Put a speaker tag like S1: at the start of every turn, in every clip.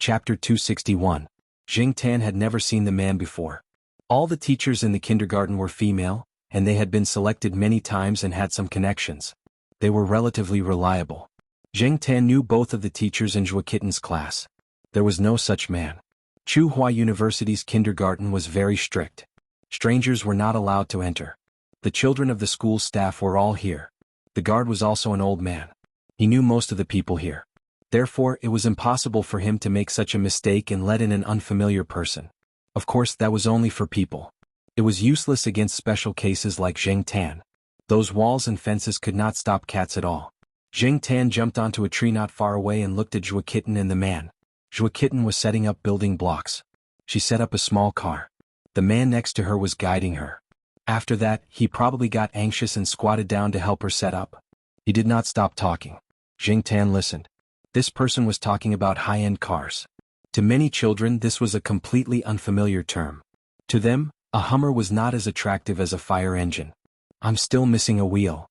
S1: Chapter 261. Jing Tan had never seen the man before. All the teachers in the kindergarten were female, and they had been selected many times and had some connections. They were relatively reliable. Jing Tan knew both of the teachers in Zhuo Kitten's class. There was no such man. Tsinghua University's kindergarten was very strict. Strangers were not allowed to enter. The children of the school staff were all here. The guard was also an old man. He knew most of the people here. Therefore, it was impossible for him to make such a mistake and let in an unfamiliar person. Of course, that was only for people. It was useless against special cases like Jing Tan. Those walls and fences could not stop cats at all. Jing Tan jumped onto a tree not far away and looked at Zhuo Kitten and the man. Zhuo Kitten was setting up building blocks. She set up a small car. The man next to her was guiding her. After that, he probably got anxious and squatted down to help her set up. He did not stop talking. Jing Tan listened. This person was talking about high-end cars. To many children, this was a completely unfamiliar term. To them, a Hummer was not as attractive as a fire engine. I'm still missing a wheel.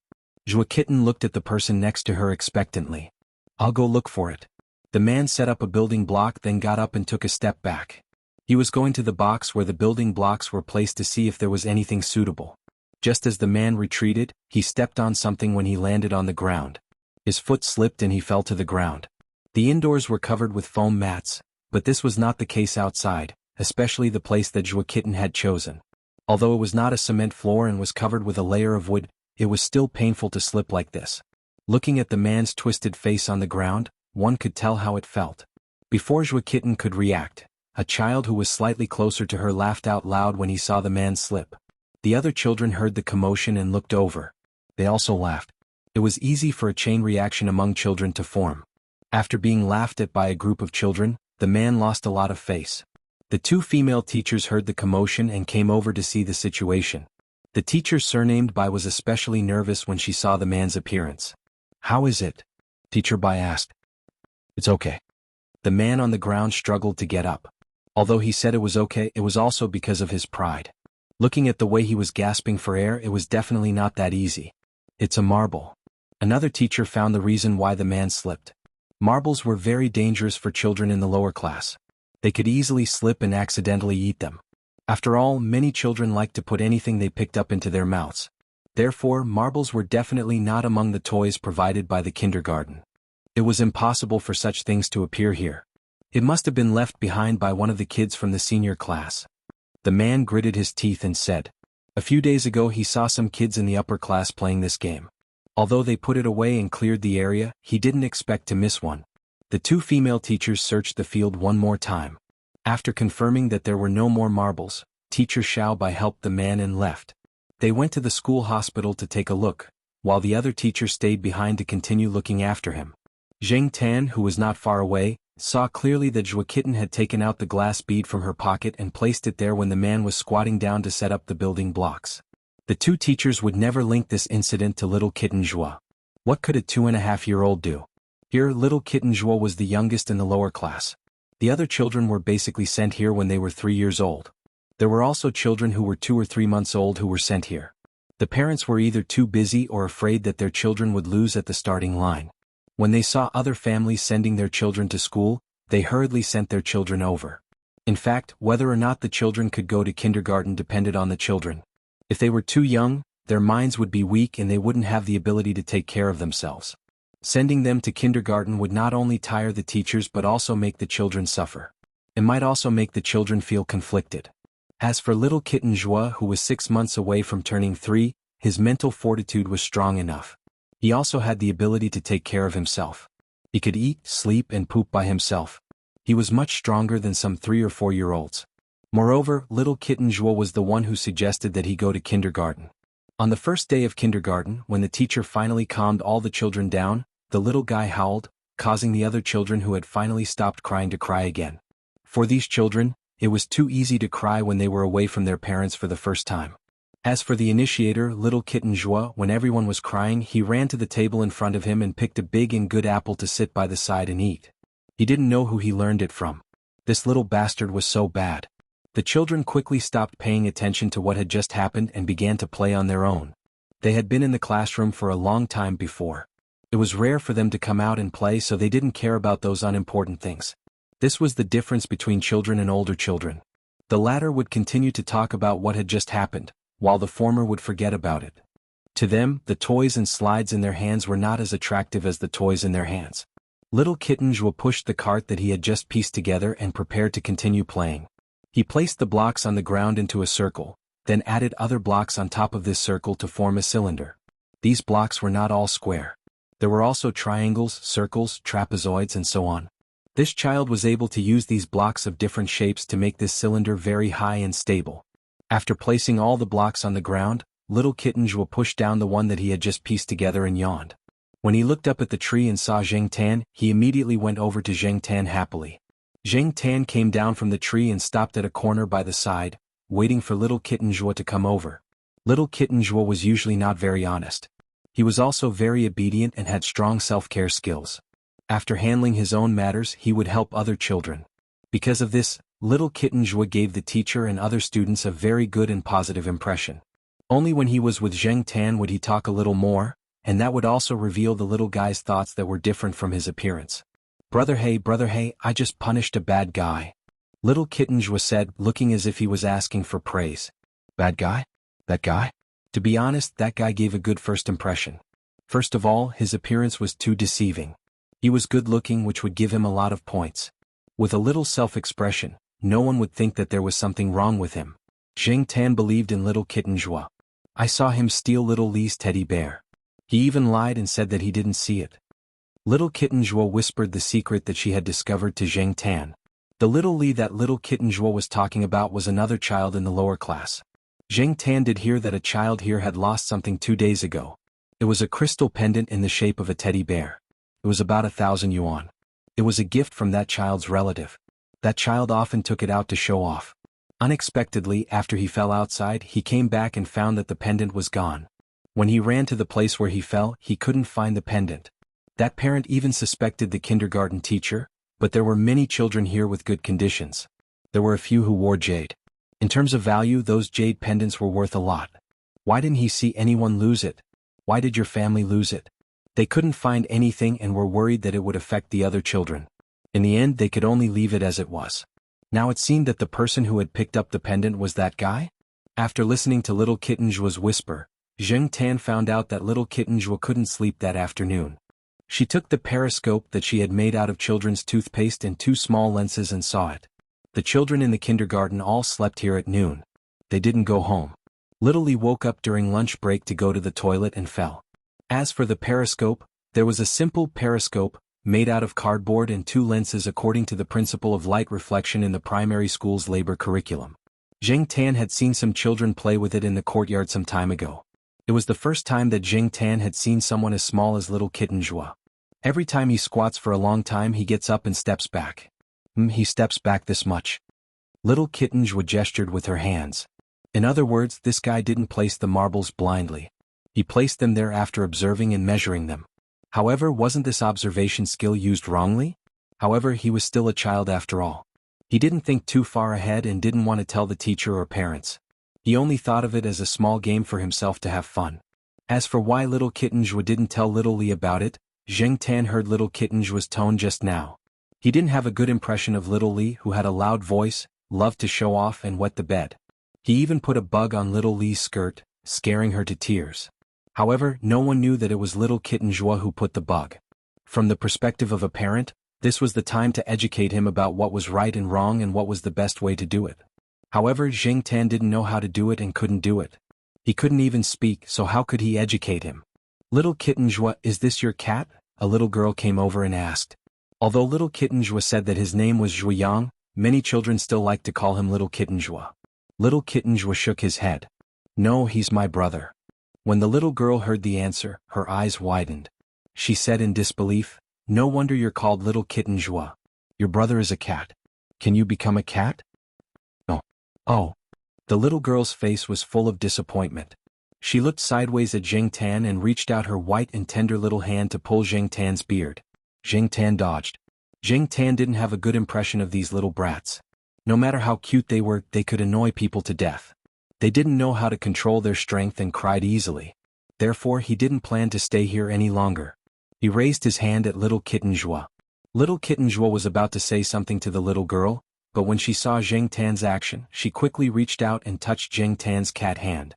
S1: Zhuo Kitten looked at the person next to her expectantly. I'll go look for it. The man set up a building block, then got up and took a step back. He was going to the box where the building blocks were placed to see if there was anything suitable. Just as the man retreated, he stepped on something when he landed on the ground. His foot slipped and he fell to the ground. The indoors were covered with foam mats, but this was not the case outside, especially the place that Zhuo Kitten had chosen. Although it was not a cement floor and was covered with a layer of wood, it was still painful to slip like this. Looking at the man's twisted face on the ground, one could tell how it felt. Before Zhuo Kitten could react, a child who was slightly closer to her laughed out loud when he saw the man slip. The other children heard the commotion and looked over. They also laughed. It was easy for a chain reaction among children to form. After being laughed at by a group of children, the man lost a lot of face. The two female teachers heard the commotion and came over to see the situation. The teacher surnamed Bai was especially nervous when she saw the man's appearance. How is it? Teacher Bai asked. It's okay. The man on the ground struggled to get up. Although he said it was okay, it was also because of his pride. Looking at the way he was gasping for air, it was definitely not that easy. It's a marble. Another teacher found the reason why the man slipped. Marbles were very dangerous for children in the lower class. They could easily slip and accidentally eat them. After all, many children liked to put anything they picked up into their mouths. Therefore, marbles were definitely not among the toys provided by the kindergarten. It was impossible for such things to appear here. It must have been left behind by one of the kids from the senior class. The man gritted his teeth and said, a few days ago he saw some kids in the upper class playing this game. Although they put it away and cleared the area, he didn't expect to miss one. The two female teachers searched the field one more time. After confirming that there were no more marbles, Teacher Xiao Bai helped the man and left. They went to the school hospital to take a look, while the other teacher stayed behind to continue looking after him. Jing Tan, who was not far away, saw clearly that Zhuo Kitten had taken out the glass bead from her pocket and placed it there when the man was squatting down to set up the building blocks. The two teachers would never link this incident to little kitten Zhuo. What could a 2.5-year-old do? Here, little kitten Zhuo was the youngest in the lower class. The other children were basically sent here when they were 3 years old. There were also children who were 2 or 3 months old who were sent here. The parents were either too busy or afraid that their children would lose at the starting line. When they saw other families sending their children to school, they hurriedly sent their children over. In fact, whether or not the children could go to kindergarten depended on the children. If they were too young, their minds would be weak and they wouldn't have the ability to take care of themselves. Sending them to kindergarten would not only tire the teachers but also make the children suffer. It might also make the children feel conflicted. As for little kitten Zhuo, who was 6 months away from turning 3, his mental fortitude was strong enough. He also had the ability to take care of himself. He could eat, sleep, and poop by himself. He was much stronger than some 3 or 4-year-olds. Moreover, little kitten Zhuo was the one who suggested that he go to kindergarten. On the first day of kindergarten, when the teacher finally calmed all the children down, the little guy howled, causing the other children who had finally stopped crying to cry again. For these children, it was too easy to cry when they were away from their parents for the first time. As for the initiator, little kitten Zhuo, when everyone was crying, he ran to the table in front of him and picked a big and good apple to sit by the side and eat. He didn't know who he learned it from. This little bastard was so bad. The children quickly stopped paying attention to what had just happened and began to play on their own. They had been in the classroom for a long time before. It was rare for them to come out and play, so they didn't care about those unimportant things. This was the difference between children and older children. The latter would continue to talk about what had just happened, while the former would forget about it. To them, the toys and slides in their hands were not as attractive as the toys in their hands. Little Kitten Joua pushed the cart that he had just pieced together and prepared to continue playing. He placed the blocks on the ground into a circle, then added other blocks on top of this circle to form a cylinder. These blocks were not all square. There were also triangles, circles, trapezoids, and so on. This child was able to use these blocks of different shapes to make this cylinder very high and stable. After placing all the blocks on the ground, Little Kitten Joua pushed down the one that he had just pieced together and yawned. When he looked up at the tree and saw Zheng Tan, he immediately went over to Zheng Tan happily. Zheng Tan came down from the tree and stopped at a corner by the side, waiting for Little Kitten Joua to come over. Little Kitten Joua was usually not very honest. He was also very obedient and had strong self-care skills. After handling his own matters, he would help other children. Because of this, Little Kitten Joua gave the teacher and other students a very good and positive impression. Only when he was with Zheng Tan would he talk a little more, and that would also reveal the little guy's thoughts that were different from his appearance. Brother, hey, I just punished a bad guy. Little Kitten Joua said, looking as if he was asking for praise. Bad guy? That guy? To be honest, that guy gave a good first impression. First of all, his appearance was too deceiving. He was good-looking, which would give him a lot of points. With a little self-expression, no one would think that there was something wrong with him. Zheng Tan believed in Little Kitten Joua. I saw him steal Little Li's teddy bear. He even lied and said that he didn't see it. Little Kitten Joua whispered the secret that she had discovered to Zheng Tan. The Little Li that Little Kitten Joua was talking about was another child in the lower class. Zheng Tan did hear that a child here had lost something 2 days ago. It was a crystal pendant in the shape of a teddy bear. It was about 1,000 yuan. It was a gift from that child's relative. That child often took it out to show off. Unexpectedly, after he fell outside, he came back and found that the pendant was gone. When he ran to the place where he fell, he couldn't find the pendant. That parent even suspected the kindergarten teacher, but there were many children here with good conditions. There were a few who wore jade. In terms of value, those jade pendants were worth a lot. Why didn't he see anyone lose it? Why did your family lose it? They couldn't find anything and were worried that it would affect the other children. In the end, they could only leave it as it was. Now it seemed that the person who had picked up the pendant was that guy? After listening to Little Kitten Joua's whisper, Zheng Tan found out that Little Kitten Joua couldn't sleep that afternoon. She took the periscope that she had made out of children's toothpaste and 2 small lenses and saw it. The children in the kindergarten all slept here at noon. They didn't go home. Little Li woke up during lunch break to go to the toilet and fell. As for the periscope, there was a simple periscope, made out of cardboard and 2 lenses according to the principle of light reflection in the primary school's labor curriculum. Zheng Tan had seen some children play with it in the courtyard some time ago. It was the first time that Zheng Tan had seen someone as small as Little Kitten Joua. Every time he squats for a long time, he gets up and steps back. He steps back this much. Little Kitten Joua gestured with her hands. In other words, this guy didn't place the marbles blindly. He placed them there after observing and measuring them. However, wasn't this observation skill used wrongly? However, he was still a child after all. He didn't think too far ahead and didn't want to tell the teacher or parents. He only thought of it as a small game for himself to have fun. As for why Little Kitten Joua didn't tell Little Li about it, Zheng Tan heard Little Kitten Joua's tone just now. He didn't have a good impression of Little Li, who had a loud voice, loved to show off and wet the bed. He even put a bug on Little Li's skirt, scaring her to tears. However, no one knew that it was Little Kitten Joua who put the bug. From the perspective of a parent, this was the time to educate him about what was right and wrong and what was the best way to do it. However, Zheng Tan didn't know how to do it and couldn't do it. He couldn't even speak, so how could he educate him? Little Kitten Joua, is this your cat? A little girl came over and asked. Although Little Kitten Joua said that his name was Zhuoyang, many children still liked to call him Little Kitten Joua. Little Kitten Joua shook his head. No, he's my brother. When the little girl heard the answer, her eyes widened. She said in disbelief, no wonder you're called Little Kitten Joua. Your brother is a cat. Can you become a cat? No. Oh. The little girl's face was full of disappointment. She looked sideways at Zheng Tan and reached out her white and tender little hand to pull Zheng Tan's beard. Zheng Tan dodged. Zheng Tan didn't have a good impression of these little brats. No matter how cute they were, they could annoy people to death. They didn't know how to control their strength and cried easily. Therefore, he didn't plan to stay here any longer. He raised his hand at Little Kitten Joua. Little kitten Zhuo was about to say something to the little girl, but when she saw Jing Tan's action, she quickly reached out and touched Jing Tan's cat hand.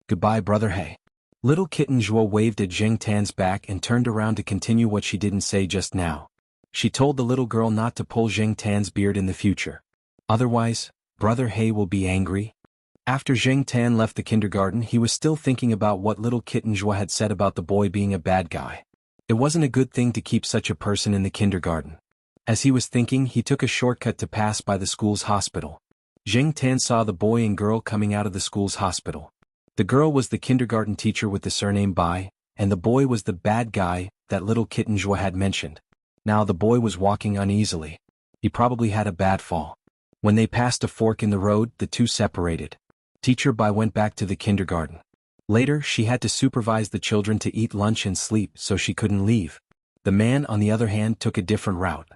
S1: Goodbye, brother He. Little kitten Zhuo waved at Jing Tan's back and turned around to continue what she didn't say just now. She told the little girl not to pull Jing Tan's beard in the future. Otherwise, brother He will be angry. After Jing Tan left the kindergarten, he was still thinking about what little kitten Zhuo had said about the boy being a bad guy. It wasn't a good thing to keep such a person in the kindergarten. As he was thinking, he took a shortcut to pass by the school's hospital. Jing Tan saw the boy and girl coming out of the school's hospital. The girl was the kindergarten teacher with the surname Bai, and the boy was the bad guy that little kitten Zhuo had mentioned. Now the boy was walking uneasily. He probably had a bad fall. When they passed a fork in the road, the two separated. Teacher Bai went back to the kindergarten. Later, she had to supervise the children to eat lunch and sleep, so she couldn't leave. The man, on the other hand, took a different route.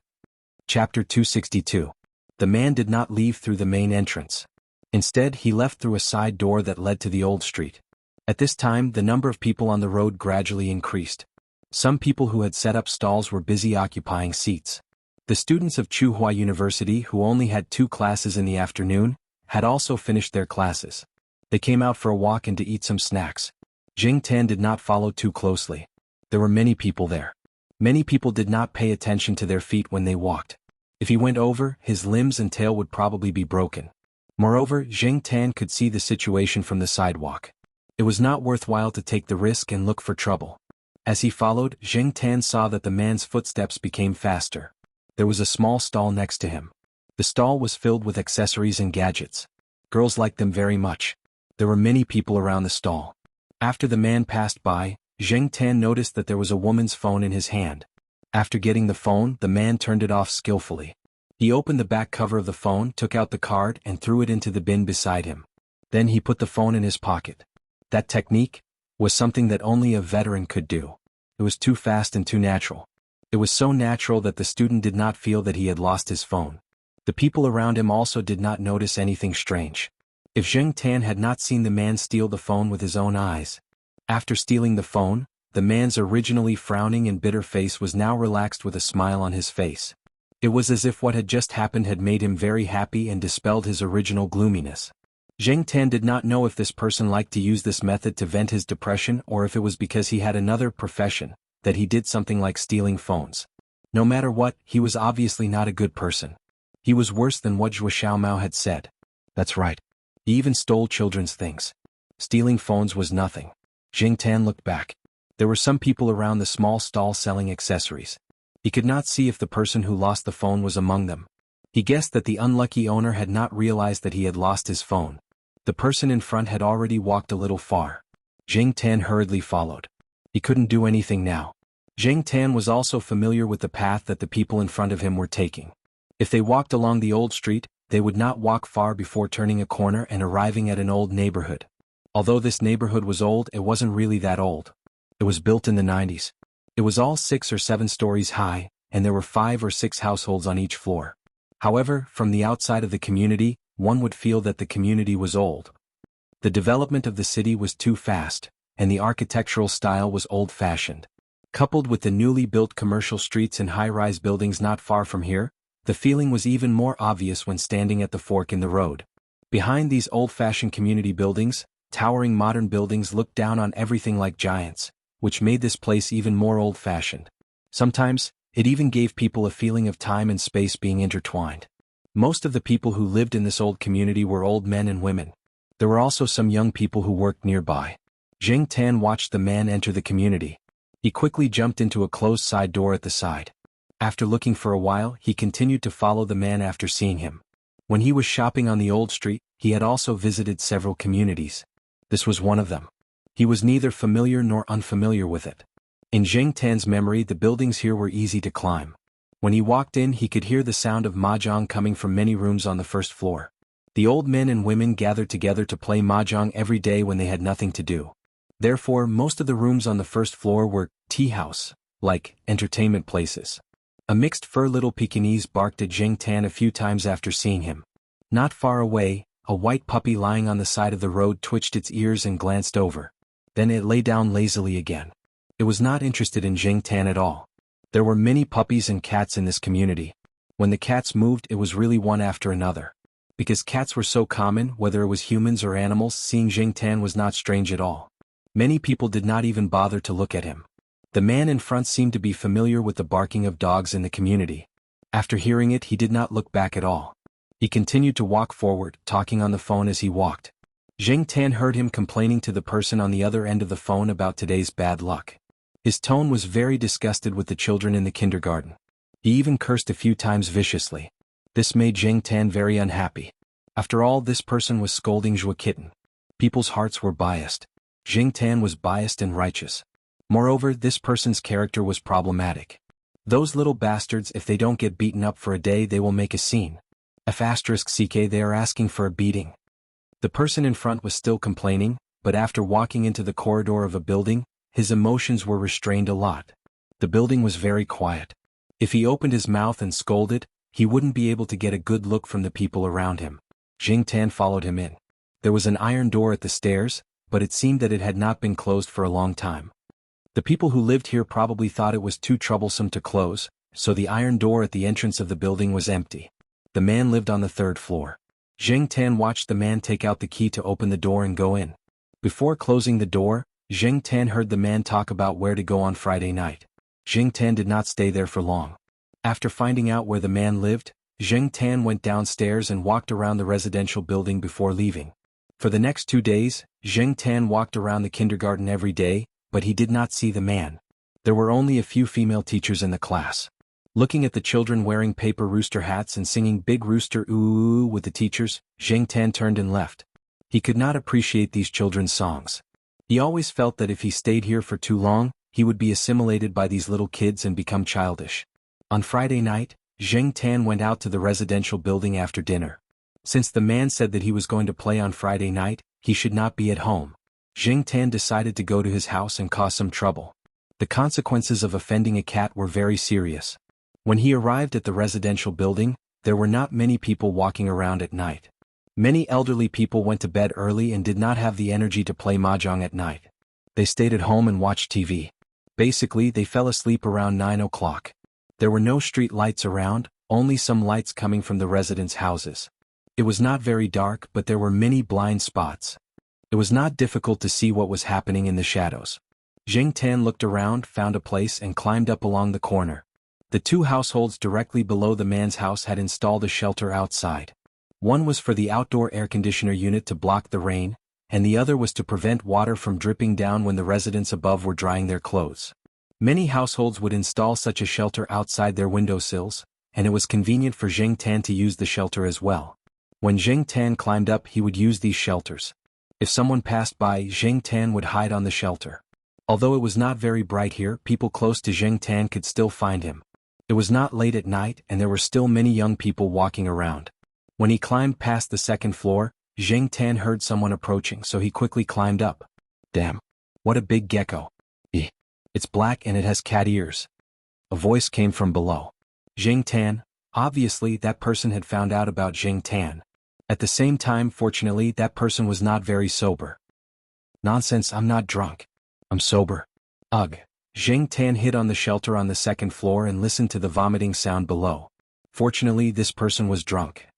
S1: Chapter 262. The man did not leave through the main entrance. Instead, he left through a side door that led to the old street. At this time, the number of people on the road gradually increased. Some people who had set up stalls were busy occupying seats. The students of Tsinghua University, who only had 2 classes in the afternoon, had also finished their classes. They came out for a walk and to eat some snacks. Jing Tan did not follow too closely. There were many people there. Many people did not pay attention to their feet when they walked. If he went over, his limbs and tail would probably be broken. Moreover, Jing Tan could see the situation from the sidewalk. It was not worthwhile to take the risk and look for trouble. As he followed, Jing Tan saw that the man's footsteps became faster. There was a small stall next to him. The stall was filled with accessories and gadgets. Girls liked them very much. There were many people around the stall. After the man passed by, Jing Tan noticed that there was a woman's phone in his hand. After getting the phone, the man turned it off skillfully. He opened the back cover of the phone, took out the card, and threw it into the bin beside him. Then he put the phone in his pocket. That technique was something that only a veteran could do. It was too fast and too natural. It was so natural that the student did not feel that he had lost his phone. The people around him also did not notice anything strange. If Jing Tan had not seen the man steal the phone with his own eyes. After stealing the phone, the man's originally frowning and bitter face was now relaxed with a smile on his face. It was as if what had just happened had made him very happy and dispelled his original gloominess. Jing Tan did not know if this person liked to use this method to vent his depression or if it was because he had another profession, that he did something like stealing phones. No matter what, he was obviously not a good person. He was worse than what Zhuo Xiaomao had said. That's right. He even stole children's things. Stealing phones was nothing. Jing Tan looked back. There were some people around the small stall selling accessories. He could not see if the person who lost the phone was among them. He guessed that the unlucky owner had not realized that he had lost his phone. The person in front had already walked a little far. Jing Tan hurriedly followed. He couldn't do anything now. Jing Tan was also familiar with the path that the people in front of him were taking. If they walked along the old street, they would not walk far before turning a corner and arriving at an old neighborhood. Although this neighborhood was old, it wasn't really that old. It was built in the 90s. It was all 6 or 7 stories high, and there were 5 or 6 households on each floor. However, from the outside of the community, one would feel that the community was old. The development of the city was too fast, and the architectural style was old-fashioned. Coupled with the newly built commercial streets and high-rise buildings not far from here, the feeling was even more obvious when standing at the fork in the road. Behind these old-fashioned community buildings, towering modern buildings looked down on everything like giants, which made this place even more old-fashioned. Sometimes, it even gave people a feeling of time and space being intertwined. Most of the people who lived in this old community were old men and women. There were also some young people who worked nearby. Jing Tan watched the man enter the community. He quickly jumped into a closed side door at the side. After looking for a while, he continued to follow the man after seeing him. When he was shopping on the old street, he had also visited several communities. This was one of them. He was neither familiar nor unfamiliar with it. In Jing Tan's memory, the buildings here were easy to climb. When he walked in, he could hear the sound of mahjong coming from many rooms on the first floor. The old men and women gathered together to play mahjong every day when they had nothing to do. Therefore, most of the rooms on the first floor were tea house, like entertainment places. A mixed fur little Pekingese barked at Jing Tan a few times after seeing him. Not far away, a white puppy lying on the side of the road twitched its ears and glanced over. Then it lay down lazily again. It was not interested in Jing Tan at all. There were many puppies and cats in this community. When the cats moved, it was really one after another. Because cats were so common, whether it was humans or animals, seeing Jingtan was not strange at all. Many people did not even bother to look at him. The man in front seemed to be familiar with the barking of dogs in the community. After hearing it, he did not look back at all. He continued to walk forward, talking on the phone as he walked. Jingtan heard him complaining to the person on the other end of the phone about today's bad luck. His tone was very disgusted with the children in the kindergarten. He even cursed a few times viciously. This made Jingtan very unhappy. After all, this person was scolding Zhua Kitten. People's hearts were biased. Jingtan was biased and righteous. Moreover, this person's character was problematic. Those little bastards, if they don't get beaten up for a day, they will make a scene. F***ck, they are asking for a beating. The person in front was still complaining, but after walking into the corridor of a building, his emotions were restrained a lot. The building was very quiet. If he opened his mouth and scolded, he wouldn't be able to get a good look from the people around him. Jingtan followed him in. There was an iron door at the stairs, but it seemed that it had not been closed for a long time. The people who lived here probably thought it was too troublesome to close, so the iron door at the entrance of the building was empty. The man lived on the 3rd floor. Jingtan watched the man take out the key to open the door and go in. Before closing the door, Jingtan heard the man talk about where to go on Friday night. Jingtan did not stay there for long. After finding out where the man lived, Jingtan went downstairs and walked around the residential building before leaving. For the next 2 days, Jingtan walked around the kindergarten every day, but he did not see the man. There were only a few female teachers in the class. Looking at the children wearing paper rooster hats and singing Big Rooster Ooh with the teachers, Jingtan turned and left. He could not appreciate these children's songs. He always felt that if he stayed here for too long, he would be assimilated by these little kids and become childish. On Friday night, Jingtan went out to the residential building after dinner. Since the man said that he was going to play on Friday night, he should not be at home. Jingtan decided to go to his house and cause some trouble. The consequences of offending a cat were very serious. When he arrived at the residential building, there were not many people walking around at night. Many elderly people went to bed early and did not have the energy to play mahjong at night. They stayed at home and watched TV. Basically, they fell asleep around 9 o'clock. There were no street lights around, only some lights coming from the residents' houses. It was not very dark, but there were many blind spots. It was not difficult to see what was happening in the shadows. Jingtan looked around, found a place and climbed up along the corner. The 2 households directly below the man's house had installed a shelter outside. One was for the outdoor air conditioner unit to block the rain, and the other was to prevent water from dripping down when the residents above were drying their clothes. Many households would install such a shelter outside their windowsills, and it was convenient for Jingtan to use the shelter as well. When Jingtan climbed up, he would use these shelters. If someone passed by, Jingtan would hide on the shelter. Although it was not very bright here, people close to Jingtan could still find him. It was not late at night and there were still many young people walking around. When he climbed past the 2nd floor, Jingtan heard someone approaching, so he quickly climbed up. Damn. What a big gecko. It's black and it has cat ears. A voice came from below. Jingtan. Obviously, that person had found out about Jingtan. At the same time, fortunately, that person was not very sober. Nonsense, I'm not drunk. I'm sober. Ugh. Jingtan hid on the shelter on the 2nd floor and listened to the vomiting sound below. Fortunately, this person was drunk.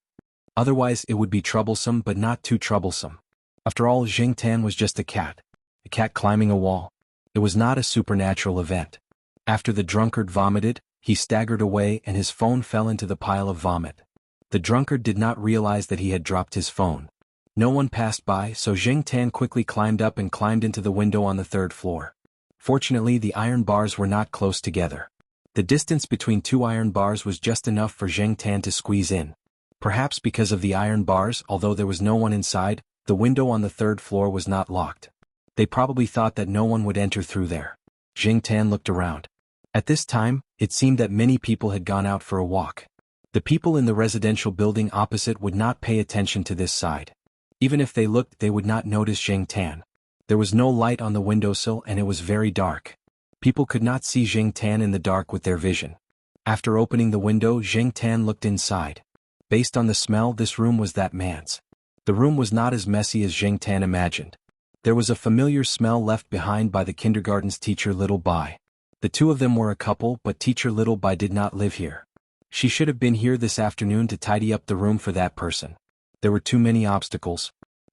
S1: Otherwise, it would be troublesome, but not too troublesome. After all, Jingtan was just a cat climbing a wall. It was not a supernatural event. After the drunkard vomited, he staggered away and his phone fell into the pile of vomit. The drunkard did not realize that he had dropped his phone. No one passed by, so Jingtan quickly climbed up and climbed into the window on the 3rd floor. Fortunately, the iron bars were not close together. The distance between 2 iron bars was just enough for Jingtan to squeeze in. Perhaps because of the iron bars, although there was no one inside, the window on the 3rd floor was not locked. They probably thought that no one would enter through there. Jingtan looked around. At this time, it seemed that many people had gone out for a walk. The people in the residential building opposite would not pay attention to this side. Even if they looked, they would not notice Jingtan. There was no light on the windowsill and it was very dark. People could not see Jingtan in the dark with their vision. After opening the window, Jingtan looked inside. Based on the smell, this room was that man's. The room was not as messy as Jingtan imagined. There was a familiar smell left behind by the kindergarten's teacher Little Bai. The two of them were a couple, but Teacher Littleby did not live here. She should have been here this afternoon to tidy up the room for that person. There were too many obstacles.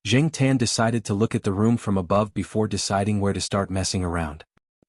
S1: Zheng Tan decided to look at the room from above before deciding where to start messing around.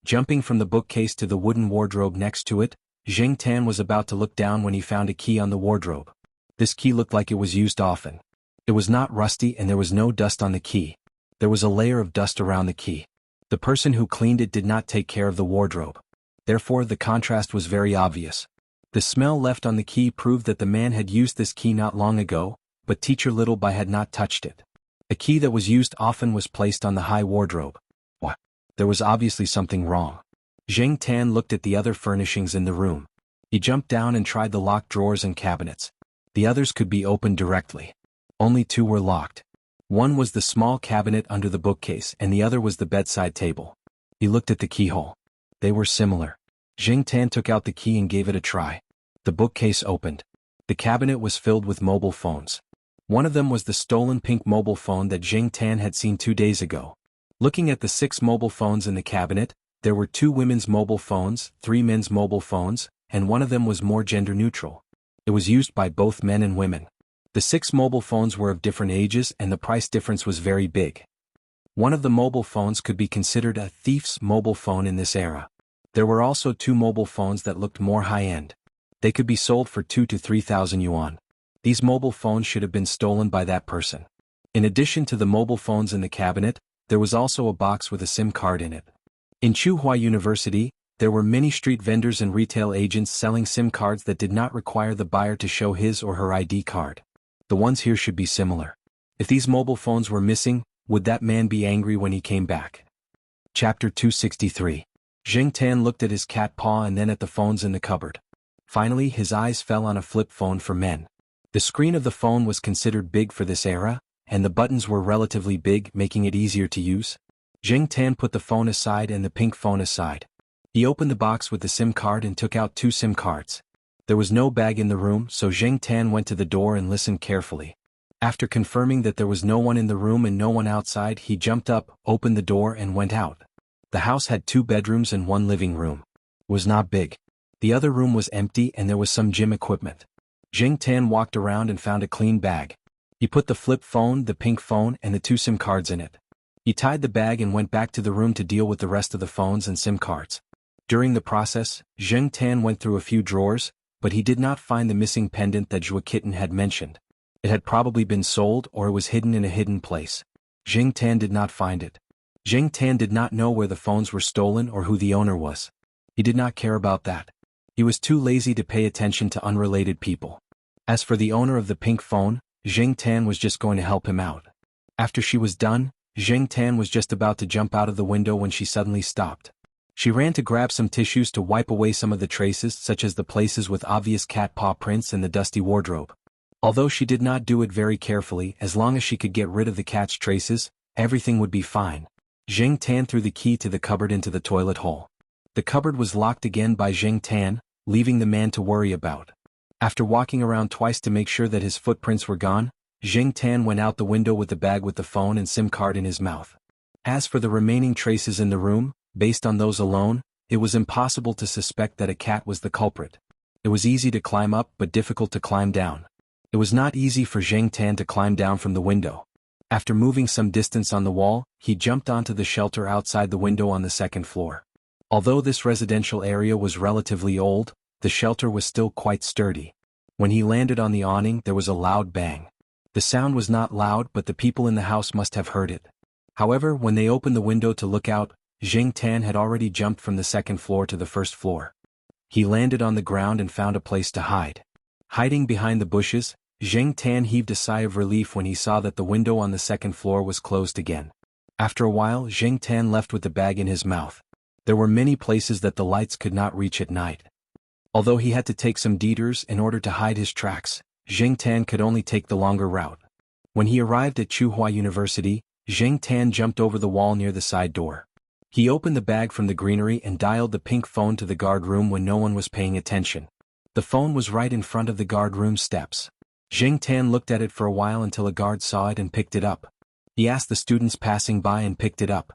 S1: Jumping from the bookcase to the wooden wardrobe next to it, Zheng Tan was about to look down when he found a key on the wardrobe. This key looked like it was used often. It was not rusty and there was no dust on the key. There was a layer of dust around the key. The person who cleaned it did not take care of the wardrobe. Therefore, the contrast was very obvious. The smell left on the key proved that the man had used this key not long ago, but Teacher Littleby had not touched it. A key that was used often was placed on the high wardrobe. What? There was obviously something wrong. Zheng Tan looked at the other furnishings in the room. He jumped down and tried the locked drawers and cabinets. The others could be opened directly. Only two were locked. One was the small cabinet under the bookcase and the other was the bedside table. He looked at the keyhole. They were similar. Zheng Tan took out the key and gave it a try. The bookcase opened. The cabinet was filled with mobile phones. One of them was the stolen pink mobile phone that Zheng Tan had seen 2 days ago. Looking at the 6 mobile phones in the cabinet, there were 2 women's mobile phones, 3 men's mobile phones, and one of them was more gender neutral. It was used by both men and women. The 6 mobile phones were of different ages and the price difference was very big. One of the mobile phones could be considered a thief's mobile phone in this era. There were also 2 mobile phones that looked more high-end. They could be sold for 2,000 to 3,000 yuan. These mobile phones should have been stolen by that person. In addition to the mobile phones in the cabinet, there was also a box with a SIM card in it. In Tsinghua University, there were many street vendors and retail agents selling SIM cards that did not require the buyer to show his or her ID card. The ones here should be similar. If these mobile phones were missing, would that man be angry when he came back? Chapter 263. Zheng Tan looked at his cat paw and then at the phones in the cupboard. Finally, his eyes fell on a flip phone for men. The screen of the phone was considered big for this era, and the buttons were relatively big, making it easier to use. Zheng Tan put the phone aside and the pink phone aside. He opened the box with the SIM card and took out 2 SIM cards. There was no bag in the room, so Zheng Tan went to the door and listened carefully. After confirming that there was no one in the room and no one outside, he jumped up, opened the door and went out. The house had 2 bedrooms and 1 living room. It was not big. The other room was empty and there was some gym equipment. Zheng Tan walked around and found a clean bag. He put the flip phone, the pink phone, and the 2 SIM cards in it. He tied the bag and went back to the room to deal with the rest of the phones and SIM cards. During the process, Zheng Tan went through a few drawers, but he did not find the missing pendant that Zhua Kitten had mentioned. It had probably been sold or it was hidden in a hidden place. Zheng Tan did not find it. Zheng Tan did not know where the phones were stolen or who the owner was. He did not care about that. He was too lazy to pay attention to unrelated people. As for the owner of the pink phone, Zheng Tan was just going to help him out. After she was done, Zheng Tan was just about to jump out of the window when she suddenly stopped. She ran to grab some tissues to wipe away some of the traces, such as the places with obvious cat paw prints and the dusty wardrobe. Although she did not do it very carefully, as long as she could get rid of the cat's traces, everything would be fine. Zheng Tan threw the key to the cupboard into the toilet hole. The cupboard was locked again by Zheng Tan, leaving the man to worry about. After walking around twice to make sure that his footprints were gone, Zheng Tan went out the window with the bag with the phone and SIM card in his mouth. As for the remaining traces in the room, based on those alone, it was impossible to suspect that a cat was the culprit. It was easy to climb up but difficult to climb down. It was not easy for Zheng Tan to climb down from the window. After moving some distance on the wall, he jumped onto the shelter outside the window on the 2nd floor. Although this residential area was relatively old, the shelter was still quite sturdy. When he landed on the awning, there was a loud bang. The sound was not loud, but the people in the house must have heard it. However, when they opened the window to look out, Zheng Tan had already jumped from the 2nd floor to the 1st floor. He landed on the ground and found a place to hide. Hiding behind the bushes, Zheng Tan heaved a sigh of relief when he saw that the window on the 2nd floor was closed again. After a while, Zheng Tan left with the bag in his mouth. There were many places that the lights could not reach at night. Although he had to take some detours in order to hide his tracks, Zheng Tan could only take the longer route. When he arrived at Tsinghua University, Zheng Tan jumped over the wall near the side door. He opened the bag from the greenery and dialed the pink phone to the guard room when no one was paying attention. The phone was right in front of the guard room steps. Zheng Tan looked at it for a while until a guard saw it and picked it up. He asked the students passing by and picked it up.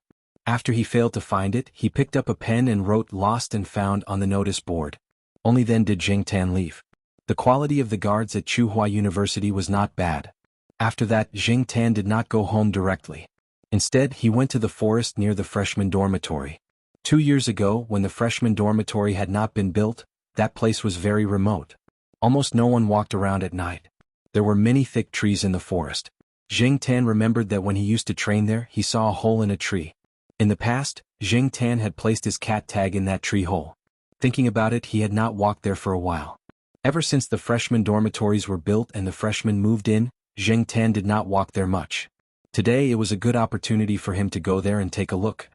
S1: After he failed to find it, he picked up a pen and wrote "Lost and Found" on the notice board. Only then did Jingtan leave. The quality of the guards at Tsinghua University was not bad. After that, Jingtan did not go home directly. Instead, he went to the forest near the freshman dormitory. 2 years ago, when the freshman dormitory had not been built, that place was very remote. Almost no one walked around at night. There were many thick trees in the forest. Jingtan remembered that when he used to train there, he saw a hole in a tree. In the past, Jingtan had placed his cat tag in that tree hole. Thinking about it, he had not walked there for a while. Ever since the freshman dormitories were built and the freshmen moved in, Jingtan did not walk there much. Today it was a good opportunity for him to go there and take a look.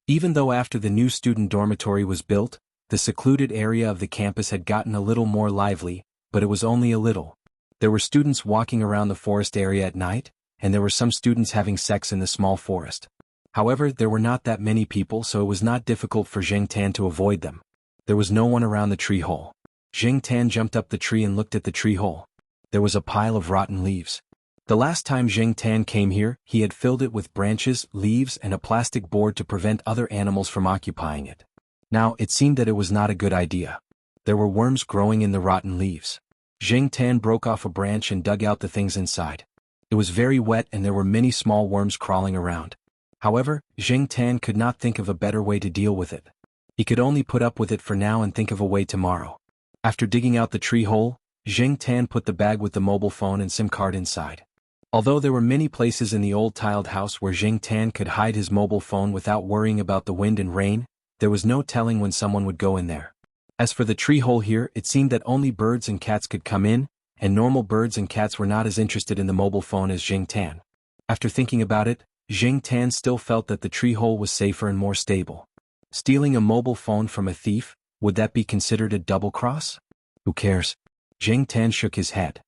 S1: Even though after the new student dormitory was built, the secluded area of the campus had gotten a little more lively, but it was only a little. There were students walking around the forest area at night, and there were some students having sex in the small forest. However, there were not that many people, so it was not difficult for Jingtan to avoid them. There was no one around the tree hole. Jingtan jumped up the tree and looked at the tree hole. There was a pile of rotten leaves. The last time Jingtan came here, he had filled it with branches, leaves, and a plastic board to prevent other animals from occupying it. Now, it seemed that it was not a good idea. There were worms growing in the rotten leaves. Jingtan broke off a branch and dug out the things inside. It was very wet and there were many small worms crawling around. However, Jingtan could not think of a better way to deal with it. He could only put up with it for now and think of a way tomorrow. After digging out the tree hole, Jingtan put the bag with the mobile phone and SIM card inside. Although there were many places in the old tiled house where Jingtan could hide his mobile phone without worrying about the wind and rain, there was no telling when someone would go in there. As for the tree hole here, it seemed that only birds and cats could come in, and normal birds and cats were not as interested in the mobile phone as Jingtan. After thinking about it, Jingtan still felt that the tree hole was safer and more stable. Stealing a mobile phone from a thief, would that be considered a double cross? Who cares? Jingtan shook his head.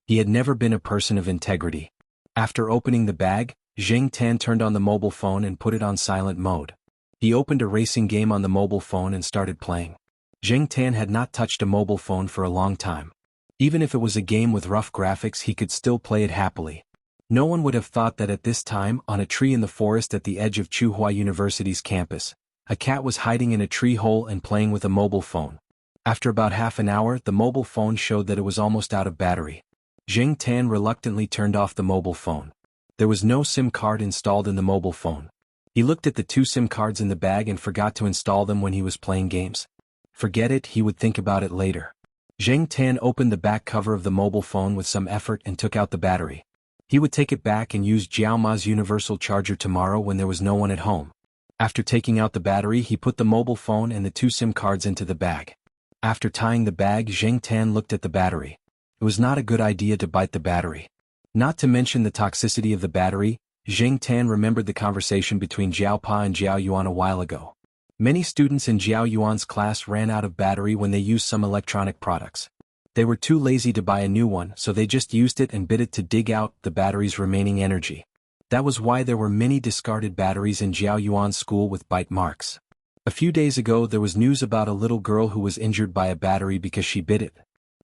S1: He had never been a person of integrity. After opening the bag, Jingtan turned on the mobile phone and put it on silent mode. He opened a racing game on the mobile phone and started playing. Jingtan had not touched a mobile phone for a long time. Even if it was a game with rough graphics, he could still play it happily. No one would have thought that at this time, on a tree in the forest at the edge of Tsinghua University's campus, a cat was hiding in a tree hole and playing with a mobile phone. After about half an hour, the mobile phone showed that it was almost out of battery. Jingtan reluctantly turned off the mobile phone. There was no SIM card installed in the mobile phone. He looked at the 2 SIM cards in the bag and forgot to install them when he was playing games. Forget it, he would think about it later. Jingtan opened the back cover of the mobile phone with some effort and took out the battery. He would take it back and use Jianghu's universal charger tomorrow when there was no one at home. After taking out the battery, he put the mobile phone and the 2 SIM cards into the bag. After tying the bag, Jingtan looked at the battery. It was not a good idea to bite the battery. Not to mention the toxicity of the battery, Jingtan remembered the conversation between Jiao Pa and Jiao Yuan a while ago. Many students in Jiao Yuan's class ran out of battery when they used some electronic products. They were too lazy to buy a new one, so they just used it and bit it to dig out the battery's remaining energy. That was why there were many discarded batteries in Jiao Yuan's school with bite marks. A few days ago there was news about a little girl who was injured by a battery because she bit it.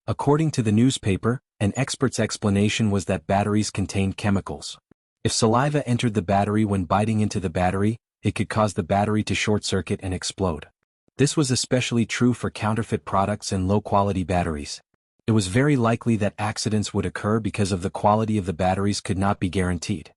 S1: According to the newspaper, an expert's explanation was that batteries contained chemicals. If saliva entered the battery when biting into the battery, it could cause the battery to short-circuit and explode. This was especially true for counterfeit products and low-quality batteries. It was very likely that accidents would occur because of the quality of the batteries could not be guaranteed.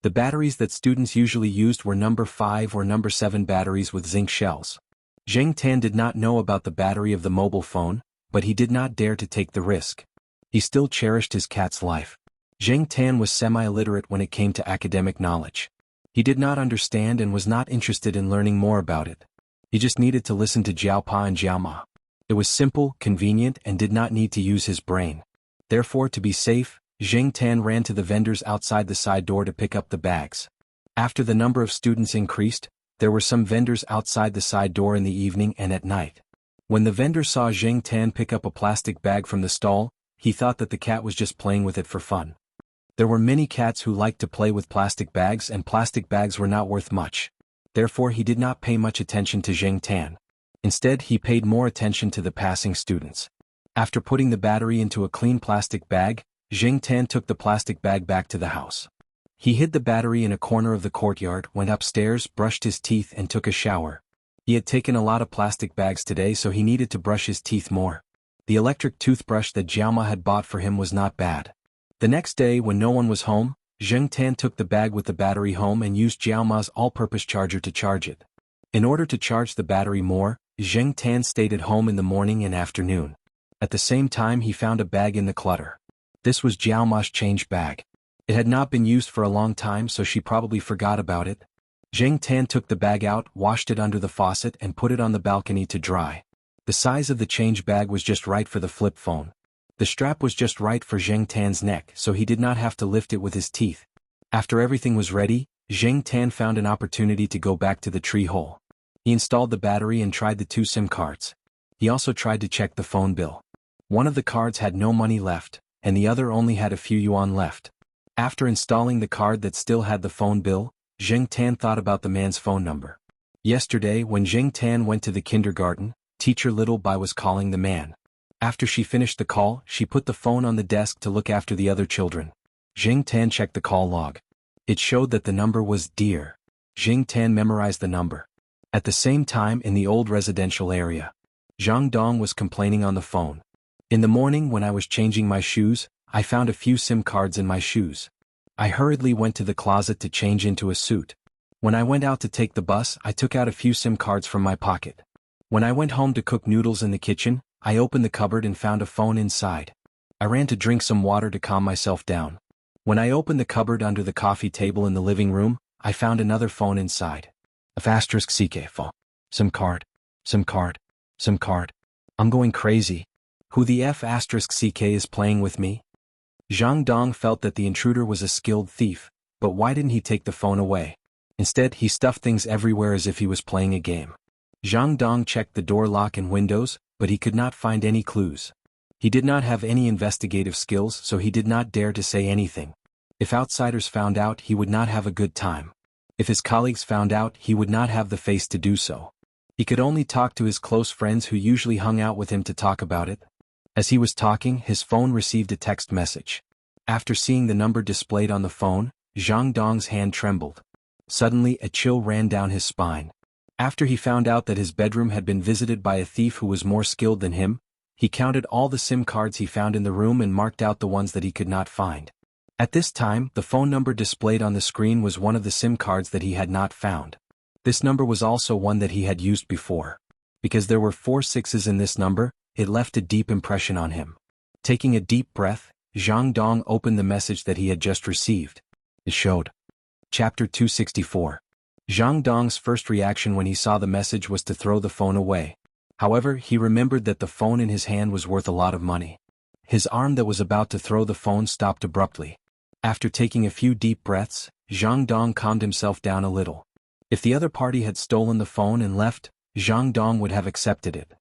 S1: The batteries that students usually used were number 5 or number 7 batteries with zinc shells. Jingtan did not know about the battery of the mobile phone, but he did not dare to take the risk. He still cherished his cat's life. Jingtan was semi-illiterate when it came to academic knowledge. He did not understand and was not interested in learning more about it. He just needed to listen to Jiao Pa and Jiao Ma. It was simple, convenient, and did not need to use his brain. Therefore, to be safe, Jingtan ran to the vendors outside the side door to pick up the bags. After the number of students increased, there were some vendors outside the side door in the evening and at night. When the vendor saw Jingtan pick up a plastic bag from the stall, he thought that the cat was just playing with it for fun. There were many cats who liked to play with plastic bags, and plastic bags were not worth much. Therefore, he did not pay much attention to Jingtan. Instead, he paid more attention to the passing students. After putting the battery into a clean plastic bag, Jingtan took the plastic bag back to the house. He hid the battery in a corner of the courtyard, went upstairs, brushed his teeth and took a shower. He had taken a lot of plastic bags today, so he needed to brush his teeth more. The electric toothbrush that Jiaoma had bought for him was not bad. The next day, when no one was home, Zheng Tan took the bag with the battery home and used Jiaoma's all-purpose charger to charge it. In order to charge the battery more, Zheng Tan stayed at home in the morning and afternoon. At the same time, he found a bag in the clutter. This was Jiaoma's change bag. It had not been used for a long time, so she probably forgot about it. Zheng Tan took the bag out, washed it under the faucet and put it on the balcony to dry. The size of the change bag was just right for the flip phone. The strap was just right for Zheng Tan's neck, so he did not have to lift it with his teeth. After everything was ready, Zheng Tan found an opportunity to go back to the tree hole. He installed the battery and tried the 2 SIM cards. He also tried to check the phone bill. One of the cards had no money left, and the other only had a few yuan left. After installing the card that still had the phone bill, Zheng Tan thought about the man's phone number. Yesterday, when Zheng Tan went to the kindergarten, teacher Little Bai was calling the man. After she finished the call, she put the phone on the desk to look after the other children. Zheng Tan checked the call log. It showed that the number was Dear. Zheng Tan memorized the number. At the same time, in the old residential area, Zhang Dong was complaining on the phone. In the morning, when I was changing my shoes, I found a few SIM cards in my shoes. I hurriedly went to the closet to change into a suit. When I went out to take the bus, I took out a few SIM cards from my pocket. When I went home to cook noodles in the kitchen, I opened the cupboard and found a phone inside. I ran to drink some water to calm myself down. When I opened the cupboard under the coffee table in the living room, I found another phone inside. *CK phone. SIM card. SIM card. SIM card. I'm going crazy. Who the *CK is playing with me? Zhang Dong felt that the intruder was a skilled thief, but why didn't he take the phone away? Instead, he stuffed things everywhere as if he was playing a game. Zhang Dong checked the door lock and windows, but he could not find any clues. He did not have any investigative skills, so he did not dare to say anything. If outsiders found out, he would not have a good time. If his colleagues found out, he would not have the face to do so. He could only talk to his close friends who usually hung out with him to talk about it. As he was talking, his phone received a text message. After seeing the number displayed on the phone, Zhang Dong's hand trembled. Suddenly, a chill ran down his spine. After he found out that his bedroom had been visited by a thief who was more skilled than him, he counted all the SIM cards he found in the room and marked out the ones that he could not find. At this time, the phone number displayed on the screen was one of the SIM cards that he had not found. This number was also one that he had used before. Because there were 4 sixes in this number, it left a deep impression on him. Taking a deep breath, Zhang Dong opened the message that he had just received. It showed. Chapter 264. Zhang Dong's first reaction when he saw the message was to throw the phone away. However, he remembered that the phone in his hand was worth a lot of money. His arm that was about to throw the phone stopped abruptly. After taking a few deep breaths, Zhang Dong calmed himself down a little. If the other party had stolen the phone and left, Zhang Dong would have accepted it.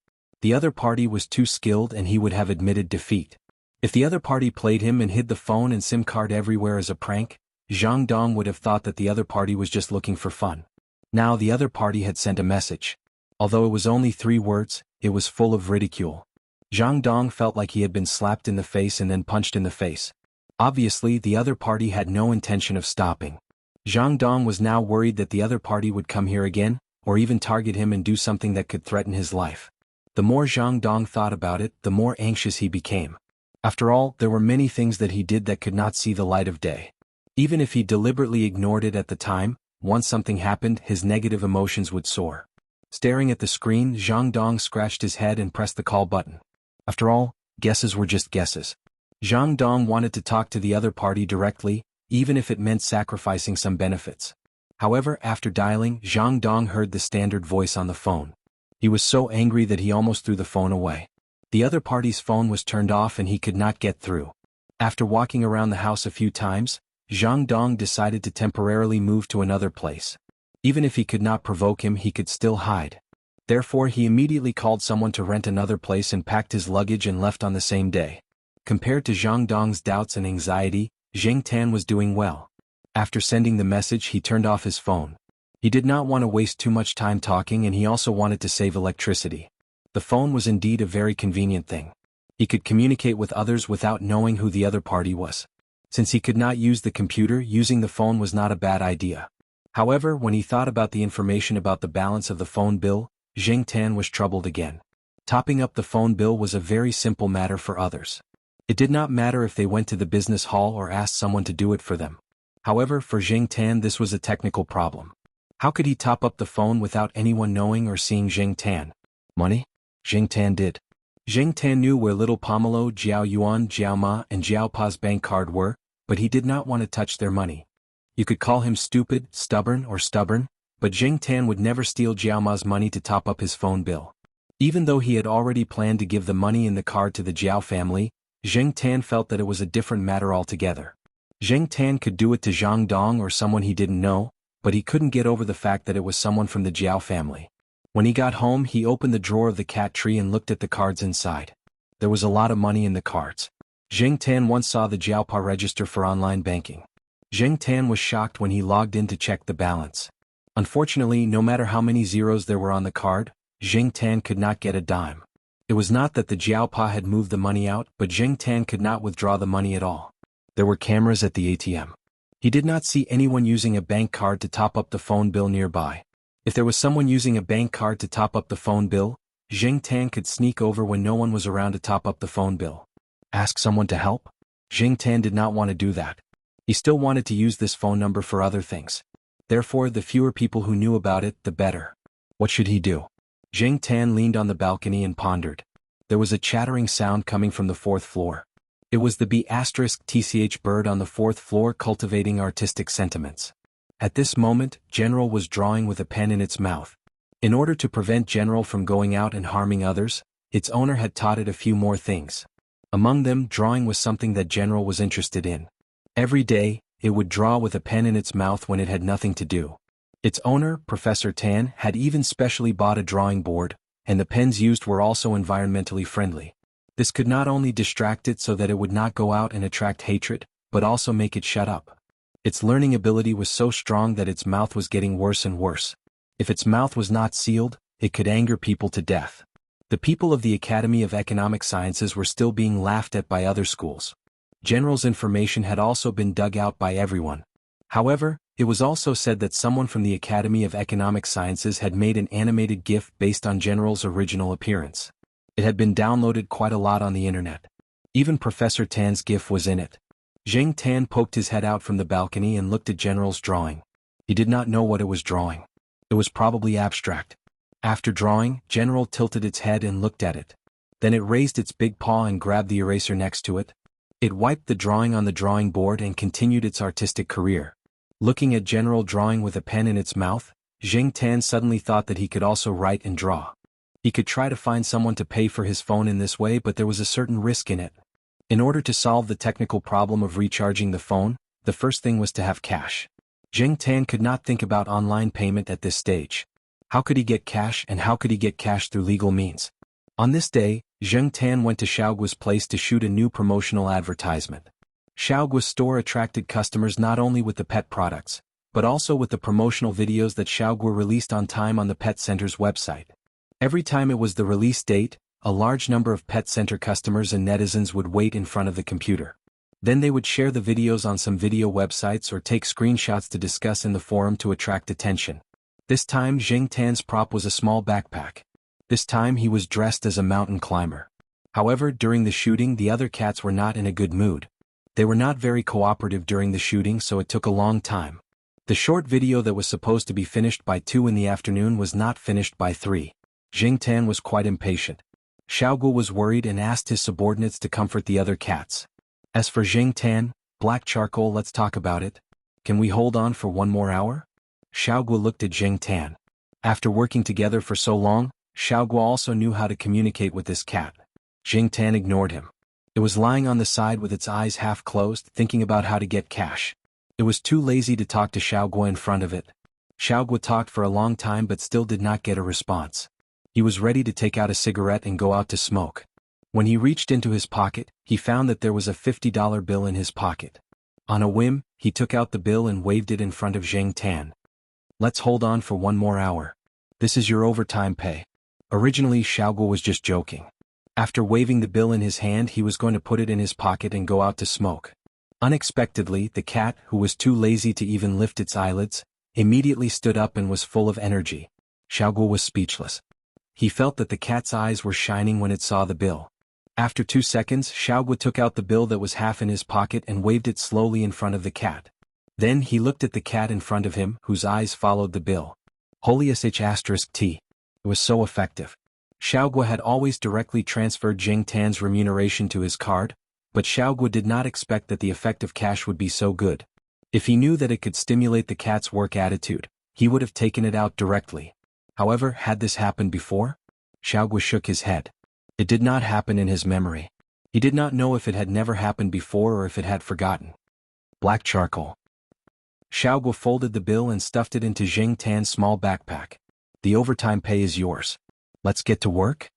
S1: The other party was too skilled and he would have admitted defeat. If the other party played him and hid the phone and SIM card everywhere as a prank, Zhang Dong would have thought that the other party was just looking for fun. Now the other party had sent a message. Although it was only 3 words, it was full of ridicule. Zhang Dong felt like he had been slapped in the face and then punched in the face. Obviously, the other party had no intention of stopping. Zhang Dong was now worried that the other party would come here again, or even target him and do something that could threaten his life. The more Zhang Dong thought about it, the more anxious he became. After all, there were many things that he did that could not see the light of day. Even if he deliberately ignored it at the time, once something happened, his negative emotions would soar. Staring at the screen, Zhang Dong scratched his head and pressed the call button. After all, guesses were just guesses. Zhang Dong wanted to talk to the other party directly, even if it meant sacrificing some benefits. However, after dialing, Zhang Dong heard the standard voice on the phone. He was so angry that he almost threw the phone away. The other party's phone was turned off and he could not get through. After walking around the house a few times, Zhang Dong decided to temporarily move to another place. Even if he could not provoke him, he could still hide. Therefore, he immediately called someone to rent another place and packed his luggage and left on the same day. Compared to Zhang Dong's doubts and anxiety, Zheng Tan was doing well. After sending the message, he turned off his phone. He did not want to waste too much time talking and he also wanted to save electricity. The phone was indeed a very convenient thing. He could communicate with others without knowing who the other party was. Since he could not use the computer, using the phone was not a bad idea. However, when he thought about the information about the balance of the phone bill, Jing Tan was troubled again. Topping up the phone bill was a very simple matter for others. It did not matter if they went to the business hall or asked someone to do it for them. However, for Jing Tan this was a technical problem. How could he top up the phone without anyone knowing or seeing Jing Tan? Money? Jing Tan did. Jing Tan knew where Little Pomelo, Jiao Yuan, Jiao Ma, and Jiao Pa's bank card were, but he did not want to touch their money. You could call him stupid, stubborn, or stubborn, but Jing Tan would never steal Jiao Ma's money to top up his phone bill. Even though he had already planned to give the money in the card to the Jiao family, Jing Tan felt that it was a different matter altogether. Jing Tan could do it to Zhang Dong or someone he didn't know, but he couldn't get over the fact that it was someone from the Jiao family. When he got home, he opened the drawer of the cat tree and looked at the cards inside. There was a lot of money in the cards. Jing Tan once saw the Jiao Pa register for online banking. Jing Tan was shocked when he logged in to check the balance. Unfortunately, no matter how many zeros there were on the card, Jing Tan could not get a dime. It was not that the Jiao Pa had moved the money out, but Jing Tan could not withdraw the money at all. There were cameras at the ATM. He did not see anyone using a bank card to top up the phone bill nearby. If there was someone using a bank card to top up the phone bill, Jing Tan could sneak over when no one was around to top up the phone bill. Ask someone to help? Jing Tan did not want to do that. He still wanted to use this phone number for other things. Therefore, the fewer people who knew about it, the better. What should he do? Jing Tan leaned on the balcony and pondered. There was a chattering sound coming from the fourth floor. It was the B*TCH bird on the fourth floor cultivating artistic sentiments. At this moment, General was drawing with a pen in its mouth. In order to prevent General from going out and harming others, its owner had taught it a few more things. Among them, drawing was something that General was interested in. Every day, it would draw with a pen in its mouth when it had nothing to do. Its owner, Professor Tan, had even specially bought a drawing board, and the pens used were also environmentally friendly. This could not only distract it so that it would not go out and attract hatred, but also make it shut up. Its learning ability was so strong that its mouth was getting worse and worse. If its mouth was not sealed, it could anger people to death. The people of the Academy of Economic Sciences were still being laughed at by other schools. General's information had also been dug out by everyone. However, it was also said that someone from the Academy of Economic Sciences had made an animated GIF based on General's original appearance. It had been downloaded quite a lot on the internet. Even Professor Tan's GIF was in it. Jing Tan poked his head out from the balcony and looked at General's drawing. He did not know what it was drawing. It was probably abstract. After drawing, General tilted its head and looked at it. Then it raised its big paw and grabbed the eraser next to it. It wiped the drawing on the drawing board and continued its artistic career. Looking at General drawing with a pen in its mouth, Jing Tan suddenly thought that he could also write and draw. He could try to find someone to pay for his phone in this way, but there was a certain risk in it. In order to solve the technical problem of recharging the phone, the first thing was to have cash. Jing Tan could not think about online payment at this stage. How could he get cash, and how could he get cash through legal means? On this day, Jing Tan went to Xiaoguo's place to shoot a new promotional advertisement. Xiaoguo's store attracted customers not only with the pet products, but also with the promotional videos that Xiaoguo released on time on the Pet Center's website. Every time it was the release date, a large number of Pet Center customers and netizens would wait in front of the computer. Then they would share the videos on some video websites or take screenshots to discuss in the forum to attract attention. This time Jing Tan's prop was a small backpack. This time he was dressed as a mountain climber. However, during the shooting the other cats were not in a good mood. They were not very cooperative during the shooting, so it took a long time. The short video that was supposed to be finished by 2 in the afternoon was not finished by 3. Jing Tan was quite impatient. Xiaoguo was worried and asked his subordinates to comfort the other cats. As for Jing Tan, black charcoal, let's talk about it. Can we hold on for 1 more hour? Xiaoguo looked at Jing Tan. After working together for so long, Xiaoguo also knew how to communicate with this cat. Jing Tan ignored him. It was lying on the side with its eyes half closed, thinking about how to get cash. It was too lazy to talk to Xiaoguo in front of it. Xiaoguo talked for a long time but still did not get a response. He was ready to take out a cigarette and go out to smoke. When he reached into his pocket, he found that there was a $50 bill in his pocket. On a whim, he took out the bill and waved it in front of Jing Tan. Let's hold on for 1 more hour. This is your overtime pay. Originally, Xiaoguo was just joking. After waving the bill in his hand, he was going to put it in his pocket and go out to smoke. Unexpectedly, the cat, who was too lazy to even lift its eyelids, immediately stood up and was full of energy. Xiaoguo was speechless. He felt that the cat's eyes were shining when it saw the bill. After 2 seconds, Xiaoguo took out the bill that was half in his pocket and waved it slowly in front of the cat. Then he looked at the cat in front of him, whose eyes followed the bill. Holy sh*t. It was so effective. Xiaoguo had always directly transferred Jing Tan's remuneration to his card, but Xiaoguo did not expect that the effect of cash would be so good. If he knew that it could stimulate the cat's work attitude, he would have taken it out directly. However, had this happened before? Xiaoguo shook his head. It did not happen in his memory. He did not know if it had never happened before or if it had forgotten. Black charcoal. Xiaoguo folded the bill and stuffed it into Jing Tan's small backpack. The overtime pay is yours. Let's get to work?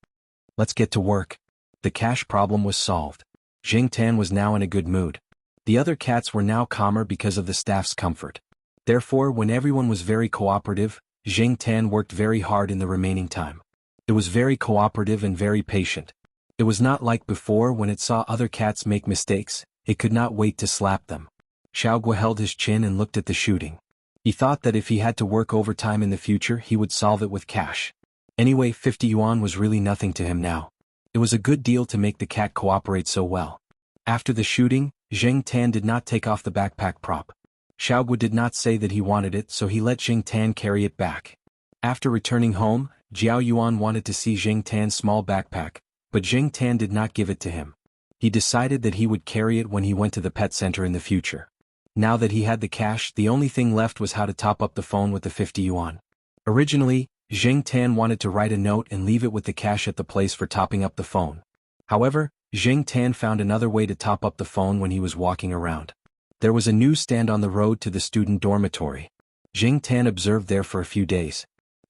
S1: Let's get to work. The cash problem was solved. Jing Tan was now in a good mood. The other cats were now calmer because of the staff's comfort. Therefore, when everyone was very cooperative, Jing Tan worked very hard in the remaining time. It was very cooperative and very patient. It was not like before when it saw other cats make mistakes, it could not wait to slap them. Xiaoguo held his chin and looked at the shooting. He thought that if he had to work overtime in the future he would solve it with cash. Anyway, 50 yuan was really nothing to him now. It was a good deal to make the cat cooperate so well. After the shooting, Jing Tan did not take off the backpack prop. Xiaoguo did not say that he wanted it, so he let Jing Tan carry it back. After returning home, Jiao Yuan wanted to see Jing Tan's small backpack, but Jing Tan did not give it to him. He decided that he would carry it when he went to the pet center in the future. Now that he had the cash, the only thing left was how to top up the phone with the 50 yuan. Originally, Jing Tan wanted to write a note and leave it with the cash at the place for topping up the phone. However, Jing Tan found another way to top up the phone when he was walking around. There was a newsstand on the road to the student dormitory. Jing Tan observed there for a few days.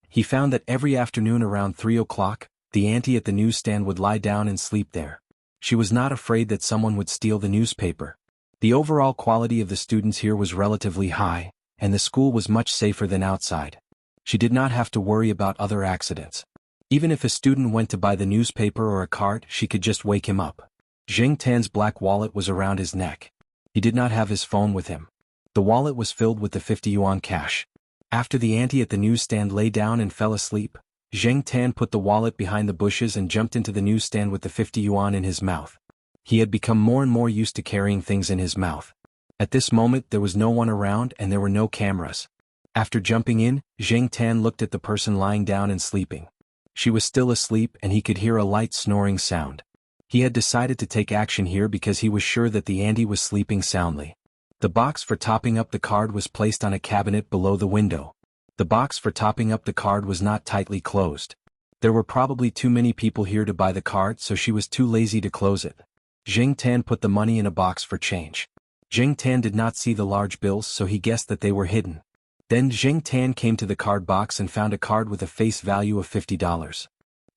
S1: He found that every afternoon around 3 o'clock, the auntie at the newsstand would lie down and sleep there. She was not afraid that someone would steal the newspaper. The overall quality of the students here was relatively high, and the school was much safer than outside. She did not have to worry about other accidents. Even if a student went to buy the newspaper or a card, she could just wake him up. Jing Tan's black wallet was around his neck. He did not have his phone with him. The wallet was filled with the 50 yuan cash. After the auntie at the newsstand lay down and fell asleep, Jing Tan put the wallet behind the bushes and jumped into the newsstand with the 50 yuan in his mouth. He had become more and more used to carrying things in his mouth. At this moment there was no one around and there were no cameras. After jumping in, Jing Tan looked at the person lying down and sleeping. She was still asleep and he could hear a light snoring sound. He had decided to take action here because he was sure that the auntie was sleeping soundly. The box for topping up the card was placed on a cabinet below the window. The box for topping up the card was not tightly closed. There were probably too many people here to buy the card, so she was too lazy to close it. Jing Tan put the money in a box for change. Jing Tan did not see the large bills, so he guessed that they were hidden. Then Jing Tan came to the card box and found a card with a face value of $50.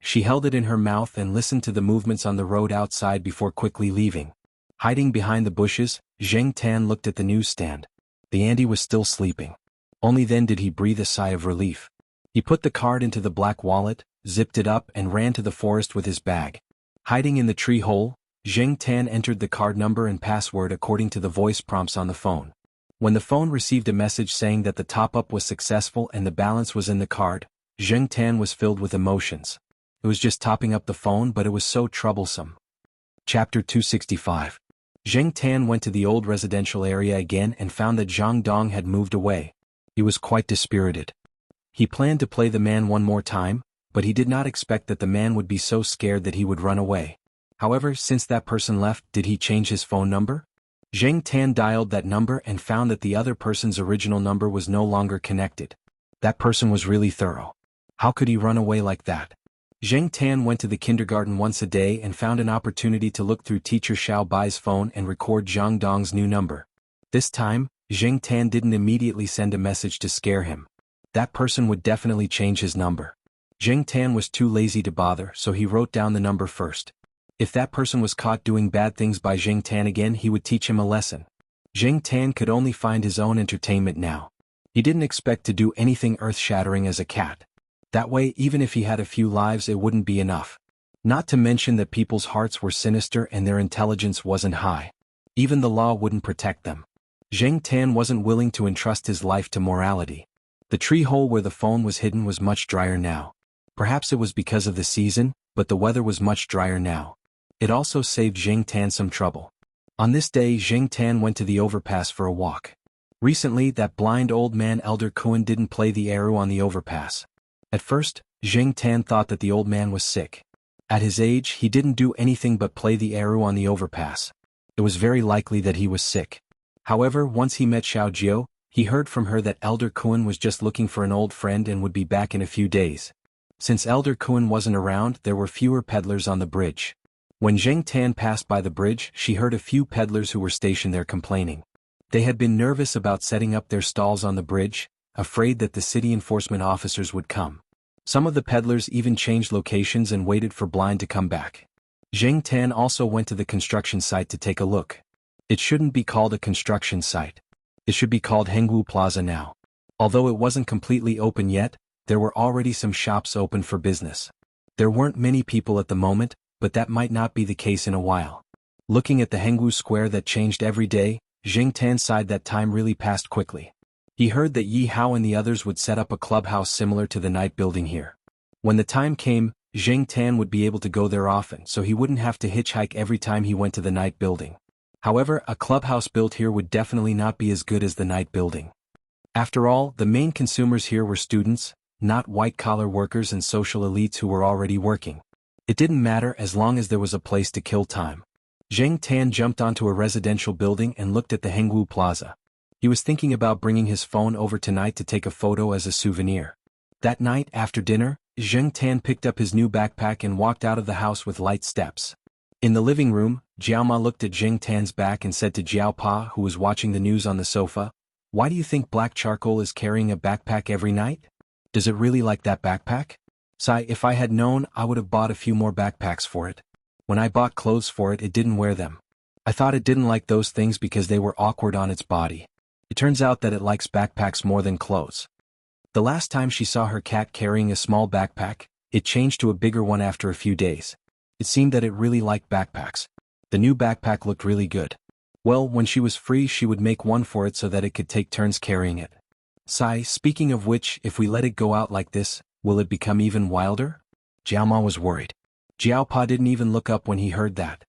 S1: She held it in her mouth and listened to the movements on the road outside before quickly leaving. Hiding behind the bushes, Jing Tan looked at the newsstand. The auntie was still sleeping. Only then did he breathe a sigh of relief. He put the card into the black wallet, zipped it up and ran to the forest with his bag. Hiding in the tree hole, Jing Tan entered the card number and password according to the voice prompts on the phone. When the phone received a message saying that the top-up was successful and the balance was in the card, Jing Tan was filled with emotions. It was just topping up the phone, but it was so troublesome. Chapter 265. Jing Tan went to the old residential area again and found that Zhang Dong had moved away. He was quite dispirited. He planned to play the man one more time, but he did not expect that the man would be so scared that he would run away. However, since that person left, did he change his phone number? Jing Tan dialed that number and found that the other person's original number was no longer connected. That person was really thorough. How could he run away like that? Jing Tan went to the kindergarten once a day and found an opportunity to look through teacher Xiao Bai's phone and record Zhang Dong's new number. This time, Jing Tan didn't immediately send a message to scare him. That person would definitely change his number. Jing Tan was too lazy to bother, so he wrote down the number first. If that person was caught doing bad things by Jing Tan again, he would teach him a lesson. Jing Tan could only find his own entertainment now. He didn't expect to do anything earth-shattering as a cat. That way, even if he had a few lives, it wouldn't be enough. Not to mention that people's hearts were sinister and their intelligence wasn't high. Even the law wouldn't protect them. Zheng Tan wasn't willing to entrust his life to morality. The tree hole where the phone was hidden was much drier now. Perhaps it was because of the season, but the weather was much drier now. It also saved Zheng Tan some trouble. On this day Zheng Tan went to the overpass for a walk. Recently that blind old man Elder Kuan didn't play the arrow on the overpass. At first, Zheng Tan thought that the old man was sick. At his age he didn't do anything but play the arrow on the overpass. It was very likely that he was sick. However, once he met Xiao Jiao, he heard from her that Elder Kuan was just looking for an old friend and would be back in a few days. Since Elder Kuan wasn't around, there were fewer peddlers on the bridge. When Zheng Tan passed by the bridge, she heard a few peddlers who were stationed there complaining. They had been nervous about setting up their stalls on the bridge, afraid that the city enforcement officers would come. Some of the peddlers even changed locations and waited for Blind to come back. Zheng Tan also went to the construction site to take a look. It shouldn't be called a construction site. It should be called Hengwu Plaza now. Although it wasn't completely open yet, there were already some shops open for business. There weren't many people at the moment, but that might not be the case in a while. Looking at the Hengwu Square that changed every day, Zheng Tan sighed that time really passed quickly. He heard that Yi Hao and the others would set up a clubhouse similar to the night building here. When the time came, Zheng Tan would be able to go there often so he wouldn't have to hitchhike every time he went to the night building. However, a clubhouse built here would definitely not be as good as the night building. After all, the main consumers here were students, not white-collar workers and social elites who were already working. It didn't matter as long as there was a place to kill time. Zheng Tan jumped onto a residential building and looked at the Hengwu Plaza. He was thinking about bringing his phone over tonight to take a photo as a souvenir. That night, after dinner, Zheng Tan picked up his new backpack and walked out of the house with light steps. In the living room, Jiao Ma looked at Zheng Tan's back and said to Jiao Pa, who was watching the news on the sofa, "Why do you think Black Charcoal is carrying a backpack every night? Does it really like that backpack? Sai, if I had known, I would have bought a few more backpacks for it. When I bought clothes for it, it didn't wear them. I thought it didn't like those things because they were awkward on its body. It turns out that it likes backpacks more than clothes." The last time she saw her cat carrying a small backpack, it changed to a bigger one after a few days. It seemed that it really liked backpacks. The new backpack looked really good. Well, when she was free she would make one for it so that it could take turns carrying it. Sai, speaking of which, if we let it go out like this, will it become even wilder? Jiao Ma was worried. Jiao Pa didn't even look up when he heard that.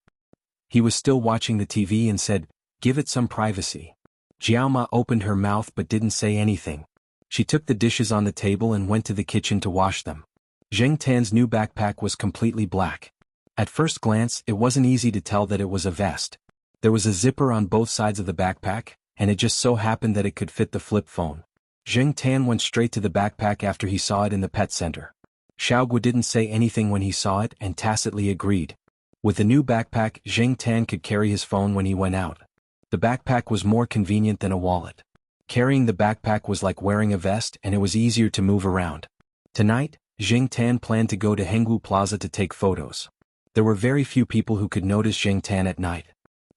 S1: He was still watching the TV and said, "Give it some privacy." Jiao Ma opened her mouth but didn't say anything. She took the dishes on the table and went to the kitchen to wash them. Zheng Tan's new backpack was completely black. At first glance, it wasn't easy to tell that it was a vest. There was a zipper on both sides of the backpack, and it just so happened that it could fit the flip phone. Zheng Tan went straight to the backpack after he saw it in the pet center. Xiaogu didn't say anything when he saw it and tacitly agreed. With the new backpack, Zheng Tan could carry his phone when he went out. The backpack was more convenient than a wallet. Carrying the backpack was like wearing a vest and it was easier to move around. Tonight, Zheng Tan planned to go to Hengwu Plaza to take photos. There were very few people who could notice Zheng Tan at night.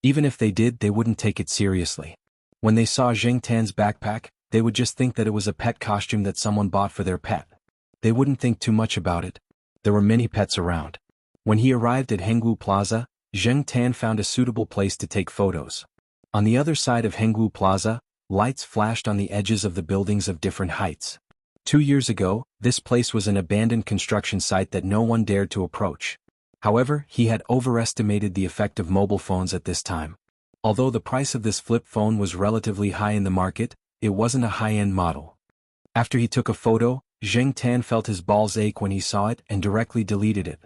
S1: Even if they did, they wouldn't take it seriously. When they saw Zheng Tan's backpack, they would just think that it was a pet costume that someone bought for their pet. They wouldn't think too much about it. There were many pets around. When he arrived at Hengwu Plaza, Zheng Tan found a suitable place to take photos. On the other side of Hengwu Plaza, lights flashed on the edges of the buildings of different heights. 2 years ago, this place was an abandoned construction site that no one dared to approach. However, he had overestimated the effect of mobile phones at this time. Although the price of this flip phone was relatively high in the market, it wasn't a high-end model. After he took a photo, Zheng Tan felt his balls ache when he saw it and directly deleted it.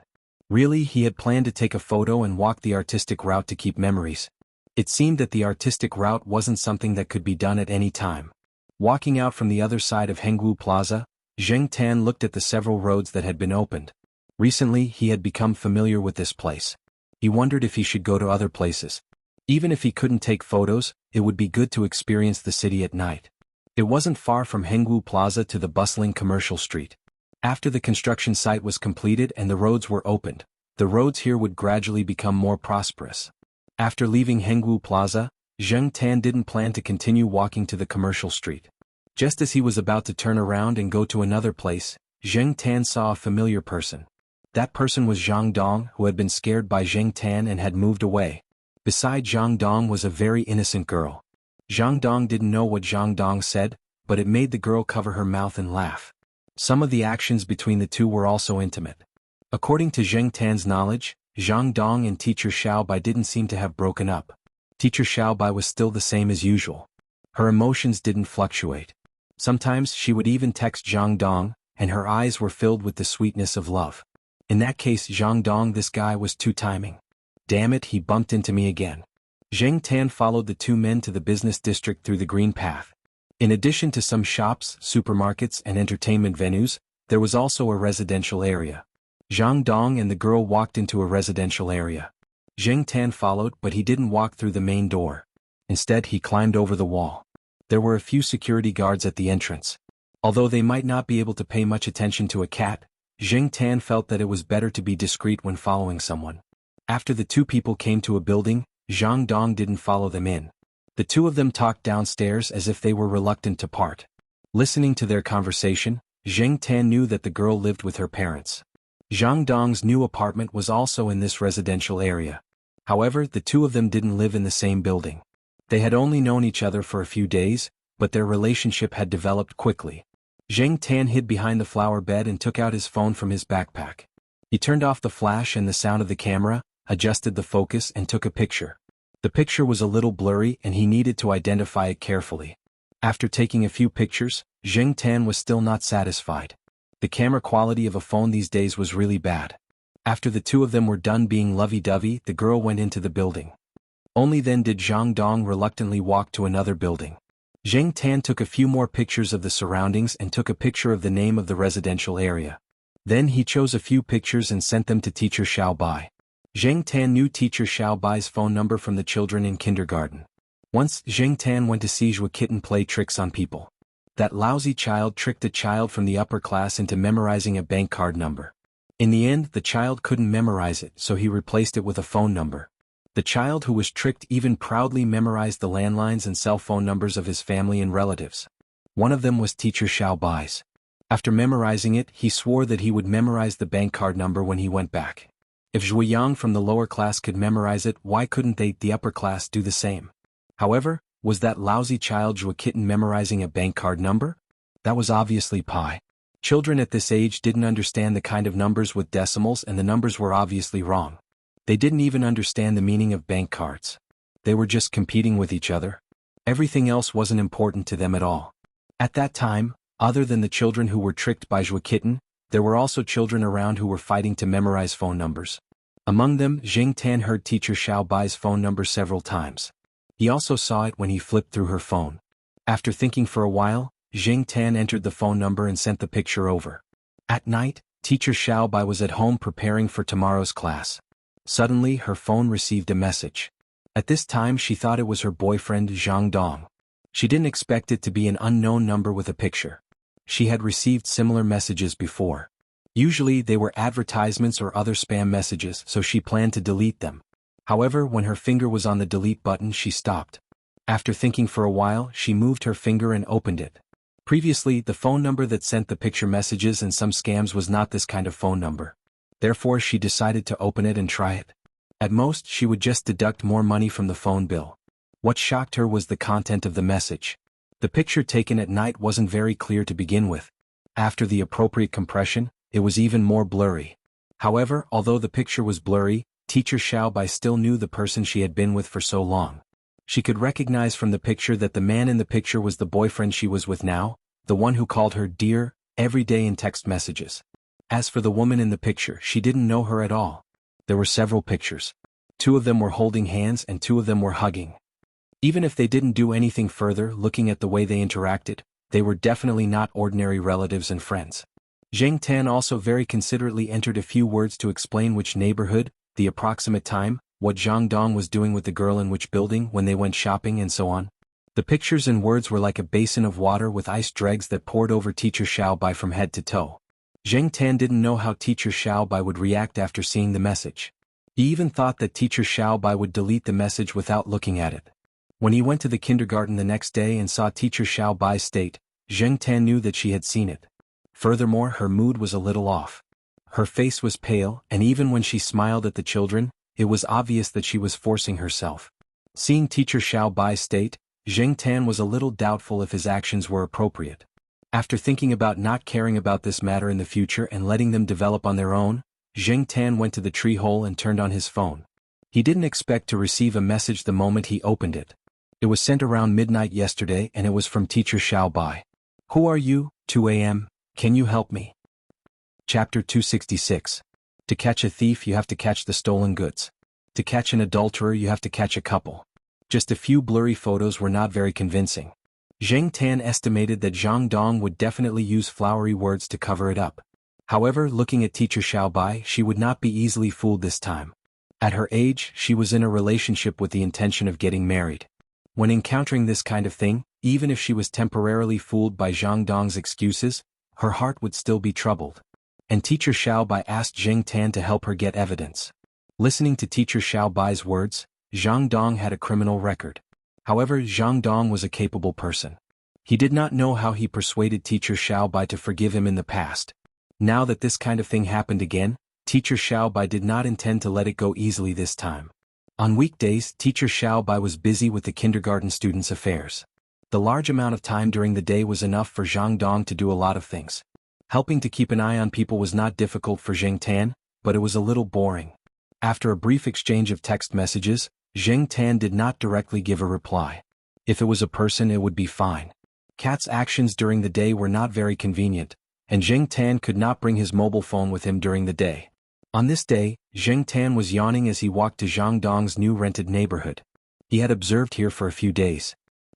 S1: Really, he had planned to take a photo and walk the artistic route to keep memories. It seemed that the artistic route wasn't something that could be done at any time. Walking out from the other side of Hengwu Plaza, Zheng Tan looked at the several roads that had been opened. Recently, he had become familiar with this place. He wondered if he should go to other places. Even if he couldn't take photos, it would be good to experience the city at night. It wasn't far from Hengwu Plaza to the bustling commercial street. After the construction site was completed and the roads were opened, the roads here would gradually become more prosperous. After leaving Hengwu Plaza, Zheng Tan didn't plan to continue walking to the commercial street. Just as he was about to turn around and go to another place, Zheng Tan saw a familiar person. That person was Zhang Dong, who had been scared by Zheng Tan and had moved away. Beside Zhang Dong was a very innocent girl. Zhang Dong didn't know what Zhang Dong said, but it made the girl cover her mouth and laugh. Some of the actions between the two were also intimate. According to Zheng Tan's knowledge, Zhang Dong and teacher Xiaobai didn't seem to have broken up. Teacher Xiaobai was still the same as usual. Her emotions didn't fluctuate. Sometimes she would even text Zhang Dong, and her eyes were filled with the sweetness of love. In that case, Zhang Dong, this guy was too timing. Damn it, he bumped into me again. Zheng Tan followed the two men to the business district through the green path. In addition to some shops, supermarkets, and entertainment venues, there was also a residential area. Zhang Dong and the girl walked into a residential area. Zheng Tan followed, but he didn't walk through the main door. Instead, he climbed over the wall. There were a few security guards at the entrance. Although they might not be able to pay much attention to a cat, Zheng Tan felt that it was better to be discreet when following someone. After the two people came to a building, Zhang Dong didn't follow them in. The two of them talked downstairs as if they were reluctant to part. Listening to their conversation, Zheng Tan knew that the girl lived with her parents. Zhang Dong's new apartment was also in this residential area. However, the two of them didn't live in the same building. They had only known each other for a few days, but their relationship had developed quickly. Zheng Tan hid behind the flower bed and took out his phone from his backpack. He turned off the flash and the sound of the camera, adjusted the focus and took a picture. The picture was a little blurry and he needed to identify it carefully. After taking a few pictures, Zheng Tan was still not satisfied. The camera quality of a phone these days was really bad. After the two of them were done being lovey-dovey, the girl went into the building. Only then did Zhang Dong reluctantly walk to another building. Zheng Tan took a few more pictures of the surroundings and took a picture of the name of the residential area. Then he chose a few pictures and sent them to teacher Xiaobai. Zheng Tan knew teacher Xiaobai's phone number from the children in kindergarten. Once, Zheng Tan went to see Zhua Kitten play tricks on people. That lousy child tricked a child from the upper class into memorizing a bank card number. In the end, the child couldn't memorize it, so he replaced it with a phone number. The child who was tricked even proudly memorized the landlines and cell phone numbers of his family and relatives. One of them was teacher Xiaobai's. After memorizing it, he swore that he would memorize the bank card number when he went back. If Zhua Yang from the lower class could memorize it, why couldn't they, the upper class, do the same? However, was that lousy child Zhua Kitten memorizing a bank card number? That was obviously pi. Children at this age didn't understand the kind of numbers with decimals, and the numbers were obviously wrong. They didn't even understand the meaning of bank cards. They were just competing with each other. Everything else wasn't important to them at all. At that time, other than the children who were tricked by Zhua Kitten, there were also children around who were fighting to memorize phone numbers. Among them, Zheng Tan heard teacher Xiaobai's phone number several times. He also saw it when he flipped through her phone. After thinking for a while, Zheng Tan entered the phone number and sent the picture over. At night, teacher Xiaobai was at home preparing for tomorrow's class. Suddenly, her phone received a message. At this time, she thought it was her boyfriend Zhang Dong. She didn't expect it to be an unknown number with a picture. She had received similar messages before. Usually, they were advertisements or other spam messages, so she planned to delete them. However, when her finger was on the delete button, she stopped. After thinking for a while, she moved her finger and opened it. Previously, the phone number that sent the picture messages and some scams was not this kind of phone number. Therefore, she decided to open it and try it. At most, she would just deduct more money from the phone bill. What shocked her was the content of the message. The picture taken at night wasn't very clear to begin with. After the appropriate compression, it was even more blurry. However, although the picture was blurry, teacher Xiaobai still knew the person she had been with for so long. She could recognize from the picture that the man in the picture was the boyfriend she was with now, the one who called her dear every day in text messages. As for the woman in the picture, she didn't know her at all. There were several pictures. 2 of them were holding hands and 2 of them were hugging. Even if they didn't do anything further, looking at the way they interacted, they were definitely not ordinary relatives and friends. Zheng Tan also very considerately entered a few words to explain which neighborhood, the approximate time, what Zhang Dong was doing with the girl in which building when they went shopping and so on. The pictures and words were like a basin of water with ice dregs that poured over teacher Xiaobai from head to toe. Zheng Tan didn't know how teacher Xiaobai would react after seeing the message. He even thought that teacher Xiaobai would delete the message without looking at it. When he went to the kindergarten the next day and saw teacher Xiaobai's state, Zheng Tan knew that she had seen it. Furthermore, her mood was a little off. Her face was pale, and even when she smiled at the children, it was obvious that she was forcing herself. Seeing teacher Xiao Bai's state, Zheng Tan was a little doubtful if his actions were appropriate. After thinking about not caring about this matter in the future and letting them develop on their own, Zheng Tan went to the tree hole and turned on his phone. He didn't expect to receive a message the moment he opened it. It was sent around midnight yesterday and it was from teacher Xiao Bai. Who are you? 2 a.m. Can you help me? Chapter 266. To catch a thief you have to catch the stolen goods. To catch an adulterer you have to catch a couple. Just a few blurry photos were not very convincing. Zheng Tan estimated that Zhang Dong would definitely use flowery words to cover it up. However, looking at teacher Xiao Bai, she would not be easily fooled this time. At her age, she was in a relationship with the intention of getting married. When encountering this kind of thing, even if she was temporarily fooled by Zhang Dong's excuses, her heart would still be troubled. And teacher Xiao Bai asked Zheng Tan to help her get evidence. Listening to teacher Xiao Bai's words, Zhang Dong had a criminal record. However, Zhang Dong was a capable person. He did not know how he persuaded teacher Xiao Bai to forgive him in the past. Now that this kind of thing happened again, teacher Xiao Bai did not intend to let it go easily this time. On weekdays, teacher Xiao Bai was busy with the kindergarten students' affairs. The large amount of time during the day was enough for Zhang Dong to do a lot of things. Helping to keep an eye on people was not difficult for Zheng Tan, but it was a little boring. After a brief exchange of text messages, Zheng Tan did not directly give a reply. If it was a person it would be fine. Kat's actions during the day were not very convenient, and Zheng Tan could not bring his mobile phone with him during the day. On this day, Zheng Tan was yawning as he walked to Zhang Dong's new rented neighborhood. He had observed here for a few days.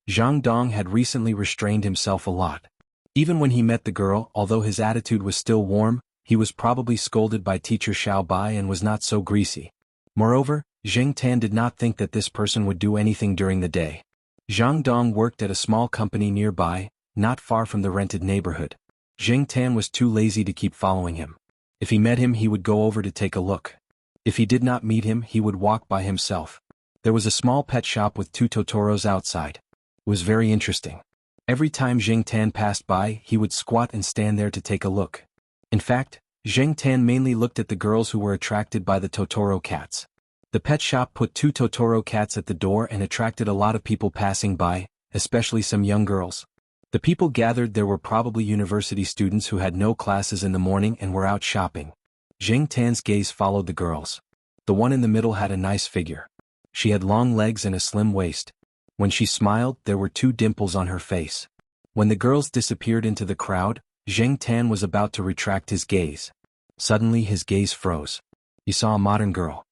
S1: Zhang Dong had recently restrained himself a lot. Even when he met the girl, although his attitude was still warm, he was probably scolded by teacher Xiao Bai and was not so greasy. Moreover, Zheng Tan did not think that this person would do anything during the day. Zhang Dong worked at a small company nearby, not far from the rented neighborhood. Zheng Tan was too lazy to keep following him. If he met him he would go over to take a look. If he did not meet him he would walk by himself. There was a small pet shop with 2 Totoros outside. It was very interesting. Every time Zheng Tan passed by he would squat and stand there to take a look. In fact, Zheng Tan mainly looked at the girls who were attracted by the Totoro cats. The pet shop put 2 Totoro cats at the door and attracted a lot of people passing by, especially some young girls. The people gathered there were probably university students who had no classes in the morning and were out shopping. Zheng Tan's gaze followed the girls. The one in the middle had a nice figure. She had long legs and a slim waist. When she smiled, there were 2 dimples on her face. When the girls disappeared into the crowd, Zheng Tan was about to retract his gaze. Suddenly his gaze froze. He saw a modern girl.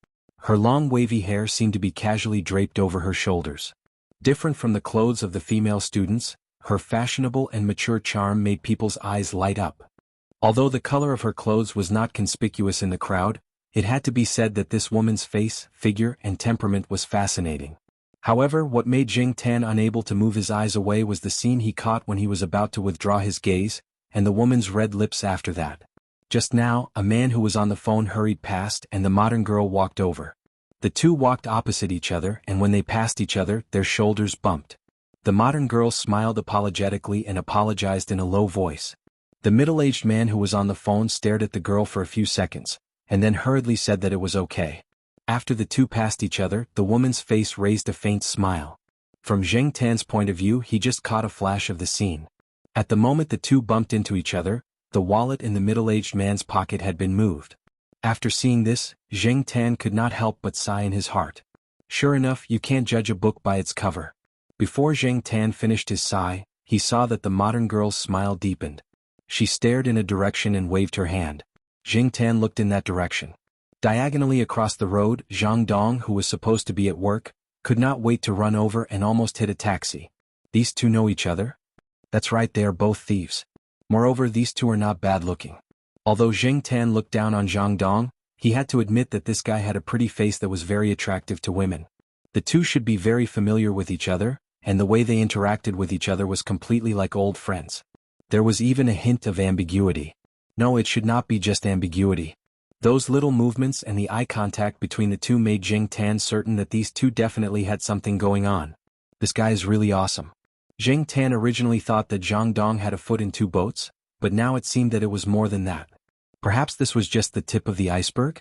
S1: Her long wavy hair seemed to be casually draped over her shoulders. Different from the clothes of the female students, her fashionable and mature charm made people's eyes light up. Although the color of her clothes was not conspicuous in the crowd, it had to be said that this woman's face, figure, and temperament was fascinating. However, what made Zheng Tan unable to move his eyes away was the scene he caught when he was about to withdraw his gaze, and the woman's red lips after that. Just now, a man who was on the phone hurried past and the modern girl walked over. The two walked opposite each other and when they passed each other, their shoulders bumped. The modern girl smiled apologetically and apologized in a low voice. The middle-aged man who was on the phone stared at the girl for a few seconds, and then hurriedly said that it was okay. After the two passed each other, the woman's face raised a faint smile. From Zheng Tan's point of view, he just caught a flash of the scene. At the moment the two bumped into each other, the wallet in the middle-aged man's pocket had been moved. After seeing this, Zheng Tan could not help but sigh in his heart. Sure enough, you can't judge a book by its cover. Before Zheng Tan finished his sigh, he saw that the modern girl's smile deepened. She stared in a direction and waved her hand. Zheng Tan looked in that direction. Diagonally across the road, Zhang Dong, who was supposed to be at work, could not wait to run over and almost hit a taxi. These two know each other? That's right, they are both thieves. Moreover, these two are not bad looking. Although Zheng Tan looked down on Zhang Dong, he had to admit that this guy had a pretty face that was very attractive to women. The two should be very familiar with each other, and the way they interacted with each other was completely like old friends. There was even a hint of ambiguity. No, it should not be just ambiguity. Those little movements and the eye contact between the two made Zheng Tan certain that these two definitely had something going on. This guy is really awesome. Zheng Tan originally thought that Zhang Dong had a foot in 2 boats, but now it seemed that it was more than that. Perhaps this was just the tip of the iceberg?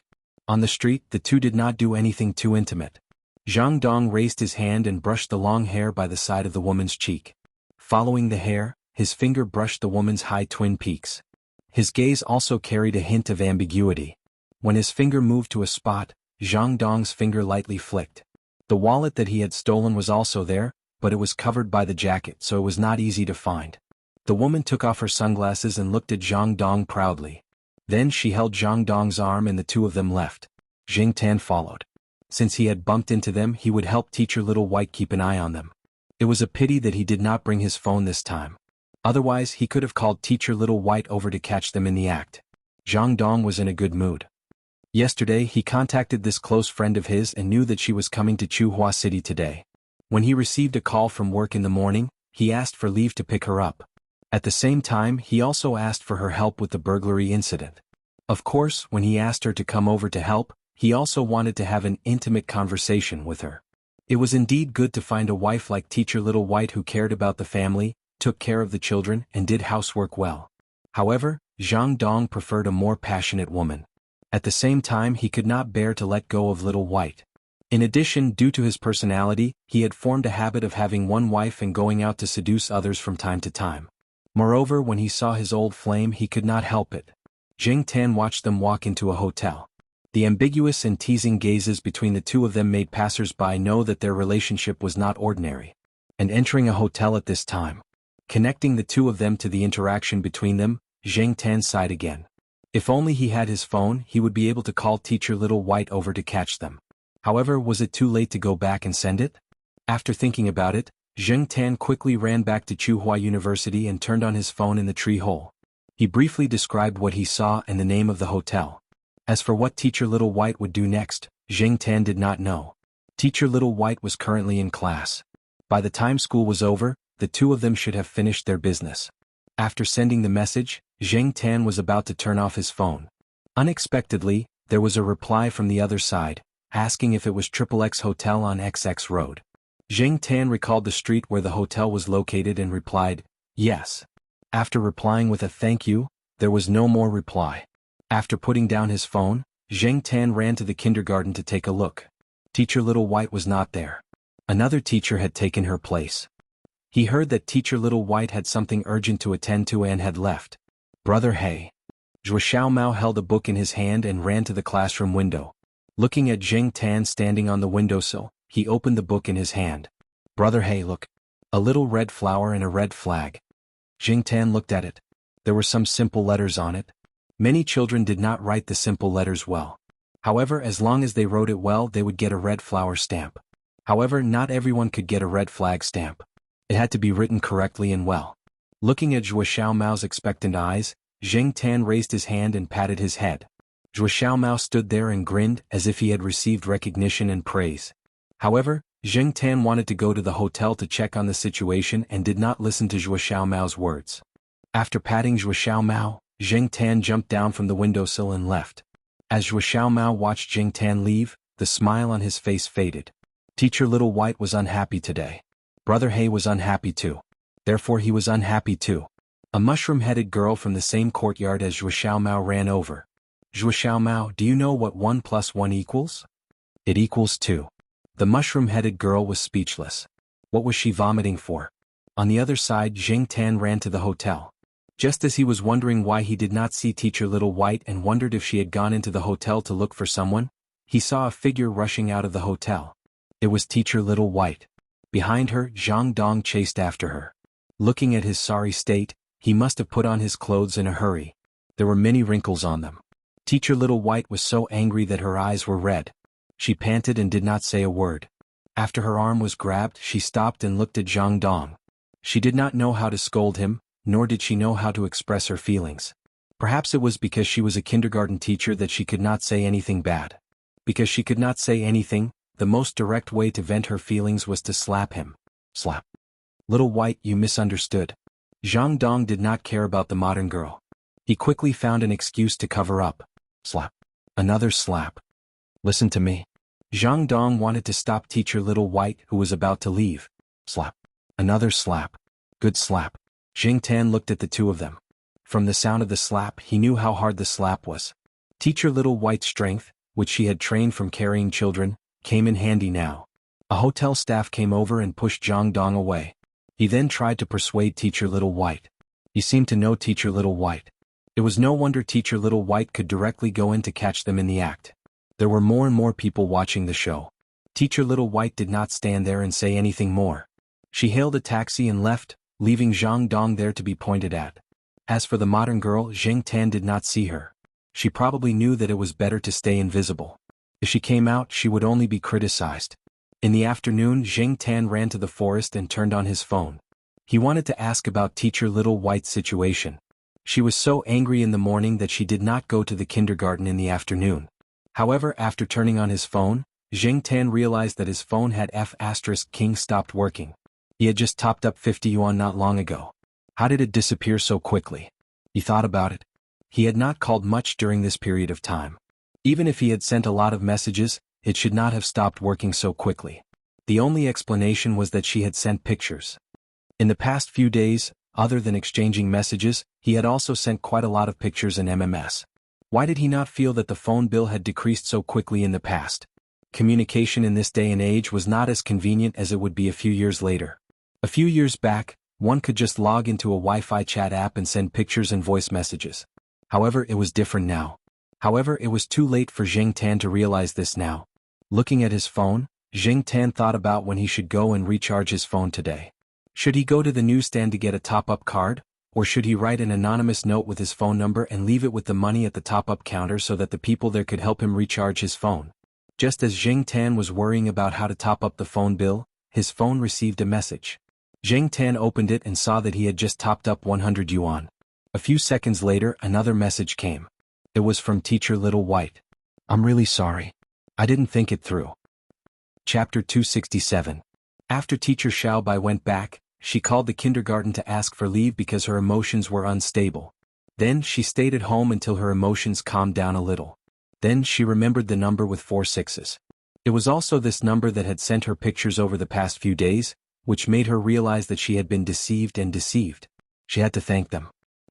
S1: On the street, the two did not do anything too intimate. Jiang Dong raised his hand and brushed the long hair by the side of the woman's cheek. Following the hair, his finger brushed the woman's high twin peaks. His gaze also carried a hint of ambiguity. When his finger moved to a spot, Jiang Dong's finger lightly flicked. The wallet that he had stolen was also there, but it was covered by the jacket, so it was not easy to find. The woman took off her sunglasses and looked at Jiang Dong proudly. Then she held Jiang Dong's arm and the two of them left. Jing Tan followed. Since he had bumped into them, he would help Teacher Little White keep an eye on them. It was a pity that he did not bring his phone this time. Otherwise, he could have called Teacher Little White over to catch them in the act. Jiang Dong was in a good mood. Yesterday, he contacted this close friend of his and knew that she was coming to Chuhua City today. When he received a call from work in the morning, he asked for leave to pick her up. At the same time, he also asked for her help with the burglary incident. Of course, when he asked her to come over to help, he also wanted to have an intimate conversation with her. It was indeed good to find a wife like Teacher Little White who cared about the family, took care of the children, and did housework well. However, Jiang Dong preferred a more passionate woman. At the same time, he could not bear to let go of Little White. In addition, due to his personality, he had formed a habit of having one wife and going out to seduce others from time to time. Moreover, when he saw his old flame, he could not help it. Jing Tan watched them walk into a hotel. The ambiguous and teasing gazes between the two of them made passers-by know that their relationship was not ordinary. And entering a hotel at this time, connecting the two of them to the interaction between them, Jing Tan sighed again. If only he had his phone, he would be able to call Teacher Little White over to catch them. However, was it too late to go back and send it? After thinking about it, Jing Tan quickly ran back to Chuhua University and turned on his phone in the tree hole. He briefly described what he saw and the name of the hotel. As for what Teacher Little White would do next, Jing Tan did not know. Teacher Little White was currently in class. By the time school was over, the two of them should have finished their business. After sending the message, Jing Tan was about to turn off his phone. Unexpectedly, there was a reply from the other side, asking if it was XXX Hotel on XX Road. Jing Tan recalled the street where the hotel was located and replied, yes. After replying with a thank you, there was no more reply. After putting down his phone, Jing Tan ran to the kindergarten to take a look. Teacher Little White was not there. Another teacher had taken her place. He heard that Teacher Little White had something urgent to attend to and had left. Brother He. Zhuo Xiaomao held a book in his hand and ran to the classroom window. Looking at Jing Tan standing on the windowsill, he opened the book in his hand. Brother He, look. A little red flower and a red flag. Jing Tan looked at it. There were some simple letters on it. Many children did not write the simple letters well. However, as long as they wrote it well, they would get a red flower stamp. However, not everyone could get a red flag stamp. It had to be written correctly and well. Looking at Zhuo Xiaomao's expectant eyes, Jing Tan raised his hand and patted his head. Zhuo Xiaomao stood there and grinned as if he had received recognition and praise. However, Jing Tan wanted to go to the hotel to check on the situation and did not listen to Zhuo Xiaomao's words. After patting Zhuo Xiaomao, Jing Tan jumped down from the windowsill and left. As Zhuo Xiaomao watched Jing Tan leave, the smile on his face faded. Teacher Little White was unhappy today. Brother He was unhappy too. Therefore he was unhappy too. A mushroom-headed girl from the same courtyard as Zhuo Xiaomao ran over. Zhuo Xiaomao, do you know what 1 + 1 equals? It equals 2. The mushroom-headed girl was speechless. What was she vomiting for? On the other side, Jing Tan ran to the hotel. Just as he was wondering why he did not see Teacher Little White and wondered if she had gone into the hotel to look for someone, he saw a figure rushing out of the hotel. It was Teacher Little White. Behind her, Jiang Dong chased after her. Looking at his sorry state, he must have put on his clothes in a hurry. There were many wrinkles on them. Teacher Little White was so angry that her eyes were red. She panted and did not say a word. After her arm was grabbed, she stopped and looked at Jiang Dong. She did not know how to scold him, nor did she know how to express her feelings. Perhaps it was because she was a kindergarten teacher that she could not say anything bad. Because she could not say anything, the most direct way to vent her feelings was to slap him. Slap. Little White, you misunderstood. Jiang Dong did not care about the modern girl. He quickly found an excuse to cover up. Slap. Another slap. Listen to me. Jiang Dong wanted to stop Teacher Little White, who was about to leave. Slap. Another slap. Good slap. Jing Tan looked at the two of them. From the sound of the slap, he knew how hard the slap was. Teacher Little White's strength, which she had trained from carrying children, came in handy now. A hotel staff came over and pushed Jiang Dong away. He then tried to persuade Teacher Little White. He seemed to know Teacher Little White. It was no wonder Teacher Little White could directly go in to catch them in the act. There were more and more people watching the show. Teacher Little White did not stand there and say anything more. She hailed a taxi and left, leaving Jiang Dong there to be pointed at. As for the modern girl, Zheng Tan did not see her. She probably knew that it was better to stay invisible. If she came out, she would only be criticized. In the afternoon, Zheng Tan ran to the forest and turned on his phone. He wanted to ask about Teacher Little White's situation. She was so angry in the morning that she did not go to the kindergarten in the afternoon. However, after turning on his phone, Zheng Tan realized that his phone had F***king stopped working. He had just topped up 50 yuan not long ago. How did it disappear so quickly? He thought about it. He had not called much during this period of time. Even if he had sent a lot of messages, it should not have stopped working so quickly. The only explanation was that she had sent pictures. In the past few days, other than exchanging messages, he had also sent quite a lot of pictures and MMS. Why did he not feel that the phone bill had decreased so quickly in the past? Communication in this day and age was not as convenient as it would be a few years later. A few years back, one could just log into a Wi-Fi chat app and send pictures and voice messages. However, it was different now. However, it was too late for Zheng Tan to realize this now. Looking at his phone, Zheng Tan thought about when he should go and recharge his phone today. Should he go to the newsstand to get a top-up card, or should he write an anonymous note with his phone number and leave it with the money at the top-up counter so that the people there could help him recharge his phone? Just as Zheng Tan was worrying about how to top up the phone bill, his phone received a message. Zheng Tan opened it and saw that he had just topped up 100 yuan. A few seconds later, another message came. It was from Teacher Little White. I'm really sorry. I didn't think it through. Chapter 267. After Teacher Xiaobai went back, she called the kindergarten to ask for leave because her emotions were unstable. Then she stayed at home until her emotions calmed down a little. Then she remembered the number with 4 sixes. It was also this number that had sent her pictures over the past few days, which made her realize that she had been deceived and deceived. She had to thank them.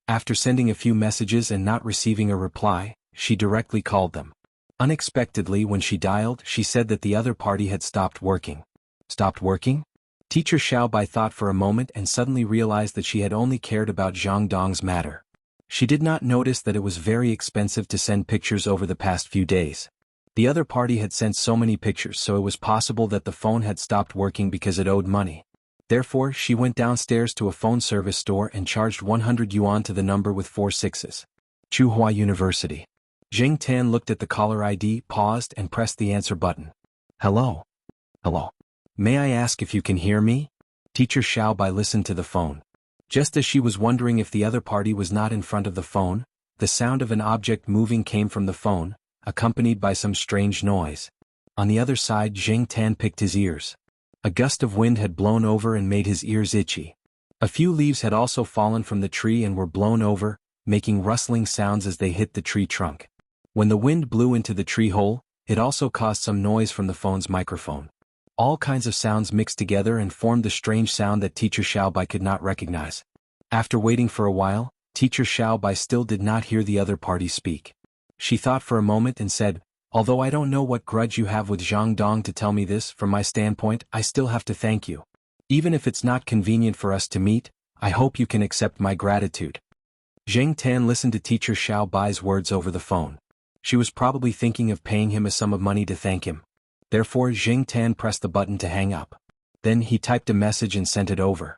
S1: After sending a few messages and not receiving a reply, she directly called them. Unexpectedly, when she dialed, she said that the other party had stopped working. Stopped working? Teacher Xiaobai thought for a moment and suddenly realized that she had only cared about Jiang Dong's matter. She did not notice that it was very expensive to send pictures over the past few days. The other party had sent so many pictures, so it was possible that the phone had stopped working because it owed money. Therefore, she went downstairs to a phone service store and charged 100 yuan to the number with 4 sixes. Chuhua University. Zheng Tan looked at the caller ID, paused and pressed the answer button. Hello. Hello. May I ask if you can hear me? Teacher Xiaobai listened to the phone. Just as she was wondering if the other party was not in front of the phone, the sound of an object moving came from the phone, accompanied by some strange noise. On the other side, Zheng Tan picked his ears. A gust of wind had blown over and made his ears itchy. A few leaves had also fallen from the tree and were blown over, making rustling sounds as they hit the tree trunk. When the wind blew into the tree hole, it also caused some noise from the phone's microphone. All kinds of sounds mixed together and formed the strange sound that Teacher Xiaobai could not recognize. After waiting for a while, Teacher Xiaobai still did not hear the other party speak. She thought for a moment and said, although I don't know what grudge you have with Jiang Dong to tell me this, from my standpoint, I still have to thank you. Even if it's not convenient for us to meet, I hope you can accept my gratitude. Zheng Tan listened to Teacher Xiaobai's words over the phone. She was probably thinking of paying him a sum of money to thank him. Therefore, Zheng Tan pressed the button to hang up. Then he typed a message and sent it over.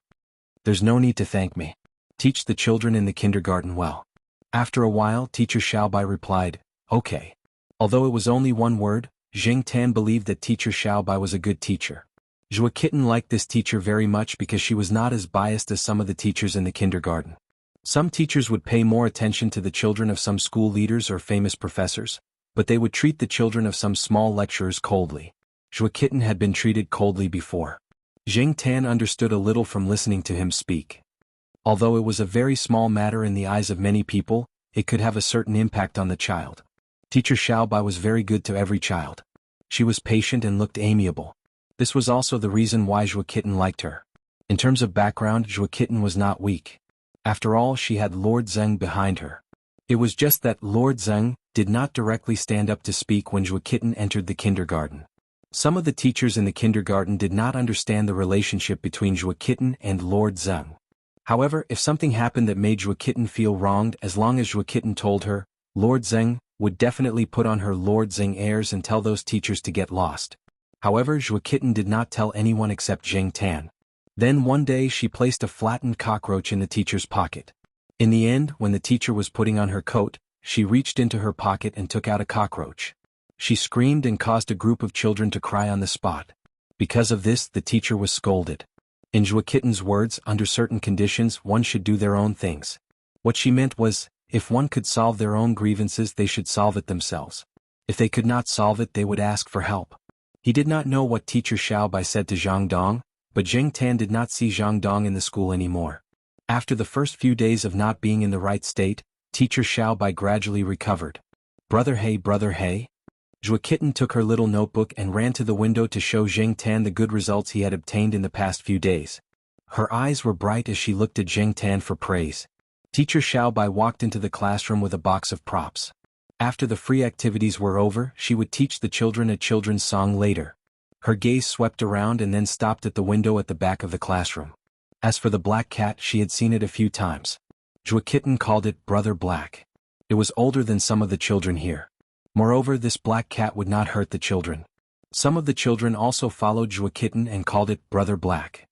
S1: There's no need to thank me. Teach the children in the kindergarten well. After a while, Teacher Xiaobai replied, okay. Although it was only one word, Zheng Tan believed that Teacher Xiaobai was a good teacher. Zhua Kitten liked this teacher very much because she was not as biased as some of the teachers in the kindergarten. Some teachers would pay more attention to the children of some school leaders or famous professors, but they would treat the children of some small lecturers coldly. Zhua Kitten had been treated coldly before. Zheng Tan understood a little from listening to him speak. Although it was a very small matter in the eyes of many people, it could have a certain impact on the child. Teacher Xiaobai was very good to every child. She was patient and looked amiable. This was also the reason why Zhua Kitten liked her. In terms of background, Zhua Kitten was not weak. After all, she had Lord Zeng behind her. It was just that Lord Zheng did not directly stand up to speak when Zhuo Kitten entered the kindergarten. Some of the teachers in the kindergarten did not understand the relationship between Zhuo Kitten and Lord Zheng. However, if something happened that made Zhuo Kitten feel wronged, as long as Zhuo Kitten told her, Lord Zheng would definitely put on her Lord Zheng airs and tell those teachers to get lost. However, Zhuo Kitten did not tell anyone except Jing Tan. Then one day she placed a flattened cockroach in the teacher's pocket. In the end, when the teacher was putting on her coat, she reached into her pocket and took out a cockroach. She screamed and caused a group of children to cry on the spot. Because of this, the teacher was scolded. In Zhuo Kitten's words, under certain conditions one should do their own things. What she meant was, if one could solve their own grievances they should solve it themselves. If they could not solve it they would ask for help. He did not know what teacher Xiao Bai said to Zhang Dong, but Jing Tan did not see Zhang Dong in the school anymore. After the first few days of not being in the right state, teacher Xiao Bai gradually recovered. Brother hey. Zhuo Kitten took her little notebook and ran to the window to show Jing Tan the good results he had obtained in the past few days. Her eyes were bright as she looked at Jing Tan for praise. Teacher Xiao Bai walked into the classroom with a box of props. After the free activities were over, she would teach the children a children's song later. Her gaze swept around and then stopped at the window at the back of the classroom. As for the black cat, she had seen it a few times. Zhuo Kitten called it Brother Black. It was older than some of the children here. Moreover, this black cat would not hurt the children. Some of the children also followed Zhuo Kitten and called it Brother Black.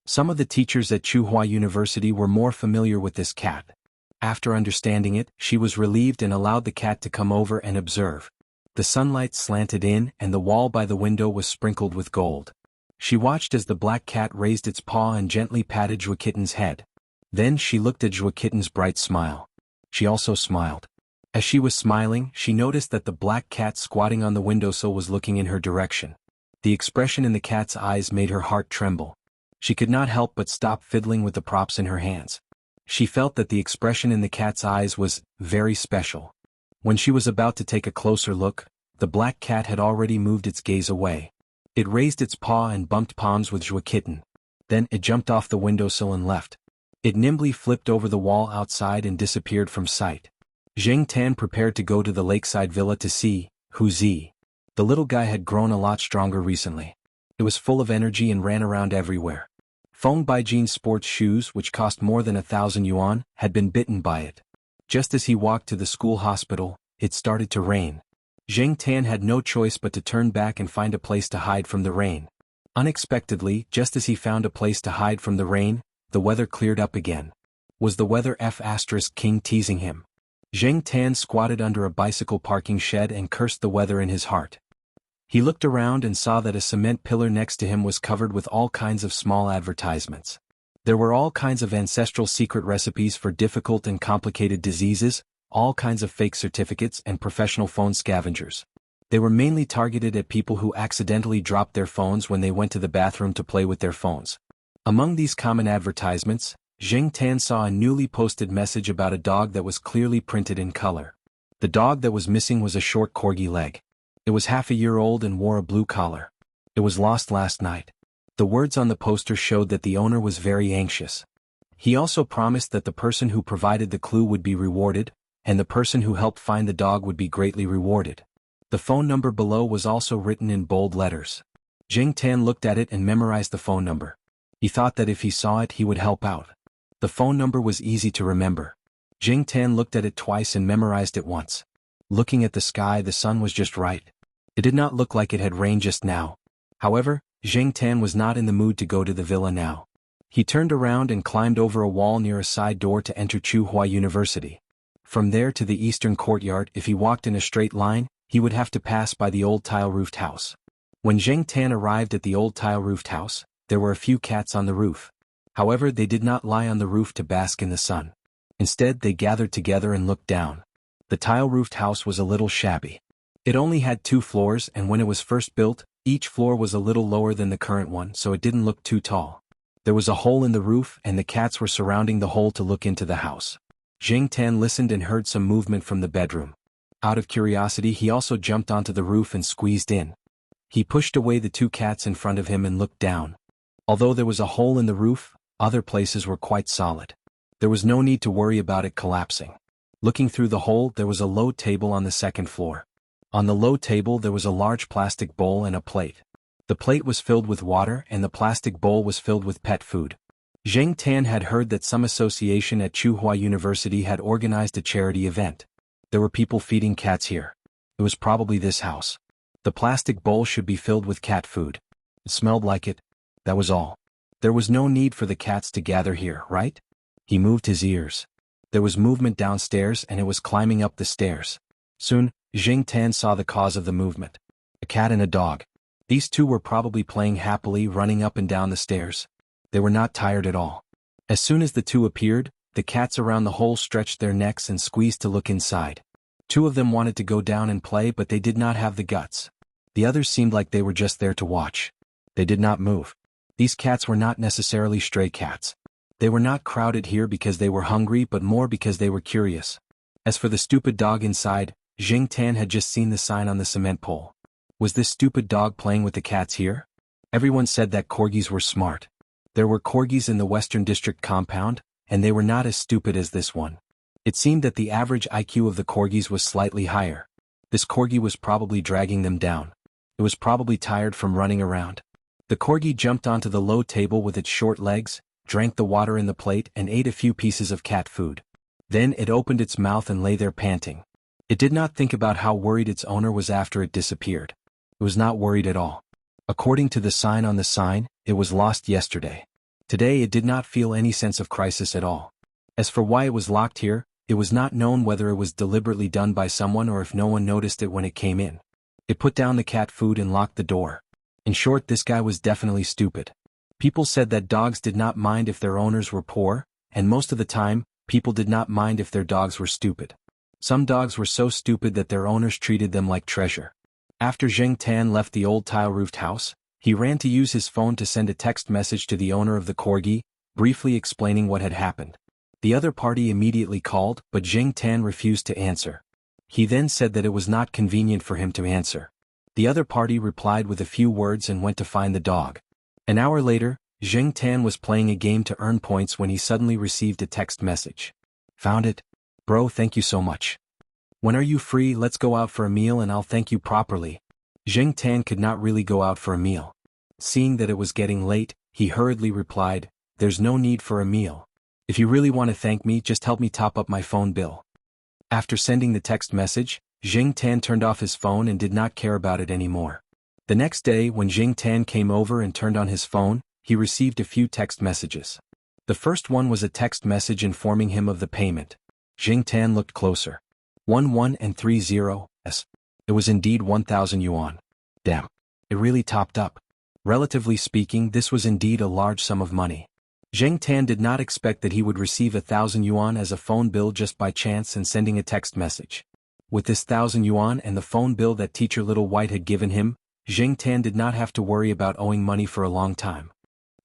S1: Some of the teachers at Tsinghua University were more familiar with this cat. After understanding it, she was relieved and allowed the cat to come over and observe. The sunlight slanted in and the wall by the window was sprinkled with gold. She watched as the black cat raised its paw and gently patted Zhuo Kitten's head. Then she looked at Zhuo Kitten's bright smile. She also smiled. As she was smiling, she noticed that the black cat squatting on the windowsill was looking in her direction. The expression in the cat's eyes made her heart tremble. She could not help but stop fiddling with the props in her hands. She felt that the expression in the cat's eyes was very special. When she was about to take a closer look, the black cat had already moved its gaze away. It raised its paw and bumped palms with Zhuo Kitten. Then it jumped off the windowsill and left. It nimbly flipped over the wall outside and disappeared from sight. Jing Tan prepared to go to the lakeside villa to see Hu Zi. The little guy had grown a lot stronger recently. It was full of energy and ran around everywhere. Feng Baijin's sports shoes, which cost more than 1,000 yuan, had been bitten by it. Just as he walked to the school hospital, it started to rain. Jing Tan had no choice but to turn back and find a place to hide from the rain. Unexpectedly, just as he found a place to hide from the rain, the weather cleared up again. Was the weather King teasing him? Jing Tan squatted under a bicycle parking shed and cursed the weather in his heart. He looked around and saw that a cement pillar next to him was covered with all kinds of small advertisements. There were all kinds of ancestral secret recipes for difficult and complicated diseases, all kinds of fake certificates and professional phone scavengers. They were mainly targeted at people who accidentally dropped their phones when they went to the bathroom to play with their phones. Among these common advertisements, Jing Tan saw a newly posted message about a dog that was clearly printed in color. The dog that was missing was a short corgi leg. It was half a year old and wore a blue collar. It was lost last night. The words on the poster showed that the owner was very anxious. He also promised that the person who provided the clue would be rewarded, and the person who helped find the dog would be greatly rewarded. The phone number below was also written in bold letters. Jing Tan looked at it and memorized the phone number. He thought that if he saw it he would help out. The phone number was easy to remember. Jing Tan looked at it twice and memorized it once. Looking at the sky, the sun was just right. It did not look like it had rained just now. However, Jing Tan was not in the mood to go to the villa now. He turned around and climbed over a wall near a side door to enter Tsinghua University. From there to the eastern courtyard, if he walked in a straight line, he would have to pass by the old tile-roofed house. When Jing Tan arrived at the old tile-roofed house, there were a few cats on the roof. However, they did not lie on the roof to bask in the sun. Instead, they gathered together and looked down. The tile-roofed house was a little shabby. It only had 2 floors, and when it was first built, each floor was a little lower than the current one, so it didn't look too tall. There was a hole in the roof and the cats were surrounding the hole to look into the house. Jing Tan listened and heard some movement from the bedroom. Out of curiosity, he also jumped onto the roof and squeezed in. He pushed away the 2 cats in front of him and looked down. Although there was a hole in the roof, other places were quite solid. There was no need to worry about it collapsing. Looking through the hole, there was a low table on the second floor. On the low table there was a large plastic bowl and a plate. The plate was filled with water and the plastic bowl was filled with pet food. Zheng Tan had heard that some association at Tsinghua University had organized a charity event. There were people feeding cats here. It was probably this house. The plastic bowl should be filled with cat food. It smelled like it. That was all. There was no need for the cats to gather here, right? He moved his ears. There was movement downstairs and it was climbing up the stairs. Soon, Zheng Tan saw the cause of the movement. A cat and a dog. These two were probably playing happily, running up and down the stairs. They were not tired at all. As soon as the two appeared, the cats around the hole stretched their necks and squeezed to look inside. Two of them wanted to go down and play, but they did not have the guts. The others seemed like they were just there to watch. They did not move. These cats were not necessarily stray cats. They were not crowded here because they were hungry, but more because they were curious. As for the stupid dog inside, Zheng Tan had just seen the sign on the cement pole. Was this stupid dog playing with the cats here? Everyone said that corgis were smart. There were corgis in the Western District compound, and they were not as stupid as this one. It seemed that the average IQ of the corgis was slightly higher. This corgi was probably dragging them down. It was probably tired from running around. The corgi jumped onto the low table with its short legs, drank the water in the plate and ate a few pieces of cat food. Then it opened its mouth and lay there panting. It did not think about how worried its owner was after it disappeared. It was not worried at all. According to the sign on the sign, it was lost yesterday. Today it did not feel any sense of crisis at all. As for why it was locked here, it was not known whether it was deliberately done by someone or if no one noticed it when it came in. It put down the cat food and locked the door. In short, this guy was definitely stupid. People said that dogs did not mind if their owners were poor, and most of the time, people did not mind if their dogs were stupid. Some dogs were so stupid that their owners treated them like treasure. After Zheng Tan left the old tile-roofed house, he ran to use his phone to send a text message to the owner of the corgi, briefly explaining what had happened. The other party immediately called, but Zheng Tan refused to answer. He then said that it was not convenient for him to answer. The other party replied with a few words and went to find the dog. An hour later, Zheng Tan was playing a game to earn points when he suddenly received a text message. Found it? Bro, thank you so much. When are you free? Let's go out for a meal and I'll thank you properly. Zheng Tan could not really go out for a meal. Seeing that it was getting late, he hurriedly replied, "There's no need for a meal. If you really want to thank me, just help me top up my phone bill." After sending the text message, Zheng Tan turned off his phone and did not care about it anymore. The next day, when Zheng Tan came over and turned on his phone, he received a few text messages. The first one was a text message informing him of the payment. Zheng Tan looked closer. 11 and 30 s. It was indeed 1,000 yuan. Damn. It really topped up. Relatively speaking, this was indeed a large sum of money. Zheng Tan did not expect that he would receive 1,000 yuan as a phone bill just by chance and sending a text message. With this 1,000 yuan and the phone bill that teacher Little White had given him, Zheng Tan did not have to worry about owing money for a long time.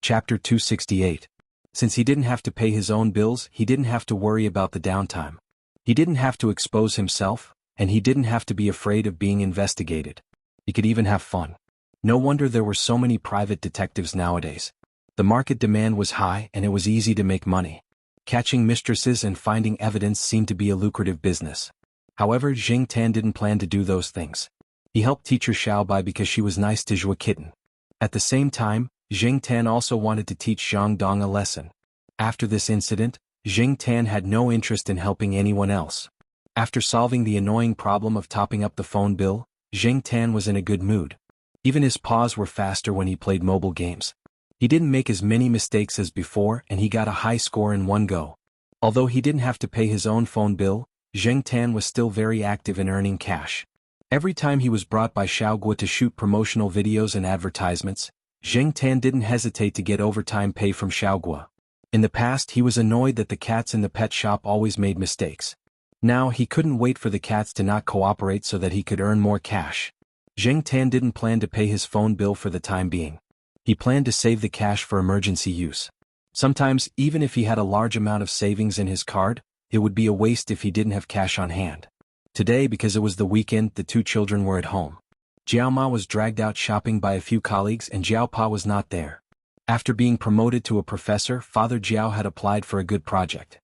S1: Chapter 268. Since he didn't have to pay his own bills, he didn't have to worry about the downtime. He didn't have to expose himself, and he didn't have to be afraid of being investigated. He could even have fun. No wonder there were so many private detectives nowadays. The market demand was high and it was easy to make money. Catching mistresses and finding evidence seemed to be a lucrative business. However, Zheng Tan didn't plan to do those things. He helped teacher Xiaobai because she was nice to Zhua Kitten. At the same time, Zheng Tan also wanted to teach Zhang Dong a lesson. After this incident, Zheng Tan had no interest in helping anyone else. After solving the annoying problem of topping up the phone bill, Zheng Tan was in a good mood. Even his paws were faster when he played mobile games. He didn't make as many mistakes as before and he got a high score in one go. Although he didn't have to pay his own phone bill, Zheng Tan was still very active in earning cash. Every time he was brought by Xiaoguo to shoot promotional videos and advertisements, Zheng Tan didn't hesitate to get overtime pay from Xiaoguo. In the past he was annoyed that the cats in the pet shop always made mistakes. Now he couldn't wait for the cats to not cooperate so that he could earn more cash. Zheng Tan didn't plan to pay his phone bill for the time being. He planned to save the cash for emergency use. Sometimes, even if he had a large amount of savings in his card, it would be a waste if he didn't have cash on hand. Today, because it was the weekend, the two children were at home. Jiao Ma was dragged out shopping by a few colleagues and Jiao Pa was not there. After being promoted to a professor, Father Jiao had applied for a good project.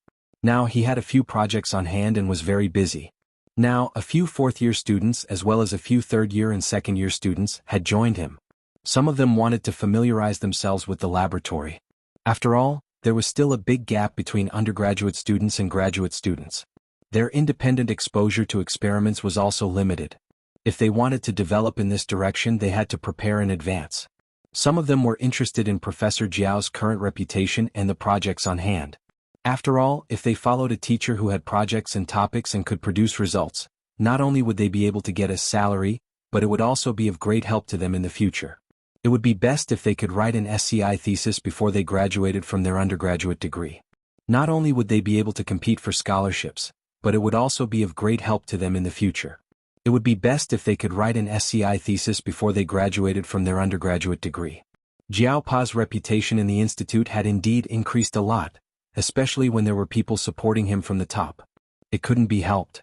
S1: Now he had a few projects on hand and was very busy. Now, a few fourth-year students as well as a few third-year and second-year students had joined him. Some of them wanted to familiarize themselves with the laboratory. After all, there was still a big gap between undergraduate students and graduate students. Their independent exposure to experiments was also limited. If they wanted to develop in this direction, they had to prepare in advance. Some of them were interested in Professor Jiao's current reputation and the projects on hand. After all, if they followed a teacher who had projects and topics and could produce results, not only would they be able to get a salary, but it would also be of great help to them in the future. It would be best if they could write an SCI thesis before they graduated from their undergraduate degree. Not only would they be able to compete for scholarships, but it would also be of great help to them in the future. It would be best if they could write an SCI thesis before they graduated from their undergraduate degree. Jiao Pa's reputation in the institute had indeed increased a lot, especially when there were people supporting him from the top. It couldn't be helped.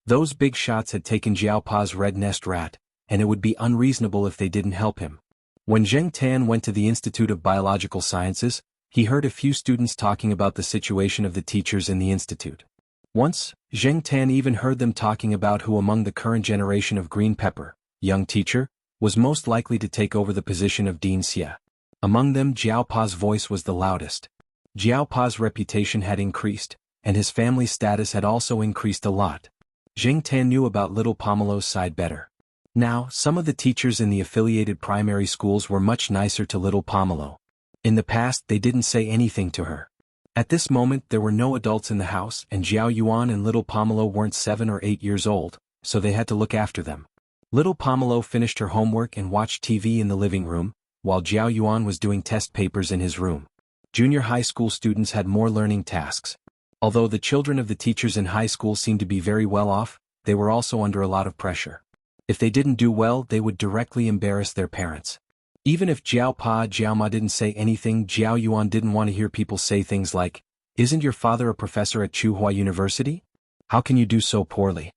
S1: Those big shots had taken Jiao Pa's red nest rat, and it would be unreasonable if they didn't help him. When Zheng Tan went to the Institute of Biological Sciences, he heard a few students talking about the situation of the teachers in the institute. Once, Zheng Tan even heard them talking about who among the current generation of Green Pepper, young teacher, was most likely to take over the position of Dean Xie. Among them, Jiao Pa's voice was the loudest. Jiao Pa's reputation had increased, and his family status had also increased a lot. Zheng Tan knew about little Pomelo's side better. Now, some of the teachers in the affiliated primary schools were much nicer to little Pomelo. In the past, they didn't say anything to her. At this moment, there were no adults in the house, and Jiao Yuan and little Pomelo weren't 7 or 8 years old, so they had to look after them. Little Pomelo finished her homework and watched TV in the living room, while Jiao Yuan was doing test papers in his room. Junior high school students had more learning tasks. Although the children of the teachers in high school seemed to be very well off, they were also under a lot of pressure. If they didn't do well, they would directly embarrass their parents. Even if Jiao Pa Jiao Ma didn't say anything, Jiao Yuan didn't want to hear people say things like, "Isn't your father a professor at Tsinghua University? How can you do so poorly?"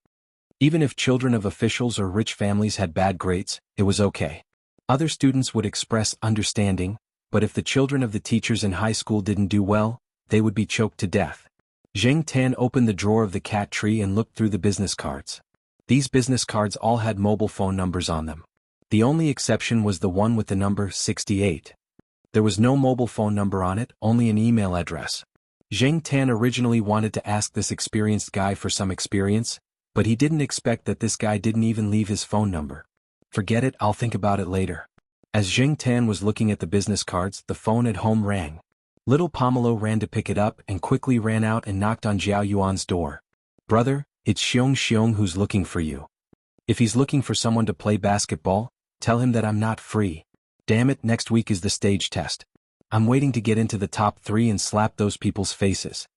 S1: Even if children of officials or rich families had bad grades, it was okay. Other students would express understanding, but if the children of the teachers in high school didn't do well, they would be choked to death. Zheng Tan opened the drawer of the cat tree and looked through the business cards. These business cards all had mobile phone numbers on them. The only exception was the one with the number 68. There was no mobile phone number on it, only an email address. Zheng Tan originally wanted to ask this experienced guy for some experience, but he didn't expect that this guy didn't even leave his phone number. Forget it, I'll think about it later. As Zheng Tan was looking at the business cards, the phone at home rang. Little Pomelo ran to pick it up and quickly ran out and knocked on Jiao Yuan's door. "Brother, it's Xiong who's looking for you. If he's looking for someone to play basketball, tell him that I'm not free. Damn it, next week is the stage test. I'm waiting to get into the top 3 and slap those people's faces."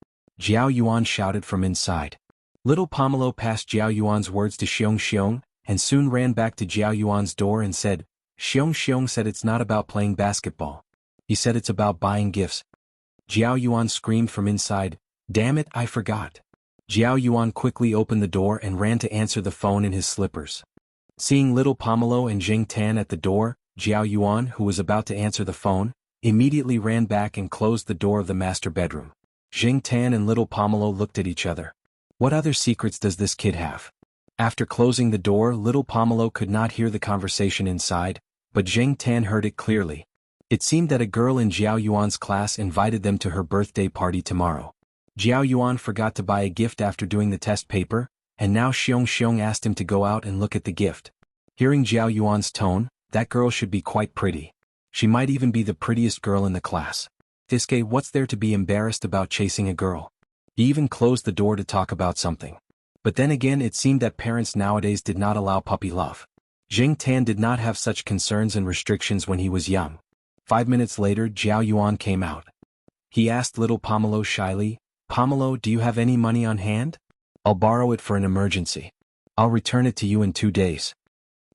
S1: Jiao Yuan shouted from inside. Little Pomelo passed Jiao Yuan's words to Xiong and soon ran back to Jiao Yuan's door and said, Xiong said it's not about playing basketball. He said it's about buying gifts." Jiao Yuan screamed from inside, "Damn it, I forgot." Jiao Yuan quickly opened the door and ran to answer the phone in his slippers. Seeing little Pomelo and Zheng Tan at the door, Jiao Yuan, who was about to answer the phone, immediately ran back and closed the door of the master bedroom. Zheng Tan and little Pomelo looked at each other. What other secrets does this kid have? After closing the door, little Pomelo could not hear the conversation inside, but Zheng Tan heard it clearly. It seemed that a girl in Jiao Yuan's class invited them to her birthday party tomorrow. Jiao Yuan forgot to buy a gift after doing the test paper, and now Xiong asked him to go out and look at the gift. Hearing Jiao Yuan's tone, that girl should be quite pretty. She might even be the prettiest girl in the class. Fiske, what's there to be embarrassed about chasing a girl? He even closed the door to talk about something. But then again, it seemed that parents nowadays did not allow puppy love. Zheng Tan did not have such concerns and restrictions when he was young. 5 minutes later, Jiao Yuan came out. He asked little Pomelo shyly, "Pomelo, do you have any money on hand? I'll borrow it for an emergency. I'll return it to you in 2 days."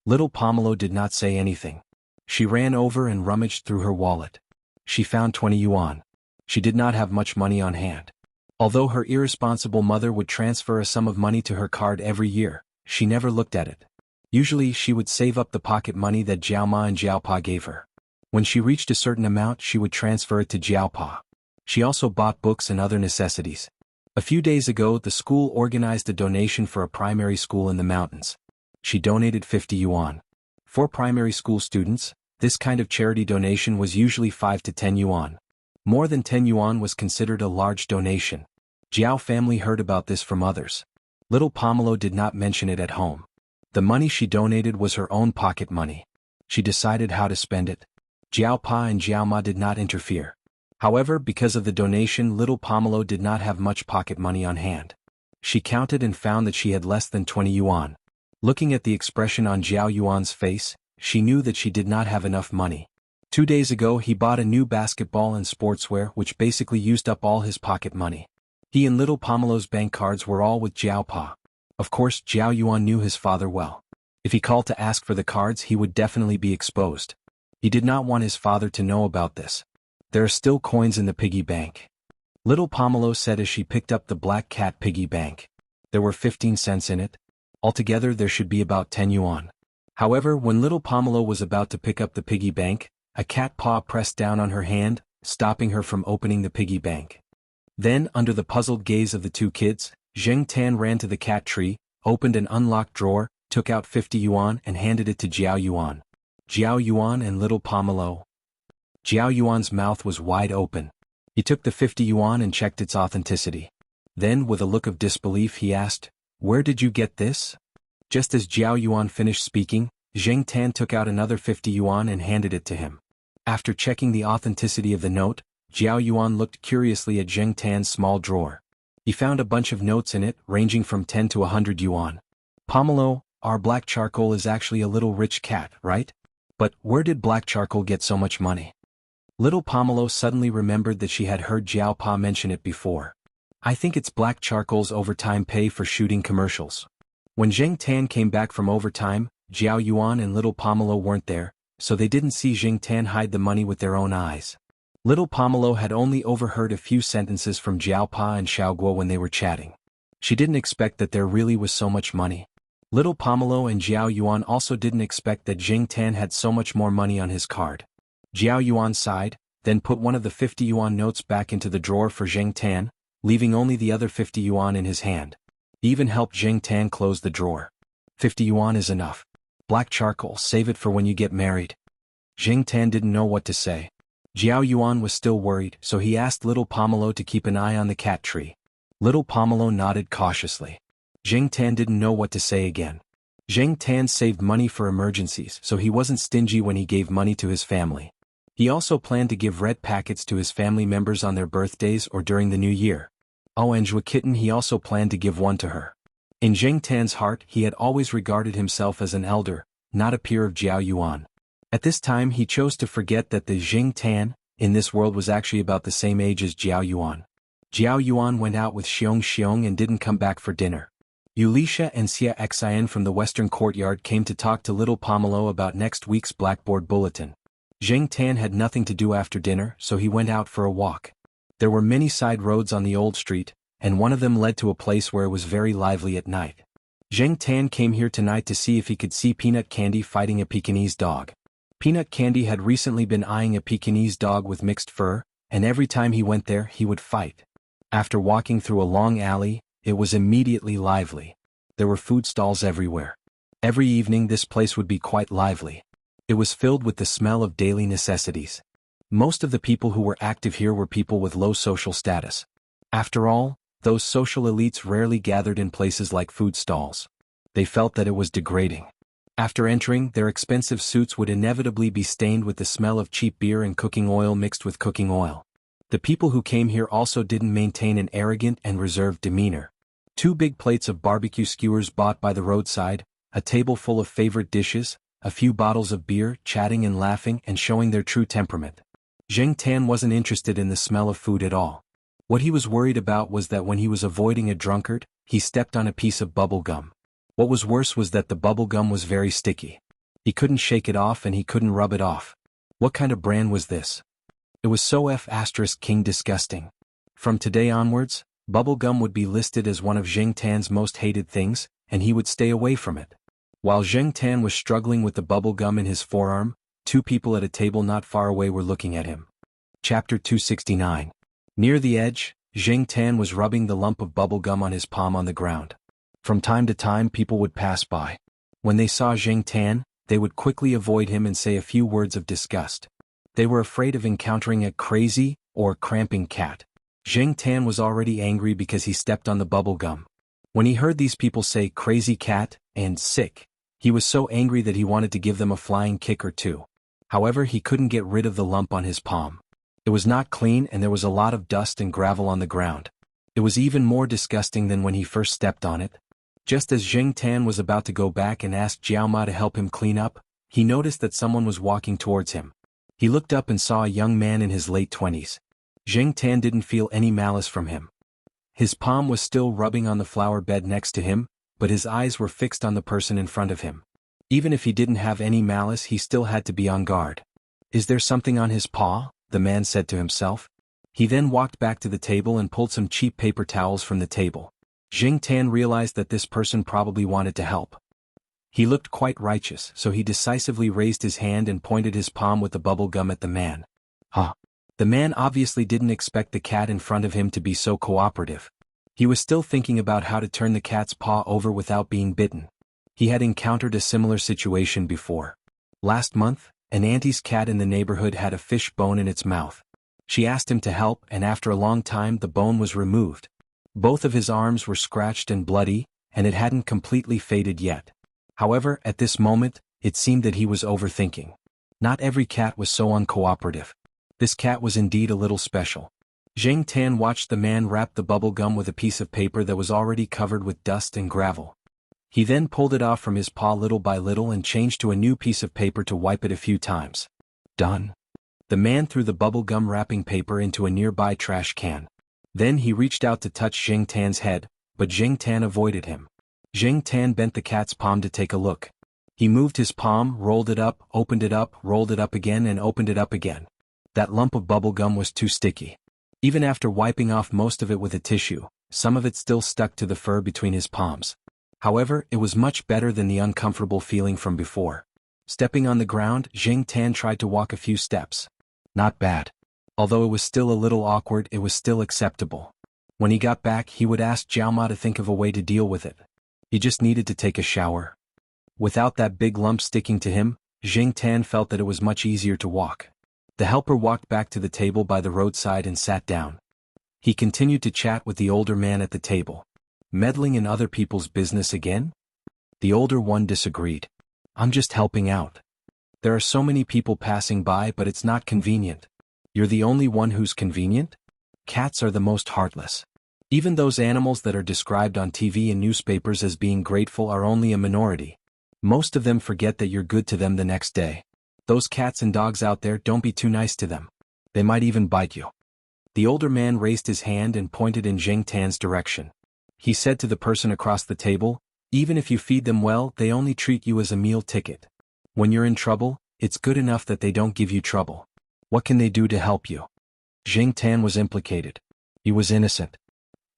S1: Little Pomelo did not say anything. She ran over and rummaged through her wallet. She found 20 yuan. She did not have much money on hand. Although her irresponsible mother would transfer a sum of money to her card every year, she never looked at it. Usually she would save up the pocket money that Jiao Ma and Jiao Pa gave her. When she reached a certain amount, she would transfer it to Jiao Pa. She also bought books and other necessities. A few days ago, the school organized a donation for a primary school in the mountains. She donated 50 yuan. For primary school students, this kind of charity donation was usually 5 to 10 yuan. More than 10 yuan was considered a large donation. Jiao family heard about this from others. Little Pomelo did not mention it at home. The money she donated was her own pocket money. She decided how to spend it. Jiao Pa and Jiao Ma did not interfere. However, because of the donation, little Pomelo did not have much pocket money on hand. She counted and found that she had less than 20 yuan. Looking at the expression on Jiao Yuan's face, she knew that she did not have enough money. 2 days ago he bought a new basketball and sportswear which basically used up all his pocket money. He and little Pomelo's bank cards were all with Jiao Pa. Of course, Jiao Yuan knew his father well. If he called to ask for the cards, he would definitely be exposed. He did not want his father to know about this. There are still coins in the piggy bank. Little Pomelo said as she picked up the black cat piggy bank. There were 15 cents in it. Altogether there should be about 10 yuan. However, when little Pomelo was about to pick up the piggy bank, a cat paw pressed down on her hand, stopping her from opening the piggy bank. Then, under the puzzled gaze of the two kids, Zheng Tan ran to the cat tree, opened an unlocked drawer, took out 50 yuan and handed it to Jiao Yuan. Jiao Yuan and little Pomelo. Jiao Yuan's mouth was wide open. He took the 50 yuan and checked its authenticity. Then, with a look of disbelief, he asked, "Where did you get this?" Just as Jiao Yuan finished speaking, Zheng Tan took out another 50 yuan and handed it to him. After checking the authenticity of the note, Jiao Yuan looked curiously at Zheng Tan's small drawer. He found a bunch of notes in it, ranging from 10 to 100 yuan. "Pomelo, our black charcoal is actually a little rich cat, right? But where did black charcoal get so much money?" Little Pomelo suddenly remembered that she had heard Jiao Pa mention it before. "I think it's black charcoal's overtime pay for shooting commercials." When Zheng Tan came back from overtime, Jiao Yuan and little Pomelo weren't there, so they didn't see Zheng Tan hide the money with their own eyes. Little Pomelo had only overheard a few sentences from Jiao Pa and Xiao Guo when they were chatting. She didn't expect that there really was so much money. Little Pomelo and Jiao Yuan also didn't expect that Zheng Tan had so much more money on his card. Jiao Yuan sighed, then put one of the 50 yuan notes back into the drawer for Zheng Tan, leaving only the other 50 yuan in his hand. He even helped Zheng Tan close the drawer. 50 yuan is enough. Black charcoal, save it for when you get married. Zheng Tan didn't know what to say. Jiao Yuan was still worried, so he asked little Pomelo to keep an eye on the cat tree. Little Pomelo nodded cautiously. Zheng Tan didn't know what to say again. Zheng Tan saved money for emergencies, so he wasn't stingy when he gave money to his family. He also planned to give red packets to his family members on their birthdays or during the new year. Oh, and Zhua Kitten, he also planned to give one to her. In Zheng Tan's heart, he had always regarded himself as an elder, not a peer of Jiao Yuan. At this time he chose to forget that the Zheng Tan, in this world, was actually about the same age as Jiao Yuan. Jiao Yuan went out with Xiong and didn't come back for dinner. Yulisha and Xia Xian from the western courtyard came to talk to little Pomelo about next week's blackboard bulletin. Zheng Tan had nothing to do after dinner, so he went out for a walk. There were many side roads on the old street, and one of them led to a place where it was very lively at night. Zheng Tan came here tonight to see if he could see Peanut Candy fighting a Pekingese dog. Peanut Candy had recently been eyeing a Pekingese dog with mixed fur, and every time he went there he would fight. After walking through a long alley, it was immediately lively. There were food stalls everywhere. Every evening this place would be quite lively. It was filled with the smell of daily necessities. Most of the people who were active here were people with low social status. After all, those social elites rarely gathered in places like food stalls. They felt that it was degrading. After entering, their expensive suits would inevitably be stained with the smell of cheap beer and cooking oil mixed with cooking oil. The people who came here also didn't maintain an arrogant and reserved demeanor. 2 big plates of barbecue skewers bought by the roadside, a table full of favorite dishes, a few bottles of beer, chatting and laughing and showing their true temperament. Zheng Tan wasn't interested in the smell of food at all. What he was worried about was that when he was avoiding a drunkard, he stepped on a piece of bubble gum. What was worse was that the bubble gum was very sticky. He couldn't shake it off and he couldn't rub it off. What kind of brand was this? It was so F***king disgusting. From today onwards, bubble gum would be listed as one of Zheng Tan's most hated things, and he would stay away from it. While Zheng Tan was struggling with the bubble gum in his forearm, 2 people at a table not far away were looking at him. Chapter 269. Near the edge, Jing Tan was rubbing the lump of bubblegum on his palm on the ground. From time to time people would pass by. When they saw Jing Tan, they would quickly avoid him and say a few words of disgust. They were afraid of encountering a crazy or cramping cat. Jing Tan was already angry because he stepped on the bubblegum. When he heard these people say crazy cat and sick, he was so angry that he wanted to give them a flying kick or two. However, he couldn't get rid of the lump on his palm. It was not clean and there was a lot of dust and gravel on the ground. It was even more disgusting than when he first stepped on it. Just as Jing Tan was about to go back and ask Jiao Ma to help him clean up, he noticed that someone was walking towards him. He looked up and saw a young man in his late 20s. Jing Tan didn't feel any malice from him. His palm was still rubbing on the flower bed next to him, but his eyes were fixed on the person in front of him. Even if he didn't have any malice, he still had to be on guard. "Is there something on his paw?" the man said to himself. He then walked back to the table and pulled some cheap paper towels from the table. Jing Tan realized that this person probably wanted to help. He looked quite righteous, so he decisively raised his hand and pointed his palm with the bubble gum at the man. Huh. The man obviously didn't expect the cat in front of him to be so cooperative. He was still thinking about how to turn the cat's paw over without being bitten. He had encountered a similar situation before. Last month, an auntie's cat in the neighborhood had a fish bone in its mouth. She asked him to help, and after a long time the bone was removed. Both of his arms were scratched and bloody, and it hadn't completely faded yet. However, at this moment, it seemed that he was overthinking. Not every cat was so uncooperative. This cat was indeed a little special. Jing Tan watched the man wrap the bubble gum with a piece of paper that was already covered with dust and gravel. He then pulled it off from his paw little by little and changed to a new piece of paper to wipe it a few times. Done. The man threw the bubble gum wrapping paper into a nearby trash can. Then he reached out to touch Jing Tan's head, but Jing Tan avoided him. Jing Tan bent the cat's palm to take a look. He moved his palm, rolled it up, opened it up, rolled it up again and opened it up again. That lump of bubble gum was too sticky. Even after wiping off most of it with a tissue, some of it still stuck to the fur between his palms. However, it was much better than the uncomfortable feeling from before. Stepping on the ground, Jing Tan tried to walk a few steps. Not bad. Although it was still a little awkward, it was still acceptable. When he got back, he would ask Jiao Ma to think of a way to deal with it. He just needed to take a shower. Without that big lump sticking to him, Jing Tan felt that it was much easier to walk. The helper walked back to the table by the roadside and sat down. He continued to chat with the older man at the table. Meddling in other people's business again? The older one disagreed. I'm just helping out. There are so many people passing by, but it's not convenient. You're the only one who's convenient? Cats are the most heartless. Even those animals that are described on TV and newspapers as being grateful are only a minority. Most of them forget that you're good to them the next day. Those cats and dogs out there, don't be too nice to them. They might even bite you. The older man raised his hand and pointed in Jing Tan's direction. He said to the person across the table, even if you feed them well, they only treat you as a meal ticket. When you're in trouble, it's good enough that they don't give you trouble. What can they do to help you? Jing Tan was implicated. He was innocent.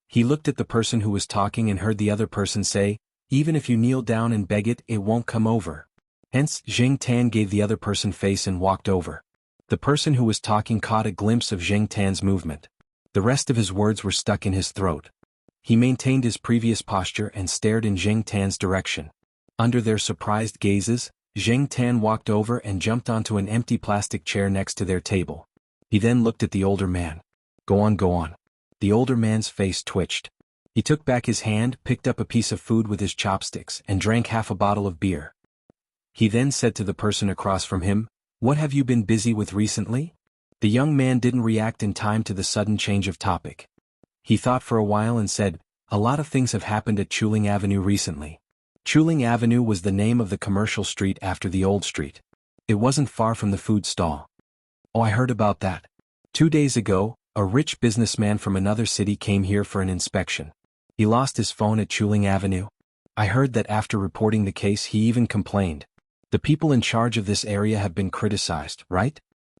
S1: He looked at the person who was talking and heard the other person say, even if you kneel down and beg it, it won't come over. Hence, Jing Tan gave the other person face and walked over. The person who was talking caught a glimpse of Jing Tan's movement. The rest of his words were stuck in his throat. He maintained his previous posture and stared in Jing Tan's direction. Under their surprised gazes, Jing Tan walked over and jumped onto an empty plastic chair next to their table. He then looked at the older man. Go on, go on. The older man's face twitched. He took back his hand, picked up a piece of food with his chopsticks, and drank half a bottle of beer. He then said to the person across from him, what have you been busy with recently? The young man didn't react in time to the sudden change of topic. He thought for a while and said, a lot of things have happened at Chuling Avenue recently. Chuling Avenue was the name of the commercial street after the old street. It wasn't far from the food stall. Oh, I heard about that. 2 days ago, a rich businessman from another city came here for an inspection. He lost his phone at Chuling Avenue. I heard that after reporting the case he even complained. The people in charge of this area have been criticized, right?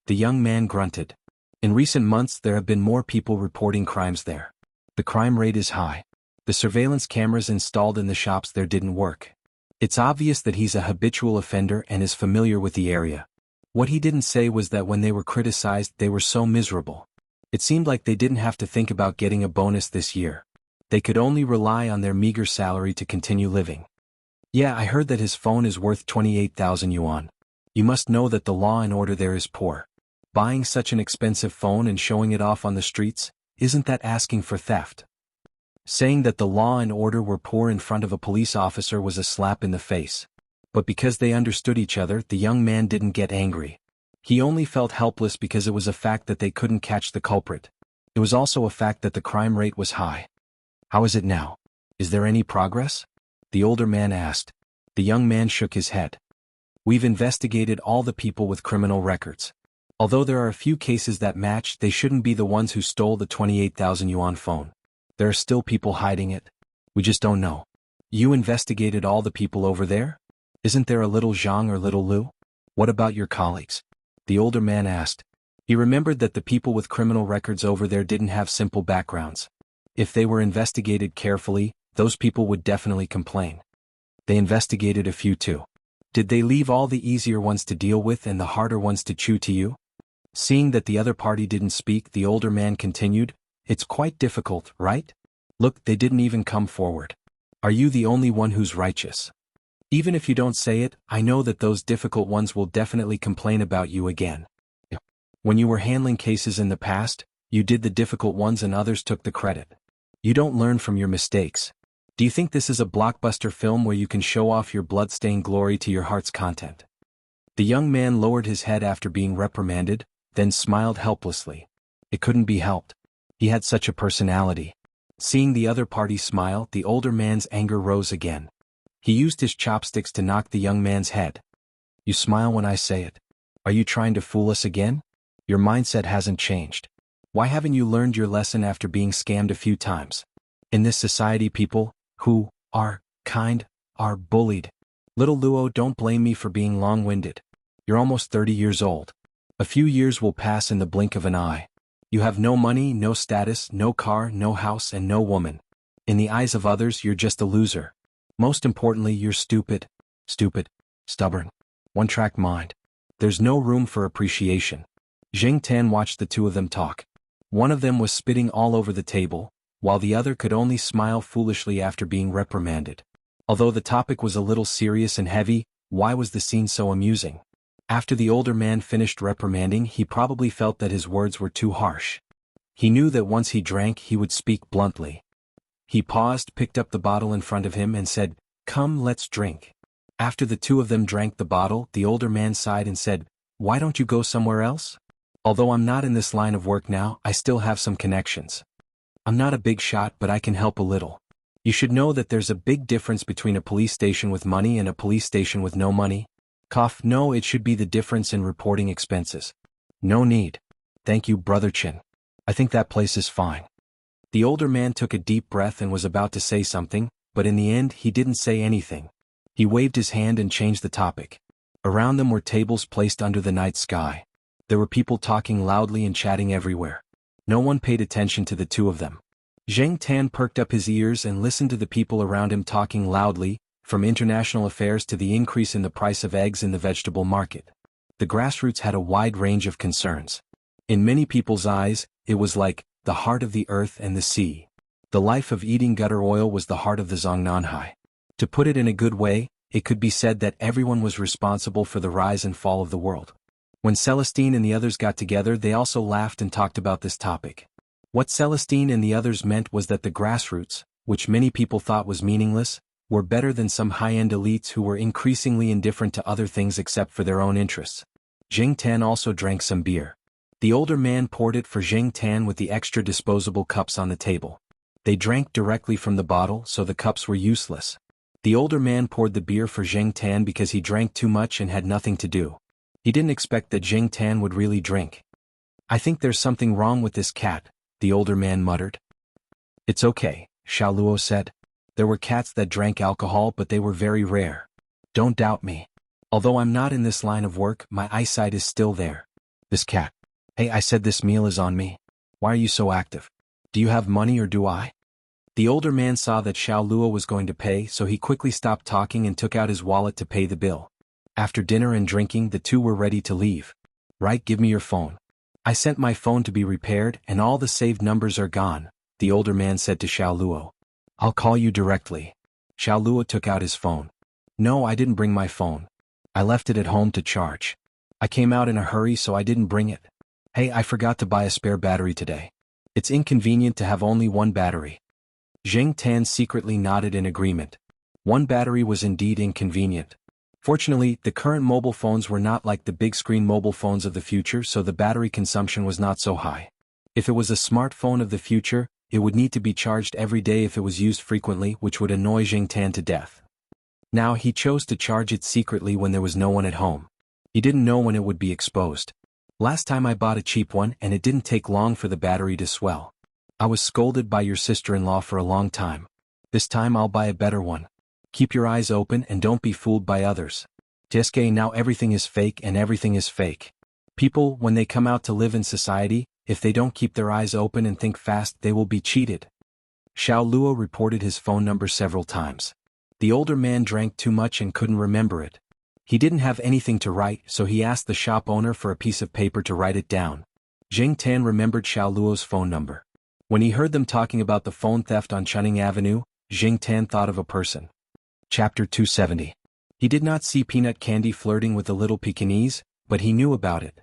S1: The young man grunted. In recent months there have been more people reporting crimes there. The crime rate is high. The surveillance cameras installed in the shops there didn't work. It's obvious that he's a habitual offender and is familiar with the area. What he didn't say was that when they were criticized they were so miserable. It seemed like they didn't have to think about getting a bonus this year. They could only rely on their meager salary to continue living. Yeah, I heard that his phone is worth 28,000 yuan. You must know that the law and order there is poor. Buying such an expensive phone and showing it off on the streets, isn't that asking for theft? Saying that the law and order were poor in front of a police officer was a slap in the face. But because they understood each other, the young man didn't get angry. He only felt helpless because it was a fact that they couldn't catch the culprit. It was also a fact that the crime rate was high. How is it now? Is there any progress? The older man asked. The young man shook his head. We've investigated all the people with criminal records. Although there are a few cases that match, they shouldn't be the ones who stole the 28,000 yuan phone. There are still people hiding it. We just don't know. You investigated all the people over there? Isn't there a little Zhang or little Lu? What about your colleagues? The older man asked. He remembered that the people with criminal records over there didn't have simple backgrounds. If they were investigated carefully, those people would definitely complain. They investigated a few too. Did they leave all the easier ones to deal with and the harder ones to chew to you? Seeing that the other party didn't speak, the older man continued, It's quite difficult, right? Look, they didn't even come forward. Are you the only one who's righteous? Even if you don't say it, I know that those difficult ones will definitely complain about you again. When you were handling cases in the past, you did the difficult ones and others took the credit. You don't learn from your mistakes. Do you think this is a blockbuster film where you can show off your blood-stained glory to your heart's content? The young man lowered his head after being reprimanded, then smiled helplessly. It couldn't be helped. He had such a personality. Seeing the other party smile, the older man's anger rose again. He used his chopsticks to knock the young man's head. You smile when I say it. Are you trying to fool us again? Your mindset hasn't changed. Why haven't you learned your lesson after being scammed a few times? In this society, people who are kind are bullied. Little Luo, don't blame me for being long-winded. You're almost 30 years old. A few years will pass in the blink of an eye. You have no money, no status, no car, no house, and no woman. In the eyes of others, you're just a loser. Most importantly, you're stupid, stubborn, one-track mind. There's no room for appreciation. Jing Tan watched the two of them talk. One of them was spitting all over the table, while the other could only smile foolishly after being reprimanded. Although the topic was a little serious and heavy, why was the scene so amusing? After the older man finished reprimanding, he probably felt that his words were too harsh. He knew that once he drank, he would speak bluntly. He paused, picked up the bottle in front of him and said, "Come, let's drink." After the two of them drank the bottle, the older man sighed and said, "Why don't you go somewhere else? Although I'm not in this line of work now, I still have some connections. I'm not a big shot, but I can help a little. You should know that there's a big difference between a police station with money and a police station with no money." Cough. No, it should be the difference in reporting expenses. No need. Thank you, Brother Chin. I think that place is fine. The older man took a deep breath and was about to say something, but in the end he didn't say anything. He waved his hand and changed the topic. Around them were tables placed under the night sky. There were people talking loudly and chatting everywhere. No one paid attention to the two of them. Zheng Tan perked up his ears and listened to the people around him talking loudly, from international affairs to the increase in the price of eggs in the vegetable market. The grassroots had a wide range of concerns. In many people's eyes, it was like the heart of the earth and the sea. The life of eating gutter oil was the heart of the Zongnanhai. To put it in a good way, it could be said that everyone was responsible for the rise and fall of the world. When Celestine and the others got together, they also laughed and talked about this topic. What Celestine and the others meant was that the grassroots, which many people thought was meaningless, were better than some high-end elites who were increasingly indifferent to other things except for their own interests. Jing Tan also drank some beer. The older man poured it for Jing Tan with the extra disposable cups on the table. They drank directly from the bottle, so the cups were useless. The older man poured the beer for Jing Tan because he drank too much and had nothing to do. He didn't expect that Jing Tan would really drink. "I think there's something wrong with this cat," the older man muttered. "It's okay," Xiao Luo said. "There were cats that drank alcohol, but they were very rare. Don't doubt me. Although I'm not in this line of work, my eyesight is still there. This cat. Hey, I said this meal is on me. Why are you so active? Do you have money or do I?" The older man saw that Xiao Luo was going to pay, so he quickly stopped talking and took out his wallet to pay the bill. After dinner and drinking, the two were ready to leave. "Right, give me your phone." I sent my phone to be repaired and all the saved numbers are gone, the older man said to Xiao Luo. I'll call you directly. Xiao Luo took out his phone. No, I didn't bring my phone. I left it at home to charge. I came out in a hurry so I didn't bring it. Hey, I forgot to buy a spare battery today. It's inconvenient to have only one battery. Jing Tan secretly nodded in agreement. One battery was indeed inconvenient. Fortunately, the current mobile phones were not like the big-screen mobile phones of the future, so the battery consumption was not so high. If it was a smartphone of the future, it would need to be charged every day if it was used frequently, which would annoy Jing Tan to death. Now he chose to charge it secretly when there was no one at home. He didn't know when it would be exposed. Last time I bought a cheap one and it didn't take long for the battery to swell. I was scolded by your sister-in-law for a long time. This time I'll buy a better one. Keep your eyes open and don't be fooled by others. Jesuke, now everything is fake and everything is fake. People, when they come out to live in society, if they don't keep their eyes open and think fast, they will be cheated. Xiao Luo reported his phone number several times. The older man drank too much and couldn't remember it. He didn't have anything to write, so he asked the shop owner for a piece of paper to write it down. Jing Tan remembered Xiao Luo's phone number. When he heard them talking about the phone theft on Chunning Avenue, Jing Tan thought of a person. Chapter 270. He did not see Peanut Candy flirting with the little Pekingese, but he knew about it.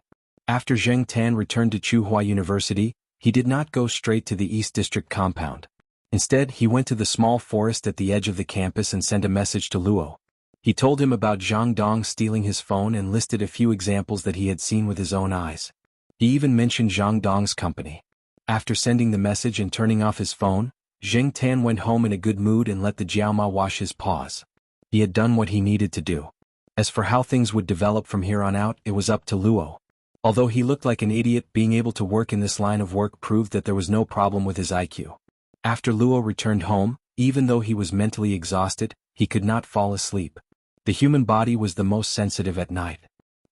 S1: After Jing Tan returned to Tsinghua University, he did not go straight to the East District compound. Instead, he went to the small forest at the edge of the campus and sent a message to Luo. He told him about Zhang Dong stealing his phone and listed a few examples that he had seen with his own eyes. He even mentioned Zhang Dong's company. After sending the message and turning off his phone, Jing Tan went home in a good mood and let the Jiaoma wash his paws. He had done what he needed to do. As for how things would develop from here on out, it was up to Luo. Although he looked like an idiot, being able to work in this line of work proved that there was no problem with his IQ. After Luo returned home, even though he was mentally exhausted, he could not fall asleep. The human body was the most sensitive at night.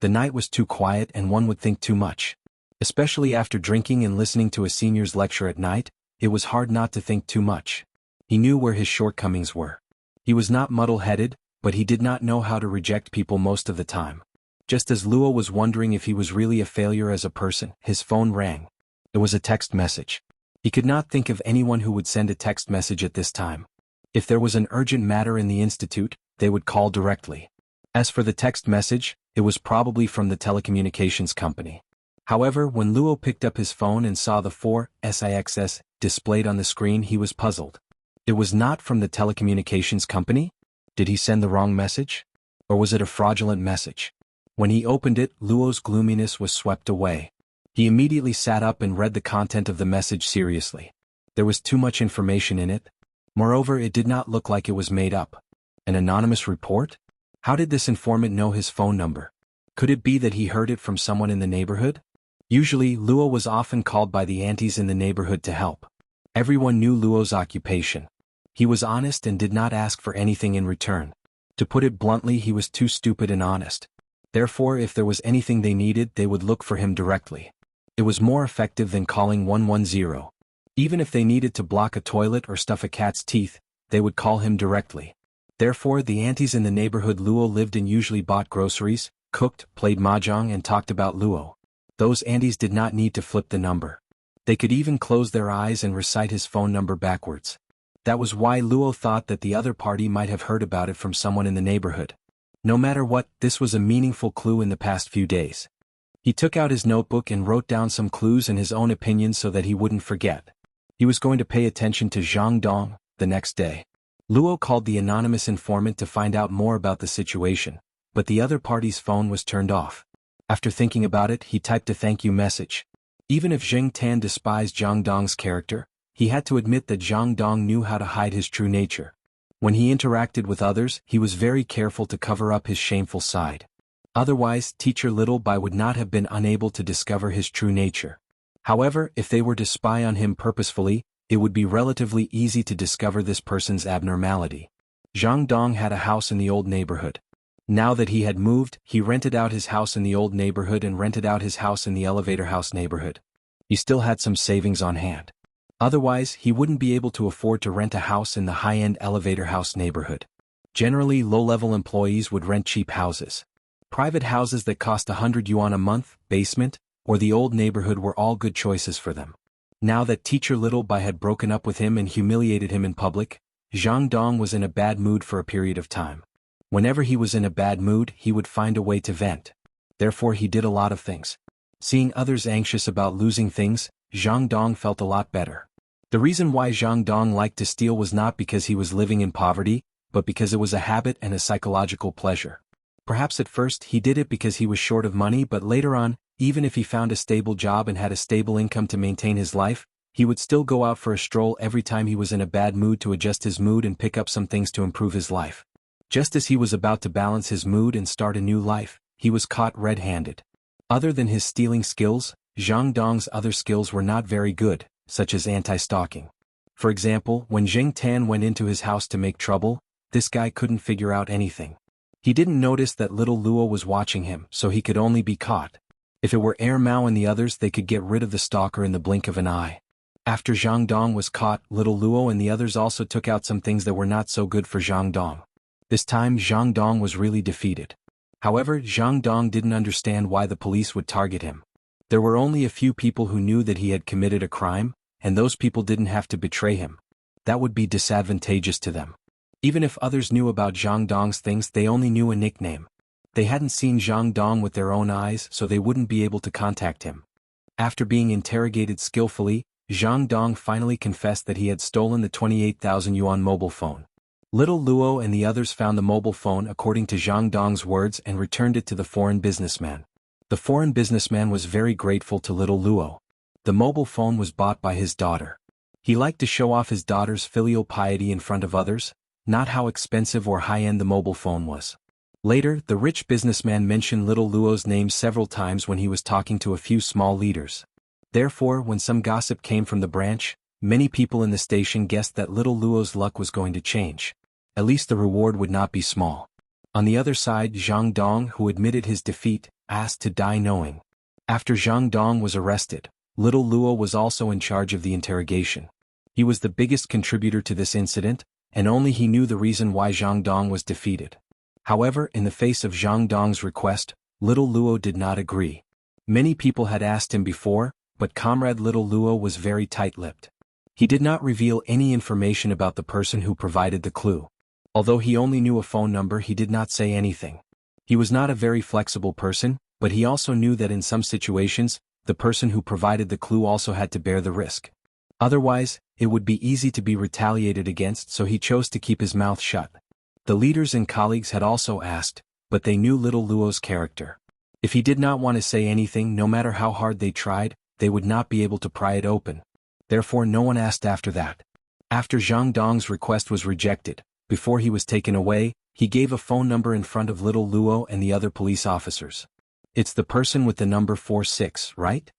S1: The night was too quiet and one would think too much. Especially after drinking and listening to a senior's lecture at night, it was hard not to think too much. He knew where his shortcomings were. He was not muddle-headed, but he did not know how to reject people most of the time. Just as Luo was wondering if he was really a failure as a person, his phone rang. It was a text message. He could not think of anyone who would send a text message at this time. If there was an urgent matter in the institute, they would call directly. As for the text message, it was probably from the telecommunications company. However, when Luo picked up his phone and saw the 4SIXS displayed on the screen, he was puzzled. It was not from the telecommunications company? Did he send the wrong message? Or was it a fraudulent message? When he opened it, Luo's gloominess was swept away. He immediately sat up and read the content of the message seriously. There was too much information in it. Moreover, it did not look like it was made up. An anonymous report? How did this informant know his phone number? Could it be that he heard it from someone in the neighborhood? Usually, Luo was often called by the aunties in the neighborhood to help. Everyone knew Luo's occupation. He was honest and did not ask for anything in return. To put it bluntly, he was too stupid and honest. Therefore, if there was anything they needed, they would look for him directly. It was more effective than calling 110. Even if they needed to block a toilet or stuff a cat's teeth, they would call him directly. Therefore, the aunties in the neighborhood Luo lived in usually bought groceries, cooked, played mahjong and talked about Luo. Those aunties did not need to flip the number. They could even close their eyes and recite his phone number backwards. That was why Luo thought that the other party might have heard about it from someone in the neighborhood. No matter what, this was a meaningful clue in the past few days. He took out his notebook and wrote down some clues and his own opinions so that he wouldn't forget. He was going to pay attention to Zhang Dong the next day. Luo called the anonymous informant to find out more about the situation, but the other party's phone was turned off. After thinking about it, he typed a thank you message. Even if Jing Tan despised Zhang Dong's character, he had to admit that Zhang Dong knew how to hide his true nature. When he interacted with others, he was very careful to cover up his shameful side. Otherwise, Teacher Little Bai would not have been unable to discover his true nature. However, if they were to spy on him purposefully, it would be relatively easy to discover this person's abnormality. Zhang Dong had a house in the old neighborhood. Now that he had moved, he rented out his house in the old neighborhood and rented out his house in the elevator house neighborhood. He still had some savings on hand. Otherwise, he wouldn't be able to afford to rent a house in the high-end elevator house neighborhood. Generally, low-level employees would rent cheap houses. Private houses that cost 100 yuan a month, basement, or the old neighborhood were all good choices for them. Now that teacher Little Bai had broken up with him and humiliated him in public, Jiang Dong was in a bad mood for a period of time. Whenever he was in a bad mood, he would find a way to vent. Therefore he did a lot of things. Seeing others anxious about losing things, Jiang Dong felt a lot better. The reason why Jiang Dong liked to steal was not because he was living in poverty, but because it was a habit and a psychological pleasure. Perhaps at first he did it because he was short of money, but later on, even if he found a stable job and had a stable income to maintain his life, he would still go out for a stroll every time he was in a bad mood to adjust his mood and pick up some things to improve his life. Just as he was about to balance his mood and start a new life, he was caught red-handed. Other than his stealing skills, Jiang Dong's other skills were not very good, such as anti-stalking. For example, when Jing Tan went into his house to make trouble, this guy couldn't figure out anything. He didn't notice that little Luo was watching him, so he could only be caught. If it were Er Mao and the others, they could get rid of the stalker in the blink of an eye. After Jiang Dong was caught, little Luo and the others also took out some things that were not so good for Jiang Dong. This time Jiang Dong was really defeated. However, Jiang Dong didn't understand why the police would target him. There were only a few people who knew that he had committed a crime, and those people didn't have to betray him. That would be disadvantageous to them. Even if others knew about Jiang Dong's things, they only knew a nickname. They hadn't seen Jiang Dong with their own eyes, so they wouldn't be able to contact him. After being interrogated skillfully, Jiang Dong finally confessed that he had stolen the 28,000 yuan mobile phone. Little Luo and the others found the mobile phone according to Jiang Dong's words and returned it to the foreign businessman. The foreign businessman was very grateful to little Luo. The mobile phone was bought by his daughter. He liked to show off his daughter's filial piety in front of others, not how expensive or high-end the mobile phone was. Later, the rich businessman mentioned little Luo's name several times when he was talking to a few small leaders. Therefore, when some gossip came from the branch, many people in the station guessed that little Luo's luck was going to change. At least the reward would not be small. On the other side, Jiang Dong, who admitted his defeat, asked to die knowing. After Jiang Dong was arrested, little Luo was also in charge of the interrogation. He was the biggest contributor to this incident, and only he knew the reason why Jiang Dong was defeated. However, in the face of Jiang Dong's request, little Luo did not agree. Many people had asked him before, but comrade little Luo was very tight-lipped. He did not reveal any information about the person who provided the clue. Although he only knew a phone number, he did not say anything. He was not a very flexible person, but he also knew that in some situations, the person who provided the clue also had to bear the risk. Otherwise, it would be easy to be retaliated against, so he chose to keep his mouth shut. The leaders and colleagues had also asked, but they knew little Luo's character. If he did not want to say anything, no matter how hard they tried, they would not be able to pry it open. Therefore no one asked after that. After Jiang Dong's request was rejected, before he was taken away, he gave a phone number in front of little Luo and the other police officers. It's the person with the number 46, right?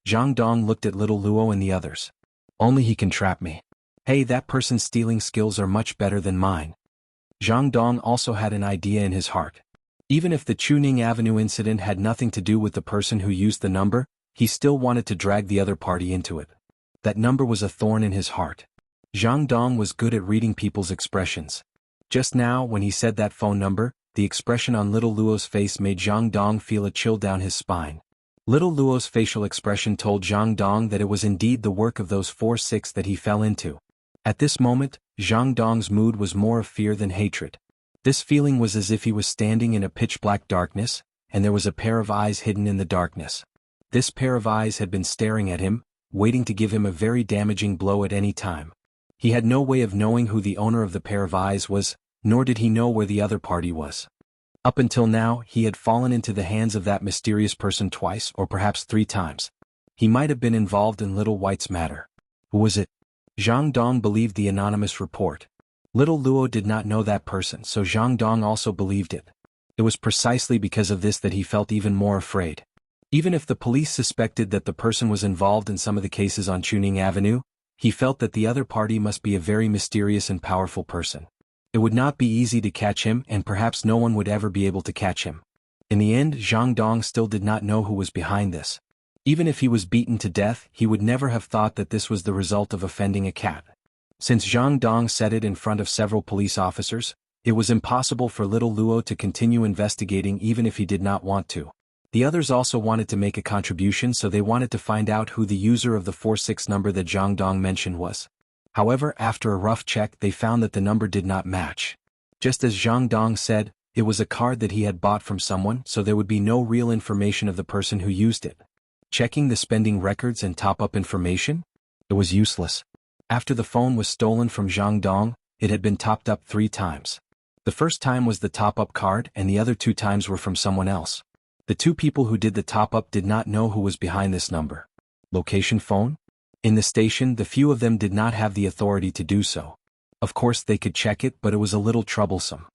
S1: Jiang Dong looked at little Luo and the others. Only he can trap me. Hey, that person's stealing skills are much better than mine. Jiang Dong also had an idea in his heart. Even if the Chuning Avenue incident had nothing to do with the person who used the number, he still wanted to drag the other party into it. That number was a thorn in his heart. Jiang Dong was good at reading people's expressions. Just now, when he said that phone number, the expression on little Luo's face made Jiang Dong feel a chill down his spine. Little Luo's facial expression told Jiang Dong that it was indeed the work of those 4-6 that he fell into. At this moment, Jiang Dong's mood was more of fear than hatred. This feeling was as if he was standing in a pitch-black darkness, and there was a pair of eyes hidden in the darkness. This pair of eyes had been staring at him, waiting to give him a very damaging blow at any time. He had no way of knowing who the owner of the pair of eyes was, nor did he know where the other party was. Up until now, he had fallen into the hands of that mysterious person twice or perhaps 3 times. He might have been involved in Little White's matter. Who was it? Jiang Dong believed the anonymous report. Little Luo did not know that person, so Jiang Dong also believed it. It was precisely because of this that he felt even more afraid. Even if the police suspected that the person was involved in some of the cases on Chuning Avenue, he felt that the other party must be a very mysterious and powerful person. It would not be easy to catch him, and perhaps no one would ever be able to catch him. In the end, Jiang Dong still did not know who was behind this. Even if he was beaten to death, he would never have thought that this was the result of offending a cat. Since Jiang Dong said it in front of several police officers, it was impossible for little Luo to continue investigating even if he did not want to. The others also wanted to make a contribution, so they wanted to find out who the user of the 46 number that Zhang Dong mentioned was. However, after a rough check they found that the number did not match. Just as Zhang Dong said, it was a card that he had bought from someone, so there would be no real information of the person who used it. Checking the spending records and top-up information? It was useless. After the phone was stolen from Zhang Dong, it had been topped up 3 times. The first time was the top-up card and the other 2 times were from someone else. The 2 people who did the top-up did not know who was behind this number. Location phone? In the station, the few of them did not have the authority to do so. Of course they could check it, but it was a little troublesome.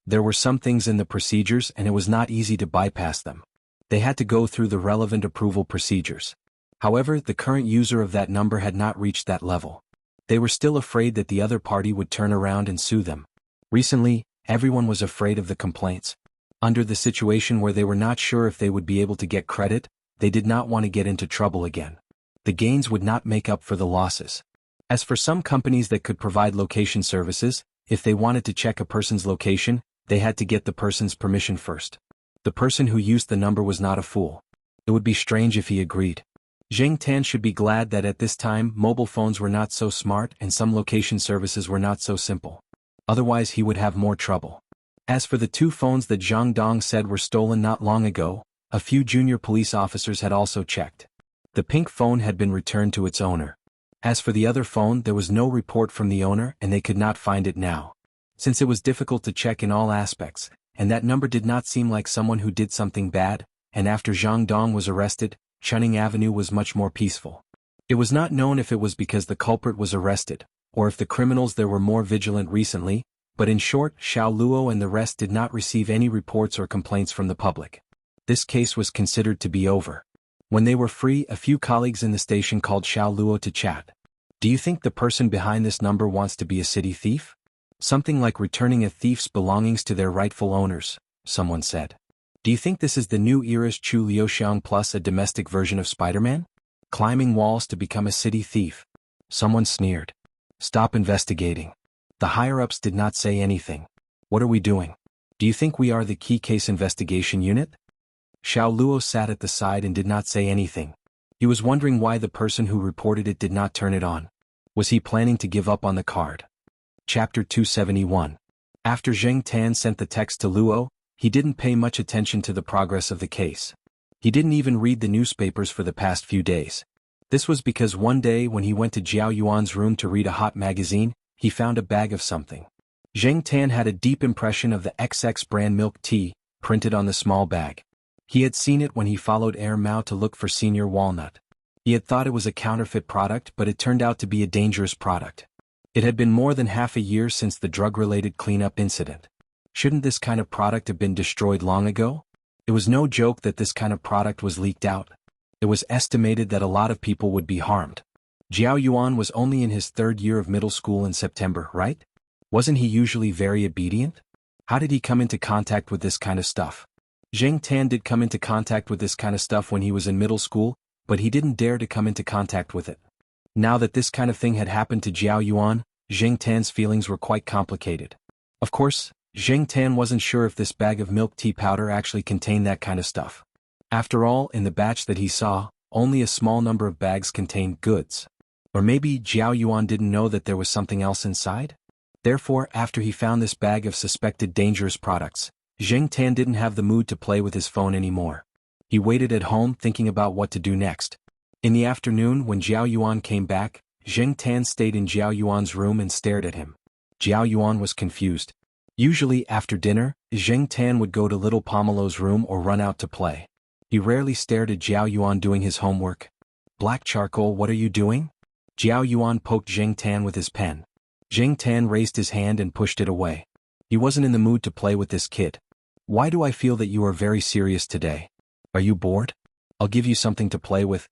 S1: There were some things in the procedures and it was not easy to bypass them. They had to go through the relevant approval procedures. However, the current user of that number had not reached that level. They were still afraid that the other party would turn around and sue them. Recently, everyone was afraid of the complaints. Under the situation where they were not sure if they would be able to get credit, they did not want to get into trouble again. The gains would not make up for the losses. As for some companies that could provide location services, if they wanted to check a person's location, they had to get the person's permission first. The person who used the number was not a fool. It would be strange if he agreed. Zheng Tan should be glad that at this time mobile phones were not so smart and some location services were not so simple. Otherwise he would have more trouble. As for the 2 phones that Zhang Dong said were stolen not long ago, a few junior police officers had also checked. The pink phone had been returned to its owner. As for the other phone, there was no report from the owner and they could not find it now. Since it was difficult to check in all aspects, and that number did not seem like someone who did something bad, and after Zhang Dong was arrested, Chunning Avenue was much more peaceful. It was not known if it was because the culprit was arrested, or if the criminals there were more vigilant recently, but in short, Xiao Luo and the rest did not receive any reports or complaints from the public. This case was considered to be over. When they were free, a few colleagues in the station called Xiao Luo to chat. Do you think the person behind this number wants to be a city thief? Something like returning a thief's belongings to their rightful owners, someone said. Do you think this is the new era's Chu Liuxiang plus a domestic version of Spider-Man? Climbing walls to become a city thief. Someone sneered. Stop investigating. The higher-ups did not say anything. What are we doing? Do you think we are the key case investigation unit? Xiao Luo sat at the side and did not say anything. He was wondering why the person who reported it did not turn it on. Was he planning to give up on the card? Chapter 271. After Zheng Tan sent the text to Luo, he didn't pay much attention to the progress of the case. He didn't even read the newspapers for the past few days. This was because one day when he went to Jiao Yuan's room to read a hot magazine, he found a bag of something. Zheng Tan had a deep impression of the XX brand milk tea, printed on the small bag. He had seen it when he followed Air Mao to look for Senior Walnut. He had thought it was a counterfeit product, but it turned out to be a dangerous product. It had been more than half a year since the drug-related cleanup incident. Shouldn't this kind of product have been destroyed long ago? It was no joke that this kind of product was leaked out. It was estimated that a lot of people would be harmed. Jiao Yuan was only in his 3rd year of middle school in September, right? Wasn't he usually very obedient? How did he come into contact with this kind of stuff? Zheng Tan did come into contact with this kind of stuff when he was in middle school, but he didn't dare to come into contact with it. Now that this kind of thing had happened to Jiao Yuan, Zheng Tan's feelings were quite complicated. Of course, Zheng Tan wasn't sure if this bag of milk tea powder actually contained that kind of stuff. After all, in the batch that he saw, only a small number of bags contained goods. Or maybe Jiao Yuan didn't know that there was something else inside? Therefore, after he found this bag of suspected dangerous products, Zheng Tan didn't have the mood to play with his phone anymore. He waited at home thinking about what to do next. In the afternoon when Jiao Yuan came back, Zheng Tan stayed in Jiao Yuan's room and stared at him. Jiao Yuan was confused. Usually after dinner, Zheng Tan would go to little Pomelo's room or run out to play. He rarely stared at Jiao Yuan doing his homework. Black charcoal, what are you doing? Jiao Yuan poked Zheng Tan with his pen. Zheng Tan raised his hand and pushed it away. He wasn't in the mood to play with this kid. Why do I feel that you are very serious today? Are you bored? I'll give you something to play with.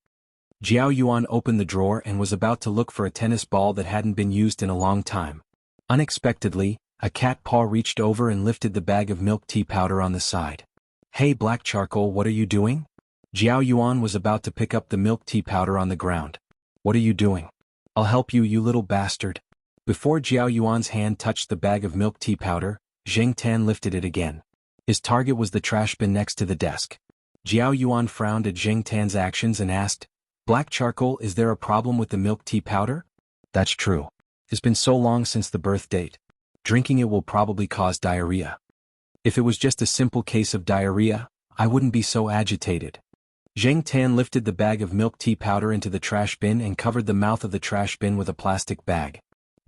S1: Jiao Yuan opened the drawer and was about to look for a tennis ball that hadn't been used in a long time. Unexpectedly, a cat paw reached over and lifted the bag of milk tea powder on the side. Hey Black Charcoal, what are you doing? Jiao Yuan was about to pick up the milk tea powder on the ground. What are you doing? I'll help you, you little bastard. Before Jiao Yuan's hand touched the bag of milk tea powder, Zheng Tan lifted it again. His target was the trash bin next to the desk. Jiao Yuan frowned at Jing Tan's actions and asked, "Black charcoal, is there a problem with the milk tea powder?" "That's true. It's been so long since the birth date. Drinking it will probably cause diarrhea." "If it was just a simple case of diarrhea, I wouldn't be so agitated." Jing Tan lifted the bag of milk tea powder into the trash bin and covered the mouth of the trash bin with a plastic bag.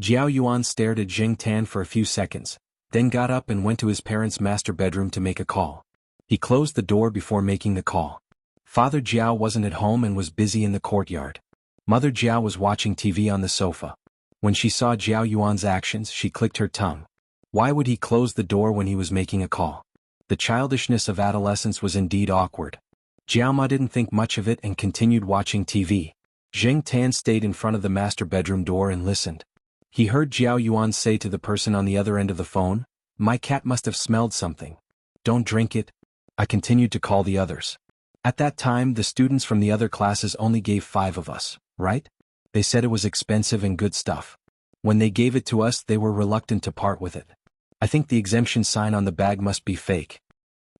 S1: Jiao Yuan stared at Jing Tan for a few seconds, then got up and went to his parents' master bedroom to make a call. He closed the door before making the call. Father Jiao wasn't at home and was busy in the courtyard. Mother Jiao was watching TV on the sofa. When she saw Jiao Yuan's actions, she clicked her tongue. Why would he close the door when he was making a call? The childishness of adolescence was indeed awkward. Jiao Ma didn't think much of it and continued watching TV. Jing Tan stayed in front of the master bedroom door and listened. He heard Jiao Yuan say to the person on the other end of the phone, "My cat must have smelled something. Don't drink it." I continued to call the others. At that time, the students from the other classes only gave 5 of us, right? They said it was expensive and good stuff. When they gave it to us, they were reluctant to part with it. I think the exemption sign on the bag must be fake.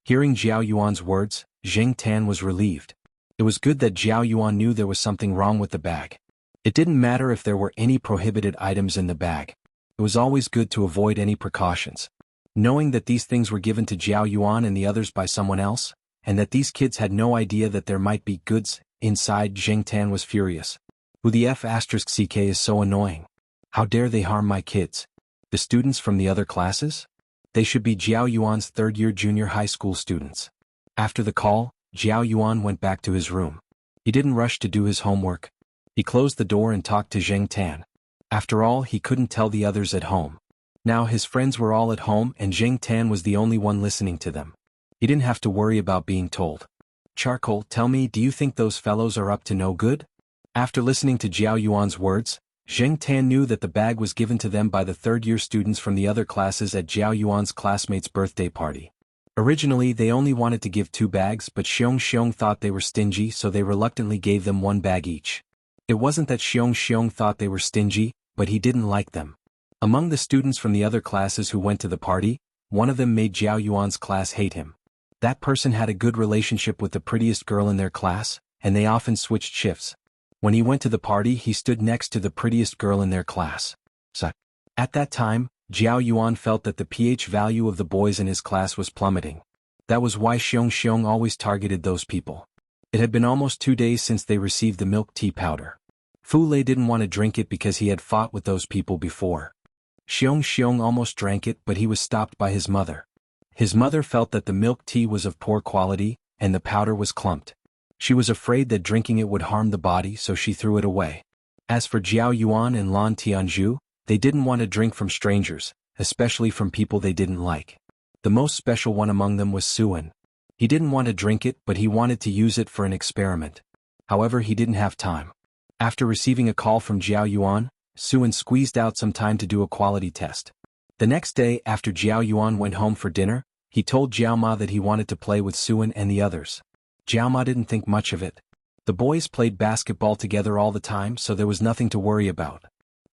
S1: Hearing Jiao Yuan's words, Jing Tan was relieved. It was good that Jiao Yuan knew there was something wrong with the bag. It didn't matter if there were any prohibited items in the bag. It was always good to avoid any precautions. Knowing that these things were given to Jiao Yuan and the others by someone else, and that these kids had no idea that there might be goods inside, Jing Tan was furious. Who the F***ck is so annoying? How dare they harm my kids? The students from the other classes? They should be Jiao Yuan's third-year junior high school students. After the call, Jiao Yuan went back to his room. He didn't rush to do his homework. He closed the door and talked to Jing Tan. After all, he couldn't tell the others at home. Now his friends were all at home and Jing Tan was the only one listening to them. He didn't have to worry about being told. "Charcoal, tell me, do you think those fellows are up to no good?" After listening to Jiao Yuan's words, Jing Tan knew that the bag was given to them by the third-year students from the other classes at Jiao Yuan's classmates' birthday party. Originally, they only wanted to give 2 bags, but Xiong thought they were stingy, so they reluctantly gave them 1 bag each. It wasn't that Xiong thought they were stingy, but he didn't like them. Among the students from the other classes who went to the party, one of them made Jiao Yuan's class hate him. That person had a good relationship with the prettiest girl in their class, and they often switched shifts. When he went to the party, he stood next to the prettiest girl in their class. So, at that time, Jiao Yuan felt that the pH value of the boys in his class was plummeting. That was why Xiong always targeted those people. It had been almost 2 days since they received the milk tea powder. Fu Lei didn't want to drink it because he had fought with those people before. Xiong almost drank it, but he was stopped by his mother. His mother felt that the milk tea was of poor quality, and the powder was clumped. She was afraid that drinking it would harm the body, so she threw it away. As for Jiao Yuan and Lan Tianzhu, they didn't want to drink from strangers, especially from people they didn't like. The most special one among them was Suan. He didn't want to drink it, but he wanted to use it for an experiment. However, he didn't have time. After receiving a call from Jiao Yuan, Suan squeezed out some time to do a quality test. The next day, after Jiao Yuan went home for dinner, he told Jiao Ma that he wanted to play with Suan and the others. Jiao Ma didn't think much of it. The boys played basketball together all the time, so there was nothing to worry about.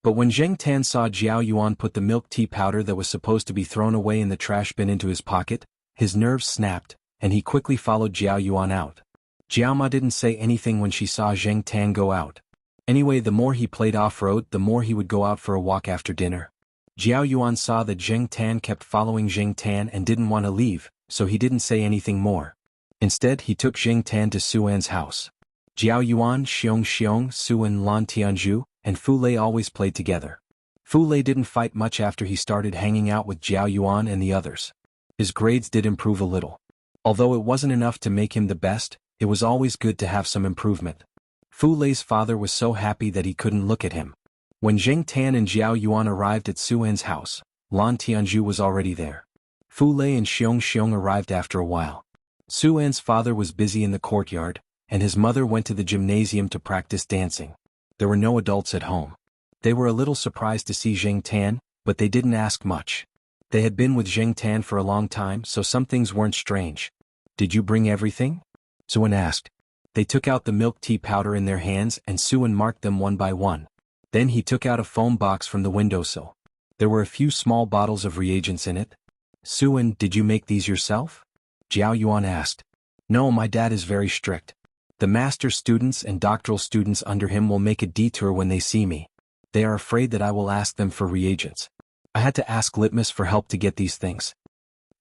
S1: But when Jing Tan saw Jiao Yuan put the milk tea powder that was supposed to be thrown away in the trash bin into his pocket, his nerves snapped, and he quickly followed Jiao Yuan out. Jiao Ma didn't say anything when she saw Jing Tan go out. Anyway, the more he played off-road, the more he would go out for a walk after dinner. Jiao Yuan saw that Jing Tan kept following Jing Tan and didn't want to leave, so he didn't say anything more. Instead, he took Jing Tan to Suan's house. Jiao Yuan, Xiong, Suan, Lan Tianzhu, and Fu Lei always played together. Fu Lei didn't fight much after he started hanging out with Jiao Yuan and the others. His grades did improve a little. Although it wasn't enough to make him the best, it was always good to have some improvement. Fu Lei's father was so happy that he couldn't look at him. When Jing Tan and Jiao Yuan arrived at Suan's house, Lan Tianzhu was already there. Fu Lei and Xiong arrived after a while. Suan's father was busy in the courtyard, and his mother went to the gymnasium to practice dancing. There were no adults at home. They were a little surprised to see Jing Tan, but they didn't ask much. They had been with Jing Tan for a long time, so some things weren't strange. "Did you bring everything?" Suan asked. They took out the milk tea powder in their hands and Suan marked them one by one. Then he took out a foam box from the windowsill. There were a few small bottles of reagents in it. "Suan, did you make these yourself?" Jiao Yuan asked. No, my dad is very strict. The master students and doctoral students under him will make a detour when they see me. They are afraid that I will ask them for reagents. I had to ask Litmus for help to get these things.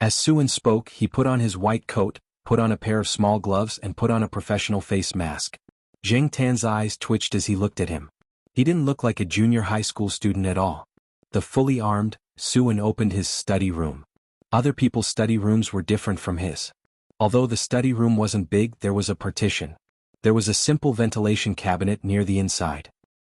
S1: As Suin spoke, he put on his white coat, put on a pair of small gloves and put on a professional face mask. Jing Tan's eyes twitched as he looked at him. He didn't look like a junior high school student at all. The fully armed, Suin opened his study room. Other people's study rooms were different from his. Although the study room wasn't big, there was a partition. There was a simple ventilation cabinet near the inside.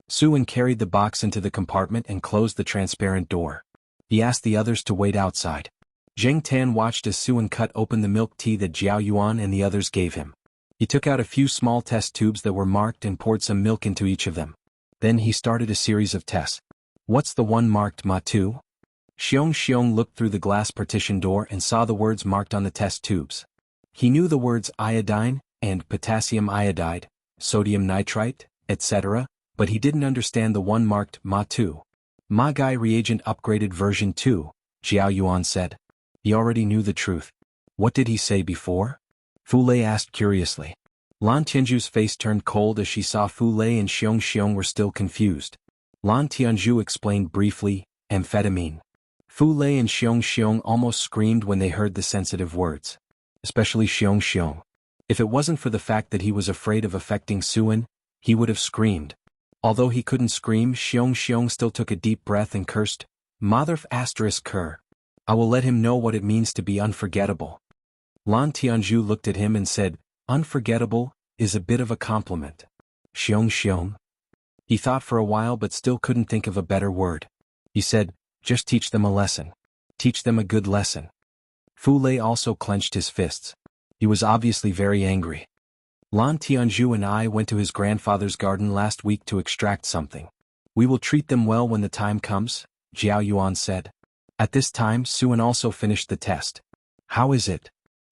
S1: Suin carried the box into the compartment and closed the transparent door. He asked the others to wait outside. Jing Tan watched as Suin cut open the milk tea that Jiao Yuan and the others gave him. He took out a few small test tubes that were marked and poured some milk into each of them. Then he started a series of tests. What's the one marked Ma2? Xiong looked through the glass partition door and saw the words marked on the test tubes. He knew the words iodine and potassium iodide, sodium nitrite, etc., but he didn't understand the one marked Ma2. Ma Gai reagent upgraded version 2, Jiao Yuan said. He already knew the truth. What did he say before? Fu Lei asked curiously. Lan Tianju's face turned cold as she saw Fu Lei and Xiong were still confused. Lan Tianju explained briefly, amphetamine. Fu Lei and Xiong almost screamed when they heard the sensitive words. Especially Xiong. If it wasn't for the fact that he was afraid of affecting Suin, he would have screamed. Although he couldn't scream, Xiong still took a deep breath and cursed, Motherf asterisk cur. I will let him know what it means to be unforgettable. Lan Tianju looked at him and said, unforgettable is a bit of a compliment. Xiong. He thought for a while but still couldn't think of a better word. He said, just teach them a lesson. Teach them a good lesson. Fu Lei also clenched his fists. He was obviously very angry. Lan Tianju and I went to his grandfather's garden last week to extract something. We will treat them well when the time comes, Jiao Yuan said. At this time, Suin also finished the test. How is it?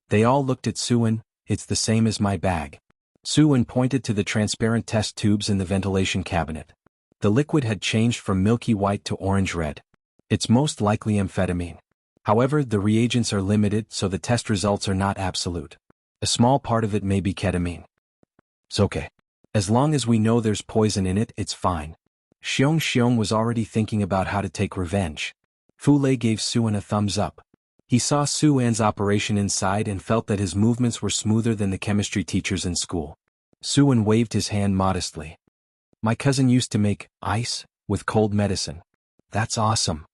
S1: They all looked at Suin. It's the same as my bag. Suin pointed to the transparent test tubes in the ventilation cabinet. The liquid had changed from milky white to orange-red. It's most likely amphetamine. However, the reagents are limited, so the test results are not absolute. A small part of it may be ketamine. It's okay. As long as we know there's poison in it, it's fine. Xiong was already thinking about how to take revenge. Fu Lei gave Suin a thumbs up. He saw Suan's operation inside and felt that his movements were smoother than the chemistry teachers in school. Suin waved his hand modestly. My cousin used to make ice with cold medicine. That's awesome.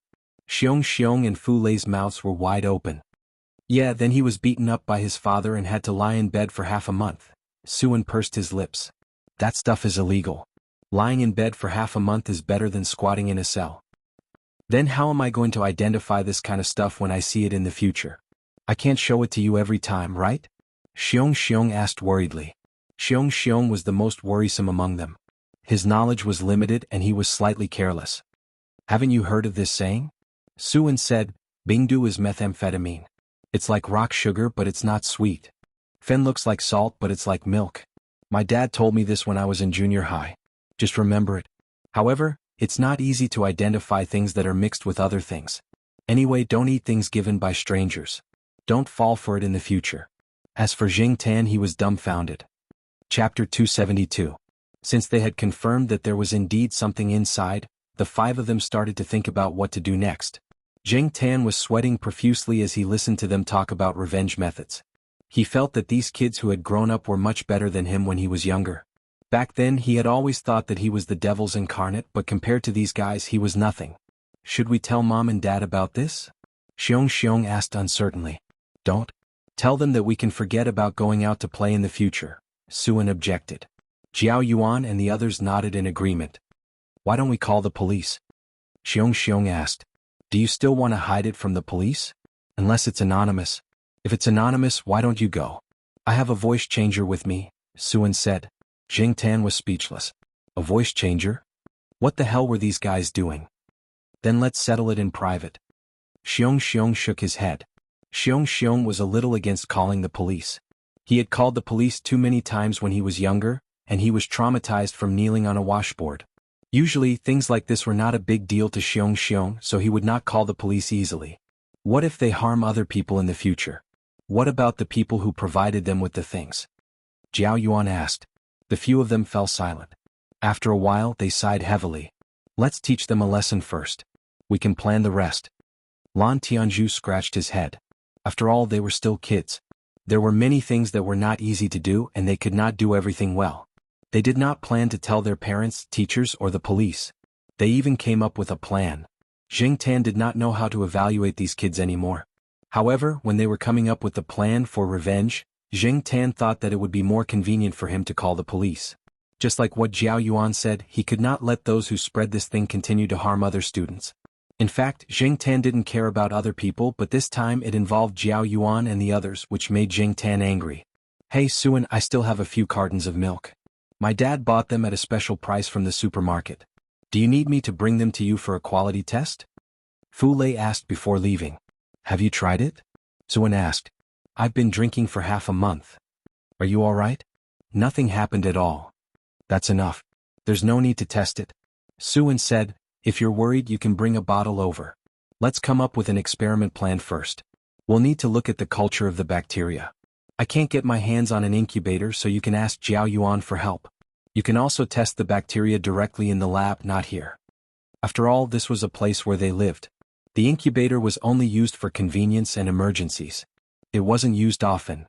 S1: Xiong and Fu Lei's mouths were wide open. Yeah, then he was beaten up by his father and had to lie in bed for half a month. Suin pursed his lips. That stuff is illegal. Lying in bed for half a month is better than squatting in a cell. Then how am I going to identify this kind of stuff when I see it in the future? I can't show it to you every time, right? Xiong asked worriedly. Xiong was the most worrisome among them. His knowledge was limited and he was slightly careless. Haven't you heard of this saying? Suin said, Bingdu is methamphetamine. It's like rock sugar but it's not sweet. Fen looks like salt but it's like milk. My dad told me this when I was in junior high. Just remember it. However, it's not easy to identify things that are mixed with other things. Anyway, don't eat things given by strangers. Don't fall for it in the future. As for Jing Tan, he was dumbfounded. Chapter 272. Since they had confirmed that there was indeed something inside, the five of them started to think about what to do next. Jing Tan was sweating profusely as he listened to them talk about revenge methods. He felt that these kids who had grown up were much better than him when he was younger. Back then he had always thought that he was the devil's incarnate, but compared to these guys he was nothing. Should we tell Mom and Dad about this? Xiong asked uncertainly. Don't. Tell them that we can forget about going out to play in the future, Suin objected. Jiao Yuan and the others nodded in agreement. Why don't we call the police? Xiong asked. Do you still want to hide it from the police? Unless it's anonymous. If it's anonymous, why don't you go? I have a voice changer with me, Suin said. Jing Tan was speechless. A voice changer? What the hell were these guys doing? Then let's settle it in private. Xiong shook his head. Xiong was a little against calling the police. He had called the police too many times when he was younger, and he was traumatized from kneeling on a washboard. Usually, things like this were not a big deal to Xiong, so he would not call the police easily. What if they harm other people in the future? What about the people who provided them with the things? Jiao Yuan asked. The few of them fell silent. After a while they sighed heavily. Let's teach them a lesson first. We can plan the rest. Lan Tianzhu scratched his head. After all, they were still kids. There were many things that were not easy to do and they could not do everything well. They did not plan to tell their parents, teachers, or the police. They even came up with a plan. Jing Tan did not know how to evaluate these kids anymore. However, when they were coming up with the plan for revenge, Jing Tan thought that it would be more convenient for him to call the police. Just like what Jiao Yuan said, he could not let those who spread this thing continue to harm other students. In fact, Jing Tan didn't care about other people, but this time it involved Jiao Yuan and the others, which made Jing Tan angry. Hey Suan, I still have a few cartons of milk. My dad bought them at a special price from the supermarket. Do you need me to bring them to you for a quality test? Fu Lei asked before leaving. Have you tried it? Suan asked. I've been drinking for half a month. Are you all right? Nothing happened at all. That's enough. There's no need to test it. Suan said, if you're worried you can bring a bottle over. Let's come up with an experiment plan first. We'll need to look at the culture of the bacteria. I can't get my hands on an incubator, so you can ask Jiao Yuan for help. You can also test the bacteria directly in the lab, not here. After all, this was a place where they lived. The incubator was only used for convenience and emergencies. It wasn't used often.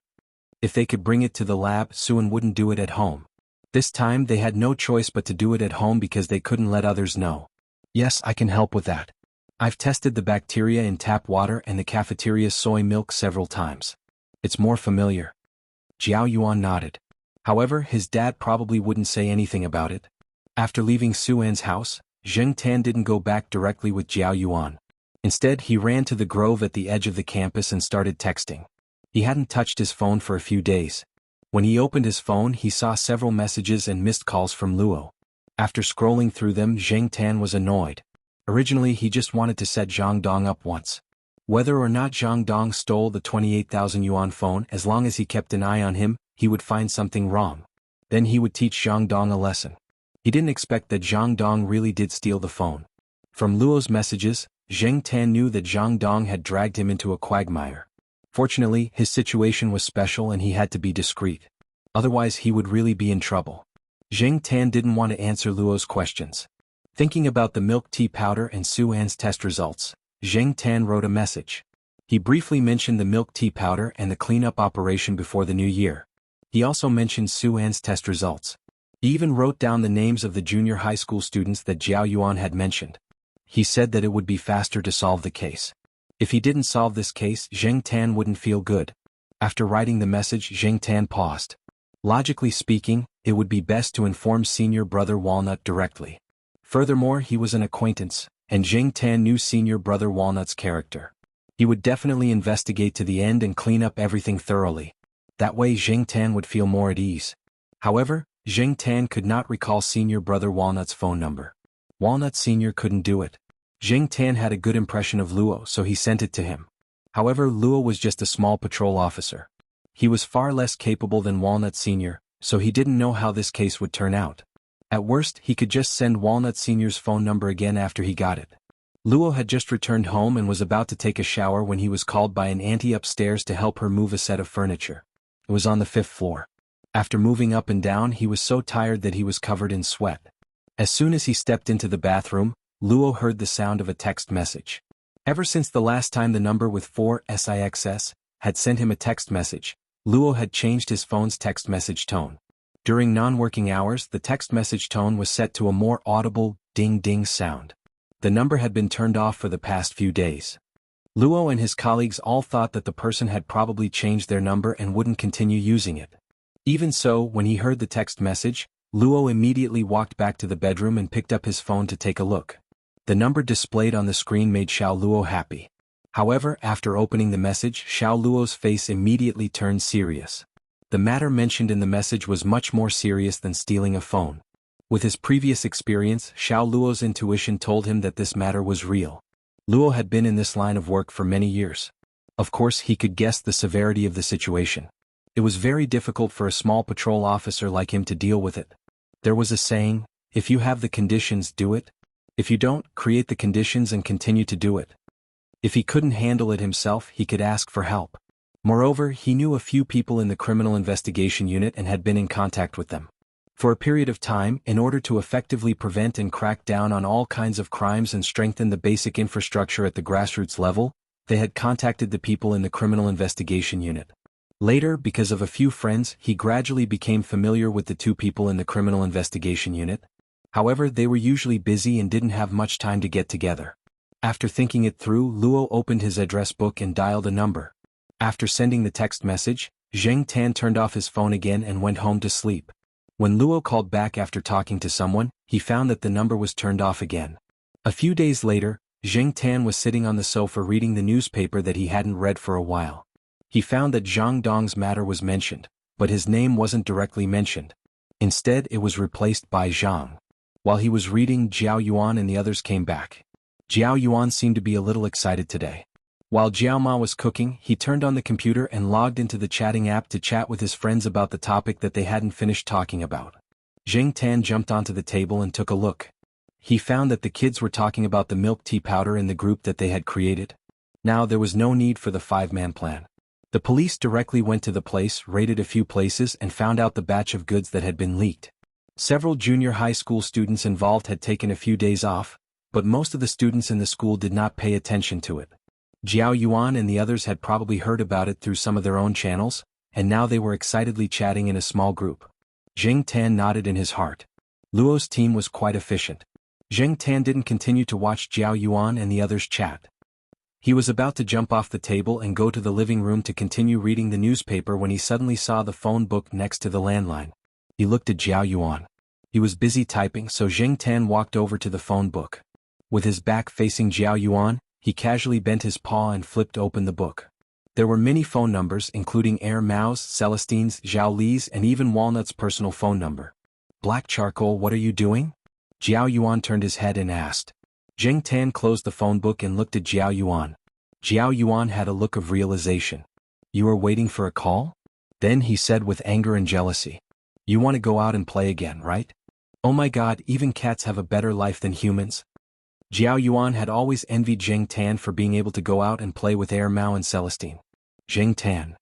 S1: If they could bring it to the lab, Suan wouldn't do it at home. This time they had no choice but to do it at home because they couldn't let others know. Yes, I can help with that. I've tested the bacteria in tap water and the cafeteria's soy milk several times. It's more familiar. Jiao Yuan nodded. However, his dad probably wouldn't say anything about it. After leaving Suan's house, Zheng Tan didn't go back directly with Jiao Yuan. Instead, he ran to the grove at the edge of the campus and started texting. He hadn't touched his phone for a few days. When he opened his phone, he saw several messages and missed calls from Luo. After scrolling through them, Zheng Tan was annoyed. Originally, he just wanted to set Zhang Dong up once. Whether or not Zhang Dong stole the 28,000 yuan phone, as long as he kept an eye on him, he would find something wrong. Then he would teach Zhang Dong a lesson. He didn't expect that Zhang Dong really did steal the phone. From Luo's messages, Zheng Tan knew that Zhang Dong had dragged him into a quagmire. Fortunately, his situation was special and he had to be discreet. Otherwise, he would really be in trouble. Zheng Tan didn't want to answer Luo's questions. Thinking about the milk tea powder and Suan's test results, Zheng Tan wrote a message. He briefly mentioned the milk tea powder and the cleanup operation before the new year. He also mentioned Suan's test results. He even wrote down the names of the junior high school students that Jiao Yuan had mentioned. He said that it would be faster to solve the case. If he didn't solve this case, Zheng Tan wouldn't feel good. After writing the message, Zheng Tan paused. Logically speaking, it would be best to inform senior brother Walnut directly. Furthermore, he was an acquaintance, and Zheng Tan knew senior brother Walnut's character. He would definitely investigate to the end and clean up everything thoroughly. That way Zheng Tan would feel more at ease. However, Zheng Tan could not recall senior brother Walnut's phone number. Walnut Sr. couldn't do it. Zheng Tan had a good impression of Luo, so he sent it to him. However, Luo was just a small patrol officer. He was far less capable than Walnut Sr., so he didn't know how this case would turn out. At worst, he could just send Walnut Sr.'s phone number again after he got it. Luo had just returned home and was about to take a shower when he was called by an auntie upstairs to help her move a set of furniture. It was on the 5th floor. After moving up and down, he was so tired that he was covered in sweat. As soon as he stepped into the bathroom, Luo heard the sound of a text message. Ever since the last time the number with 4SIXS had sent him a text message, Luo had changed his phone's text message tone. During non-working hours, the text message tone was set to a more audible ding-ding sound. The number had been turned off for the past few days. Luo and his colleagues all thought that the person had probably changed their number and wouldn't continue using it. Even so, when he heard the text message, Luo immediately walked back to the bedroom and picked up his phone to take a look. The number displayed on the screen made Xiao Luo happy. However, after opening the message, Xiao Luo's face immediately turned serious. The matter mentioned in the message was much more serious than stealing a phone. With his previous experience, Xiao Luo's intuition told him that this matter was real. Luo had been in this line of work for many years. Of course, he could guess the severity of the situation. It was very difficult for a small patrol officer like him to deal with it. There was a saying, if you have the conditions, do it. If you don't, create the conditions and continue to do it. If he couldn't handle it himself, he could ask for help. Moreover, he knew a few people in the criminal investigation unit and had been in contact with them. For a period of time, in order to effectively prevent and crack down on all kinds of crimes and strengthen the basic infrastructure at the grassroots level, they had contacted the people in the criminal investigation unit. Later, because of a few friends, he gradually became familiar with the two people in the criminal investigation unit. However, they were usually busy and didn't have much time to get together. After thinking it through, Luo opened his address book and dialed a number. After sending the text message, Zheng Tan turned off his phone again and went home to sleep. When Luo called back after talking to someone, he found that the number was turned off again. A few days later, Zheng Tan was sitting on the sofa reading the newspaper that he hadn't read for a while. He found that Zhang Dong's matter was mentioned, but his name wasn't directly mentioned. Instead, it was replaced by Zhang. While he was reading, Jiao Yuan and the others came back. Jiao Yuan seemed to be a little excited today. While Jiao Ma was cooking, he turned on the computer and logged into the chatting app to chat with his friends about the topic that they hadn't finished talking about. Zheng Tan jumped onto the table and took a look. He found that the kids were talking about the milk tea powder in the group that they had created. Now there was no need for the five-man plan. The police directly went to the place, raided a few places and found out the batch of goods that had been leaked. Several junior high school students involved had taken a few days off, but most of the students in the school did not pay attention to it. Jiao Yuan and the others had probably heard about it through some of their own channels, and now they were excitedly chatting in a small group. Zheng Tan nodded in his heart. Luo's team was quite efficient. Zheng Tan didn't continue to watch Jiao Yuan and the others chat. He was about to jump off the table and go to the living room to continue reading the newspaper when he suddenly saw the phone book next to the landline. He looked at Jiao Yuan. He was busy typing, so Zheng Tan walked over to the phone book. With his back facing Jiao Yuan, he casually bent his paw and flipped open the book. There were many phone numbers including Air Mao's, Celestine's, Zhao Li's and even Walnut's personal phone number. Black Charcoal, what are you doing? Jiao Yuan turned his head and asked. Zheng Tan closed the phone book and looked at Jiao Yuan. Jiao Yuan had a look of realization. You are waiting for a call? Then he said with anger and jealousy. You want to go out and play again, right? Oh my god, even cats have a better life than humans. Jiao Yuan had always envied Zheng Tan for being able to go out and play with Air Mao and Celestine. Zheng Tan.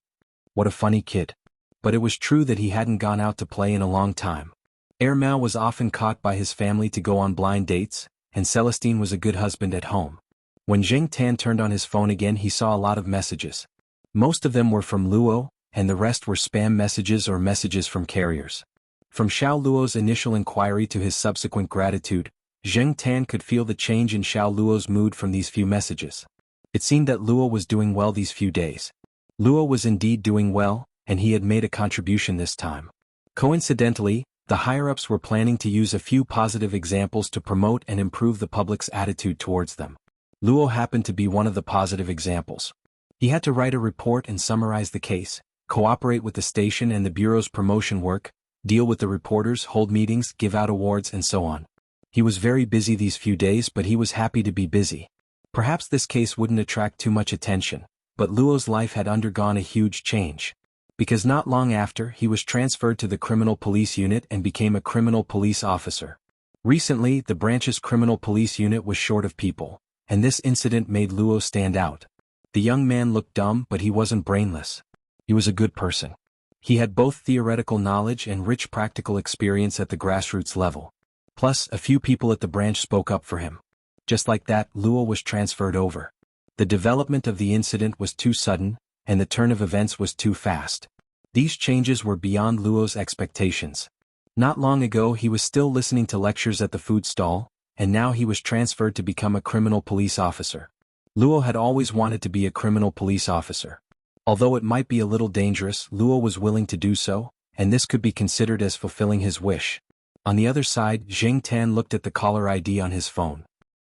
S1: What a funny kid. But it was true that he hadn't gone out to play in a long time. Air Mao was often caught by his family to go on blind dates, and Celestine was a good husband at home. When Zheng Tan turned on his phone again, he saw a lot of messages. Most of them were from Luo, and the rest were spam messages or messages from carriers. From Xiao Luo's initial inquiry to his subsequent gratitude, Zheng Tan could feel the change in Xiao Luo's mood from these few messages. It seemed that Luo was doing well these few days. Luo was indeed doing well, and he had made a contribution this time. Coincidentally, the higher-ups were planning to use a few positive examples to promote and improve the public's attitude towards them. Luo happened to be one of the positive examples. He had to write a report and summarize the case, cooperate with the station and the bureau's promotion work, deal with the reporters, hold meetings, give out awards and so on. He was very busy these few days, but he was happy to be busy. Perhaps this case wouldn't attract too much attention, but Luo's life had undergone a huge change. Because not long after, he was transferred to the criminal police unit and became a criminal police officer. Recently, the branch's criminal police unit was short of people, and this incident made Luo stand out. The young man looked dumb, but he wasn't brainless. He was a good person. He had both theoretical knowledge and rich practical experience at the grassroots level. Plus, a few people at the branch spoke up for him. Just like that, Luo was transferred over. The development of the incident was too sudden, and the turn of events was too fast. These changes were beyond Luo's expectations. Not long ago he was still listening to lectures at the food stall, and now he was transferred to become a criminal police officer. Luo had always wanted to be a criminal police officer. Although it might be a little dangerous, Luo was willing to do so, and this could be considered as fulfilling his wish. On the other side, Zheng Tan looked at the caller ID on his phone.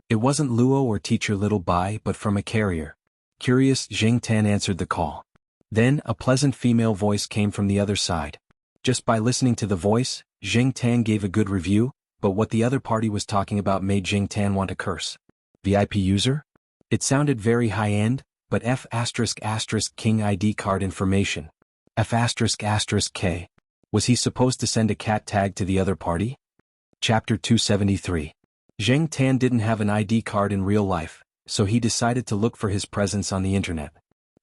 S1: It wasn't Luo or teacher Little Bai but from a carrier. Curious, Zheng Tan answered the call. Then, a pleasant female voice came from the other side. Just by listening to the voice, Zheng Tan gave a good review, but what the other party was talking about made Zheng Tan want to curse. VIP user? It sounded very high-end, but F*** King ID card information. F***K. Was he supposed to send a cat tag to the other party? Chapter 273. Zheng Tan didn't have an ID card in real life, so he decided to look for his presence on the internet.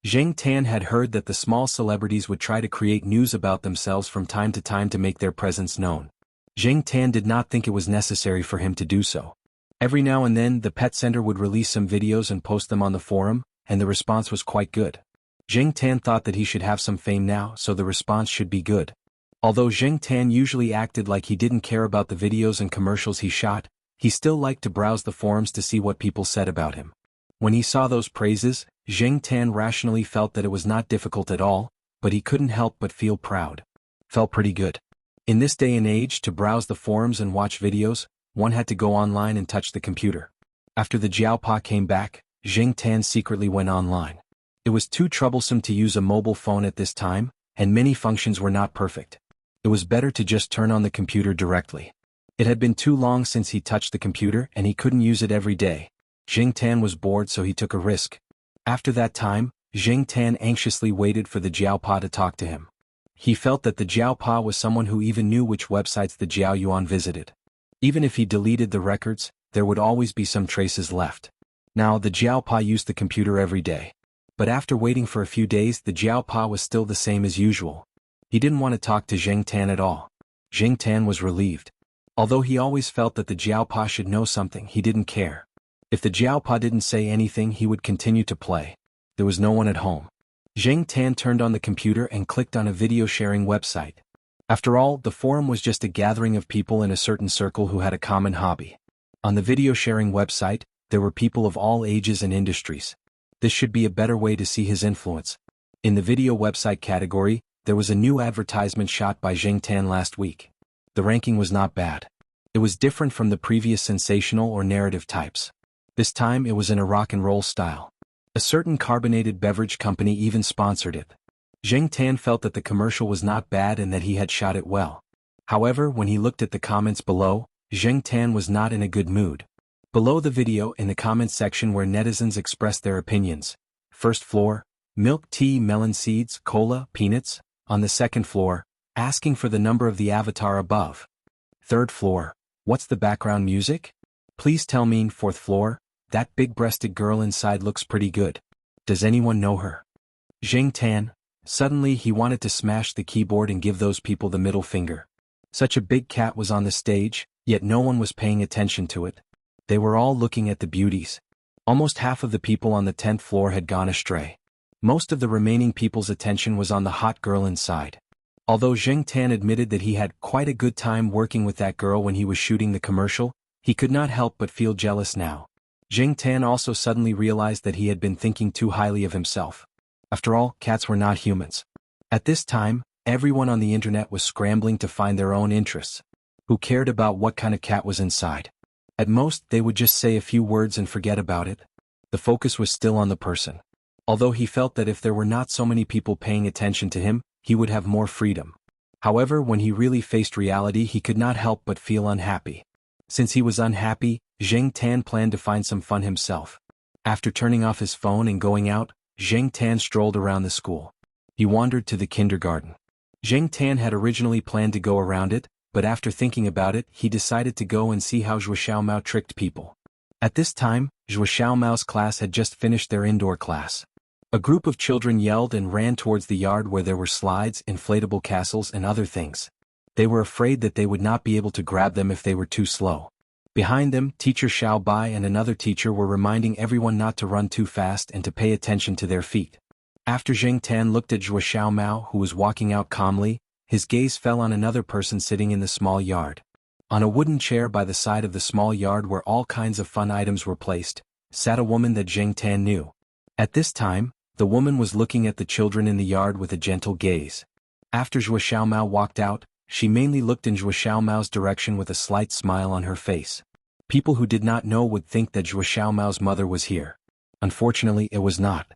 S1: Zheng Tan had heard that the small celebrities would try to create news about themselves from time to make their presence known. Zheng Tan did not think it was necessary for him to do so. Every now and then the pet center would release some videos and post them on the forum, and the response was quite good. Zheng Tan thought that he should have some fame now, so the response should be good. Although Zheng Tan usually acted like he didn't care about the videos and commercials he shot, he still liked to browse the forums to see what people said about him. When he saw those praises, Zheng Tan rationally felt that it was not difficult at all, but he couldn't help but feel proud. Felt pretty good. In this day and age, to browse the forums and watch videos, one had to go online and touch the computer. After the Jiaopa came back, Zheng Tan secretly went online. It was too troublesome to use a mobile phone at this time, and many functions were not perfect. It was better to just turn on the computer directly. It had been too long since he touched the computer and he couldn't use it every day. Zheng Tan was bored, so he took a risk. After that time, Zheng Tan anxiously waited for the Jiaopa to talk to him. He felt that the Jiaopa was someone who even knew which websites the Jiao Yuan visited. Even if he deleted the records, there would always be some traces left. Now the Jiaopa used the computer every day. But after waiting for a few days, the Jiaopa was still the same as usual. He didn't want to talk to Zheng Tan at all. Zheng Tan was relieved. Although he always felt that the Jiaopa should know something, he didn't care. If the Jiaopa didn't say anything, he would continue to play. There was no one at home. Zheng Tan turned on the computer and clicked on a video sharing website. After all, the forum was just a gathering of people in a certain circle who had a common hobby. On the video sharing website, there were people of all ages and industries. This should be a better way to see his influence. In the video website category, there was a new advertisement shot by Zheng Tan last week. The ranking was not bad. It was different from the previous sensational or narrative types. This time it was in a rock and roll style. A certain carbonated beverage company even sponsored it. Zheng Tan felt that the commercial was not bad and that he had shot it well. However, when he looked at the comments below, Zheng Tan was not in a good mood. Below the video, in the comments section where netizens expressed their opinions: first floor, milk tea, melon seeds, cola, peanuts. On the second floor, asking for the number of the avatar above. Third floor, what's the background music? Please tell me. Fourth floor, that big-breasted girl inside looks pretty good. Does anyone know her? Zheng Tan. Suddenly he wanted to smash the keyboard and give those people the middle finger. Such a big cat was on the stage, yet no one was paying attention to it. They were all looking at the beauties. Almost half of the people on the 10th floor had gone astray. Most of the remaining people's attention was on the hot girl inside. Although Zheng Tan admitted that he had quite a good time working with that girl when he was shooting the commercial, he could not help but feel jealous now. Zheng Tan also suddenly realized that he had been thinking too highly of himself. After all, cats were not humans. At this time, everyone on the internet was scrambling to find their own interests. Who cared about what kind of cat was inside? At most, they would just say a few words and forget about it. The focus was still on the person. Although he felt that if there were not so many people paying attention to him, he would have more freedom. However, when he really faced reality, he could not help but feel unhappy. Since he was unhappy, Zheng Tan planned to find some fun himself. After turning off his phone and going out, Zheng Tan strolled around the school. He wandered to the kindergarten. Zheng Tan had originally planned to go around it, but after thinking about it, he decided to go and see how Zhuo Xiaomao tricked people. At this time, Zhuo Xiaomao's class had just finished their indoor class. A group of children yelled and ran towards the yard where there were slides, inflatable castles, and other things. They were afraid that they would not be able to grab them if they were too slow. Behind them, teacher Xiao Bai and another teacher were reminding everyone not to run too fast and to pay attention to their feet. After Zheng Tan looked at Zhuo Xiaomao, who was walking out calmly, his gaze fell on another person sitting in the small yard. On a wooden chair by the side of the small yard where all kinds of fun items were placed, sat a woman that Zheng Tan knew. At this time, the woman was looking at the children in the yard with a gentle gaze. After Zhuo Xiaomao walked out, she mainly looked in Zhuo Xiaomao's direction with a slight smile on her face. People who did not know would think that Zhuo Xiaomao's mother was here. Unfortunately, it was not.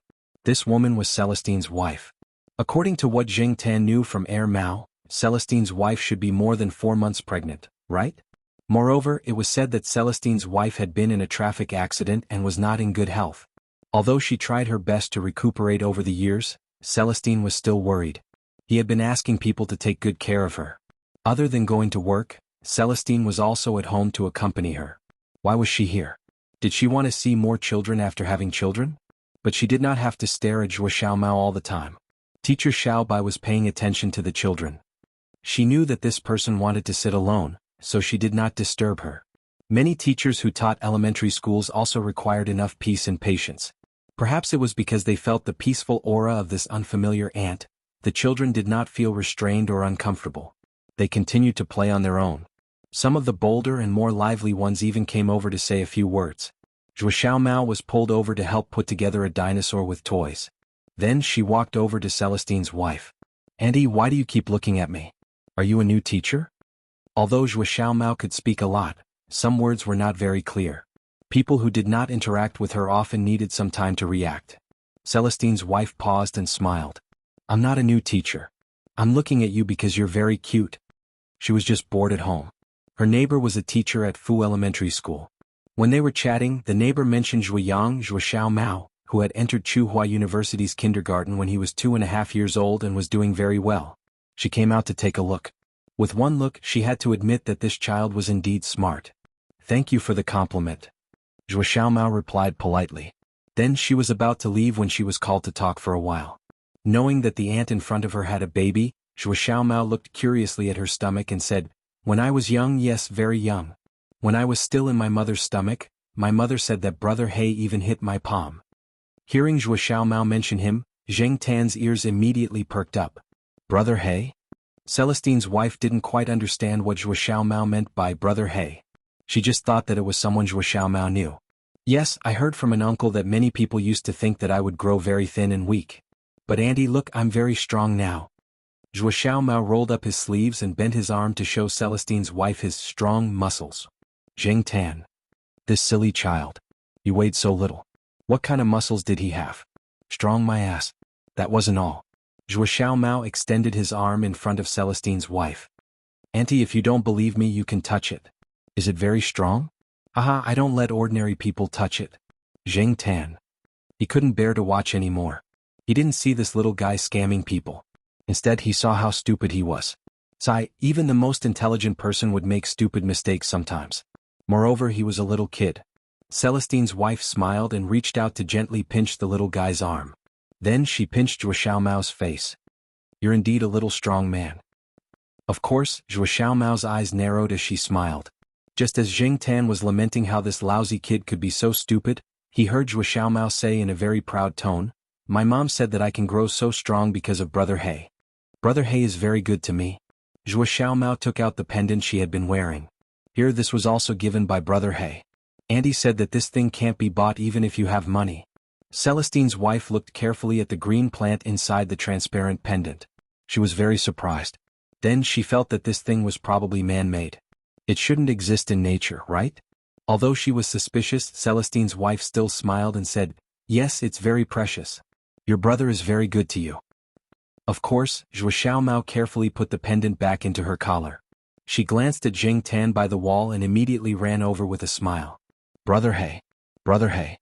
S1: This woman was Celestine's wife. According to what Zheng Tan knew from Air Mao, Celestine's wife should be more than 4 months pregnant, right? Moreover, it was said that Celestine's wife had been in a traffic accident and was not in good health. Although she tried her best to recuperate over the years, Celestine was still worried. He had been asking people to take good care of her. Other than going to work, Celestine was also at home to accompany her. Why was she here? Did she want to see more children after having children? But she did not have to stare at Zhuo Xiaomao all the time. Teacher Xiaobai was paying attention to the children. She knew that this person wanted to sit alone, so she did not disturb her. Many teachers who taught elementary schools also required enough peace and patience. Perhaps it was because they felt the peaceful aura of this unfamiliar aunt. The children did not feel restrained or uncomfortable. They continued to play on their own. Some of the bolder and more lively ones even came over to say a few words. Zhuo Xiaomao was pulled over to help put together a dinosaur with toys. Then she walked over to Celestine's wife. "Auntie, why do you keep looking at me? Are you a new teacher?" Although Zhuo Xiaomao could speak a lot, some words were not very clear. People who did not interact with her often needed some time to react. Celestine's wife paused and smiled. "I'm not a new teacher. I'm looking at you because you're very cute." She was just bored at home. Her neighbor was a teacher at Fu Elementary School. When they were chatting, the neighbor mentioned Zhuo Xiaomao, who had entered Tsinghua University's kindergarten when he was 2.5 years old and was doing very well. She came out to take a look. With one look, she had to admit that this child was indeed smart. "Thank you for the compliment," Zhuo Xiaomao replied politely. Then she was about to leave when she was called to talk for a while. Knowing that the aunt in front of her had a baby, Zhuo Xiaomao looked curiously at her stomach and said, "When I was young, yes, very young. When I was still in my mother's stomach, my mother said that Brother He even hit my palm." Hearing Zhuo Xiaomao mention him, Zheng Tan's ears immediately perked up. Brother He? Celestine's wife didn't quite understand what Zhuo Xiaomao meant by Brother He. She just thought that it was someone Zhuo Xiaomao knew. "Yes, I heard from an uncle that many people used to think that I would grow very thin and weak. But auntie, look, I'm very strong now." Zhuo Xiaomao rolled up his sleeves and bent his arm to show Celestine's wife his strong muscles. "Zheng Tan. This silly child. He weighed so little. What kind of muscles did he have? Strong my ass." That wasn't all. Zhuo Xiaomao extended his arm in front of Celestine's wife. "Auntie, if you don't believe me, you can touch it. Is it very strong?" "Haha, I don't let ordinary people touch it." Zheng Tan. He couldn't bear to watch anymore. He didn't see this little guy scamming people. Instead, he saw how stupid he was. Sigh, even the most intelligent person would make stupid mistakes sometimes. Moreover, he was a little kid. Celestine's wife smiled and reached out to gently pinch the little guy's arm. Then she pinched Zhuo Xiaomao's face. "You're indeed a little strong man." Of course, Zhuo Xiaomao's eyes narrowed as she smiled. Just as Zheng Tan was lamenting how this lousy kid could be so stupid, he heard Zhuo Xiaomao say in a very proud tone, "My mom said that I can grow so strong because of Brother He. Brother He is very good to me." Zhuo Xiaomao took out the pendant she had been wearing. Here, this was also given by Brother He. "Auntie said that this thing can't be bought even if you have money." Celestine's wife looked carefully at the green plant inside the transparent pendant. She was very surprised. Then she felt that this thing was probably man-made. It shouldn't exist in nature, right? Although she was suspicious, Celestine's wife still smiled and said, "Yes, it's very precious. Your brother is very good to you." Of course, Zhuo Xiaomao carefully put the pendant back into her collar. She glanced at Zheng Tan by the wall and immediately ran over with a smile. "Brother He. Brother He."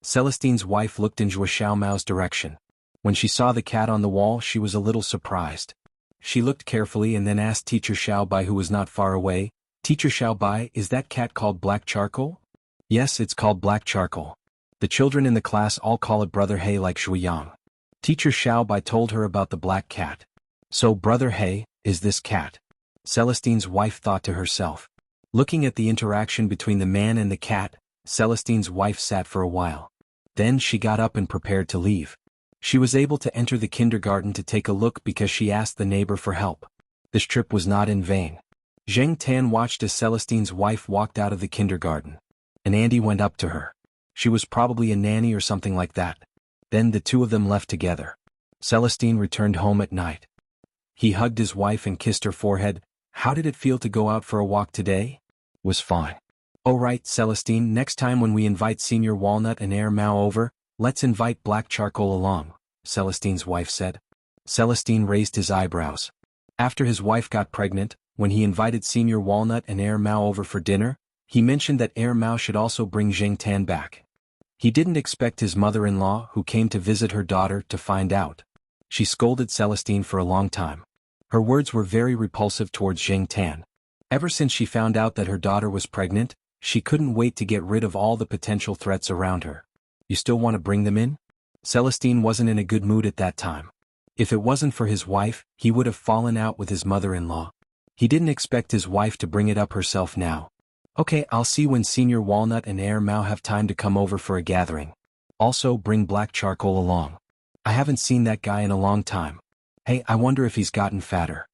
S1: Celestine's wife looked in Zhuo Xiaomao's direction. When she saw the cat on the wall, she was a little surprised. She looked carefully and then asked Teacher Xiaobai, who was not far away, "Teacher Xiaobai, is that cat called Black Charcoal?" "Yes, it's called Black Charcoal. The children in the class all call it Brother He like Shuiyang." Teacher Xiaobai told her about the black cat. "So Brother He is this cat?" Celestine's wife thought to herself. Looking at the interaction between the man and the cat, Celestine's wife sat for a while. Then she got up and prepared to leave. She was able to enter the kindergarten to take a look because she asked the neighbor for help. This trip was not in vain. Zheng Tan watched as Celestine's wife walked out of the kindergarten. An auntie went up to her. She was probably a nanny or something like that. Then the two of them left together. Celestine returned home at night. He hugged his wife and kissed her forehead. "How did it feel to go out for a walk today?" "Was fine." "Oh right, Celestine, next time when we invite Senior Walnut and Air Mao over, let's invite Black Charcoal along," Celestine's wife said. Celestine raised his eyebrows. After his wife got pregnant, when he invited Senior Walnut and Air Mao over for dinner, he mentioned that Air Mao should also bring Zheng Tan back. He didn't expect his mother-in-law, who came to visit her daughter, to find out. She scolded Celestine for a long time. Her words were very repulsive towards Zheng Tan. Ever since she found out that her daughter was pregnant, she couldn't wait to get rid of all the potential threats around her. "You still want to bring them in?" Celestine wasn't in a good mood at that time. If it wasn't for his wife, he would have fallen out with his mother-in-law. He didn't expect his wife to bring it up herself now. Okay, I'll see when Senior Walnut and Air Mao have time to come over for a gathering. Also, bring black charcoal along. I haven't seen that guy in a long time. Hey, I wonder if he's gotten fatter.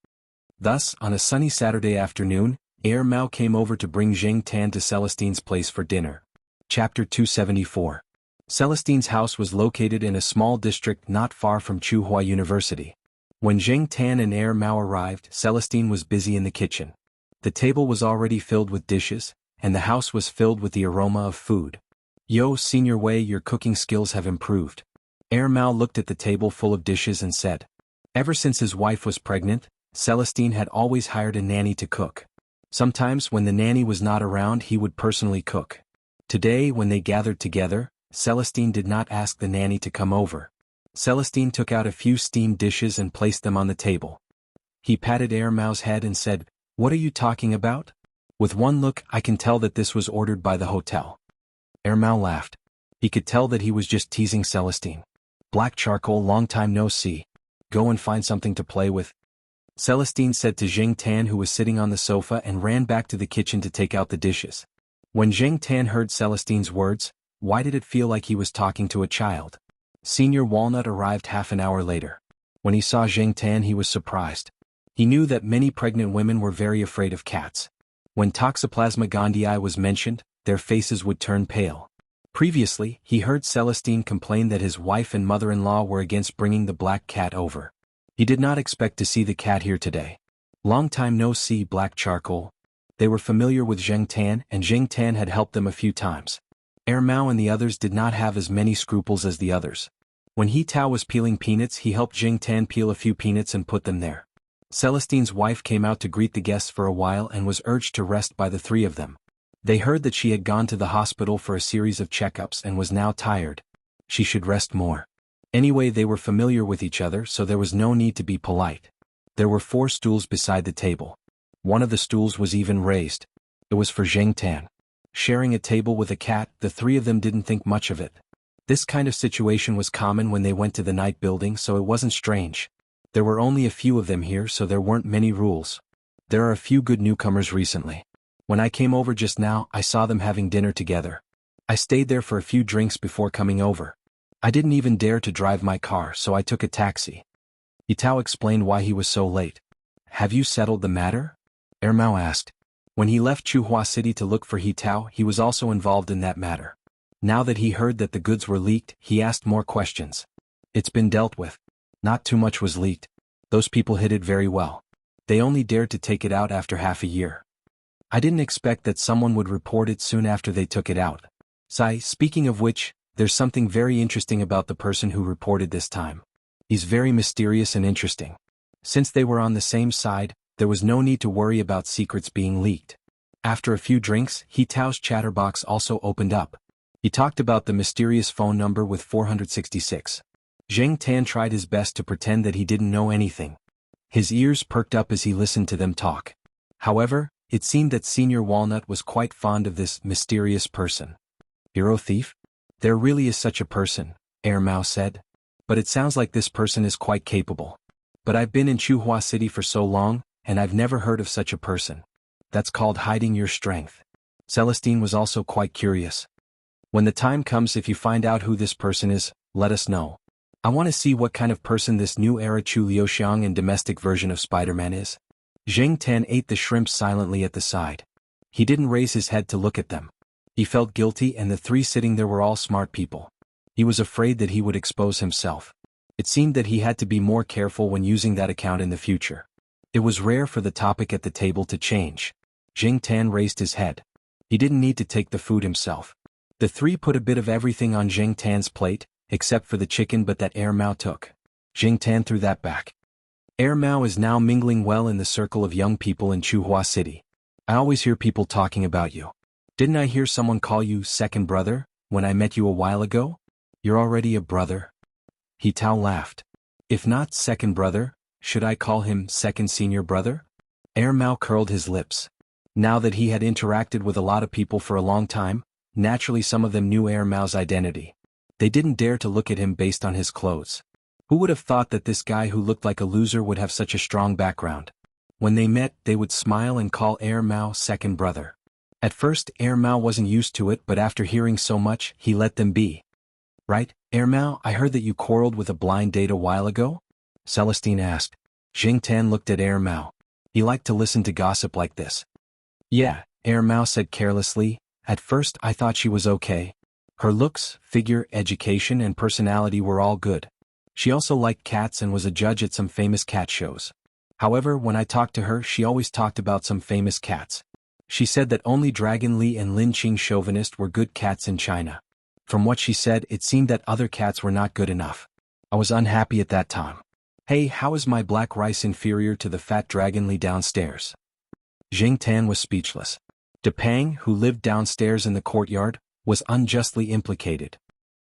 S1: Thus, on a sunny Saturday afternoon, Air Mao came over to bring Jing Tan to Celestine's place for dinner. Chapter 274. Celestine's house was located in a small district not far from Tsinghua University. When Jing Tan and Air Mao arrived, Celestine was busy in the kitchen. The table was already filled with dishes, and the house was filled with the aroma of food. Yo, Senior Wei, your cooking skills have improved. Air Mao looked at the table full of dishes and said. Ever since his wife was pregnant, Celestine had always hired a nanny to cook. Sometimes when the nanny was not around, he would personally cook. Today, when they gathered together, Celestine did not ask the nanny to come over. Celestine took out a few steamed dishes and placed them on the table. He patted Air Mao's head and said, "What are you talking about?" With one look, I can tell that this was ordered by the hotel. Air Mao laughed. He could tell that he was just teasing Celestine. Black charcoal, long time no see. Go and find something to play with. Celestine said to Jing Tan, who was sitting on the sofa, and ran back to the kitchen to take out the dishes. When Jing Tan heard Celestine's words, why did it feel like he was talking to a child? Senior Walnut arrived half an hour later. When he saw Jing Tan, he was surprised. He knew that many pregnant women were very afraid of cats. When Toxoplasma gondii was mentioned, their faces would turn pale. Previously, he heard Celestine complain that his wife and mother-in-law were against bringing the black cat over. He did not expect to see the cat here today. Long time no see, black charcoal. They were familiar with Jing Tan, and Jing Tan had helped them a few times. Air Mao and the others did not have as many scruples as the others. When He Tao was peeling peanuts, he helped Jing Tan peel a few peanuts and put them there. Celestine's wife came out to greet the guests for a while and was urged to rest by the three of them. They heard that she had gone to the hospital for a series of checkups and was now tired. She should rest more. Anyway, they were familiar with each other, so there was no need to be polite. There were 4 stools beside the table. One of the stools was even raised. It was for Jing Tan. Sharing a table with a cat, the three of them didn't think much of it. This kind of situation was common when they went to the night building, so it wasn't strange. There were only a few of them here, so there weren't many rules. There are a few good newcomers recently. When I came over just now, I saw them having dinner together. I stayed there for a few drinks before coming over. I didn't even dare to drive my car, so I took a taxi. Itao explained why he was so late. Have you settled the matter? Air Mao asked. When he left Tsinghua City to look for He Tao, he was also involved in that matter. Now that he heard that the goods were leaked, he asked more questions. It's been dealt with. Not too much was leaked. Those people hid it very well. They only dared to take it out after half a year. I didn't expect that someone would report it soon after they took it out. Speaking of which, there's something very interesting about the person who reported this time. He's very mysterious and interesting. Since they were on the same side, there was no need to worry about secrets being leaked. After a few drinks, He Tao's chatterbox also opened up. He talked about the mysterious phone number with 466. Jing Tan tried his best to pretend that he didn't know anything. His ears perked up as he listened to them talk. However, it seemed that Senior Walnut was quite fond of this mysterious person. Hero thief? There really is such a person, Air Mao said. But it sounds like this person is quite capable. But I've been in Tsinghua City for so long, and I've never heard of such a person. That's called hiding your strength. Celestine was also quite curious. When the time comes, if you find out who this person is, let us know. I want to see what kind of person this new era Chu Liuxiang and domestic version of Spider-Man is. Jing Tan ate the shrimp silently at the side. He didn't raise his head to look at them. He felt guilty, and the three sitting there were all smart people. He was afraid that he would expose himself. It seemed that he had to be more careful when using that account in the future. It was rare for the topic at the table to change. Jing Tan raised his head. He didn't need to take the food himself. The three put a bit of everything on Jing Tan's plate, except for the chicken, but that Air Mao took. Jing Tan threw that back. Air Mao is now mingling well in the circle of young people in Tsinghua City. I always hear people talking about you. Didn't I hear someone call you second brother, when I met you a while ago? You're already a brother? He Tao laughed. If not second brother, should I call him second senior brother? Air Mao curled his lips. Now that he had interacted with a lot of people for a long time, naturally some of them knew Air Mao's identity. They didn't dare to look at him based on his clothes. Who would have thought that this guy who looked like a loser would have such a strong background? When they met, they would smile and call Air Mao second brother. At first, Air Mao wasn't used to it, but after hearing so much, he let them be. Right, Air Mao, I heard that you quarreled with a blind date a while ago? Celestine asked. Jing Tan looked at Air Mao. He liked to listen to gossip like this. Yeah, Air Mao said carelessly. At first I thought she was okay. Her looks, figure, education and personality were all good. She also liked cats and was a judge at some famous cat shows. However, when I talked to her, she always talked about some famous cats. She said that only Dragon Li and Lin Qing Chauvinist were good cats in China. From what she said, it seemed that other cats were not good enough. I was unhappy at that time. Hey, how is my black rice inferior to the fat Dragon Li downstairs? Jing Tan was speechless. De Pang, who lived downstairs in the courtyard, was unjustly implicated.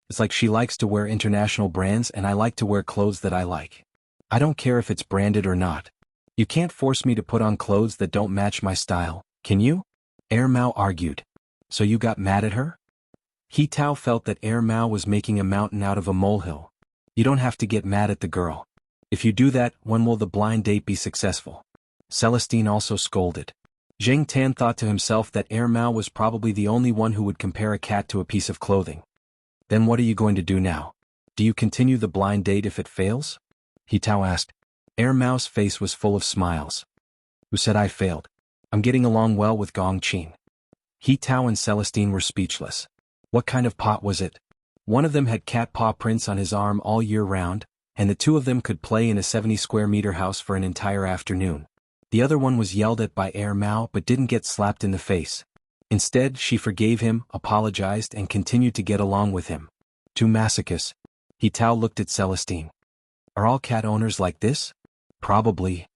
S1: It's like she likes to wear international brands and I like to wear clothes that I like. I don't care if it's branded or not. You can't force me to put on clothes that don't match my style, can you? Air Mao argued. So you got mad at her? He Tao felt that Air Mao was making a mountain out of a molehill. You don't have to get mad at the girl. If you do that, when will the blind date be successful? Celestine also scolded. Jing Tan thought to himself that Air Mao was probably the only one who would compare a cat to a piece of clothing. Then what are you going to do now? Do you continue the blind date if it fails? He Tao asked. Air Mao's face was full of smiles. Who said I failed? I'm getting along well with Gong Qin. He Tao and Celestine were speechless. What kind of pot was it? One of them had cat paw prints on his arm all year round, and the two of them could play in a 70-square-meter house for an entire afternoon. The other one was yelled at by Air Mao but didn't get slapped in the face. Instead, she forgave him, apologized and continued to get along with him. Two masochists. He Tao looked at Celestine. Are all cat owners like this? Probably.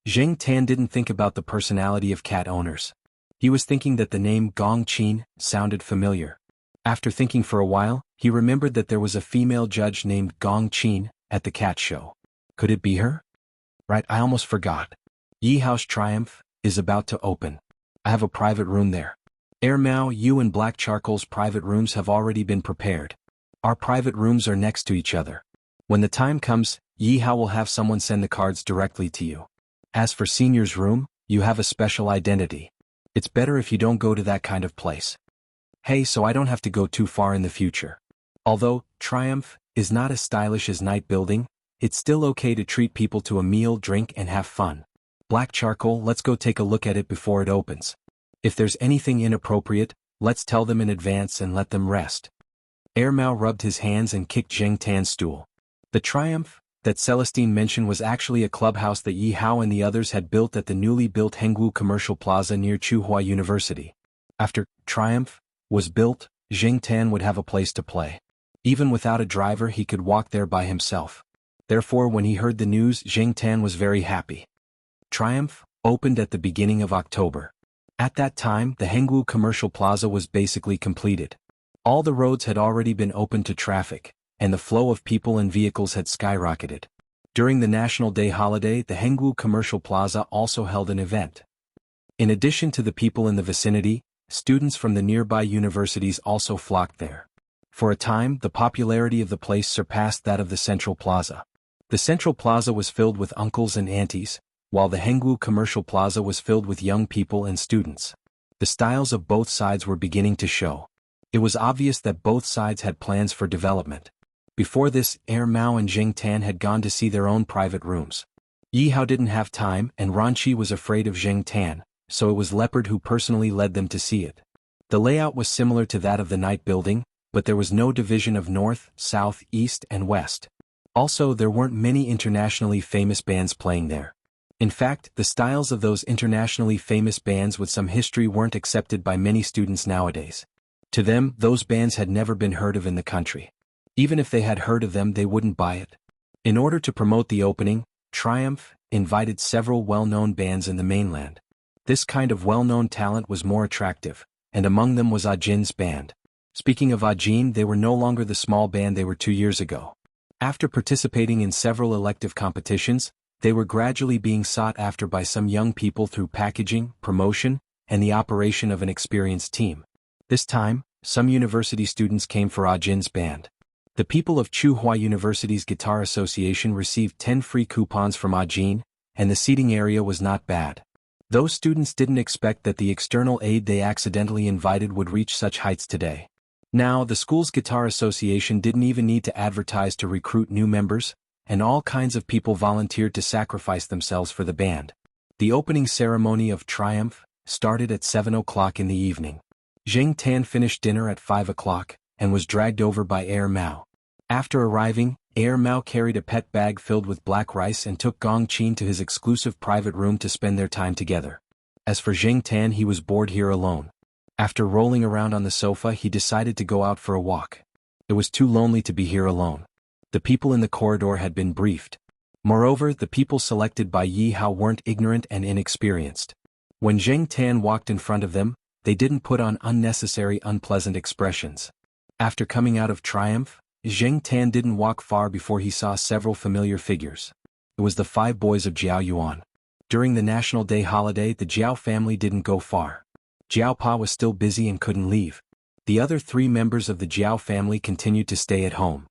S1: Jing Tan didn't think about the personality of cat owners. He was thinking that the name Gong Qin sounded familiar. After thinking for a while, he remembered that there was a female judge named Gong Qin at the cat show. Could it be her? Right, I almost forgot. Yi Hao's Triumph is about to open. I have a private room there. Air Mao, you and Black Charcoal's private rooms have already been prepared. Our private rooms are next to each other. When the time comes, Yi Hao will have someone send the cards directly to you. As for Senior's room, you have a special identity. It's better if you don't go to that kind of place. Hey, so I don't have to go too far in the future. Although Triumph is not as stylish as Night Building, it's still okay to treat people to a meal, drink and have fun. Black Charcoal, let's go take a look at it before it opens. If there's anything inappropriate, let's tell them in advance and let them rest. Air Mao rubbed his hands and kicked Jing Tan's stool. The Triumph that Celestine mentioned was actually a clubhouse that Yi Hao and the others had built at the newly built Jianghu Commercial Plaza near Tsinghua University. After Triumph was built, Jing Tan would have a place to play. Even without a driver, he could walk there by himself. Therefore, when he heard the news, Jing Tan was very happy. Triumph opened at the beginning of October. At that time, the Jianghu Commercial Plaza was basically completed. All the roads had already been opened to traffic, and the flow of people and vehicles had skyrocketed. During the National Day holiday, the Jianghu Commercial Plaza also held an event. In addition to the people in the vicinity, students from the nearby universities also flocked there. For a time, the popularity of the place surpassed that of the Central Plaza. The Central Plaza was filled with uncles and aunties, while the Jianghu Commercial Plaza was filled with young people and students. The styles of both sides were beginning to show. It was obvious that both sides had plans for development. Before this, Air Mao and Jing Tan had gone to see their own private rooms. Yi Hao didn't have time and Ranqi was afraid of Jing Tan, so it was Leopard who personally led them to see it. The layout was similar to that of the Night Building, but there was no division of north, south, east and west. Also, there weren't many internationally famous bands playing there. In fact, the styles of those internationally famous bands with some history weren't accepted by many students nowadays. To them, those bands had never been heard of in the country. Even if they had heard of them, they wouldn't buy it. In order to promote the opening, Triumph invited several well-known bands in the mainland. This kind of well-known talent was more attractive, and among them was Ajin's band. Speaking of Ajin, they were no longer the small band they were 2 years ago. After participating in several elective competitions, they were gradually being sought after by some young people through packaging, promotion, and the operation of an experienced team. This time, some university students came for Ajin's band. The people of Tsinghua University's Guitar Association received 10 free coupons from Ajin, and the seating area was not bad. Those students didn't expect that the external aid they accidentally invited would reach such heights today. Now, the school's Guitar Association didn't even need to advertise to recruit new members, and all kinds of people volunteered to sacrifice themselves for the band. The opening ceremony of Triumph started at 7 o'clock in the evening. Zheng Tan finished dinner at 5 o'clock, and was dragged over by Air Mao. After arriving, Air Mao carried a pet bag filled with black rice and took Gong Qin to his exclusive private room to spend their time together. As for Zheng Tan, he was bored here alone. After rolling around on the sofa, he decided to go out for a walk. It was too lonely to be here alone. The people in the corridor had been briefed. Moreover, the people selected by Yi Hao weren't ignorant and inexperienced. When Zheng Tan walked in front of them, they didn't put on unnecessary unpleasant expressions. After coming out of Triumph, Zheng Tan didn't walk far before he saw several familiar figures. It was the 5 boys of Jiao Yuan. During the National Day holiday, the Jiao family didn't go far. Jiao Pa was still busy and couldn't leave. The other 3 members of the Jiao family continued to stay at home.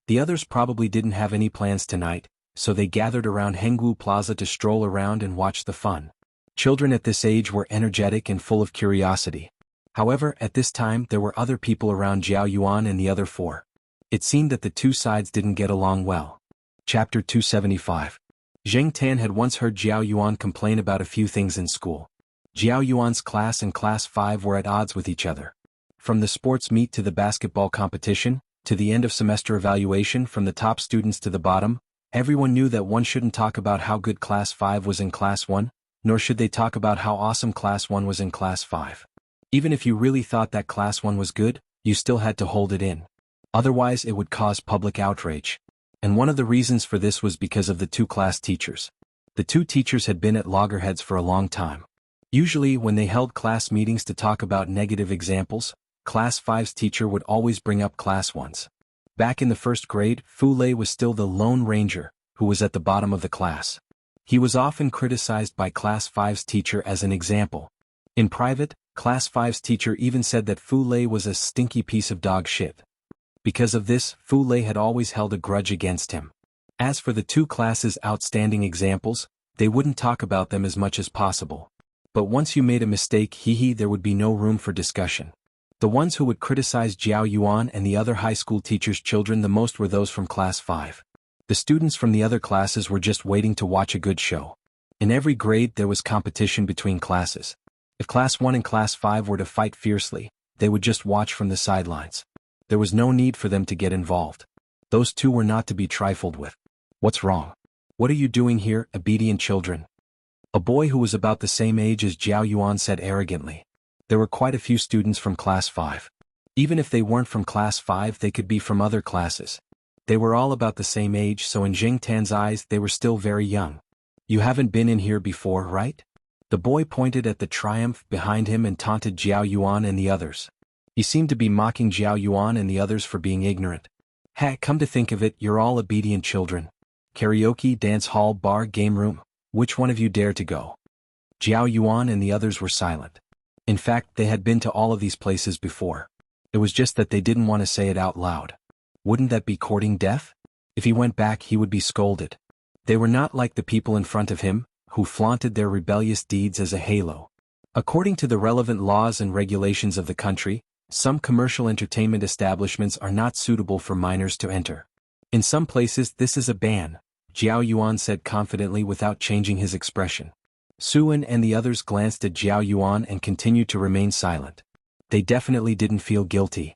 S1: The others probably didn't have any plans tonight, so they gathered around Hengwu Plaza to stroll around and watch the fun. Children at this age were energetic and full of curiosity. However, at this time there were other people around Jiao Yuan and the other 4. It seemed that the 2 sides didn't get along well. Chapter 275. Zheng Tan had once heard Jiao Yuan complain about a few things in school. Jiao Yuan's class and Class 5 were at odds with each other. From the sports meet to the basketball competition, to the end of semester evaluation, from the top students to the bottom, everyone knew that one shouldn't talk about how good Class 5 was in Class 1, nor should they talk about how awesome Class 1 was in Class 5. Even if you really thought that Class 1 was good, you still had to hold it in. Otherwise it would cause public outrage. And one of the reasons for this was because of the 2 class teachers. The 2 teachers had been at loggerheads for a long time. Usually when they held class meetings to talk about negative examples, Class 5's teacher would always bring up Class 1's. Back in the 1st grade, Fu Lei was still the lone ranger, who was at the bottom of the class. He was often criticized by Class 5's teacher as an example. In private, Class 5's teacher even said that Fu Lei was a stinky piece of dog shit. Because of this, Fu Lei had always held a grudge against him. As for the 2 classes' outstanding examples, they wouldn't talk about them as much as possible. But once you made a mistake, there would be no room for discussion. The ones who would criticize Jiao Yuan and the other high school teachers' children the most were those from Class 5. The students from the other classes were just waiting to watch a good show. In every grade there was competition between classes. If Class 1 and Class 5 were to fight fiercely, they would just watch from the sidelines. There was no need for them to get involved. Those 2 were not to be trifled with. What's wrong? What are you doing here, obedient children? A boy who was about the same age as Jiao Yuan said arrogantly. There were quite a few students from Class 5. Even if they weren't from Class 5, they could be from other classes. They were all about the same age, so in Zheng Tan's eyes they were still very young. You haven't been in here before, right? The boy pointed at the Triumph behind him and taunted Jiao Yuan and the others. He seemed to be mocking Jiao Yuan and the others for being ignorant. Heck, come to think of it, you're all obedient children. Karaoke, dance hall, bar, game room. Which one of you dare to go? Jiao Yuan and the others were silent. In fact, they had been to all of these places before. It was just that they didn't want to say it out loud. Wouldn't that be courting death? If he went back, he would be scolded. They were not like the people in front of him, who flaunted their rebellious deeds as a halo. According to the relevant laws and regulations of the country, some commercial entertainment establishments are not suitable for minors to enter. In some places this is a ban, Jiao Yuan said confidently without changing his expression. Suan and the others glanced at Jiao Yuan and continued to remain silent. They definitely didn't feel guilty.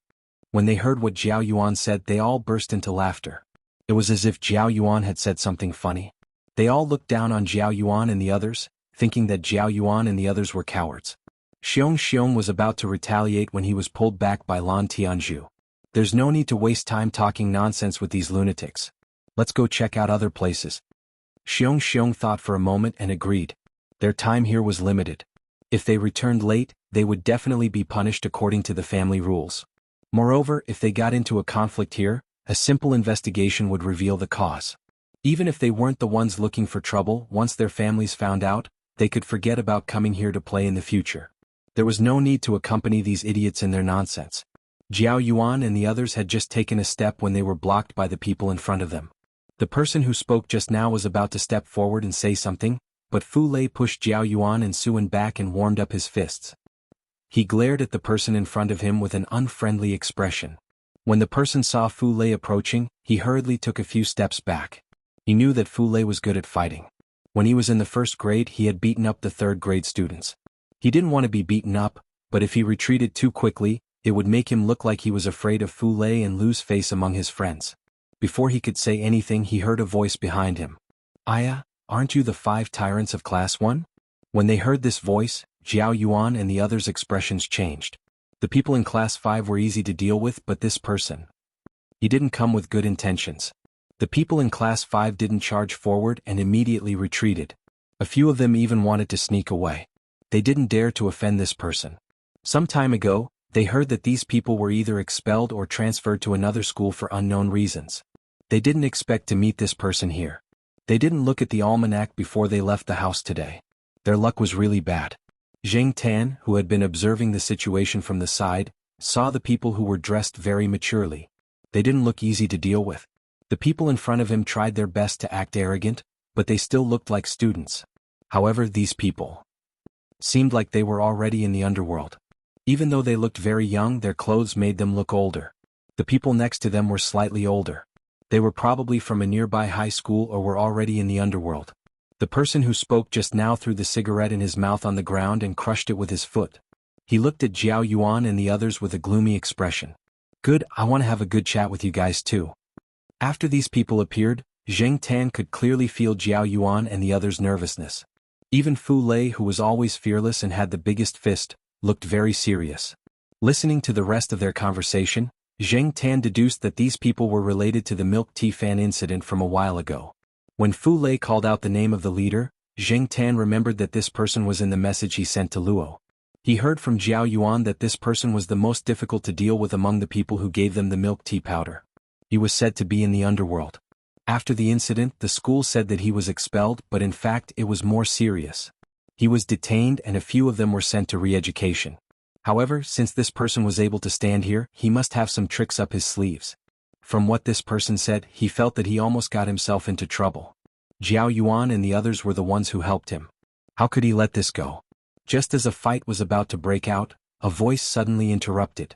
S1: When they heard what Jiao Yuan said, they all burst into laughter. It was as if Jiao Yuan had said something funny. They all looked down on Jiao Yuan and the others, thinking that Jiao Yuan and the others were cowards. Xiong was about to retaliate when he was pulled back by Lan Tianzhu. There's no need to waste time talking nonsense with these lunatics. Let's go check out other places. Xiong thought for a moment and agreed. Their time here was limited. If they returned late, they would definitely be punished according to the family rules. Moreover, if they got into a conflict here, a simple investigation would reveal the cause. Even if they weren't the ones looking for trouble, once their families found out, they could forget about coming here to play in the future. There was no need to accompany these idiots in their nonsense. Jiao Yuan and the others had just taken a step when they were blocked by the people in front of them. The person who spoke just now was about to step forward and say something, but Fu Lei pushed Jiao Yuan and Suan back and warmed up his fists. He glared at the person in front of him with an unfriendly expression. When the person saw Fu Lei approaching, he hurriedly took a few steps back. He knew that Fu Lei was good at fighting. When he was in the first grade, he had beaten up the third grade students. He didn't want to be beaten up, but if he retreated too quickly, it would make him look like he was afraid of Fu Lei and lose face among his friends. Before he could say anything, he heard a voice behind him. "Aya, aren't you the 5 tyrants of Class 1? When they heard this voice, Jiao Yuan and the others' expressions changed. The people in Class 5 were easy to deal with, but this person. He didn't come with good intentions. The people in Class 5 didn't charge forward and immediately retreated. A few of them even wanted to sneak away. They didn't dare to offend this person. Some time ago, they heard that these people were either expelled or transferred to another school for unknown reasons. They didn't expect to meet this person here. They didn't look at the almanac before they left the house today. Their luck was really bad." Zheng Tan, who had been observing the situation from the side, saw the people who were dressed very maturely. They didn't look easy to deal with. The people in front of him tried their best to act arrogant, but they still looked like students. However, these people seemed like they were already in the underworld. Even though they looked very young, their clothes made them look older. The people next to them were slightly older. They were probably from a nearby high school or were already in the underworld. The person who spoke just now threw the cigarette in his mouth on the ground and crushed it with his foot. He looked at Jiao Yuan and the others with a gloomy expression. "Good, I want to have a good chat with you guys too." After these people appeared, Zheng Tan could clearly feel Jiao Yuan and the others' nervousness. Even Fu Lei, who was always fearless and had the biggest fist, looked very serious. Listening to the rest of their conversation, Zheng Tan deduced that these people were related to the milk tea fan incident from a while ago. When Fu Lei called out the name of the leader, Zheng Tan remembered that this person was in the message he sent to Luo. He heard from Jiao Yuan that this person was the most difficult to deal with among the people who gave them the milk tea powder. He was said to be in the underworld. After the incident, the school said that he was expelled, but in fact it was more serious. He was detained and a few of them were sent to re-education. However, since this person was able to stand here, he must have some tricks up his sleeves. From what this person said, he felt that he almost got himself into trouble. Jiao Yuan and the others were the ones who helped him. How could he let this go? Just as a fight was about to break out, a voice suddenly interrupted.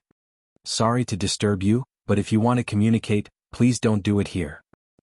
S1: "Sorry to disturb you, but if you want to communicate, please don't do it here."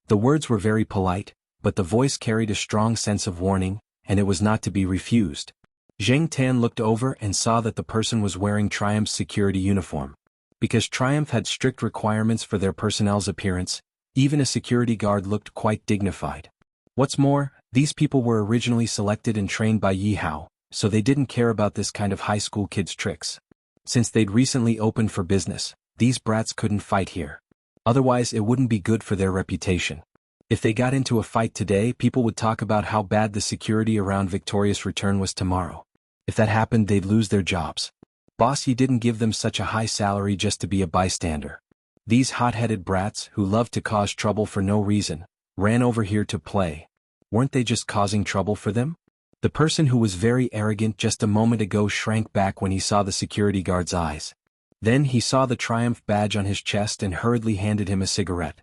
S1: The words were very polite, but the voice carried a strong sense of warning, and it was not to be refused. Zheng Tan looked over and saw that the person was wearing Triumph's security uniform. Because Triumph had strict requirements for their personnel's appearance, even a security guard looked quite dignified. What's more, these people were originally selected and trained by Yi Hao, so they didn't care about this kind of high school kids' tricks. Since they'd recently opened for business, these brats couldn't fight here. Otherwise it wouldn't be good for their reputation. If they got into a fight today, people would talk about how bad the security around Victorious Return was tomorrow. If that happened, they'd lose their jobs. Boss Yi didn't give them such a high salary just to be a bystander. These hot-headed brats, who loved to cause trouble for no reason, ran over here to play. Weren't they just causing trouble for them? The person who was very arrogant just a moment ago shrank back when he saw the security guard's eyes. Then he saw the Triumph badge on his chest and hurriedly handed him a cigarette.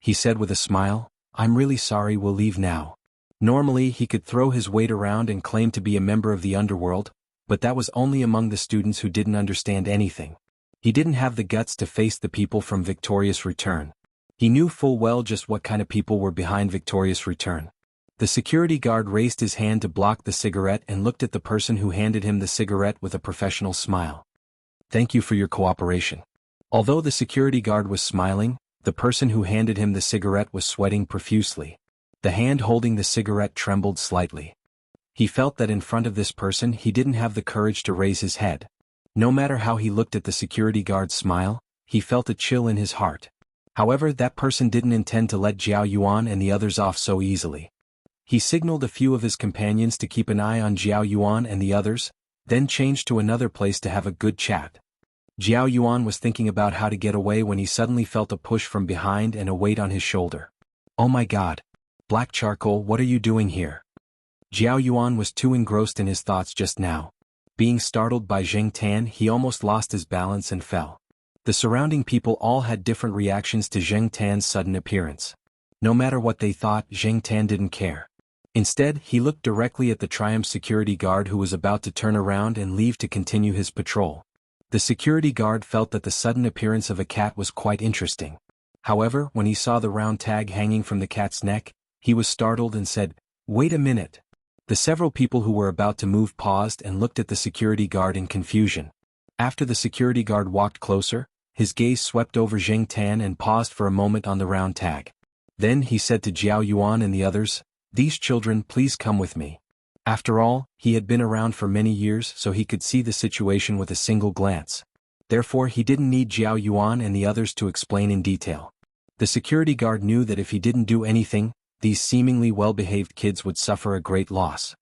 S1: He said with a smile, "I'm really sorry, we'll leave now." Normally he could throw his weight around and claim to be a member of the underworld, but that was only among the students who didn't understand anything. He didn't have the guts to face the people from Victorious Return. He knew full well just what kind of people were behind Victorious Return. The security guard raised his hand to block the cigarette and looked at the person who handed him the cigarette with a professional smile. "Thank you for your cooperation." Although the security guard was smiling, the person who handed him the cigarette was sweating profusely. The hand holding the cigarette trembled slightly. He felt that in front of this person he didn't have the courage to raise his head. No matter how he looked at the security guard's smile, he felt a chill in his heart. However, that person didn't intend to let Jiao Yuan and the others off so easily. He signaled a few of his companions to keep an eye on Jiao Yuan and the others, then changed to another place to have a good chat. Jiao Yuan was thinking about how to get away when he suddenly felt a push from behind and a weight on his shoulder. "Oh my God! Black Charcoal, what are you doing here?" Jiao Yuan was too engrossed in his thoughts just now. Being startled by Zheng Tan, he almost lost his balance and fell. The surrounding people all had different reactions to Zheng Tan's sudden appearance. No matter what they thought, Zheng Tan didn't care. Instead, he looked directly at the Triumph security guard who was about to turn around and leave to continue his patrol. The security guard felt that the sudden appearance of a cat was quite interesting. However, when he saw the round tag hanging from the cat's neck, he was startled and said, "Wait a minute." The several people who were about to move paused and looked at the security guard in confusion. After the security guard walked closer, his gaze swept over Zheng Tan and paused for a moment on the round tag. Then he said to Jiao Yuan and the others, "These children, please come with me." After all, he had been around for many years so he could see the situation with a single glance. Therefore he didn't need Jiao Yuan and the others to explain in detail. The security guard knew that if he didn't do anything, these seemingly well-behaved kids would suffer a great loss.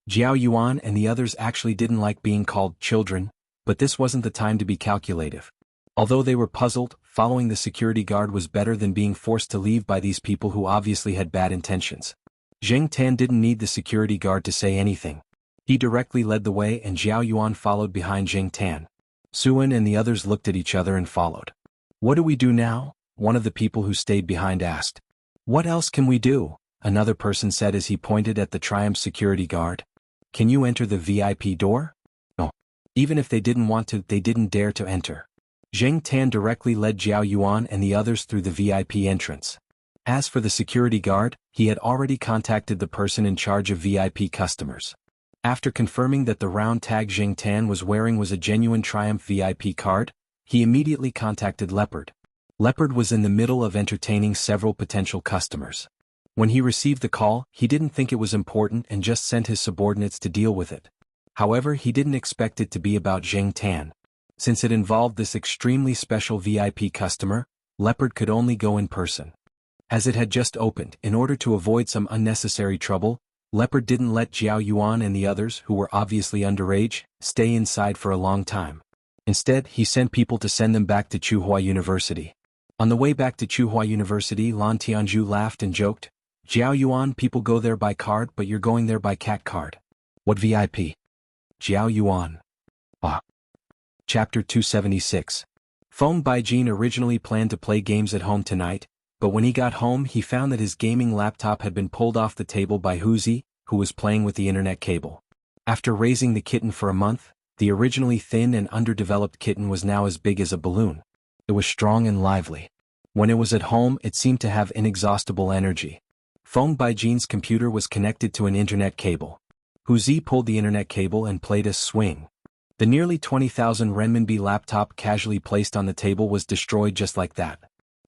S1: Jiao Yuan and the others actually didn't like being called children, but this wasn't the time to be calculative. Although they were puzzled, following the security guard was better than being forced to leave by these people who obviously had bad intentions. Zheng Tan didn't need the security guard to say anything. He directly led the way and Jiao Yuan followed behind Zheng Tan. Suan and the others looked at each other and followed. "What do we do now?" one of the people who stayed behind asked. "What else can we do?" another person said as he pointed at the Triumph security guard. "Can you enter the VIP door?" No. Even if they didn't want to, they didn't dare to enter. Zheng Tan directly led Jiao Yuan and the others through the VIP entrance. As for the security guard, he had already contacted the person in charge of VIP customers. After confirming that the round tag Zheng Tan was wearing was a genuine Triumph VIP card, he immediately contacted Leopard. Leopard was in the middle of entertaining several potential customers. When he received the call, he didn't think it was important and just sent his subordinates to deal with it. However, he didn't expect it to be about Zheng Tan. Since it involved this extremely special VIP customer, Leopard could only go in person. As it had just opened, in order to avoid some unnecessary trouble, Leopard didn't let Jiao Yuan and the others, who were obviously underage, stay inside for a long time. Instead, he sent people to send them back to Tsinghua University. On the way back to Tsinghua University, Lan Tianzhu laughed and joked, "Jiao Yuan, people go there by card, but you're going there by cat card. What VIP?" Jiao Yuan. Ah. Chapter 276. Feng Baijin originally planned to play games at home tonight, but when he got home he found that his gaming laptop had been pulled off the table by Huzi, who was playing with the internet cable. After raising the kitten for a month, the originally thin and underdeveloped kitten was now as big as a balloon. It was strong and lively. When it was at home it seemed to have inexhaustible energy. Feng Baijin's computer was connected to an internet cable. Huzi pulled the internet cable and played a swing. The nearly 20,000 renminbi laptop casually placed on the table was destroyed just like that.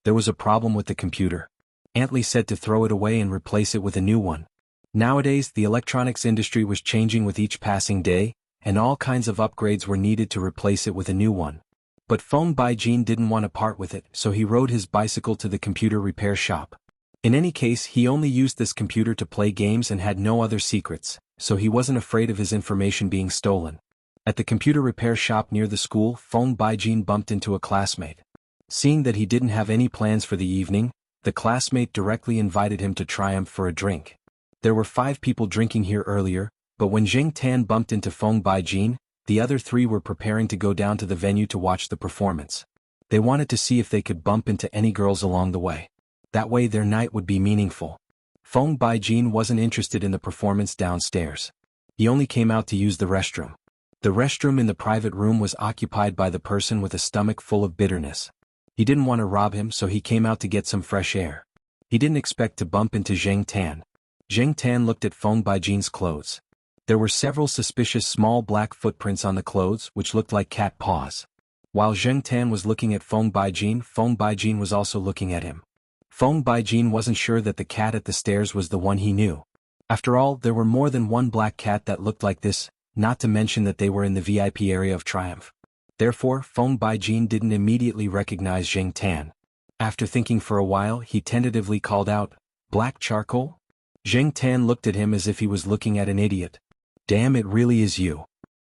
S1: There was a problem with the computer. Antli said to throw it away and replace it with a new one. Nowadays the electronics industry was changing with each passing day, and all kinds of upgrades were needed to replace it with a new one. But Feng Baijin didn't want to part with it, so he rode his bicycle to the computer repair shop. In any case, he only used this computer to play games and had no other secrets, so he wasn't afraid of his information being stolen. At the computer repair shop near the school, Feng Baijin bumped into a classmate. Seeing that he didn't have any plans for the evening, the classmate directly invited him to Triumph for a drink. There were 5 people drinking here earlier, but when Zheng Tan bumped into Feng Baijin, the other 3 were preparing to go down to the venue to watch the performance. They wanted to see if they could bump into any girls along the way. That way their night would be meaningful. Feng Baijin wasn't interested in the performance downstairs. He only came out to use the restroom. The restroom in the private room was occupied by the person with a stomach full of bitterness. He didn't want to rob him, so he came out to get some fresh air. He didn't expect to bump into Zheng Tan. Zheng Tan looked at Feng Baijin's clothes. There were several suspicious small black footprints on the clothes which looked like cat paws. While Zheng Tan was looking at Feng Baijin was also looking at him. Feng Baijin wasn't sure that the cat at the stairs was the one he knew. After all, there were more than one black cat that looked like this, not to mention that they were in the VIP area of Triumph. Therefore, Feng Baijin didn't immediately recognize Zheng Tan. After thinking for a while, he tentatively called out, "Black charcoal?" Zheng Tan looked at him as if he was looking at an idiot. "Damn, it really is you."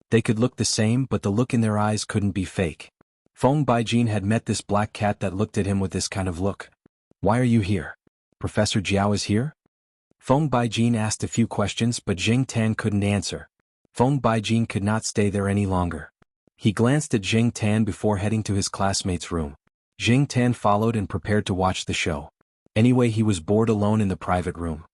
S1: They could look the same, but the look in their eyes couldn't be fake. Feng Baijin had met this black cat that looked at him with this kind of look. "Why are you here? Professor Jiao is here?" Feng Baijin asked a few questions, but Zheng Tan couldn't answer. Feng Baijin could not stay there any longer. He glanced at Jing Tan before heading to his classmate's room. Jing Tan followed and prepared to watch the show. Anyway, he was bored alone in the private room.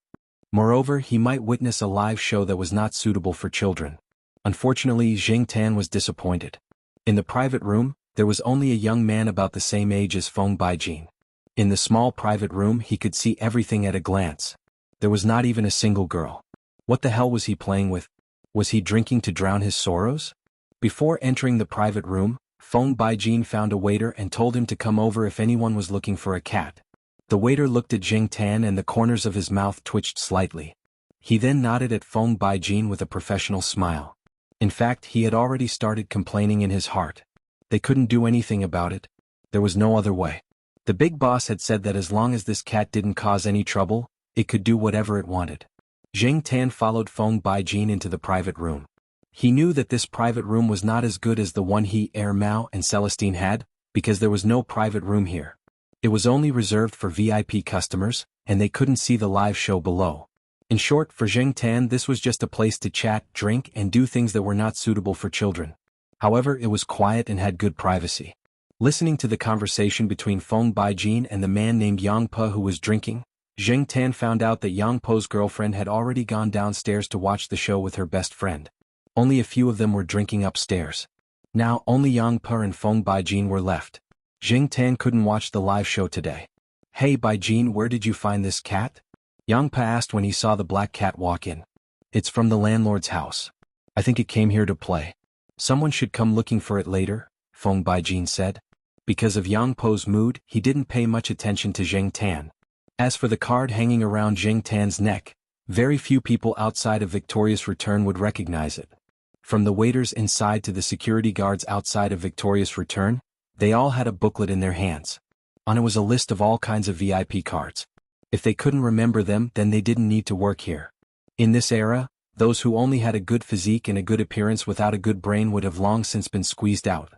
S1: Moreover, he might witness a live show that was not suitable for children. Unfortunately, Jing Tan was disappointed. In the private room, there was only a young man about the same age as Feng Baijin. In the small private room, he could see everything at a glance. There was not even a single girl. What the hell was he playing with? Was he drinking to drown his sorrows? Before entering the private room, Feng Baijin found a waiter and told him to come over if anyone was looking for a cat. The waiter looked at Jing Tan and the corners of his mouth twitched slightly. He then nodded at Feng Baijin with a professional smile. In fact, he had already started complaining in his heart. They couldn't do anything about it. There was no other way. The big boss had said that as long as this cat didn't cause any trouble, it could do whatever it wanted. Jing Tan followed Feng Baijin into the private room. He knew that this private room was not as good as the one he, Mao, and Celestine had, because there was no private room here. It was only reserved for VIP customers, and they couldn't see the live show below. In short, for Jing Tan, this was just a place to chat, drink, and do things that were not suitable for children. However, it was quiet and had good privacy. Listening to the conversation between Feng Baijin and the man named Yang Po who was drinking, Jing Tan found out that Yang Po's girlfriend had already gone downstairs to watch the show with her best friend. Only a few of them were drinking upstairs. Now, only Yang Po and Feng Baijin were left. Jing Tan couldn't watch the live show today. "Hey Baijin, where did you find this cat?" Yang Po asked when he saw the black cat walk in. "It's from the landlord's house. I think it came here to play. Someone should come looking for it later," Feng Baijin said. Because of Yang Po's mood, he didn't pay much attention to Jing Tan. As for the card hanging around Jing Tan's neck, very few people outside of Victorious Return would recognize it. From the waiters inside to the security guards outside of Victorious Return, they all had a booklet in their hands. On it was a list of all kinds of VIP cards. If they couldn't remember them, then they didn't need to work here. In this era, those who only had a good physique and a good appearance without a good brain would have long since been squeezed out.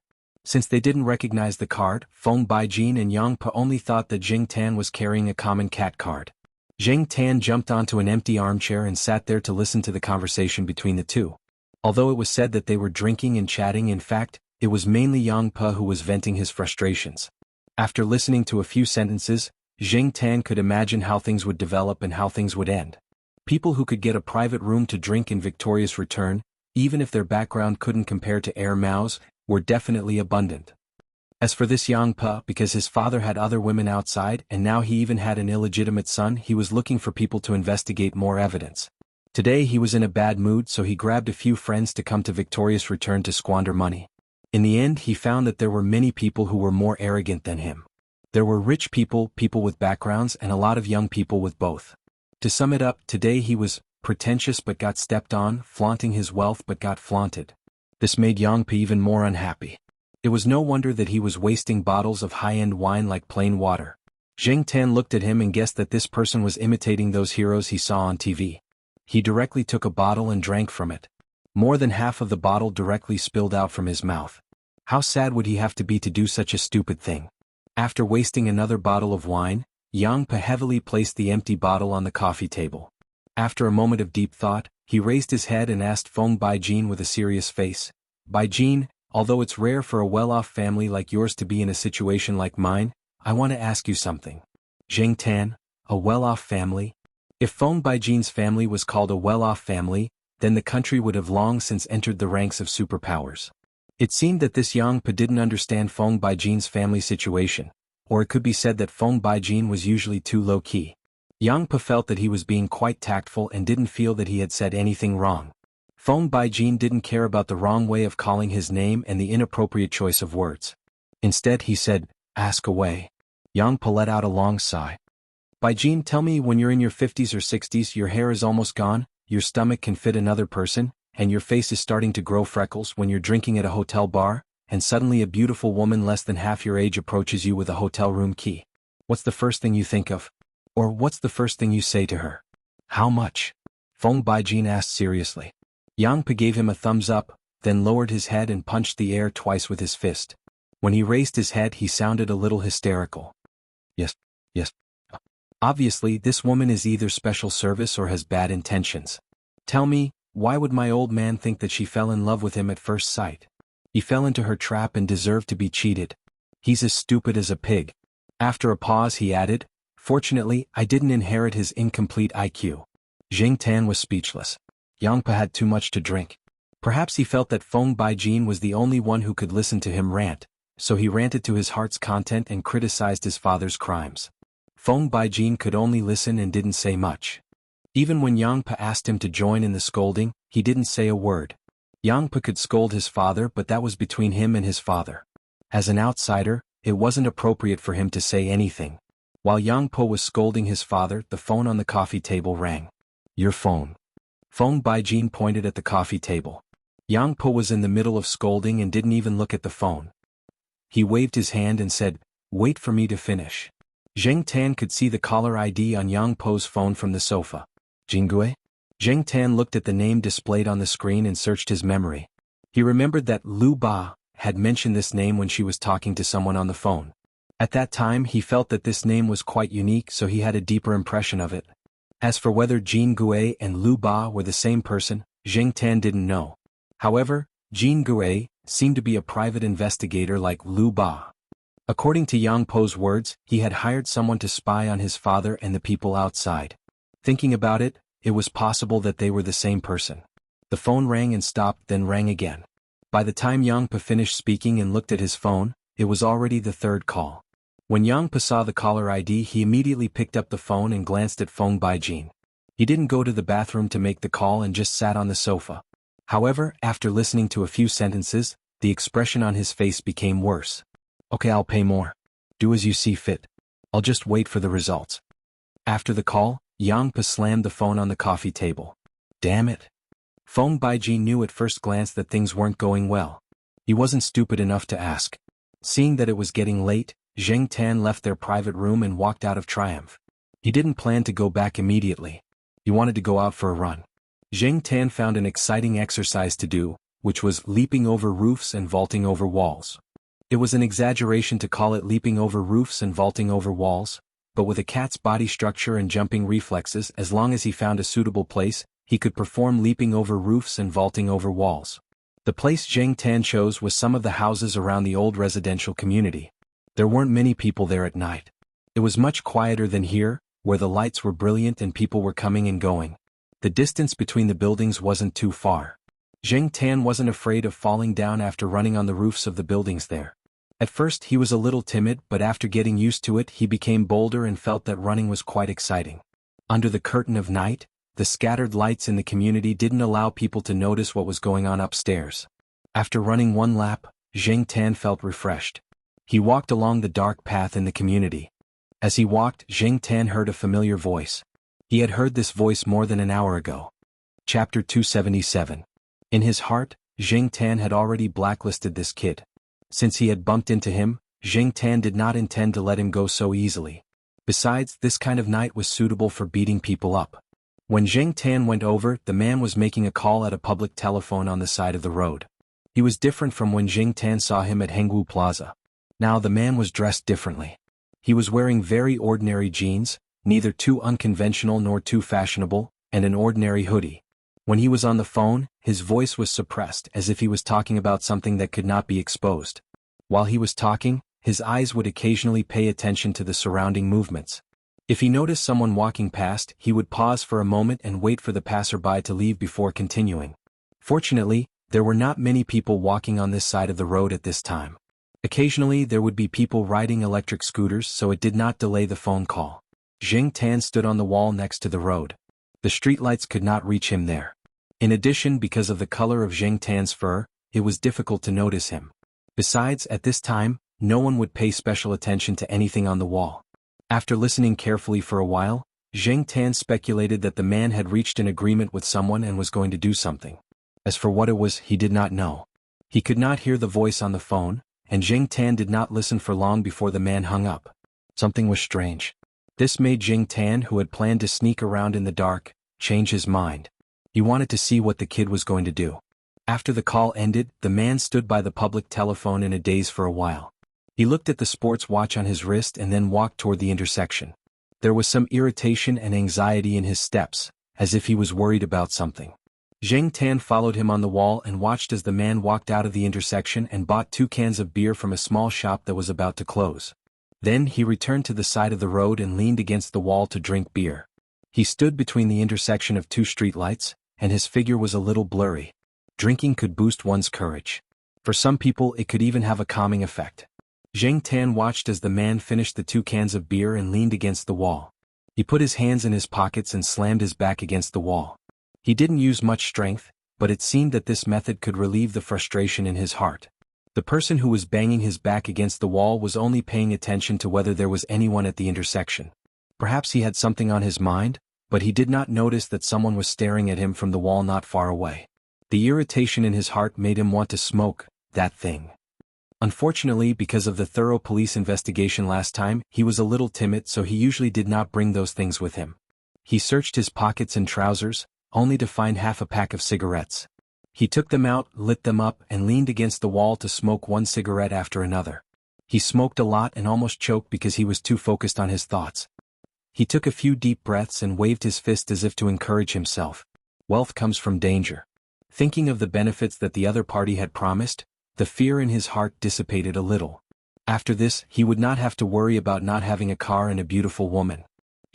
S1: Since they didn't recognize the card, Feng Baijin and Yang Po only thought that Jing Tan was carrying a common cat card. Jing Tan jumped onto an empty armchair and sat there to listen to the conversation between the two. Although it was said that they were drinking and chatting, in fact, it was mainly Yang Po who was venting his frustrations. After listening to a few sentences, Jing Tan could imagine how things would develop and how things would end. People who could get a private room to drink in Victorious Return, even if their background couldn't compare to Mao's, were definitely abundant. As for this Yang Po, because his father had other women outside and now he even had an illegitimate son, he was looking for people to investigate more evidence. Today he was in a bad mood, so he grabbed a few friends to come to Victorious Return to squander money. In the end, he found that there were many people who were more arrogant than him. There were rich people, people with backgrounds, and a lot of young people with both. To sum it up, today he was pretentious but got stepped on, flaunting his wealth but got flaunted. This made Yang Po even more unhappy. It was no wonder that he was wasting bottles of high-end wine like plain water. Jing Tan looked at him and guessed that this person was imitating those heroes he saw on TV. He directly took a bottle and drank from it. More than half of the bottle directly spilled out from his mouth. How sad would he have to be to do such a stupid thing? After wasting another bottle of wine, Yang Po heavily placed the empty bottle on the coffee table. After a moment of deep thought, he raised his head and asked Feng Baijin with a serious face, "Baijin, although it's rare for a well-off family like yours to be in a situation like mine, I want to ask you something." Jing Tan, a well-off family? If Feng Baijin's family was called a well-off family, then the country would have long since entered the ranks of superpowers. It seemed that this Yang Po didn't understand Feng Baijin's family situation, or it could be said that Feng Baijin was usually too low-key. Yang Po felt that he was being quite tactful and didn't feel that he had said anything wrong. Feng Baijin didn't care about the wrong way of calling his name and the inappropriate choice of words. Instead he said, "Ask away." Yang Po let out a long sigh. "Baijin, tell me, when you're in your 50s or 60s, your hair is almost gone, your stomach can fit another person, and your face is starting to grow freckles when you're drinking at a hotel bar, and suddenly a beautiful woman less than half your age approaches you with a hotel room key. What's the first thing you think of? Or what's the first thing you say to her? How much?" Feng Baijin asked seriously. Yang Po gave him a thumbs up, then lowered his head and punched the air twice with his fist. When he raised his head, he sounded a little hysterical. Yes. Obviously, this woman is either special service or has bad intentions. Tell me, why would my old man think that she fell in love with him at first sight? He fell into her trap and deserved to be cheated. He's as stupid as a pig. After a pause he added, fortunately, I didn't inherit his incomplete IQ. Jing Tan was speechless. Yang Pa had too much to drink. Perhaps he felt that Feng Baijin was the only one who could listen to him rant, so he ranted to his heart's content and criticized his father's crimes. Feng Baijin could only listen and didn't say much. Even when Yang Pa asked him to join in the scolding, he didn't say a word. Yang Pa could scold his father, but that was between him and his father. As an outsider, it wasn't appropriate for him to say anything. While Yang Pa was scolding his father, the phone on the coffee table rang. Your phone. Feng Baijin pointed at the coffee table. Yang Pa was in the middle of scolding and didn't even look at the phone. He waved his hand and said, wait for me to finish. Zheng Tan could see the caller ID on Yang Pa's phone from the sofa. Jianghu? Zheng Tan looked at the name displayed on the screen and searched his memory. He remembered that Lu Ba had mentioned this name when she was talking to someone on the phone. At that time he felt that this name was quite unique, so he had a deeper impression of it. As for whether Jianghu and Lu Ba were the same person, Zheng Tan didn't know. However, Jianghu seemed to be a private investigator like Lu Ba. According to Yang Po's words, he had hired someone to spy on his father and the people outside. Thinking about it, it was possible that they were the same person. The phone rang and stopped, then rang again. By the time Yang Pa finished speaking and looked at his phone, it was already the third call. When Yang Pa saw the caller ID, he immediately picked up the phone and glanced at Feng Baijin. He didn't go to the bathroom to make the call and just sat on the sofa. However, after listening to a few sentences, the expression on his face became worse. Okay, I'll pay more. Do as you see fit. I'll just wait for the results. After the call, Yang Pa slammed the phone on the coffee table. Damn it. Feng Baijin knew at first glance that things weren't going well. He wasn't stupid enough to ask. Seeing that it was getting late, Zheng Tan left their private room and walked out of triumph. He didn't plan to go back immediately. He wanted to go out for a run. Zheng Tan found an exciting exercise to do, which was leaping over roofs and vaulting over walls. It was an exaggeration to call it leaping over roofs and vaulting over walls, but with a cat's body structure and jumping reflexes, as long as he found a suitable place, he could perform leaping over roofs and vaulting over walls. The place Zheng Tan chose was some of the houses around the old residential community. There weren't many people there at night. It was much quieter than here, where the lights were brilliant and people were coming and going. The distance between the buildings wasn't too far. Zheng Tan wasn't afraid of falling down after running on the roofs of the buildings there. At first he was a little timid, but after getting used to it he became bolder and felt that running was quite exciting. Under the curtain of night, the scattered lights in the community didn't allow people to notice what was going on upstairs. After running one lap, Zheng Tan felt refreshed. He walked along the dark path in the community. As he walked, Zheng Tan heard a familiar voice. He had heard this voice more than an hour ago. Chapter 277. In his heart, Zheng Tan had already blacklisted this kid. Since he had bumped into him, Zheng Tan did not intend to let him go so easily. Besides, this kind of night was suitable for beating people up. When Zheng Tan went over, the man was making a call at a public telephone on the side of the road. He was different from when Zheng Tan saw him at Hengwu Plaza. Now the man was dressed differently. He was wearing very ordinary jeans, neither too unconventional nor too fashionable, and an ordinary hoodie. When he was on the phone, his voice was suppressed as if he was talking about something that could not be exposed. While he was talking, his eyes would occasionally pay attention to the surrounding movements. If he noticed someone walking past, he would pause for a moment and wait for the passerby to leave before continuing. Fortunately, there were not many people walking on this side of the road at this time. Occasionally there would be people riding electric scooters, so it did not delay the phone call. Zheng Tan stood on the wall next to the road. The streetlights could not reach him there. In addition, because of the color of Zheng Tan's fur, it was difficult to notice him. Besides, at this time, no one would pay special attention to anything on the wall. After listening carefully for a while, Zheng Tan speculated that the man had reached an agreement with someone and was going to do something. As for what it was, he did not know. He could not hear the voice on the phone, and Zheng Tan did not listen for long before the man hung up. Something was strange. This made Zheng Tan, who had planned to sneak around in the dark, change his mind. He wanted to see what the kid was going to do. After the call ended, the man stood by the public telephone in a daze for a while. He looked at the sports watch on his wrist and then walked toward the intersection. There was some irritation and anxiety in his steps, as if he was worried about something. Zheng Tan followed him on the wall and watched as the man walked out of the intersection and bought 2 cans of beer from a small shop that was about to close. Then he returned to the side of the road and leaned against the wall to drink beer. He stood between the intersection of 2 streetlights, and his figure was a little blurry. Drinking could boost one's courage. For some people it could even have a calming effect. Zheng Tan watched as the man finished the 2 cans of beer and leaned against the wall. He put his hands in his pockets and slammed his back against the wall. He didn't use much strength, but it seemed that this method could relieve the frustration in his heart. The person who was banging his back against the wall was only paying attention to whether there was anyone at the intersection. Perhaps he had something on his mind, but he did not notice that someone was staring at him from the wall not far away. The irritation in his heart made him want to smoke that thing. Unfortunately, because of the thorough police investigation last time, he was a little timid, so he usually did not bring those things with him. He searched his pockets and trousers, only to find half a pack of cigarettes. He took them out, lit them up, and leaned against the wall to smoke one cigarette after another. He smoked a lot and almost choked because he was too focused on his thoughts. He took a few deep breaths and waved his fist as if to encourage himself. Wealth comes from danger. Thinking of the benefits that the other party had promised, the fear in his heart dissipated a little. After this, he would not have to worry about not having a car and a beautiful woman.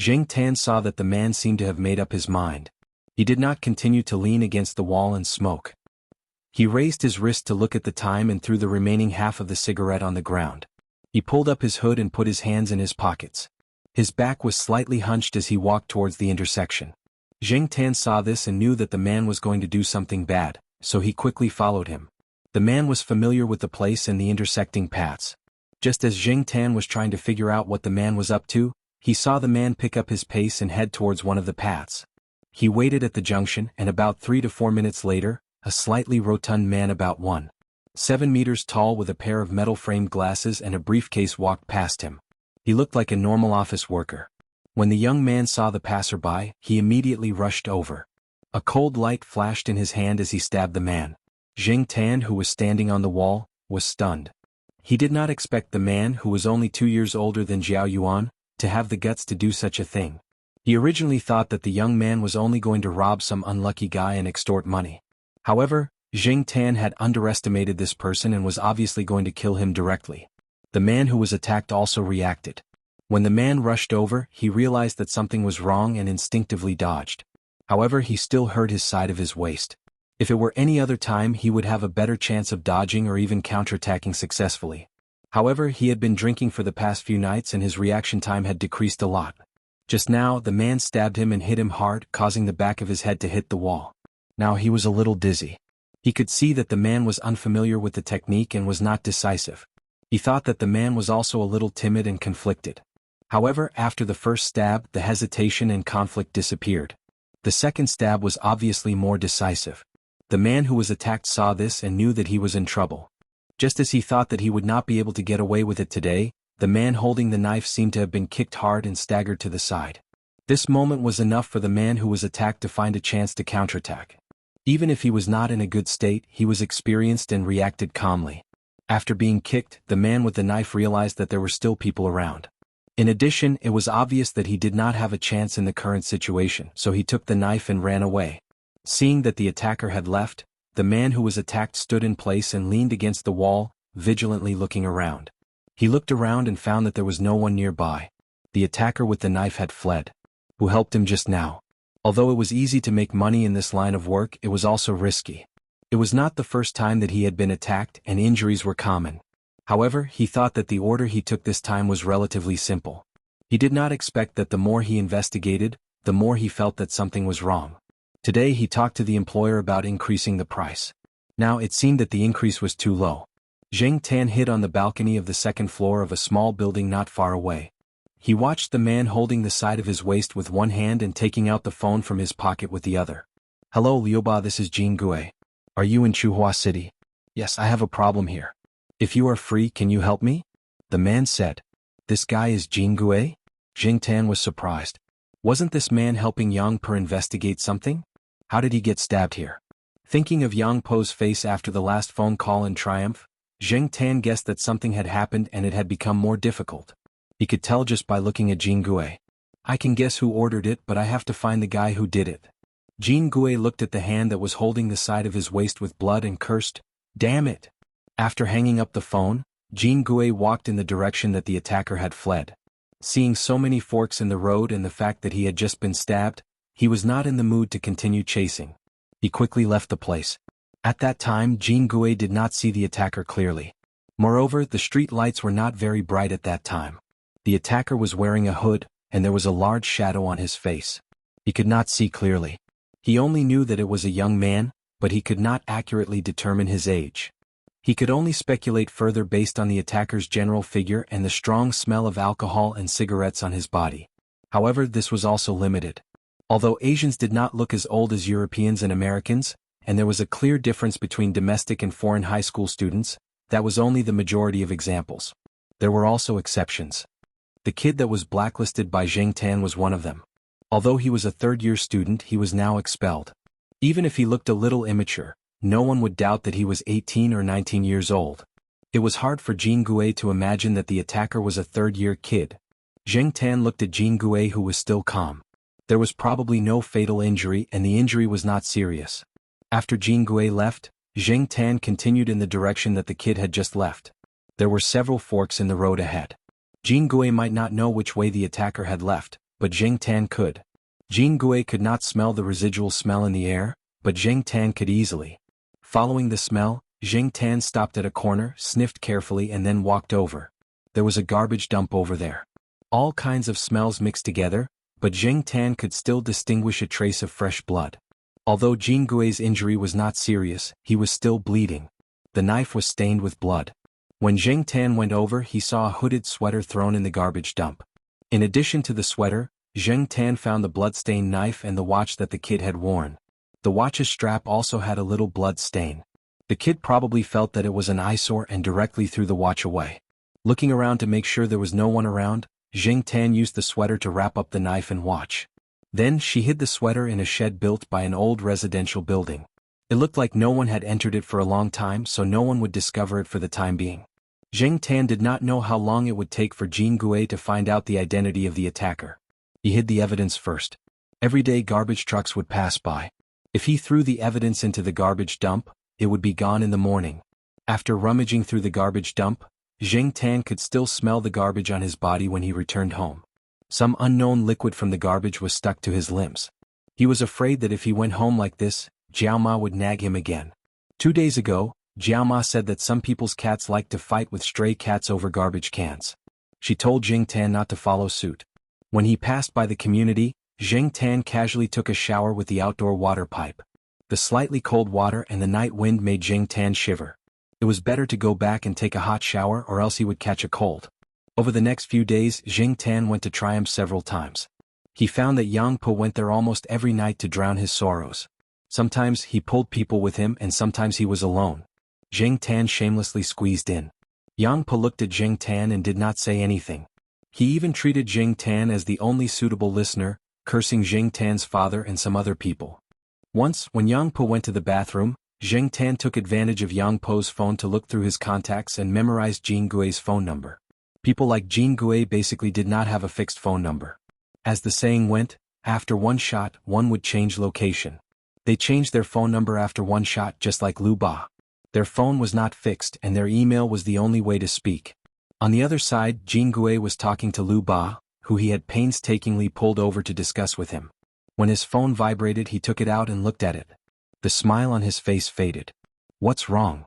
S1: Zheng Tan saw that the man seemed to have made up his mind. He did not continue to lean against the wall and smoke. He raised his wrist to look at the time and threw the remaining half of the cigarette on the ground. He pulled up his hood and put his hands in his pockets. His back was slightly hunched as he walked towards the intersection. Zheng Tan saw this and knew that the man was going to do something bad, so he quickly followed him. The man was familiar with the place and the intersecting paths. Just as Zheng Tan was trying to figure out what the man was up to, he saw the man pick up his pace and head towards one of the paths. He waited at the junction, and about 3 to 4 minutes later, a slightly rotund man about 1.7 meters tall with a pair of metal-framed glasses and a briefcase walked past him. He looked like a normal office worker. When the young man saw the passerby, he immediately rushed over. A cold light flashed in his hand as he stabbed the man. Zheng Tan, who was standing on the wall, was stunned. He did not expect the man, who was only 2 years older than Zhao Yuan, to have the guts to do such a thing. He originally thought that the young man was only going to rob some unlucky guy and extort money. However, Zheng Tan had underestimated this person and was obviously going to kill him directly. The man who was attacked also reacted. When the man rushed over, he realized that something was wrong and instinctively dodged. However, he still hurt his side of his waist. If it were any other time, he would have a better chance of dodging or even counterattacking successfully. However, he had been drinking for the past few nights and his reaction time had decreased a lot. Just now, the man stabbed him and hit him hard, causing the back of his head to hit the wall. Now he was a little dizzy. He could see that the man was unfamiliar with the technique and was not decisive. He thought that the man was also a little timid and conflicted. However, after the first stab, the hesitation and conflict disappeared. The second stab was obviously more decisive. The man who was attacked saw this and knew that he was in trouble. Just as he thought that he would not be able to get away with it today, the man holding the knife seemed to have been kicked hard and staggered to the side. This moment was enough for the man who was attacked to find a chance to counterattack. Even if he was not in a good state, he was experienced and reacted calmly. After being kicked, the man with the knife realized that there were still people around. In addition, it was obvious that he did not have a chance in the current situation, so he took the knife and ran away. Seeing that the attacker had left, the man who was attacked stood in place and leaned against the wall, vigilantly looking around. He looked around and found that there was no one nearby. The attacker with the knife had fled. Who helped him just now? Although it was easy to make money in this line of work, it was also risky. It was not the first time that he had been attacked, and injuries were common. However, he thought that the order he took this time was relatively simple. He did not expect that the more he investigated, the more he felt that something was wrong. Today he talked to the employer about increasing the price. Now it seemed that the increase was too low. Zheng Tan hid on the balcony of the second floor of a small building not far away. He watched the man holding the side of his waist with one hand and taking out the phone from his pocket with the other. Hello Liuba, this is Jianghu. Are you in Chuhua City? Yes, I have a problem here. If you are free, can you help me? The man said. This guy is Jianghu? Zheng Tan was surprised. Wasn't this man helping Yang Per investigate something? How did he get stabbed here? Thinking of Yang Po's face after the last phone call in triumph, Zheng Tan guessed that something had happened and it had become more difficult. He could tell just by looking at Jianghu. I can guess who ordered it, but I have to find the guy who did it. Jianghu looked at the hand that was holding the side of his waist with blood and cursed, "Damn it!" After hanging up the phone, Jianghu walked in the direction that the attacker had fled. Seeing so many forks in the road and the fact that he had just been stabbed, he was not in the mood to continue chasing. He quickly left the place. At that time, Jianghu did not see the attacker clearly. Moreover, the street lights were not very bright at that time. The attacker was wearing a hood, and there was a large shadow on his face. He could not see clearly. He only knew that it was a young man, but he could not accurately determine his age. He could only speculate further based on the attacker's general figure and the strong smell of alcohol and cigarettes on his body. However, this was also limited. Although Asians did not look as old as Europeans and Americans, and there was a clear difference between domestic and foreign high school students, that was only the majority of examples. There were also exceptions. The kid that was blacklisted by Zheng Tan was one of them. Although he was a third-year student, he was now expelled. Even if he looked a little immature, no one would doubt that he was 18 or 19 years old. It was hard for Jianghu to imagine that the attacker was a third-year kid. Zheng Tan looked at Jianghu, who was still calm. There was probably no fatal injury and the injury was not serious. After Jianghu left, Zheng Tan continued in the direction that the kid had just left. There were several forks in the road ahead. Jianghu might not know which way the attacker had left, but Zheng Tan could. Jianghu could not smell the residual smell in the air, but Zheng Tan could easily. Following the smell, Zheng Tan stopped at a corner, sniffed carefully and then walked over. There was a garbage dump over there. All kinds of smells mixed together, but Zheng Tan could still distinguish a trace of fresh blood. Although Jianghu's injury was not serious, he was still bleeding. The knife was stained with blood. When Zheng Tan went over, he saw a hooded sweater thrown in the garbage dump. In addition to the sweater, Zheng Tan found the blood-stained knife and the watch that the kid had worn. The watch's strap also had a little blood stain. The kid probably felt that it was an eyesore and directly threw the watch away. Looking around to make sure there was no one around, Zheng Tan used the sweater to wrap up the knife and watch. Then she hid the sweater in a shed built by an old residential building. It looked like no one had entered it for a long time, so no one would discover it for the time being. Zheng Tan did not know how long it would take for Jianghu to find out the identity of the attacker. He hid the evidence first. Every day garbage trucks would pass by. If he threw the evidence into the garbage dump, it would be gone in the morning. After rummaging through the garbage dump, Zheng Tan could still smell the garbage on his body when he returned home. Some unknown liquid from the garbage was stuck to his limbs. He was afraid that if he went home like this, Jiao Ma would nag him again. 2 days ago, Jiao Ma said that some people's cats like to fight with stray cats over garbage cans. She told Zheng Tan not to follow suit. When he passed by the community, Zheng Tan casually took a shower with the outdoor water pipe. The slightly cold water and the night wind made Zheng Tan shiver. It was better to go back and take a hot shower or else he would catch a cold. Over the next few days, Zheng Tan went to Triumph several times. He found that Yang Po went there almost every night to drown his sorrows. Sometimes he pulled people with him and sometimes he was alone. Zheng Tan shamelessly squeezed in. Yang Po looked at Zheng Tan and did not say anything. He even treated Zheng Tan as the only suitable listener, cursing Zheng Tan's father and some other people. Once, when Yang Po went to the bathroom, Zheng Tan took advantage of Yang Po's phone to look through his contacts and memorized Jianghu's phone number. People like Jianghu basically did not have a fixed phone number. As the saying went, after one shot, one would change location. They changed their phone number after one shot just like Lu Ba. Their phone was not fixed and their email was the only way to speak. On the other side, Jianghu was talking to Lu Ba, who he had painstakingly pulled over to discuss with him. When his phone vibrated, he took it out and looked at it. The smile on his face faded. "What's wrong?"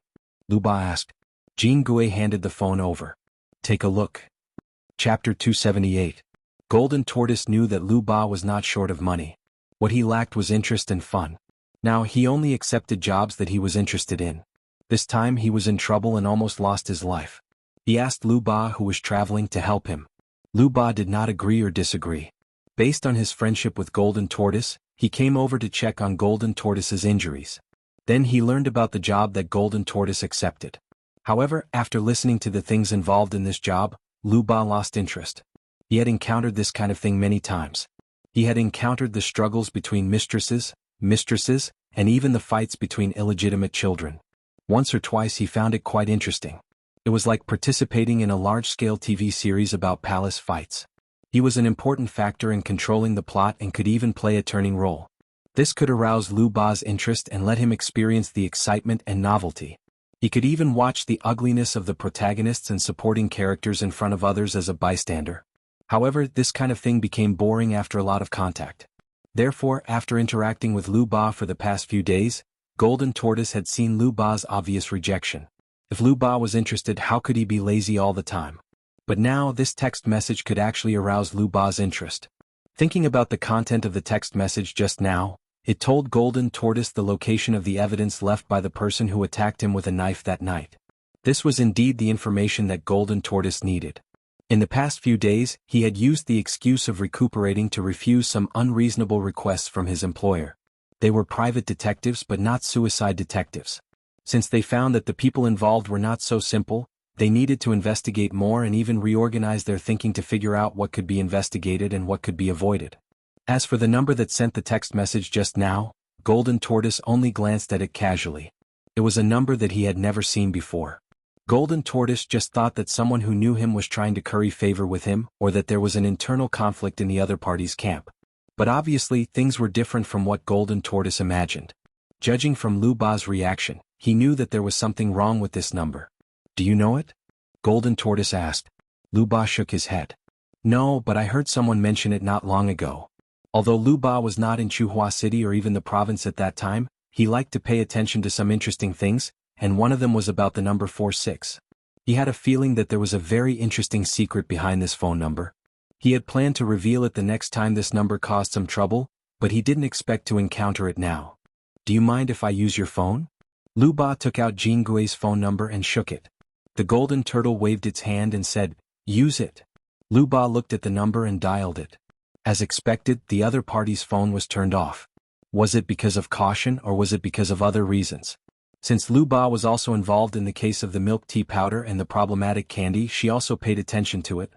S1: Lu Ba asked. Jianghu handed the phone over. "Take a look." Chapter 278. Golden Tortoise knew that Lu Ba was not short of money. What he lacked was interest and fun. Now he only accepted jobs that he was interested in. This time he was in trouble and almost lost his life. He asked Lu Ba, who was traveling, to help him. Lu Ba did not agree or disagree. Based on his friendship with Golden Tortoise, he came over to check on Golden Tortoise's injuries. Then he learned about the job that Golden Tortoise accepted. However, after listening to the things involved in this job, Lu Ba lost interest. He had encountered this kind of thing many times. He had encountered the struggles between mistresses, and even the fights between illegitimate children. Once or twice he found it quite interesting. It was like participating in a large-scale TV series about palace fights. He was an important factor in controlling the plot and could even play a turning role. This could arouse Lu Ba's interest and let him experience the excitement and novelty. He could even watch the ugliness of the protagonists and supporting characters in front of others as a bystander. However, this kind of thing became boring after a lot of contact. Therefore, after interacting with Lu Ba for the past few days, Golden Tortoise had seen Lu Ba's obvious rejection. If Lu Ba was interested, how could he be lazy all the time? But now, this text message could actually arouse Lu Ba's interest. Thinking about the content of the text message just now, it told Golden Tortoise the location of the evidence left by the person who attacked him with a knife that night. This was indeed the information that Golden Tortoise needed. In the past few days, he had used the excuse of recuperating to refuse some unreasonable requests from his employer. They were private detectives but not suicide detectives. Since they found that the people involved were not so simple, they needed to investigate more and even reorganize their thinking to figure out what could be investigated and what could be avoided. As for the number that sent the text message just now, Golden Tortoise only glanced at it casually. It was a number that he had never seen before. Golden Tortoise just thought that someone who knew him was trying to curry favor with him, or that there was an internal conflict in the other party's camp. But obviously, things were different from what Golden Tortoise imagined. Judging from Lu Ba's reaction, he knew that there was something wrong with this number. "Do you know it?" Golden Tortoise asked. Lu Ba shook his head. "No, but I heard someone mention it not long ago." Although Lu Ba was not in Chuhua City or even the province at that time, he liked to pay attention to some interesting things, and one of them was about the number 46. He had a feeling that there was a very interesting secret behind this phone number. He had planned to reveal it the next time this number caused some trouble, but he didn't expect to encounter it now. "Do you mind if I use your phone?" Lu Ba took out Jianghu's phone number and shook it. The golden turtle waved its hand and said, "Use it." Lu Ba looked at the number and dialed it. As expected, the other party's phone was turned off. Was it because of caution or was it because of other reasons? Since Lu Ba was also involved in the case of the milk tea powder and the problematic candy, she also paid attention to it.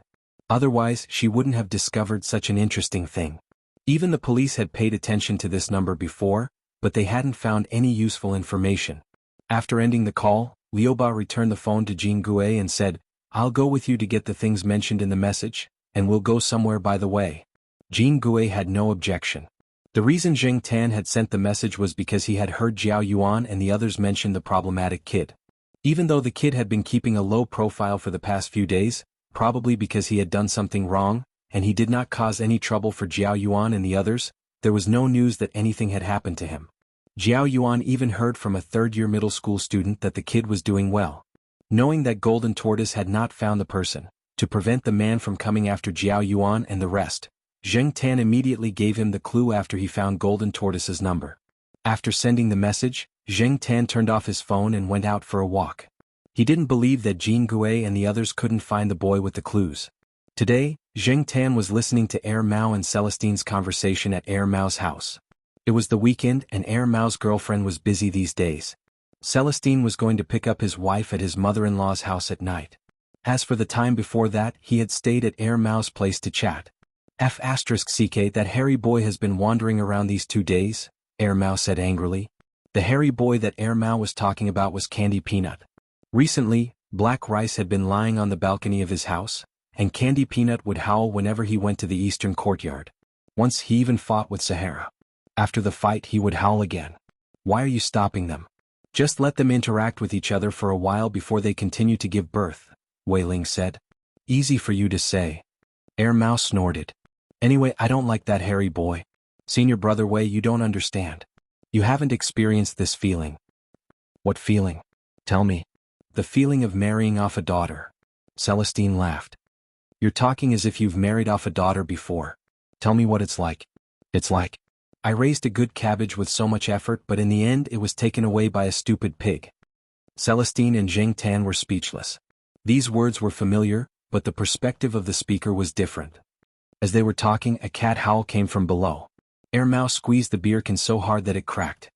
S1: Otherwise, she wouldn't have discovered such an interesting thing. Even the police had paid attention to this number before, but they hadn't found any useful information. After ending the call, Liu Ba returned the phone to Jianghu and said, "I'll go with you to get the things mentioned in the message, and we'll go somewhere by the way." Jianghu had no objection. The reason Zheng Tan had sent the message was because he had heard Jiao Yuan and the others mention the problematic kid. Even though the kid had been keeping a low profile for the past few days, probably because he had done something wrong, and he did not cause any trouble for Jiao Yuan and the others, there was no news that anything had happened to him. Jiao Yuan even heard from a third-year middle school student that the kid was doing well. Knowing that Golden Tortoise had not found the person, to prevent the man from coming after Jiao Yuan and the rest, Zheng Tan immediately gave him the clue after he found Golden Tortoise's number. After sending the message, Zheng Tan turned off his phone and went out for a walk. He didn't believe that Jin Gue and the others couldn't find the boy with the clues. Today, Zheng Tan was listening to Air Mao and Celestine's conversation at Air Mao's house. It was the weekend and Air Mao's girlfriend was busy these days. Celestine was going to pick up his wife at his mother-in-law's house at night. As for the time before that, he had stayed at Air Mao's place to chat. "F***ck, that hairy boy has been wandering around these 2 days, Air Mao said angrily. The hairy boy that Air Mao was talking about was Candy Peanut. Recently, Black Rice had been lying on the balcony of his house, and Candy Peanut would howl whenever he went to the eastern courtyard. Once he even fought with Sahara. After the fight he would howl again. Why are you stopping them? Just let them interact with each other for a while before they continue to give birth," Wei Ling said. "Easy for you to say." Air Mao snorted. "Anyway, I don't like that hairy boy. Senior brother Wei, you don't understand. You haven't experienced this feeling." "What feeling? Tell me." "The feeling of marrying off a daughter." Celestine laughed. "You're talking as if you've married off a daughter before. Tell me what it's like." "It's like, I raised a good cabbage with so much effort, but in the end it was taken away by a stupid pig." Celestine and Zheng Tan were speechless. These words were familiar, but the perspective of the speaker was different. As they were talking, a cat howl came from below. Air Mao squeezed the beer can so hard that it cracked.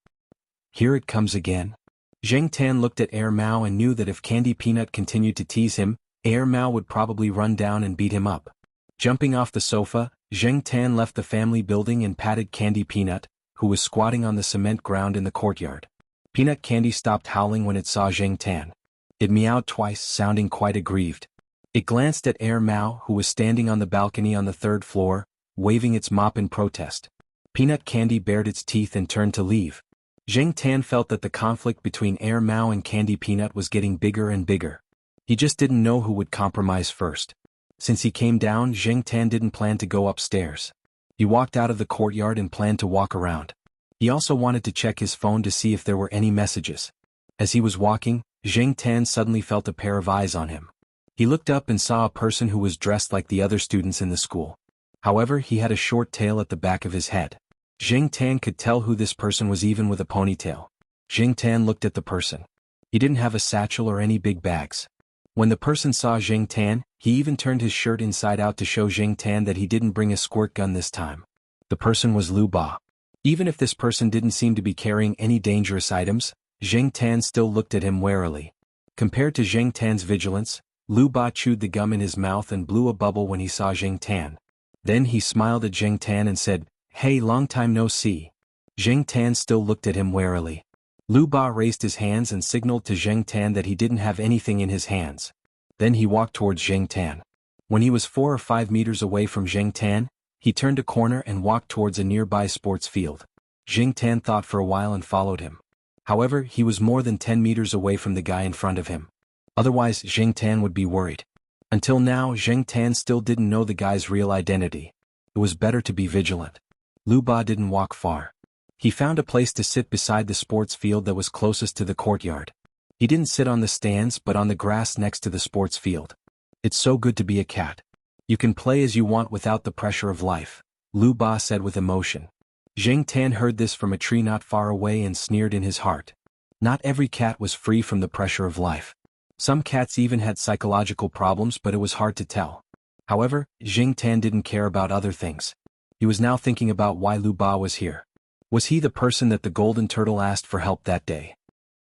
S1: "Here it comes again." Zheng Tan looked at Air Mao and knew that if Candy Peanut continued to tease him, Air Mao would probably run down and beat him up. Jumping off the sofa, Zheng Tan left the family building and patted Candy Peanut, who was squatting on the cement ground in the courtyard. Peanut Candy stopped howling when it saw Zheng Tan. It meowed twice, sounding quite aggrieved. It glanced at Air Mao, who was standing on the balcony on the 3rd floor, waving its mop in protest. Peanut Candy bared its teeth and turned to leave. Zheng Tan felt that the conflict between Air Mao and Candy Peanut was getting bigger and bigger. He just didn't know who would compromise first. Since he came down, Zheng Tan didn't plan to go upstairs. He walked out of the courtyard and planned to walk around. He also wanted to check his phone to see if there were any messages. As he was walking, Zheng Tan suddenly felt a pair of eyes on him. He looked up and saw a person who was dressed like the other students in the school. However, he had a short tail at the back of his head. Zheng Tan could tell who this person was even with a ponytail. Zheng Tan looked at the person. He didn't have a satchel or any big bags. When the person saw Zheng Tan, he even turned his shirt inside out to show Zheng Tan that he didn't bring a squirt gun this time. The person was Lu Ba. Even if this person didn't seem to be carrying any dangerous items, Zheng Tan still looked at him warily. Compared to Zheng Tan's vigilance, Lu Ba chewed the gum in his mouth and blew a bubble when he saw Zheng Tan. Then he smiled at Zheng Tan and said, "Hey, long time no see." Zheng Tan still looked at him warily. Lu Ba raised his hands and signaled to Zheng Tan that he didn't have anything in his hands. Then he walked towards Zheng Tan. When he was 4 or 5 meters away from Zheng Tan, he turned a corner and walked towards a nearby sports field. Zheng Tan thought for a while and followed him. However, he was more than 10 meters away from the guy in front of him. Otherwise, Zheng Tan would be worried. Until now, Zheng Tan still didn't know the guy's real identity. It was better to be vigilant. Lu Ba didn't walk far. He found a place to sit beside the sports field that was closest to the courtyard. He didn't sit on the stands but on the grass next to the sports field. "It's so good to be a cat. You can play as you want without the pressure of life," Lu Ba said with emotion. Zheng Tan heard this from a tree not far away and sneered in his heart. Not every cat was free from the pressure of life. Some cats even had psychological problems, but it was hard to tell. However, Zheng Tan didn't care about other things. He was now thinking about why Lu Ba was here. Was he the person that the golden turtle asked for help that day?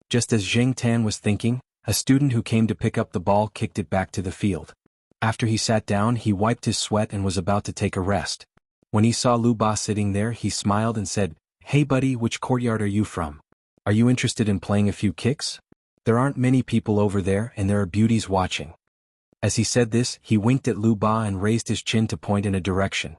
S1: Just as Zheng Tan was thinking, a student who came to pick up the ball kicked it back to the field. After he sat down, he wiped his sweat and was about to take a rest. When he saw Lu Ba sitting there, he smiled and said, "Hey buddy, which courtyard are you from? Are you interested in playing a few kicks? There aren't many people over there and there are beauties watching." As he said this, he winked at Lu Ba and raised his chin to point in a direction.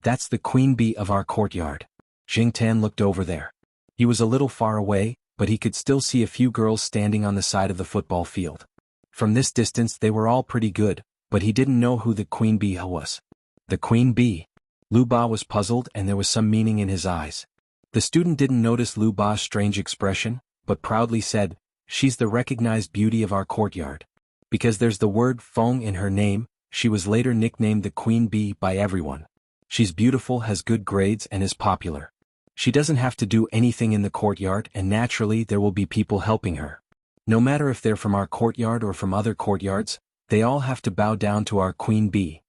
S1: "That's the queen bee of our courtyard." Zheng Tan looked over there. He was a little far away, but he could still see a few girls standing on the side of the football field. From this distance they were all pretty good, but he didn't know who the queen bee was. The queen bee? Lu Ba was puzzled and there was some meaning in his eyes. The student didn't notice Lu Ba's strange expression, but proudly said, "She's the recognized beauty of our courtyard. Because there's the word Feng in her name, she was later nicknamed the queen bee by everyone. She's beautiful, has good grades and is popular. She doesn't have to do anything in the courtyard and naturally there will be people helping her. No matter if they're from our courtyard or from other courtyards, they all have to bow down to our queen bee."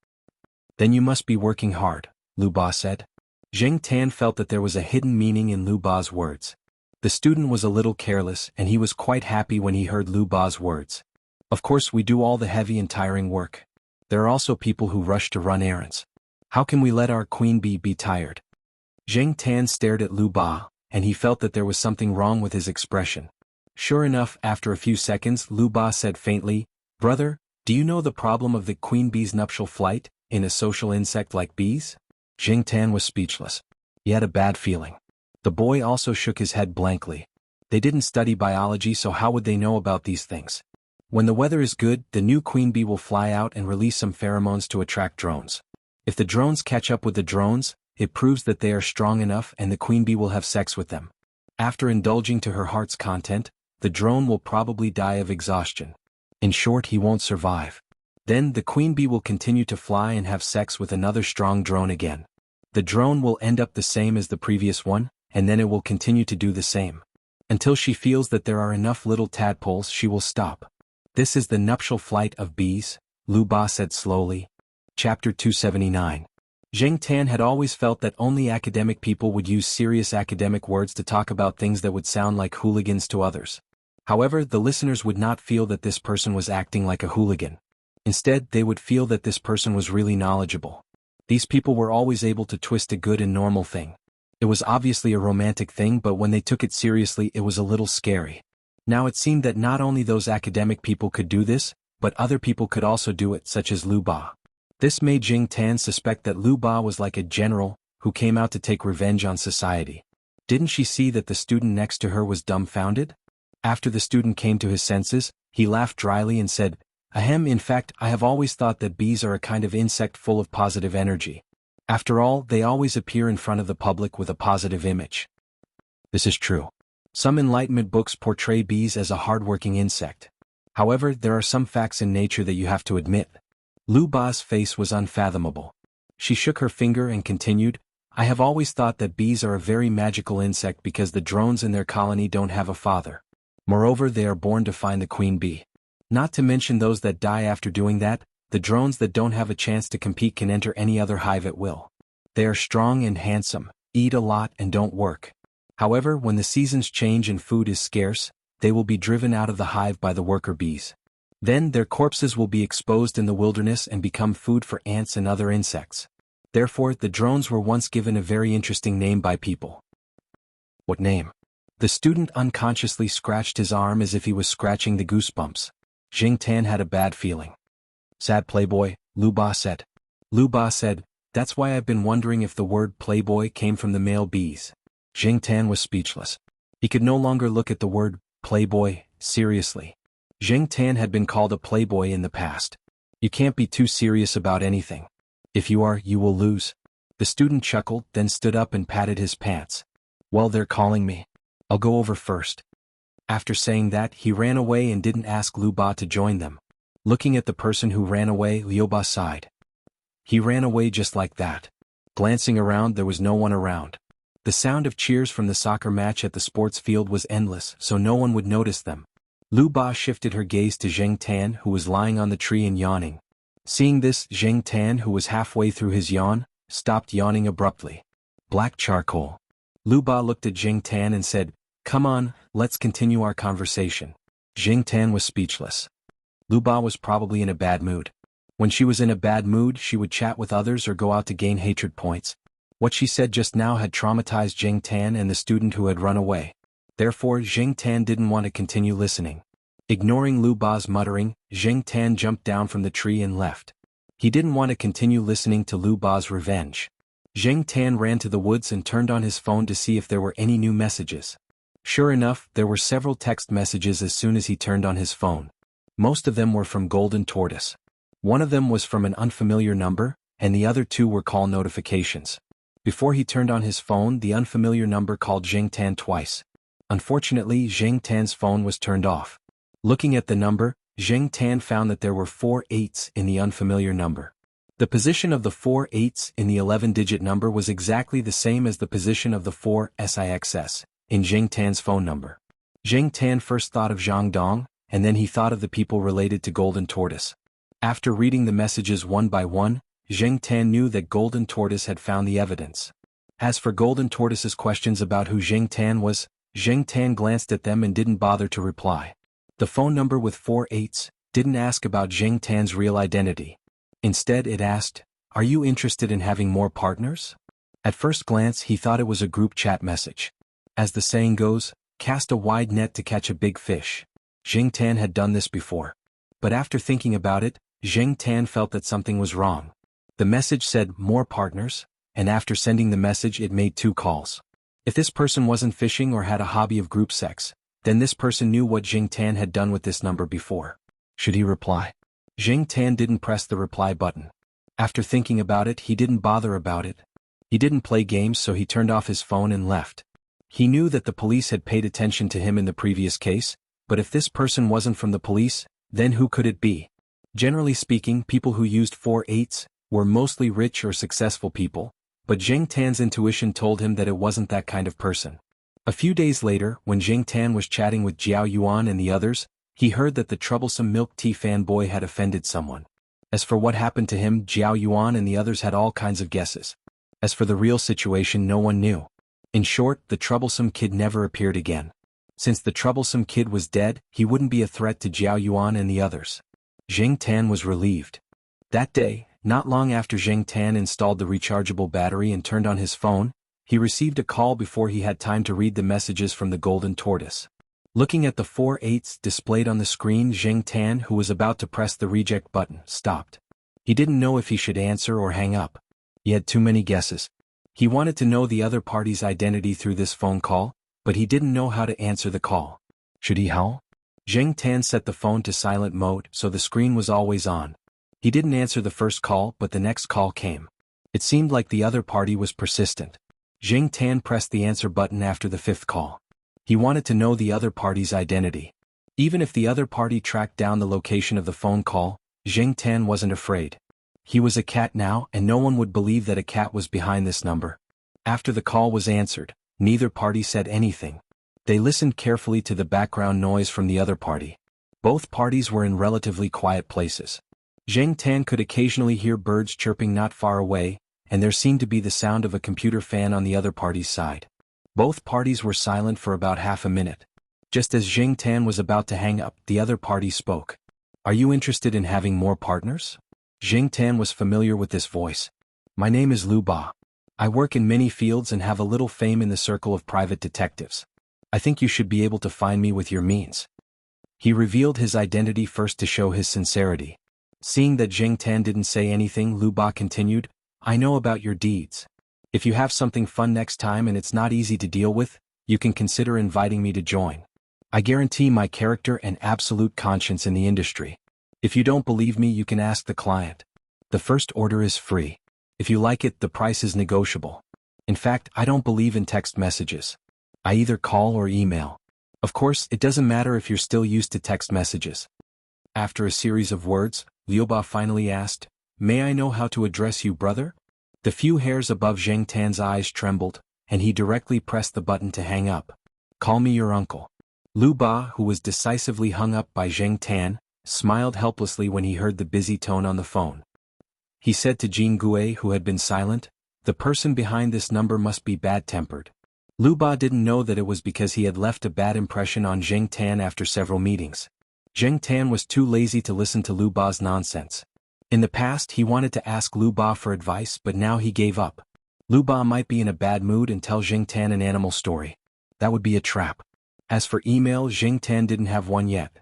S1: "Then you must be working hard," Lu Ba said. Zheng Tan felt that there was a hidden meaning in Lu Ba's words. The student was a little careless and he was quite happy when he heard Lu Ba's words. "Of course we do all the heavy and tiring work. There are also people who rush to run errands. How can we let our queen bee be tired?" Zheng Tan stared at Lu Ba, and he felt that there was something wrong with his expression. Sure enough, after a few seconds, Lu Ba said faintly, "Brother, do you know the problem of the queen bee's nuptial flight, in a social insect like bees?" Zheng Tan was speechless. He had a bad feeling. The boy also shook his head blankly. They didn't study biology, so how would they know about these things? When the weather is good, the new queen bee will fly out and release some pheromones to attract drones. If the drones catch up with the drones, it proves that they are strong enough and the queen bee will have sex with them. After indulging to her heart's content, the drone will probably die of exhaustion. In short, he won't survive. Then the queen bee will continue to fly and have sex with another strong drone again. The drone will end up the same as the previous one, and then it will continue to do the same. Until she feels that there are enough little tadpoles, she will stop. This is the nuptial flight of bees, Lu Ba said slowly. Chapter 279. Zheng Tan had always felt that only academic people would use serious academic words to talk about things that would sound like hooligans to others. However, the listeners would not feel that this person was acting like a hooligan. Instead, they would feel that this person was really knowledgeable. These people were always able to twist a good and normal thing. It was obviously a romantic thing, but when they took it seriously it was a little scary. Now it seemed that not only those academic people could do this, but other people could also do it, such as Lu Ba. This made Zheng Tan suspect that Lu Ba was like a general, who came out to take revenge on society. Didn't she see that the student next to her was dumbfounded? After the student came to his senses, he laughed dryly and said, "Ahem, in fact, I have always thought that bees are a kind of insect full of positive energy. After all, they always appear in front of the public with a positive image." This is true. Some Enlightenment books portray bees as a hardworking insect. However, there are some facts in nature that you have to admit. Lu Ba's face was unfathomable. She shook her finger and continued, "I have always thought that bees are a very magical insect because the drones in their colony don't have a father. Moreover, they are born to find the queen bee. Not to mention those that die after doing that, the drones that don't have a chance to compete can enter any other hive at will. They are strong and handsome, eat a lot and don't work. However, when the seasons change and food is scarce, they will be driven out of the hive by the worker bees. Then their corpses will be exposed in the wilderness and become food for ants and other insects. Therefore, the drones were once given a very interesting name by people." "What name?" The student unconsciously scratched his arm as if he was scratching the goosebumps. Jingtan had a bad feeling. "Sad playboy," Lu Ba said. Lu Ba said, "That's why I've been wondering if the word playboy came from the male bees." Jingtan was speechless. He could no longer look at the word playboy seriously. Jingtan had been called a playboy in the past. You can't be too serious about anything. If you are, you will lose. The student chuckled, then stood up and patted his pants. "Well, they're calling me. I'll go over first." After saying that, he ran away and didn't ask Liu Ba to join them. Looking at the person who ran away, Liu Ba sighed. He ran away just like that. Glancing around, there was no one around. The sound of cheers from the soccer match at the sports field was endless, so no one would notice them. Liu Ba shifted her gaze to Zheng Tan, who was lying on the tree and yawning. Seeing this, Zheng Tan, who was halfway through his yawn, stopped yawning abruptly. "Black charcoal." Liu Ba looked at Zheng Tan and said, "Come on, let's continue our conversation." Zheng Tan was speechless. Liu Ba was probably in a bad mood. When she was in a bad mood, she would chat with others or go out to gain hatred points. What she said just now had traumatized Zheng Tan and the student who had run away. Therefore, Zheng Tan didn't want to continue listening. Ignoring Liu Ba's muttering, Zheng Tan jumped down from the tree and left. He didn't want to continue listening to Liu Ba's revenge. Zheng Tan ran to the woods and turned on his phone to see if there were any new messages. Sure enough, there were several text messages as soon as he turned on his phone. Most of them were from Golden Tortoise. One of them was from an unfamiliar number, and the other two were call notifications. Before he turned on his phone, the unfamiliar number called Zheng Tan twice. Unfortunately, Zheng Tan's phone was turned off. Looking at the number, Zheng Tan found that there were 4 8s in the unfamiliar number. The position of the 4 8s in the 11-digit number was exactly the same as the position of the 4 6s in Zheng Tan's phone number. Zheng Tan first thought of Zhang Dong, and then he thought of the people related to Golden Tortoise. After reading the messages one by one, Zheng Tan knew that Golden Tortoise had found the evidence. As for Golden Tortoise's questions about who Zheng Tan was, Zheng Tan glanced at them and didn't bother to reply. The phone number with 4 8s didn't ask about Zheng Tan's real identity. Instead, it asked, "Are you interested in having more partners?" At first glance, he thought it was a group chat message. As the saying goes, cast a wide net to catch a big fish. Zheng Tan had done this before. But after thinking about it, Zheng Tan felt that something was wrong. The message said, "More partners," and after sending the message it made 2 calls. If this person wasn't fishing or had a hobby of group sex, then this person knew what Zheng Tan had done with this number before. Should he reply? Zheng Tan didn't press the reply button. After thinking about it, he didn't bother about it. He didn't play games, so he turned off his phone and left. He knew that the police had paid attention to him in the previous case, but if this person wasn't from the police, then who could it be? Generally speaking, people who used 4 8s were mostly rich or successful people, but Zheng Tan's intuition told him that it wasn't that kind of person. A few days later, when Zheng Tan was chatting with Jiao Yuan and the others, he heard that the troublesome milk tea fanboy had offended someone. As for what happened to him, Jiao Yuan and the others had all kinds of guesses. As for the real situation, no one knew. In short, the troublesome kid never appeared again. Since the troublesome kid was dead, he wouldn't be a threat to Jiao Yuan and the others. Zheng Tan was relieved. That day, not long after Zheng Tan installed the rechargeable battery and turned on his phone, he received a call before he had time to read the messages from the Golden Tortoise. Looking at the 4 8s displayed on the screen, Zheng Tan, who was about to press the reject button, stopped. He didn't know if he should answer or hang up. He had too many guesses. He wanted to know the other party's identity through this phone call, but he didn't know how to answer the call. Should he howl? Zheng Tan set the phone to silent mode so the screen was always on. He didn't answer the first call, but the next call came. It seemed like the other party was persistent. Zheng Tan pressed the answer button after the fifth call. He wanted to know the other party's identity. Even if the other party tracked down the location of the phone call, Zheng Tan wasn't afraid. He was a cat now, and no one would believe that a cat was behind this number. After the call was answered, neither party said anything. They listened carefully to the background noise from the other party. Both parties were in relatively quiet places. Zheng Tan could occasionally hear birds chirping not far away, and there seemed to be the sound of a computer fan on the other party's side. Both parties were silent for about half a minute. Just as Zheng Tan was about to hang up, the other party spoke. "Are you interested in having more partners?" Zheng Tan was familiar with this voice. "My name is Lu Ba. I work in many fields and have a little fame in the circle of private detectives. I think you should be able to find me with your means." He revealed his identity first to show his sincerity. Seeing that Zheng Tan didn't say anything, Lu Ba continued, "I know about your deeds. If you have something fun next time and it's not easy to deal with, you can consider inviting me to join. I guarantee my character and absolute conscience in the industry. If you don't believe me, you can ask the client. The first order is free. If you like it, the price is negotiable. In fact, I don't believe in text messages. I either call or email. Of course, it doesn't matter if you're still used to text messages." After a series of words, Liu Ba finally asked, "May I know how to address you, brother?" The few hairs above Zheng Tan's eyes trembled, and he directly pressed the button to hang up. "Call me your uncle." Liu Ba, who was decisively hung up by Zheng Tan, smiled helplessly when he heard the busy tone on the phone. He said to Jianghu, who had been silent, "The person behind this number must be bad-tempered." Liu Ba didn't know that it was because he had left a bad impression on Zheng Tan after several meetings. Zheng Tan was too lazy to listen to Liu Ba's nonsense. In the past he wanted to ask Liu Ba for advice, but now he gave up. Liu Ba might be in a bad mood and tell Zheng Tan an animal story. That would be a trap. As for email, Zheng Tan didn't have one yet.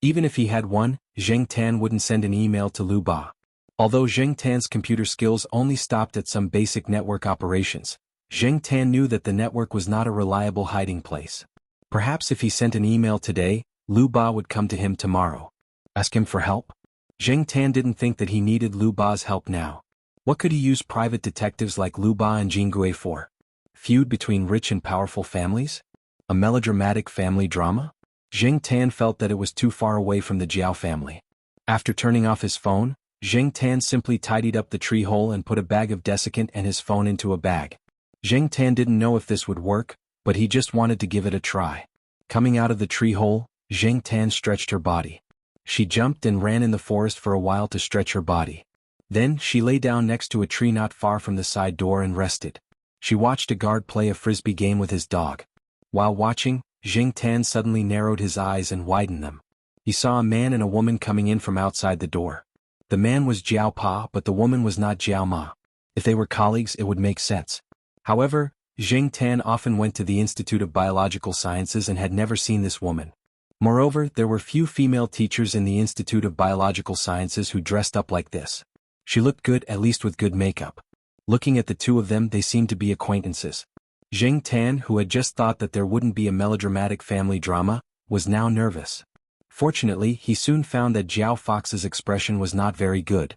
S1: Even if he had one, Zheng Tan wouldn't send an email to Liu Ba. Although Zheng Tan's computer skills only stopped at some basic network operations, Zheng Tan knew that the network was not a reliable hiding place. Perhaps if he sent an email today, Liu Ba would come to him tomorrow. Ask him for help? Zheng Tan didn't think that he needed Liu Ba's help now. What could he use private detectives like Liu Ba and Jianghu for? Feud between rich and powerful families? A melodramatic family drama? Zheng Tan felt that it was too far away from the Jiao family. After turning off his phone, Zheng Tan simply tidied up the tree hole and put a bag of desiccant and his phone into a bag. Zheng Tan didn't know if this would work, but he just wanted to give it a try. Coming out of the tree hole, Zheng Tan stretched her body. She jumped and ran in the forest for a while to stretch her body. Then she lay down next to a tree not far from the side door and rested. She watched a guard play a frisbee game with his dog. While watching, Zheng Tan suddenly narrowed his eyes and widened them. He saw a man and a woman coming in from outside the door. The man was Jiao Pa, but the woman was not Jiao Ma. If they were colleagues, it would make sense. However, Zheng Tan often went to the Institute of Biological Sciences and had never seen this woman. Moreover, there were few female teachers in the Institute of Biological Sciences who dressed up like this. She looked good, at least with good makeup. Looking at the two of them, they seemed to be acquaintances. Zheng Tan, who had just thought that there wouldn't be a melodramatic family drama, was now nervous. Fortunately, he soon found that Jiao Fox's expression was not very good.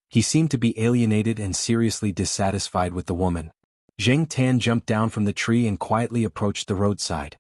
S1: He seemed to be alienated and seriously dissatisfied with the woman. Zheng Tan jumped down from the tree and quietly approached the roadside.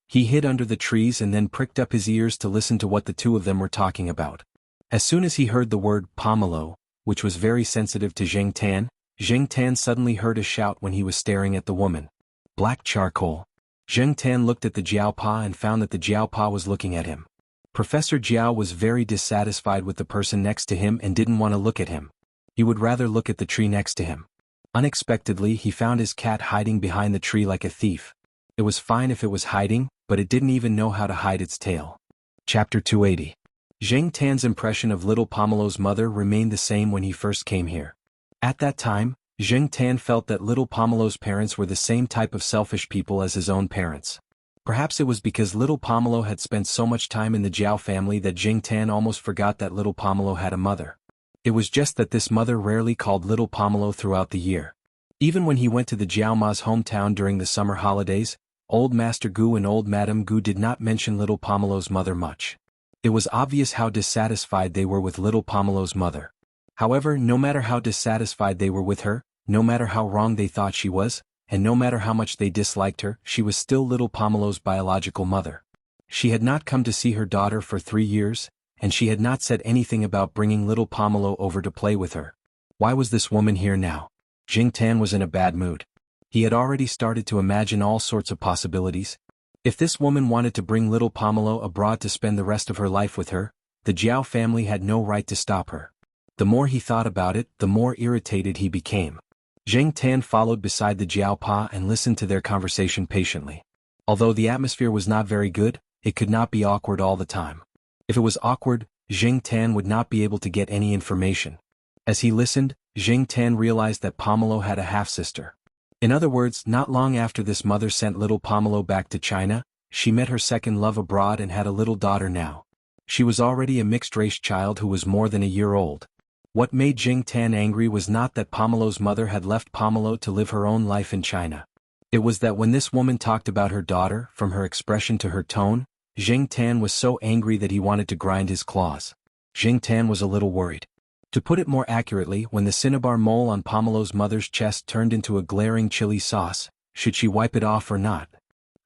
S1: He hid under the trees and then pricked up his ears to listen to what the two of them were talking about. As soon as he heard the word pomelo, which was very sensitive to Zheng Tan suddenly heard a shout when he was staring at the woman. Black charcoal. Zheng Tan looked at the Jiao Pa and found that the Jiao Pa was looking at him. Professor Jiao was very dissatisfied with the person next to him and didn't want to look at him. He would rather look at the tree next to him. Unexpectedly, he found his cat hiding behind the tree like a thief. It was fine if it was hiding, but it didn't even know how to hide its tail. Chapter 280. Zheng Tan's impression of little Pomelo's mother remained the same when he first came here. At that time, Zheng Tan felt that little Pomelo's parents were the same type of selfish people as his own parents. Perhaps it was because little Pomelo had spent so much time in the Jiao family that Zheng Tan almost forgot that little Pomelo had a mother. It was just that this mother rarely called little Pomelo throughout the year. Even when he went to the Jiaoma's hometown during the summer holidays, old Master Gu and old Madame Gu did not mention little Pomelo's mother much. It was obvious how dissatisfied they were with little Pomelo's mother. However, no matter how dissatisfied they were with her, no matter how wrong they thought she was, and no matter how much they disliked her, she was still little Pomelo's biological mother. She had not come to see her daughter for 3 years, and she had not said anything about bringing little Pomelo over to play with her. Why was this woman here now? Jing Tan was in a bad mood. He had already started to imagine all sorts of possibilities. If this woman wanted to bring little Pomelo abroad to spend the rest of her life with her, the Jiao family had no right to stop her. The more he thought about it, the more irritated he became. Jing Tan followed beside the Jiao Pa and listened to their conversation patiently. Although the atmosphere was not very good, it could not be awkward all the time. If it was awkward, Jing Tan would not be able to get any information. As he listened, Jing Tan realized that Pomelo had a half-sister. In other words, not long after this mother sent little Pomelo back to China, she met her second love abroad and had a little daughter now. She was already a mixed-race child who was more than a year old. What made Jing Tan angry was not that Pomelo's mother had left Pomelo to live her own life in China. It was that when this woman talked about her daughter, from her expression to her tone, Jing Tan was so angry that he wanted to grind his claws. Jing Tan was a little worried. To put it more accurately, when the cinnabar mole on Pomelo's mother's chest turned into a glaring chili sauce, should she wipe it off or not?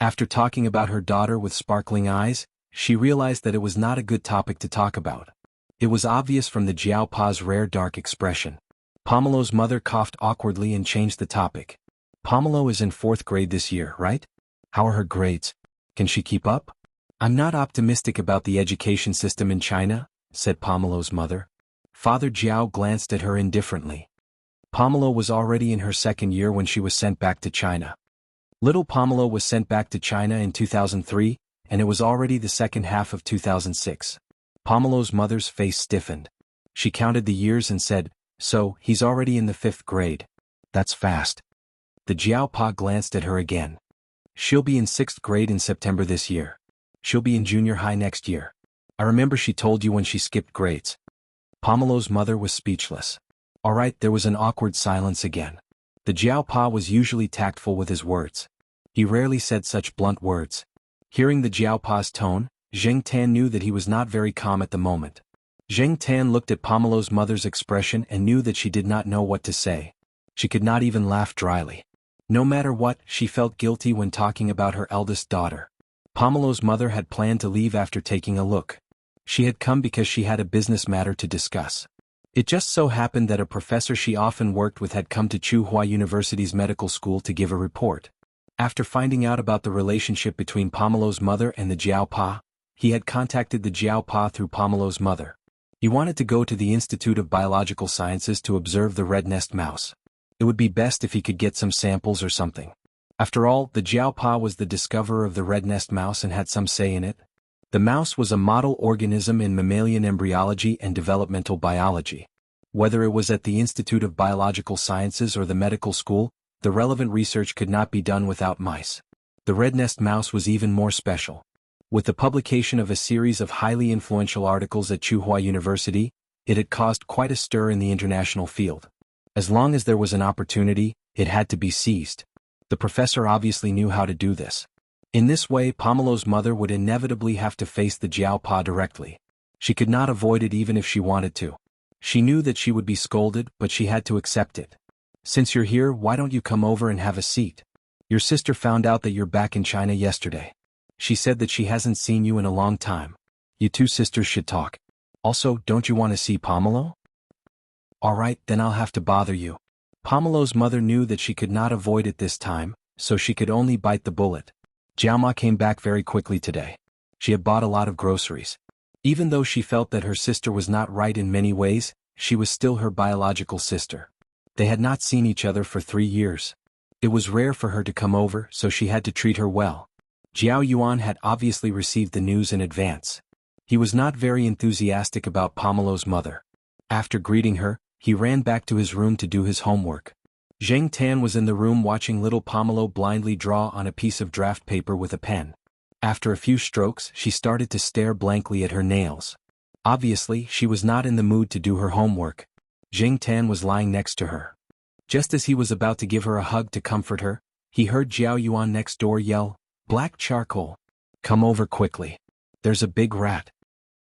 S1: After talking about her daughter with sparkling eyes, she realized that it was not a good topic to talk about. It was obvious from the Jiao Pa's rare dark expression. Pomelo's mother coughed awkwardly and changed the topic. Pomelo is in 4th grade this year, right? How are her grades? Can she keep up? I'm not optimistic about the education system in China, said Pomelo's mother. Father Jiao glanced at her indifferently. Pomelo was already in her 2nd year when she was sent back to China. Little Pomelo was sent back to China in 2003, and it was already the second half of 2006. Pomelo's mother's face stiffened. She counted the years and said, "So, he's already in the 5th grade. That's fast." The Jiao Pa glanced at her again. She'll be in 6th grade in September this year. She'll be in junior high next year. I remember she told you when she skipped grades. Pomelo's mother was speechless. All right, there was an awkward silence again. The Jiao Pa was usually tactful with his words. He rarely said such blunt words. Hearing the Jiao Pa's tone, Jing Tan knew that he was not very calm at the moment. Jing Tan looked at Pomelo's mother's expression and knew that she did not know what to say. She could not even laugh dryly. No matter what, she felt guilty when talking about her eldest daughter. Pomelo's mother had planned to leave after taking a look. She had come because she had a business matter to discuss. It just so happened that a professor she often worked with had come to Tsinghua University's medical school to give a report. After finding out about the relationship between Pomelo's mother and the Jiao Pa, he had contacted the Jiao Pa through Pomelo's mother. He wanted to go to the Institute of Biological Sciences to observe the red nest mouse. It would be best if he could get some samples or something. After all, the Jiao Pa was the discoverer of the red nest mouse and had some say in it. The mouse was a model organism in mammalian embryology and developmental biology. Whether it was at the Institute of Biological Sciences or the medical school, the relevant research could not be done without mice. The red nest mouse was even more special. With the publication of a series of highly influential articles at Tsinghua University, it had caused quite a stir in the international field. As long as there was an opportunity, it had to be seized. The professor obviously knew how to do this. In this way, Pomelo's mother would inevitably have to face the Jiao Pa directly. She could not avoid it even if she wanted to. She knew that she would be scolded, but she had to accept it. Since you're here, why don't you come over and have a seat? Your sister found out that you're back in China yesterday. She said that she hasn't seen you in a long time. You two sisters should talk. Also, don't you want to see Pomelo? All right, then I'll have to bother you. Pomelo's mother knew that she could not avoid it this time, so she could only bite the bullet. Jiaoma came back very quickly today. She had bought a lot of groceries. Even though she felt that her sister was not right in many ways, she was still her biological sister. They had not seen each other for 3 years. It was rare for her to come over, so she had to treat her well. Jiao Yuan had obviously received the news in advance. He was not very enthusiastic about Pomelo's mother. After greeting her, he ran back to his room to do his homework. Jing Tan was in the room watching little Pomelo blindly draw on a piece of draft paper with a pen. After a few strokes, she started to stare blankly at her nails. Obviously, she was not in the mood to do her homework. Jing Tan was lying next to her. Just as he was about to give her a hug to comfort her, he heard Jiao Yuan next door yell, "Black charcoal! Come over quickly. There's a big rat."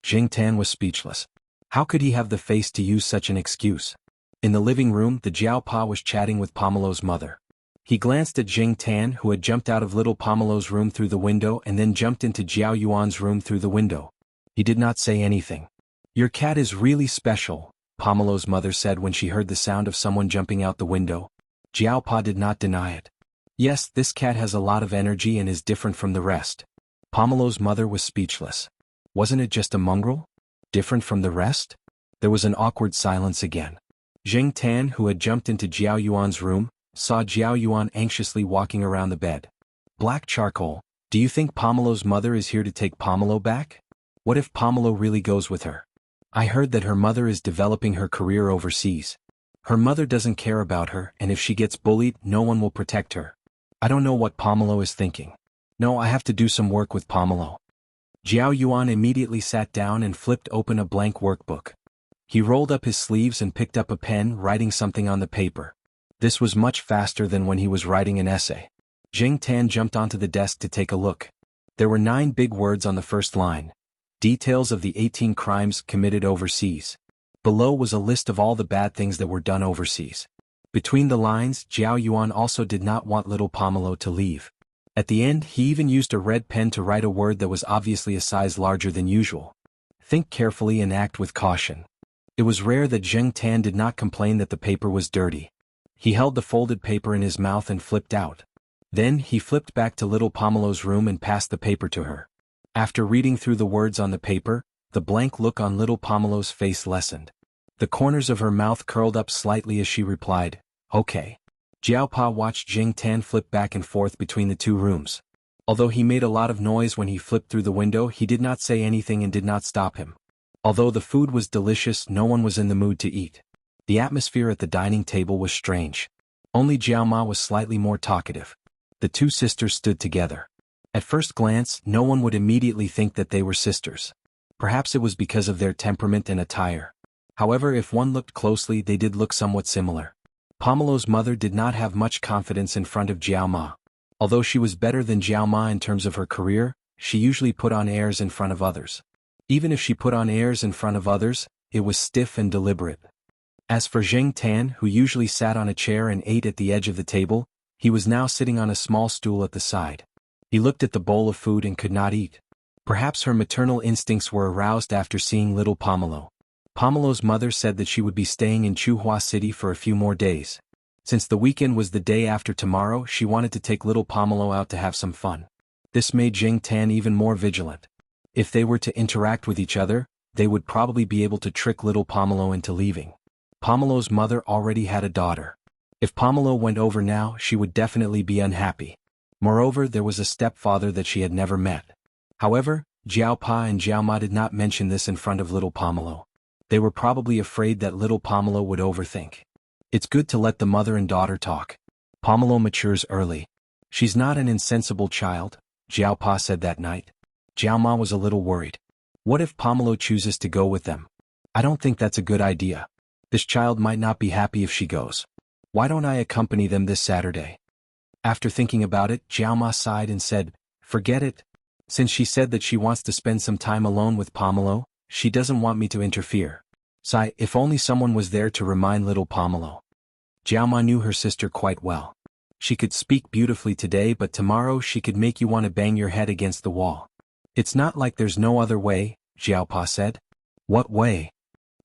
S1: Jing Tan was speechless. How could he have the face to use such an excuse? In the living room, the Jiao Pa was chatting with Pomelo's mother. He glanced at Jing Tan, who had jumped out of little Pomelo's room through the window and then jumped into Jiao Yuan's room through the window. He did not say anything. "Your cat is really special," Pomelo's mother said when she heard the sound of someone jumping out the window. Jiao Pa did not deny it. "Yes, this cat has a lot of energy and is different from the rest." Pomelo's mother was speechless. Wasn't it just a mongrel? Different from the rest? There was an awkward silence again. Jing Tan, who had jumped into Jiao Yuan's room, saw Jiao Yuan anxiously walking around the bed. "Black charcoal, do you think Pomelo's mother is here to take Pomelo back? What if Pomelo really goes with her? I heard that her mother is developing her career overseas. Her mother doesn't care about her, and if she gets bullied, no one will protect her. I don't know what Pomelo is thinking. No, I have to do some work with Pomelo." Jiao Yuan immediately sat down and flipped open a blank workbook. He rolled up his sleeves and picked up a pen, writing something on the paper. This was much faster than when he was writing an essay. Jing Tan jumped onto the desk to take a look. There were 9 big words on the first line. Details of the 18 crimes committed overseas. Below was a list of all the bad things that were done overseas. Between the lines, Jiao Yuan also did not want little Pomelo to leave. At the end, he even used a red pen to write a word that was obviously a size larger than usual. Think carefully and act with caution. It was rare that Jing Tan did not complain that the paper was dirty. He held the folded paper in his mouth and flipped out. Then he flipped back to little Pomelo's room and passed the paper to her. After reading through the words on the paper, the blank look on little Pomelo's face lessened. The corners of her mouth curled up slightly as she replied, "Okay." Jiao Pa watched Jing Tan flip back and forth between the 2 rooms. Although he made a lot of noise when he flipped through the window, he did not say anything and did not stop him. Although the food was delicious, no one was in the mood to eat. The atmosphere at the dining table was strange. Only Jiao Ma was slightly more talkative. The 2 sisters stood together. At first glance, no one would immediately think that they were sisters. Perhaps it was because of their temperament and attire. However, if one looked closely, they did look somewhat similar. Pomelo's mother did not have much confidence in front of Jiao Ma. Although she was better than Jiao Ma in terms of her career, she usually put on airs in front of others. Even if she put on airs in front of others, it was stiff and deliberate. As for Jing Tan, who usually sat on a chair and ate at the edge of the table, he was now sitting on a small stool at the side. He looked at the bowl of food and could not eat. Perhaps her maternal instincts were aroused after seeing little Pomelo. Pomelo's mother said that she would be staying in Chuhua City for a few more days. Since the weekend was the day after tomorrow, she wanted to take little Pomelo out to have some fun. This made Jing Tan even more vigilant. If they were to interact with each other, they would probably be able to trick little Pomelo into leaving. Pomelo's mother already had a daughter. If Pomelo went over now, she would definitely be unhappy. Moreover, there was a stepfather that she had never met. However, Jiao Pa and Jiao Ma did not mention this in front of little Pomelo. They were probably afraid that little Pomelo would overthink. It's good to let the mother and daughter talk. Pomelo matures early. She's not an insensible child, Jiao Pa said that night. Jiao Ma was a little worried. What if Pomelo chooses to go with them? I don't think that's a good idea. This child might not be happy if she goes. Why don't I accompany them this Saturday? After thinking about it, Jiao Ma sighed and said, "Forget it. Since she said that she wants to spend some time alone with Pomelo, she doesn't want me to interfere. Sigh, if only someone was there to remind little Pomelo." Jiao Ma knew her sister quite well. She could speak beautifully today, but tomorrow she could make you want to bang your head against the wall. "It's not like there's no other way," Jiao Pa said. "What way?"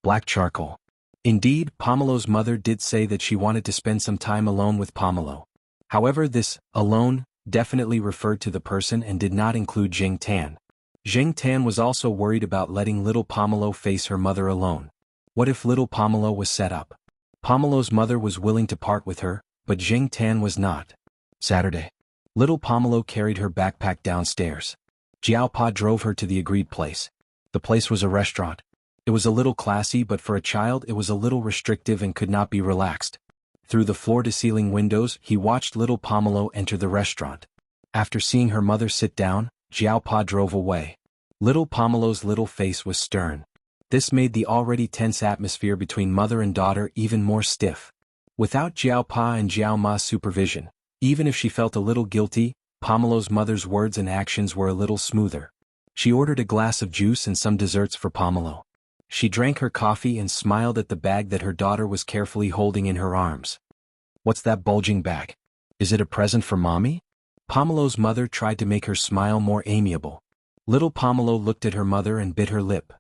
S1: "Black charcoal." Indeed, Pomelo's mother did say that she wanted to spend some time alone with Pomelo. However, this alone definitely referred to the person and did not include Jing Tan. Jing Tan was also worried about letting little Pomelo face her mother alone. What if little Pomelo was set up? Pomelo's mother was willing to part with her, but Jing Tan was not. Saturday. Little Pomelo carried her backpack downstairs. Jiao Pa drove her to the agreed place. The place was a restaurant. It was a little classy, but for a child it was a little restrictive and could not be relaxed. Through the floor-to-ceiling windows, he watched little Pomelo enter the restaurant. After seeing her mother sit down, Jiao Pa drove away. Little Pomelo's little face was stern. This made the already tense atmosphere between mother and daughter even more stiff. Without Jiao Pa and Jiao Ma's supervision, even if she felt a little guilty, Pomelo's mother's words and actions were a little smoother. She ordered a glass of juice and some desserts for Pomelo. She drank her coffee and smiled at the bag that her daughter was carefully holding in her arms. "What's that bulging bag? Is it a present for Mommy?" Pomelo's mother tried to make her smile more amiable. Little Pomelo looked at her mother and bit her lip.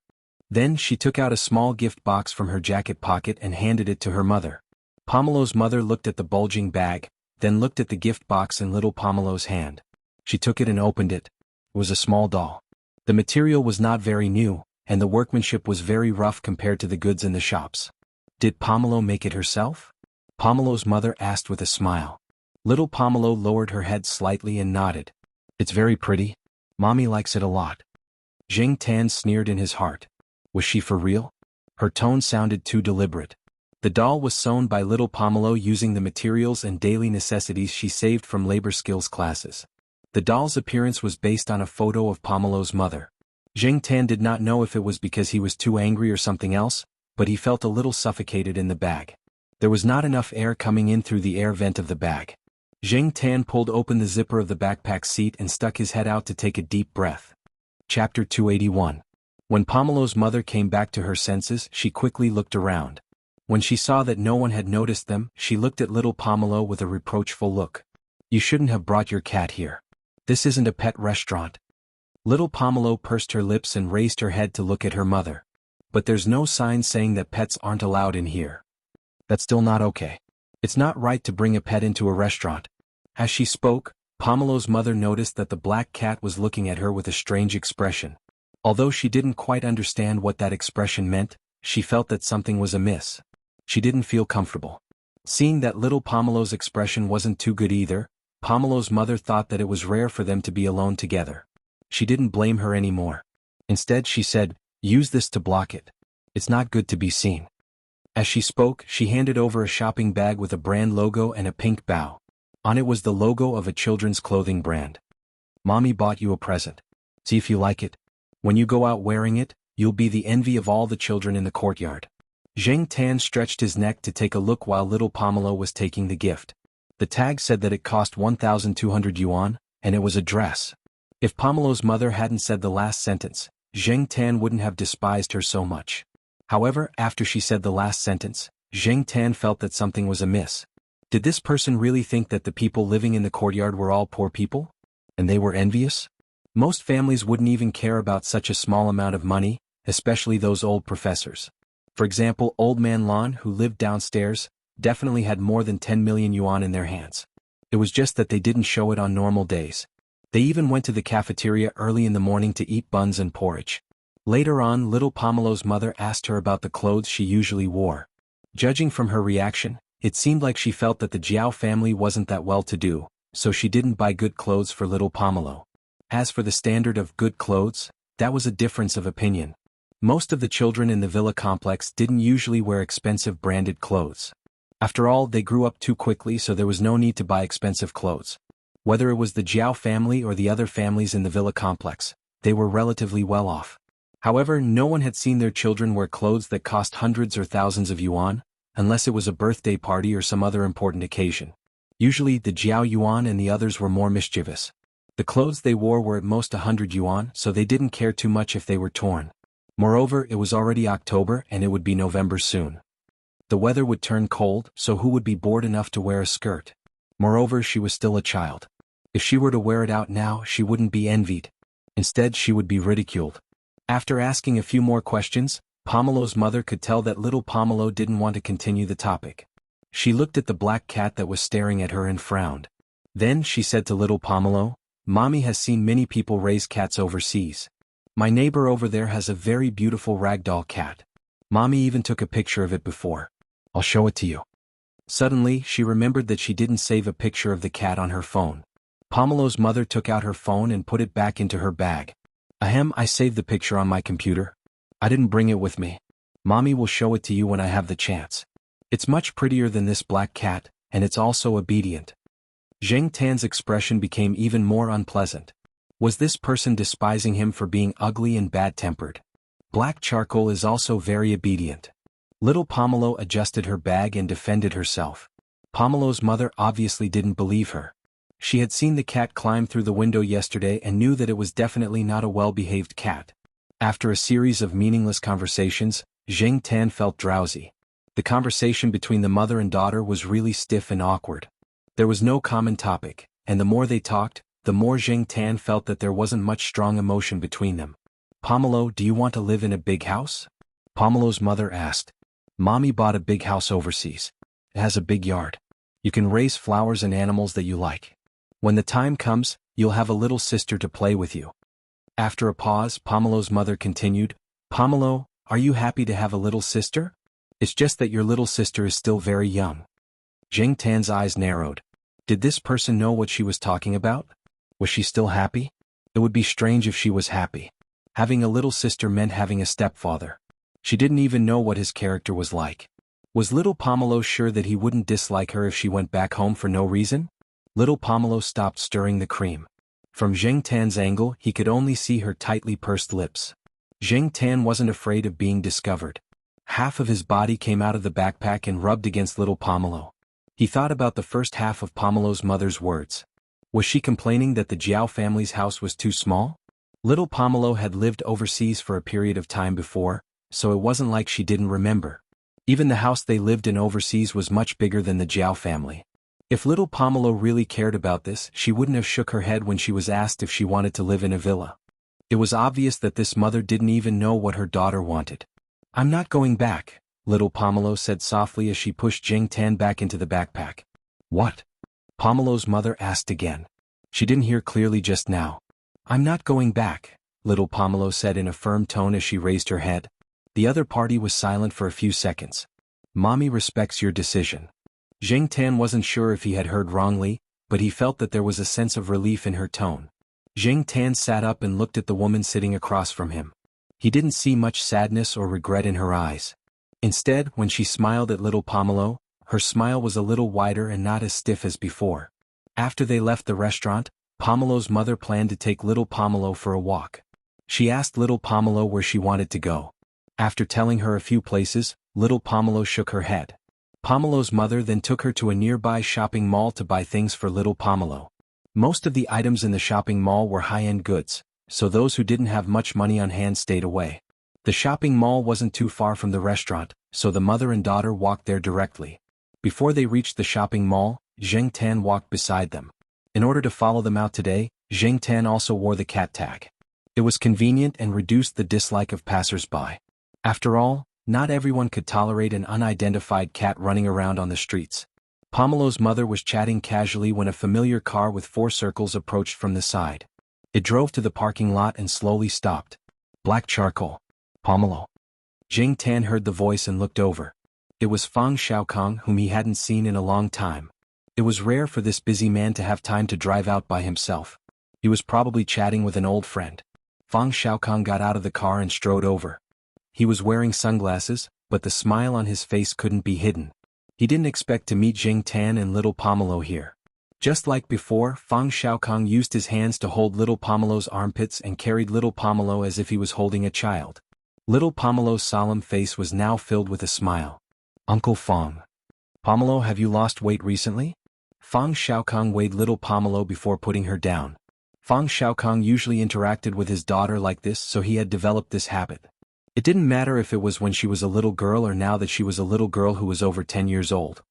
S1: Then she took out a small gift box from her jacket pocket and handed it to her mother. Pomelo's mother looked at the bulging bag, then looked at the gift box in little Pomelo's hand. She took it and opened it. It was a small doll. The material was not very new, and the workmanship was very rough compared to the goods in the shops. "Did Pomelo make it herself?" Pomelo's mother asked with a smile. Little Pomelo lowered her head slightly and nodded. "It's very pretty. Mommy likes it a lot." Jing Tan sneered in his heart. Was she for real? Her tone sounded too deliberate. The doll was sewn by little Pomelo using the materials and daily necessities she saved from labor skills classes. The doll's appearance was based on a photo of Pomelo's mother. Jing Tan did not know if it was because he was too angry or something else, but he felt a little suffocated in the bag. There was not enough air coming in through the air vent of the bag. Jing Tan pulled open the zipper of the backpack seat and stuck his head out to take a deep breath. Chapter 281. When Pomelo's mother came back to her senses, she quickly looked around. When she saw that no one had noticed them, she looked at little Pomelo with a reproachful look. "You shouldn't have brought your cat here. This isn't a pet restaurant." Little Pomelo pursed her lips and raised her head to look at her mother. "But there's no sign saying that pets aren't allowed in here." "That's still not okay. It's not right to bring a pet into a restaurant." As she spoke, Pomelo's mother noticed that the black cat was looking at her with a strange expression. Although she didn't quite understand what that expression meant, she felt that something was amiss. She didn't feel comfortable. Seeing that little Pomelo's expression wasn't too good either, Pomelo's mother thought that it was rare for them to be alone together. She didn't blame her anymore. Instead she said, "Use this to block it. It's not good to be seen." As she spoke, she handed over a shopping bag with a brand logo and a pink bow. On it was the logo of a children's clothing brand. "Mommy bought you a present. See if you like it. When you go out wearing it, you'll be the envy of all the children in the courtyard." Jing Tan stretched his neck to take a look while little Pomelo was taking the gift. The tag said that it cost 1,200 yuan, and it was a dress. If Pomelo's mother hadn't said the last sentence, Jing Tan wouldn't have despised her so much. However, after she said the last sentence, Jing Tan felt that something was amiss. Did this person really think that the people living in the courtyard were all poor people? And they were envious? Most families wouldn't even care about such a small amount of money, especially those old professors. For example, Old Man Lon, who lived downstairs, definitely had more than 10 million yuan in their hands. It was just that they didn't show it on normal days. They even went to the cafeteria early in the morning to eat buns and porridge. Later on, little Pomelo's mother asked her about the clothes she usually wore. Judging from her reaction, it seemed like she felt that the Jiao family wasn't that well-to-do, so she didn't buy good clothes for little Pomelo. As for the standard of good clothes, that was a difference of opinion. Most of the children in the villa complex didn't usually wear expensive branded clothes. After all, they grew up too quickly, so there was no need to buy expensive clothes. Whether it was the Jiao family or the other families in the villa complex, they were relatively well off. However, no one had seen their children wear clothes that cost hundreds or thousands of yuan, unless it was a birthday party or some other important occasion. Usually the Jiao yuan and the others were more mischievous. The clothes they wore were at most 100 yuan, so they didn't care too much if they were torn. Moreover, it was already October and it would be November soon. The weather would turn cold, so who would be bored enough to wear a skirt? Moreover, she was still a child. If she were to wear it out now, she wouldn't be envied. Instead, she would be ridiculed. After asking a few more questions, Pomelo's mother could tell that little Pomelo didn't want to continue the topic. She looked at the black cat that was staring at her and frowned. Then she said to little Pomelo, "Mommy has seen many people raise cats overseas. My neighbor over there has a very beautiful ragdoll cat. Mommy even took a picture of it before. I'll show it to you." Suddenly, she remembered that she didn't save a picture of the cat on her phone. Pomelo's mother took out her phone and put it back into her bag. "Ahem, I saved the picture on my computer. I didn't bring it with me. Mommy will show it to you when I have the chance. It's much prettier than this black cat, and it's also obedient." Jing Tan's expression became even more unpleasant. Was this person despising him for being ugly and bad-tempered? Black charcoal is also very obedient. Little Pomelo adjusted her bag and defended herself. Pomelo's mother obviously didn't believe her. She had seen the cat climb through the window yesterday and knew that it was definitely not a well-behaved cat. After a series of meaningless conversations, Jing Tan felt drowsy. The conversation between the mother and daughter was really stiff and awkward. There was no common topic, and the more they talked, the more Jing Tan felt that there wasn't much strong emotion between them. "Pomelo, do you want to live in a big house?" Pomelo's mother asked. "Mommy bought a big house overseas. It has a big yard. You can raise flowers and animals that you like. When the time comes, you'll have a little sister to play with you." After a pause, Pomelo's mother continued, "Pomelo, are you happy to have a little sister? It's just that your little sister is still very young." Jing Tan's eyes narrowed. Did this person know what she was talking about? Was she still happy? It would be strange if she was happy. Having a little sister meant having a stepfather. She didn't even know what his character was like. Was little Pomelo sure that he wouldn't dislike her if she went back home for no reason? Little Pomelo stopped stirring the cream. From Jing Tan's angle, he could only see her tightly pursed lips. Jing Tan wasn't afraid of being discovered. Half of his body came out of the backpack and rubbed against little Pomelo. He thought about the first half of Pomelo's mother's words. Was she complaining that the Jiao family's house was too small? Little Pomelo had lived overseas for a period of time before, so it wasn't like she didn't remember. Even the house they lived in overseas was much bigger than the Jiao family. If little Pomelo really cared about this, she wouldn't have shook her head when she was asked if she wanted to live in a villa. It was obvious that this mother didn't even know what her daughter wanted. "I'm not going back," little Pomelo said softly as she pushed Jing Tan back into the backpack. "What?" Pomelo's mother asked again. She didn't hear clearly just now. "I'm not going back," little Pomelo said in a firm tone as she raised her head. The other party was silent for a few seconds. "Mommy respects your decision." Jing Tan wasn't sure if he had heard wrongly, but he felt that there was a sense of relief in her tone. Jing Tan sat up and looked at the woman sitting across from him. He didn't see much sadness or regret in her eyes. Instead, when she smiled at little Pomelo, her smile was a little wider and not as stiff as before. After they left the restaurant, Pomelo's mother planned to take little Pomelo for a walk. She asked little Pomelo where she wanted to go. After telling her a few places, little Pomelo shook her head. Pomelo's mother then took her to a nearby shopping mall to buy things for little Pomelo. Most of the items in the shopping mall were high-end goods, so those who didn't have much money on hand stayed away. The shopping mall wasn't too far from the restaurant, so the mother and daughter walked there directly. Before they reached the shopping mall, Jing Tan walked beside them. In order to follow them out today, Jing Tan also wore the cat tag. It was convenient and reduced the dislike of passers-by. After all, not everyone could tolerate an unidentified cat running around on the streets. Pomelo's mother was chatting casually when a familiar car with 4 circles approached from the side. It drove to the parking lot and slowly stopped. "Black charcoal. Pomelo." Jing Tan heard the voice and looked over. It was Fang Xiaokong, whom he hadn't seen in a long time. It was rare for this busy man to have time to drive out by himself. He was probably chatting with an old friend. Fang Xiaokong got out of the car and strode over. He was wearing sunglasses, but the smile on his face couldn't be hidden. He didn't expect to meet Jing Tan and little Pomelo here. Just like before, Fang Xiaokong used his hands to hold little Pomelo's armpits and carried little Pomelo as if he was holding a child. Little Pomelo's solemn face was now filled with a smile. "Uncle Fang. Pomelo, have you lost weight recently?" Fang Xiaokong weighed little Pomelo before putting her down. Fang Xiaokong usually interacted with his daughter like this, so he had developed this habit. It didn't matter if it was when she was a little girl or now that she was a little girl who was over 10 years old.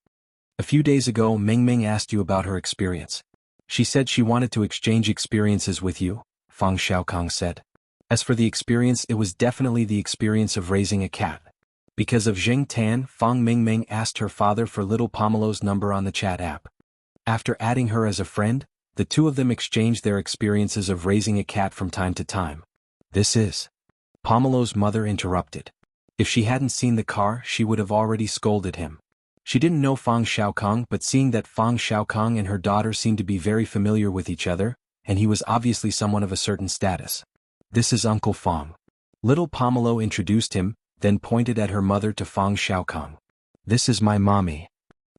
S1: "A few days ago, Ming Ming asked you about her experience. She said she wanted to exchange experiences with you," Fang Xiaokong said. As for the experience, it was definitely the experience of raising a cat. Because of Jing Tan, Fang Mingming asked her father for little Pomelo's number on the chat app. After adding her as a friend, the two of them exchanged their experiences of raising a cat from time to time. "This is..." Pomelo's mother interrupted. If she hadn't seen the car, she would have already scolded him. She didn't know Fang Xiaokong, but seeing that Fang Xiaokong and her daughter seemed to be very familiar with each other, and he was obviously someone of a certain status. "This is Uncle Fang." Little Pomelo introduced him, then pointed at her mother to Fang Xiaokong. "This is my mommy."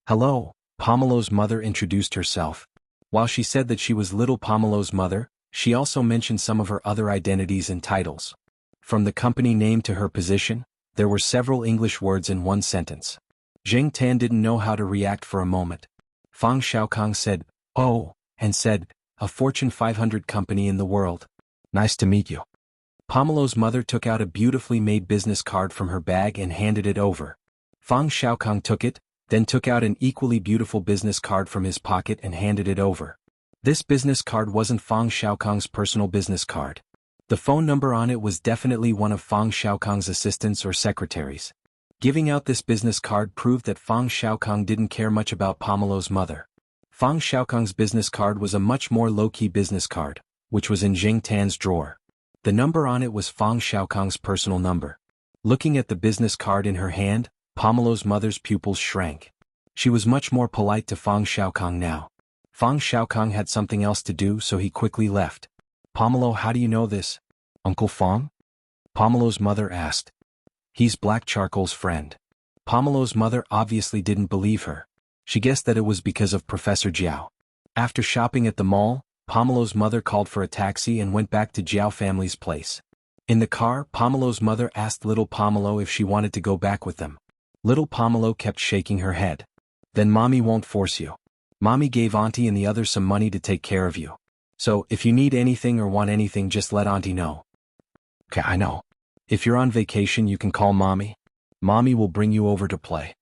S1: "Hello," Pomelo's mother introduced herself. While she said that she was little Pomelo's mother, she also mentioned some of her other identities and titles. From the company name to her position, there were several English words in one sentence. Jing Tan didn't know how to react for a moment. Fang Xiaokang said, "Oh," and said, "A Fortune 500 company in the world. Nice to meet you." Pomelo's mother took out a beautifully made business card from her bag and handed it over. Fang Xiaokang took it, then took out an equally beautiful business card from his pocket and handed it over. This business card wasn't Fang Xiaokang's personal business card. The phone number on it was definitely one of Fang Xiaokang's assistants or secretaries. Giving out this business card proved that Fang Xiaokang didn't care much about Pomelo's mother. Fang Xiaokang's business card was a much more low-key business card, which was in Jing Tan's drawer. The number on it was Fang Xiaokang's personal number. Looking at the business card in her hand, Pomelo's mother's pupils shrank. She was much more polite to Fang Xiaokang now. Fang Xiaokang had something else to do, so he quickly left. "Pomelo, how do you know this? Uncle Fang?" Pomelo's mother asked. "He's Black Charcoal's friend." Pomelo's mother obviously didn't believe her. She guessed that it was because of Professor Jiao. After shopping at the mall, Pomelo's mother called for a taxi and went back to Jiao family's place. In the car, Pomelo's mother asked little Pomelo if she wanted to go back with them. Little Pomelo kept shaking her head. "Then Mommy won't force you. Mommy gave Auntie and the others some money to take care of you. So, if you need anything or want anything, just let Auntie know." "Okay, I know. If you're on vacation, you can call Mommy. Mommy will bring you over to play."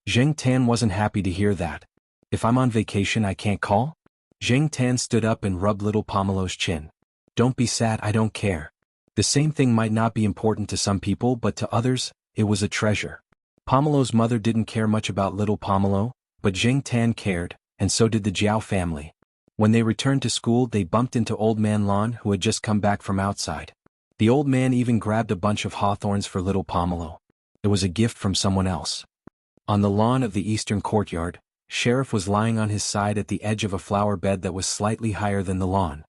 S1: Zheng Tan wasn't happy to hear that. "If I'm on vacation, I can't call?" Zheng Tan stood up and rubbed little Pomelo's chin. "Don't be sad, I don't care. The same thing might not be important to some people, but to others, it was a treasure." Pomelo's mother didn't care much about little Pomelo, but Zheng Tan cared, and so did the Jiao family. When they returned to school, they bumped into Old Man Lon, who had just come back from outside. The old man even grabbed a bunch of hawthorns for little Pomelo. It was a gift from someone else. On the lawn of the eastern courtyard, Sheriff was lying on his side at the edge of a flower bed that was slightly higher than the lawn.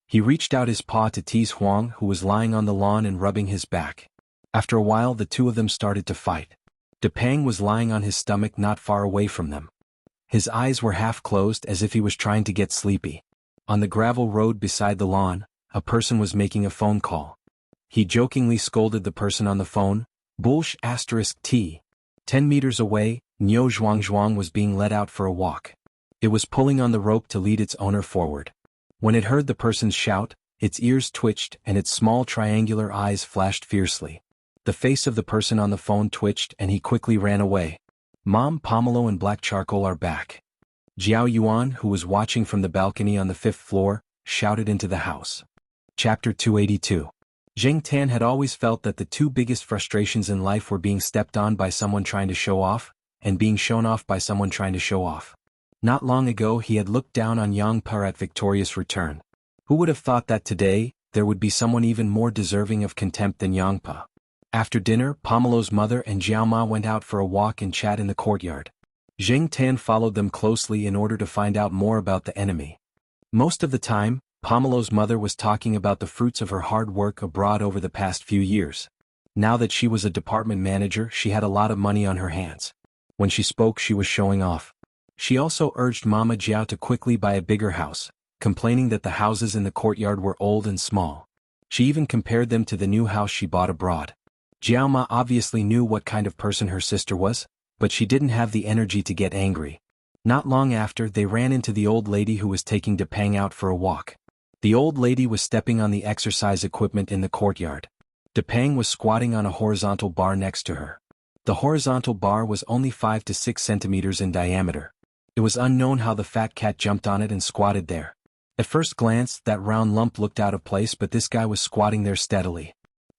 S1: He reached out his paw to tease Huang, who was lying on the lawn and rubbing his back. After a while, the two of them started to fight. Depang was lying on his stomach not far away from them. His eyes were half closed as if he was trying to get sleepy. On the gravel road beside the lawn, a person was making a phone call. He jokingly scolded the person on the phone. Bullsh *T. 10 meters away, Niu Zhuangzhuang was being led out for a walk. It was pulling on the rope to lead its owner forward. When it heard the person's shout, its ears twitched and its small triangular eyes flashed fiercely. The face of the person on the phone twitched and he quickly ran away. "Mom, Pomelo and Black Charcoal are back." Jiao Yuan, who was watching from the balcony on the 5th floor, shouted into the house. Chapter 282. Zheng Tan had always felt that the two biggest frustrations in life were being stepped on by someone trying to show off, and being shown off by someone trying to show off. Not long ago he had looked down on Yang Pa at victorious return. Who would have thought that today, there would be someone even more deserving of contempt than Yang Pa? After dinner, Pomelo's mother and Jiao Ma went out for a walk and chat in the courtyard. Zheng Tan followed them closely in order to find out more about the enemy. Most of the time, Pomelo's mother was talking about the fruits of her hard work abroad over the past few years. Now that she was a department manager, she had a lot of money on her hands. When she spoke, she was showing off. She also urged Mama Jiao to quickly buy a bigger house, complaining that the houses in the courtyard were old and small. She even compared them to the new house she bought abroad. Jiao Ma obviously knew what kind of person her sister was, but she didn't have the energy to get angry. Not long after, they ran into the old lady who was taking Depang out for a walk. The old lady was stepping on the exercise equipment in the courtyard. Depang was squatting on a horizontal bar next to her. The horizontal bar was only 5 to 6 centimeters in diameter. It was unknown how the fat cat jumped on it and squatted there. At first glance, that round lump looked out of place, but this guy was squatting there steadily.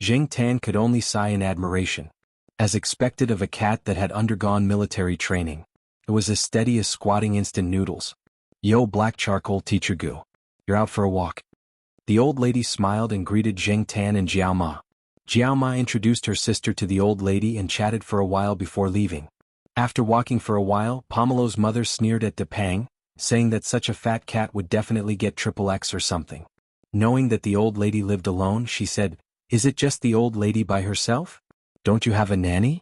S1: Zheng Tan could only sigh in admiration. As expected of a cat that had undergone military training, it was as steady as squatting instant noodles. "Yo, Black Charcoal Teacher Gu. You're out for a walk." The old lady smiled and greeted Zheng Tan and Jiao Ma. Jiao Ma introduced her sister to the old lady and chatted for a while before leaving. After walking for a while, Pomelo's mother sneered at Depang, saying that such a fat cat would definitely get XXX or something. Knowing that the old lady lived alone, she said, "Is it just the old lady by herself? Don't you have a nanny?"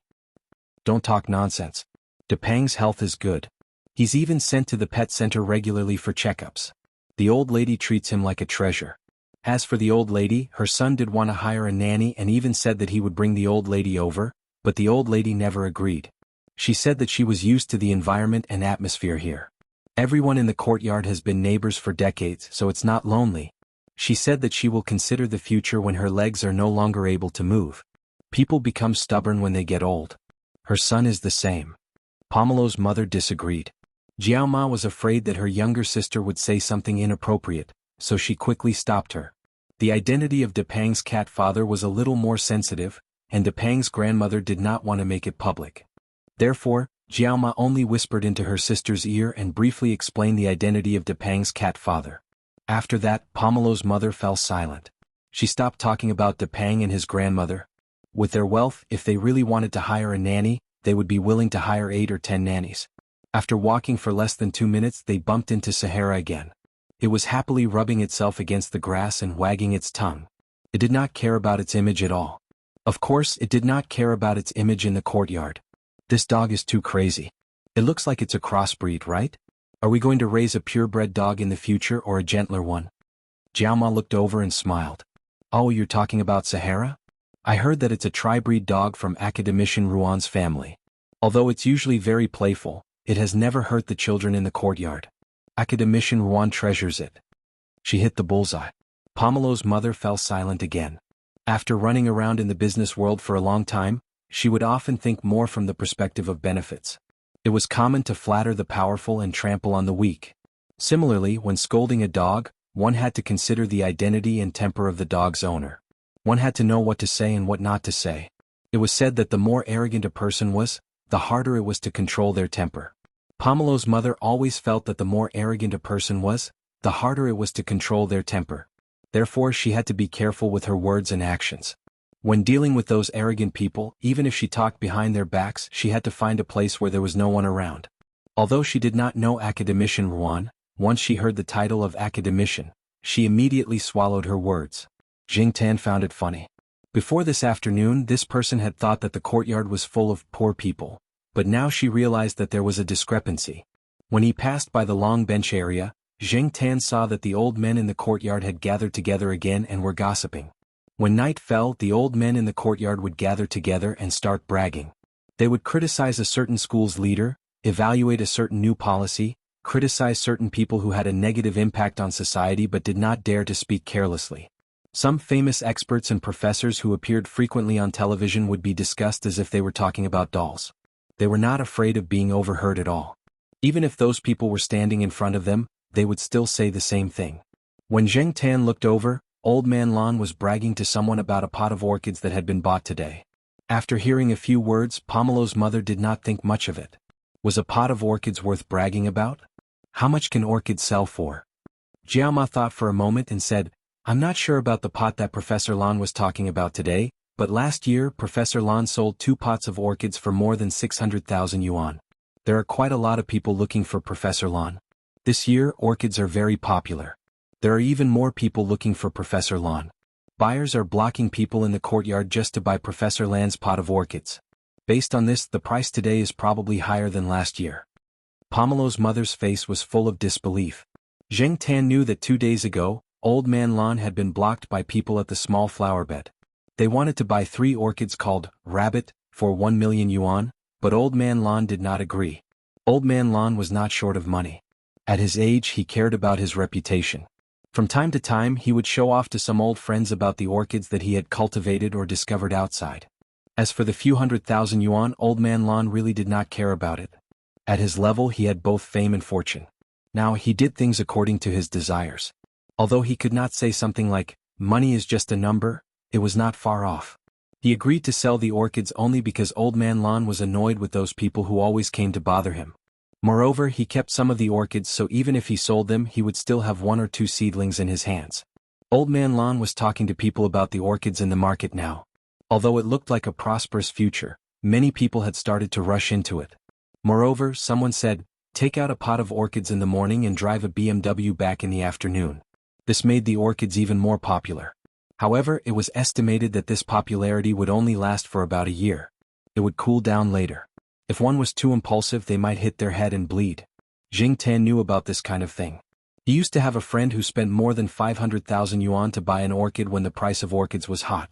S1: "Don't talk nonsense. Depang's health is good. He's even sent to the pet center regularly for checkups. The old lady treats him like a treasure." As for the old lady, her son did want to hire a nanny and even said that he would bring the old lady over, but the old lady never agreed. She said that she was used to the environment and atmosphere here. Everyone in the courtyard has been neighbors for decades, so it's not lonely. She said that she will consider the future when her legs are no longer able to move. People become stubborn when they get old. Her son is the same. Pomelo's mother disagreed. Jianghu was afraid that her younger sister would say something inappropriate, so she quickly stopped her. The identity of Depang's cat father was a little more sensitive, and Depang's grandmother did not want to make it public. Therefore, Jianghu only whispered into her sister's ear and briefly explained the identity of Depang's cat father. After that, Pomelo's mother fell silent. She stopped talking about Depang and his grandmother. With their wealth, if they really wanted to hire a nanny, they would be willing to hire 8 or 10 nannies. After walking for less than 2 minutes, they bumped into Sahara again. It was happily rubbing itself against the grass and wagging its tongue. It did not care about its image at all. Of course, it did not care about its image in the courtyard. This dog is too crazy. It looks like it's a crossbreed, right? Are we going to raise a purebred dog in the future or a gentler one? Jianghu looked over and smiled. Oh, you're talking about Sahara? I heard that it's a tri-breed dog from Academician Ruan's family. Although it's usually very playful, it has never hurt the children in the courtyard. Academician Ruan treasures it. She hit the bullseye. Pomelo's mother fell silent again. After running around in the business world for a long time, she would often think more from the perspective of benefits. It was common to flatter the powerful and trample on the weak. Similarly, when scolding a dog, one had to consider the identity and temper of the dog's owner. One had to know what to say and what not to say. It was said that the more arrogant a person was, the harder it was to control their temper. Pomelo's mother always felt that the more arrogant a person was, the harder it was to control their temper. Therefore, she had to be careful with her words and actions. When dealing with those arrogant people, even if she talked behind their backs, she had to find a place where there was no one around. Although she did not know Academician Ruan, once she heard the title of Academician, she immediately swallowed her words. Jingtan found it funny. Before this afternoon, this person had thought that the courtyard was full of poor people, but now she realized that there was a discrepancy. When he passed by the long bench area, Jingtan saw that the old men in the courtyard had gathered together again and were gossiping. When night fell, the old men in the courtyard would gather together and start bragging. They would criticize a certain school's leader, evaluate a certain new policy, criticize certain people who had a negative impact on society but did not dare to speak carelessly. Some famous experts and professors who appeared frequently on television would be discussed as if they were talking about dolls. They were not afraid of being overheard at all. Even if those people were standing in front of them, they would still say the same thing. When Zheng Tan looked over, Old Man Lan was bragging to someone about a pot of orchids that had been bought today. After hearing a few words, Pomelo's mother did not think much of it. Was a pot of orchids worth bragging about? How much can orchids sell for? Jiama thought for a moment and said, I'm not sure about the pot that Professor Lan was talking about today, but last year Professor Lan sold 2 pots of orchids for more than 600,000 yuan. There are quite a lot of people looking for Professor Lan. This year, orchids are very popular. There are even more people looking for Professor Lan. Buyers are blocking people in the courtyard just to buy Professor Lan's pot of orchids. Based on this, the price today is probably higher than last year. Pomelo's mother's face was full of disbelief. Zheng Tan knew that 2 days ago, Old Man Lan had been blocked by people at the small flower bed. They wanted to buy 3 orchids called Rabbit for 1 million yuan, but Old Man Lan did not agree. Old Man Lan was not short of money. At his age, he cared about his reputation. From time to time, he would show off to some old friends about the orchids that he had cultivated or discovered outside. As for the few 100,000 yuan, Old Man Lan really did not care about it. At his level, he had both fame and fortune. Now, he did things according to his desires. Although he could not say something like, money is just a number, it was not far off. He agreed to sell the orchids only because Old Man Lan was annoyed with those people who always came to bother him. Moreover, he kept some of the orchids, so even if he sold them, he would still have 1 or 2 seedlings in his hands. Old Man Lan was talking to people about the orchids in the market now. Although it looked like a prosperous future, many people had started to rush into it. Moreover, someone said, take out a pot of orchids in the morning and drive a BMW back in the afternoon. This made the orchids even more popular. However, it was estimated that this popularity would only last for about a year. It would cool down later. If one was too impulsive, they might hit their head and bleed. Jing Tan knew about this kind of thing. He used to have a friend who spent more than 500,000 yuan to buy an orchid when the price of orchids was hot.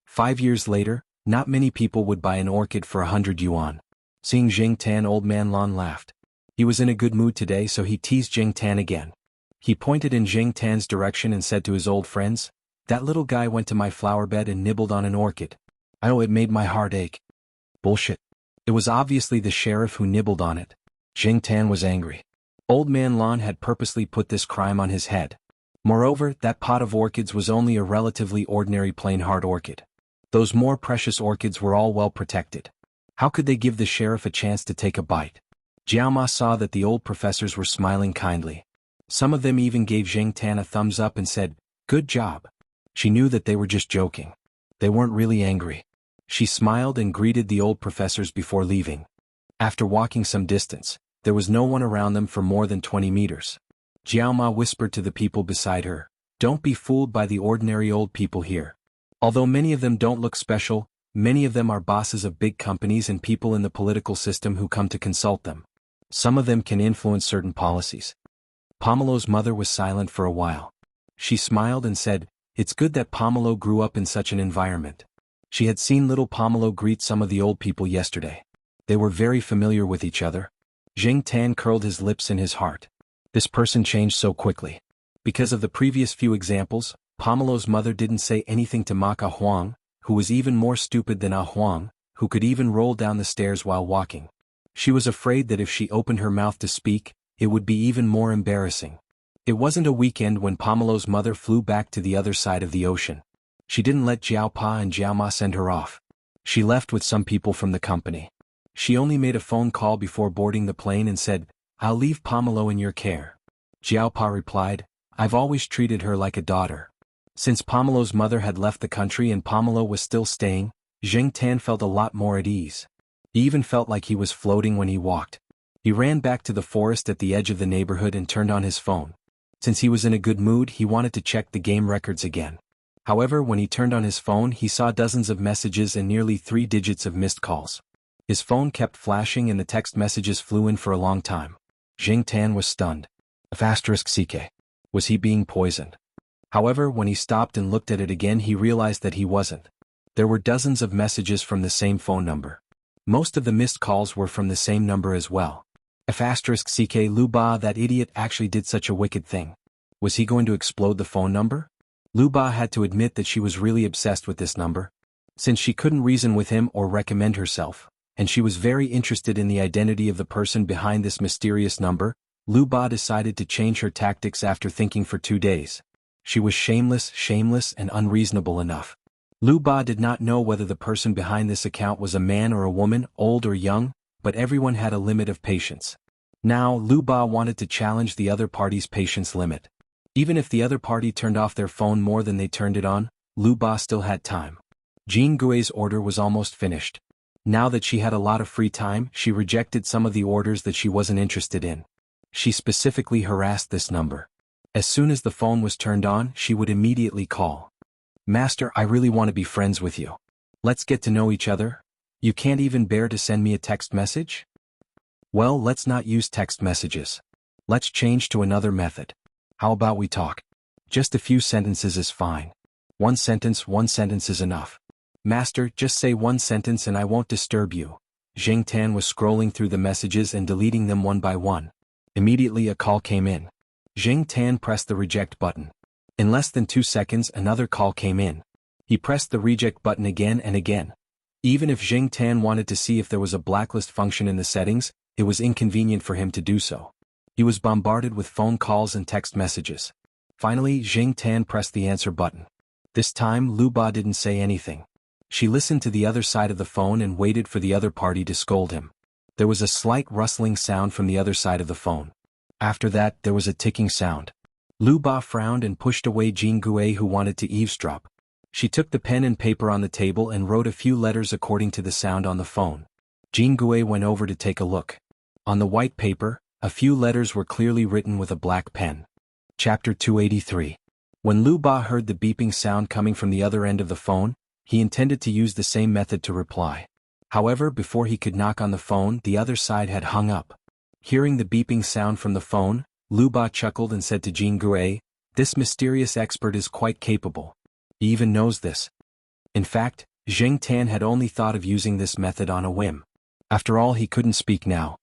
S1: 5 years later, not many people would buy an orchid for 100 yuan. Seeing Jing Tan, Old Man Lan laughed. He was in a good mood today, so he teased Jing Tan again. He pointed in Jing Tan's direction and said to his old friends, "That little guy went to my flower bed and nibbled on an orchid. Oh, it made my heart ache." Bullshit. It was obviously the sheriff who nibbled on it. Jing Tan was angry. Old Man Lon had purposely put this crime on his head. Moreover, that pot of orchids was only a relatively ordinary plain heart orchid. Those more precious orchids were all well protected. How could they give the sheriff a chance to take a bite? Jiao Ma saw that the old professors were smiling kindly. Some of them even gave Jing Tan a thumbs up and said, "Good job." She knew that they were just joking. They weren't really angry. She smiled and greeted the old professors before leaving. After walking some distance, there was no one around them for more than 20 meters. Jiao Ma whispered to the people beside her, "Don't be fooled by the ordinary old people here. Although many of them don't look special, many of them are bosses of big companies and people in the political system who come to consult them. Some of them can influence certain policies." Pomelo's mother was silent for a while. She smiled and said, "It's good that Pomelo grew up in such an environment." She had seen little Pomelo greet some of the old people yesterday. They were very familiar with each other. Jing Tan curled his lips in his heart. This person changed so quickly. Because of the previous few examples, Pomelo's mother didn't say anything to mock Ah Huang, who was even more stupid than Ah Huang, who could even roll down the stairs while walking. She was afraid that if she opened her mouth to speak, it would be even more embarrassing. It wasn't a weekend when Pomelo's mother flew back to the other side of the ocean. She didn't let Jiao Pa and Jiao Ma send her off. She left with some people from the company. She only made a phone call before boarding the plane and said, "I'll leave Pomelo in your care." Jiao Pa replied, "I've always treated her like a daughter." Since Pomelo's mother had left the country and Pomelo was still staying, Jing Tan felt a lot more at ease. He even felt like he was floating when he walked. He ran back to the forest at the edge of the neighborhood and turned on his phone. Since he was in a good mood, he wanted to check the game records again. However, when he turned on his phone, he saw dozens of messages and nearly 3 digits of missed calls. His phone kept flashing and the text messages flew in for a long time. Jing Tan was stunned. *CK. Was he being poisoned? However, when he stopped and looked at it again, he realized that he wasn't. There were dozens of messages from the same phone number. Most of the missed calls were from the same number as well. *CK Lu Ba, that idiot actually did such a wicked thing. Was he going to explode the phone number? Lu Ba had to admit that she was really obsessed with this number. Since she couldn't reason with him or recommend herself, and she was very interested in the identity of the person behind this mysterious number, Lu Ba decided to change her tactics after thinking for 2 days. She was shameless, and unreasonable enough. Lu Ba did not know whether the person behind this account was a man or a woman, old or young, but everyone had a limit of patience. Now, Lu Ba wanted to challenge the other party's patience limit. Even if the other party turned off their phone more than they turned it on, Lu Ba still had time. Jianghu's order was almost finished. Now that she had a lot of free time, she rejected some of the orders that she wasn't interested in. She specifically harassed this number. As soon as the phone was turned on, she would immediately call. "Master, I really want to be friends with you. Let's get to know each other. You can't even bear to send me a text message? Well, let's not use text messages. Let's change to another method. How about we talk? Just a few sentences is fine. One sentence is enough. Master, just say one sentence and I won't disturb you." Jing Tan was scrolling through the messages and deleting them one by one. Immediately a call came in. Jing Tan pressed the reject button. In less than 2 seconds, another call came in. He pressed the reject button again and again. Even if Jing Tan wanted to see if there was a blacklist function in the settings, it was inconvenient for him to do so. He was bombarded with phone calls and text messages. Finally, Jing Tan pressed the answer button. This time, Lu Ba didn't say anything. She listened to the other side of the phone and waited for the other party to scold him. There was a slight rustling sound from the other side of the phone. After that, there was a ticking sound. Lu Ba frowned and pushed away Jianghu, who wanted to eavesdrop. She took the pen and paper on the table and wrote a few letters according to the sound on the phone. Jianghu went over to take a look. On the white paper, a few letters were clearly written with a black pen. Chapter 283. When Lu Ba heard the beeping sound coming from the other end of the phone, he intended to use the same method to reply. However, before he could knock on the phone, the other side had hung up. Hearing the beeping sound from the phone, Lu Ba chuckled and said to Jianghu, "This mysterious expert is quite capable. He even knows this." In fact, Jing Tan had only thought of using this method on a whim. After all, he couldn't speak now.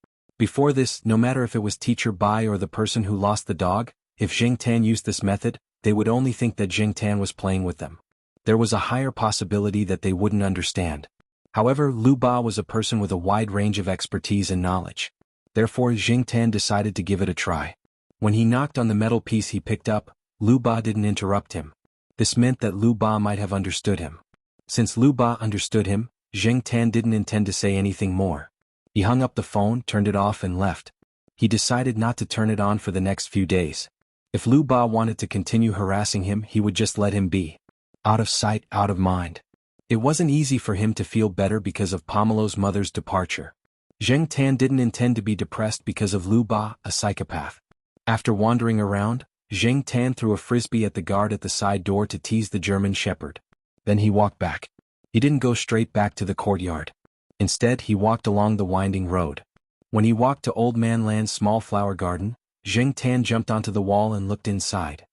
S1: Before this, no matter if it was Teacher Bai or the person who lost the dog, if Jing Tan used this method, they would only think that Jing Tan was playing with them. There was a higher possibility that they wouldn't understand. However, Lu Ba was a person with a wide range of expertise and knowledge. Therefore, Jing Tan decided to give it a try. When he knocked on the metal piece he picked up, Lu Ba didn't interrupt him. This meant that Lu Ba might have understood him. Since Lu Ba understood him, Jing Tan didn't intend to say anything more. He hung up the phone, turned it off and left. He decided not to turn it on for the next few days. If Lu Ba wanted to continue harassing him, he would just let him be. Out of sight, out of mind. It wasn't easy for him to feel better because of Pomelo's mother's departure. Jing Tan didn't intend to be depressed because of Lu Ba, a psychopath. After wandering around, Jing Tan threw a frisbee at the guard at the side door to tease the German shepherd. Then he walked back. He didn't go straight back to the courtyard. Instead, he walked along the winding road. When he walked to Old Man Land's small flower garden, Jing Tan jumped onto the wall and looked inside.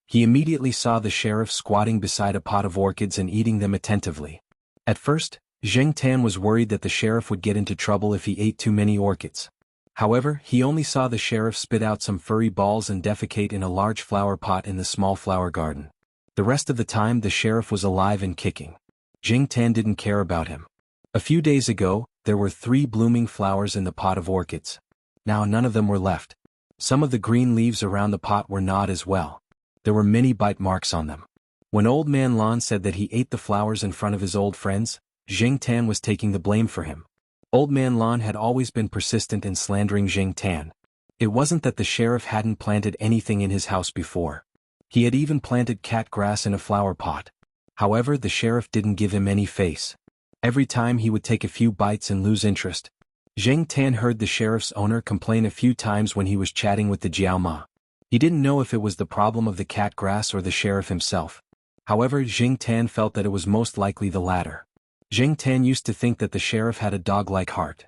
S1: He immediately saw the sheriff squatting beside a pot of orchids and eating them attentively. At first, Jing Tan was worried that the sheriff would get into trouble if he ate too many orchids. However, he only saw the sheriff spit out some furry balls and defecate in a large flower pot in the small flower garden. The rest of the time the sheriff was alive and kicking. Jing Tan didn't care about him. A few days ago, there were 3 blooming flowers in the pot of orchids. Now none of them were left. Some of the green leaves around the pot were gnawed as well. There were many bite marks on them. When Old Man Lan said that he ate the flowers in front of his old friends, Jing Tan was taking the blame for him. Old Man Lan had always been persistent in slandering Jing Tan. It wasn't that the sheriff hadn't planted anything in his house before. He had even planted cat grass in a flower pot. However, the sheriff didn't give him any face. Every time he would take a few bites and lose interest. Jing Tan heard the sheriff's owner complain a few times when he was chatting with the Jiao. He didn't know if it was the problem of the cat grass or the sheriff himself. However, Jing Tan felt that it was most likely the latter. Jing Tan used to think that the sheriff had a dog-like heart.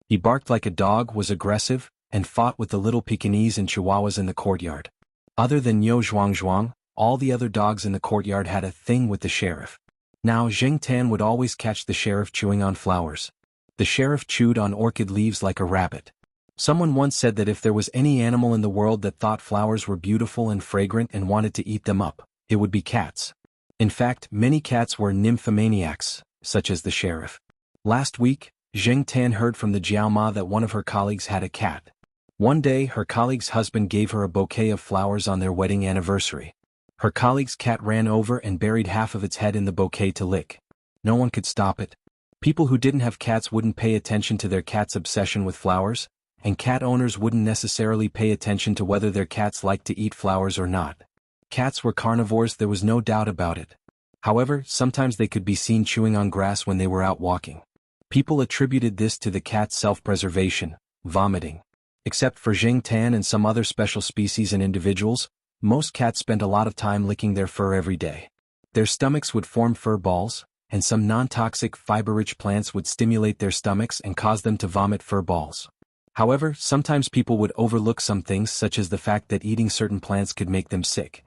S1: He barked like a dog, was aggressive, and fought with the little Pekingese and Chihuahuas in the courtyard. Other than Yo Zhuang, all the other dogs in the courtyard had a thing with the sheriff. Now Jing Tan would always catch the sheriff chewing on flowers. The sheriff chewed on orchid leaves like a rabbit. Someone once said that if there was any animal in the world that thought flowers were beautiful and fragrant and wanted to eat them up, it would be cats. In fact, many cats were nymphomaniacs, such as the sheriff. Last week, Jing Tan heard from the Jiao that one of her colleagues had a cat. One day, her colleague's husband gave her a bouquet of flowers on their wedding anniversary. Her colleague's cat ran over and buried half of its head in the bouquet to lick. No one could stop it. People who didn't have cats wouldn't pay attention to their cat's obsession with flowers, and cat owners wouldn't necessarily pay attention to whether their cats liked to eat flowers or not. Cats were carnivores, there was no doubt about it. However, sometimes they could be seen chewing on grass when they were out walking. People attributed this to the cat's self-preservation, vomiting. Except for Jing Tan and some other special species and individuals, most cats spent a lot of time licking their fur every day. Their stomachs would form fur balls, and some non-toxic fiber-rich plants would stimulate their stomachs and cause them to vomit fur balls. However, sometimes people would overlook some things such as the fact that eating certain plants could make them sick.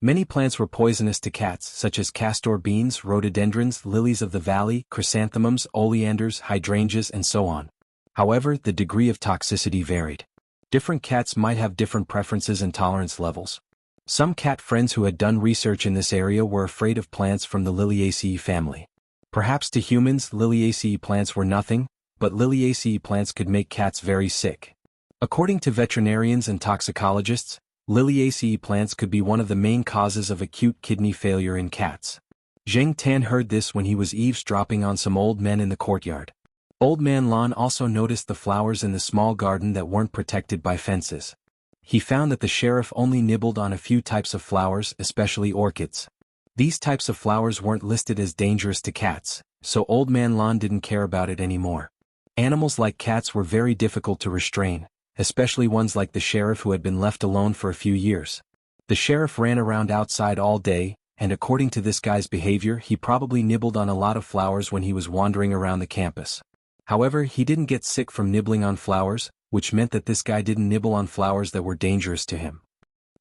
S1: Many plants were poisonous to cats such as castor beans, rhododendrons, lilies of the valley, chrysanthemums, oleanders, hydrangeas and so on. However, the degree of toxicity varied. Different cats might have different preferences and tolerance levels. Some cat friends who had done research in this area were afraid of plants from the Liliaceae family. Perhaps to humans, Liliaceae plants were nothing, but Liliaceae plants could make cats very sick. According to veterinarians and toxicologists, Liliaceae plants could be one of the main causes of acute kidney failure in cats. Jing Tan heard this when he was eavesdropping on some old men in the courtyard. Old Man Lan also noticed the flowers in the small garden that weren't protected by fences. He found that the sheriff only nibbled on a few types of flowers, especially orchids. These types of flowers weren't listed as dangerous to cats, so Old Man Lan didn't care about it anymore. Animals like cats were very difficult to restrain, especially ones like the sheriff who had been left alone for a few years. The sheriff ran around outside all day, and according to this guy's behavior he probably nibbled on a lot of flowers when he was wandering around the campus. However, he didn't get sick from nibbling on flowers, which meant that this guy didn't nibble on flowers that were dangerous to him.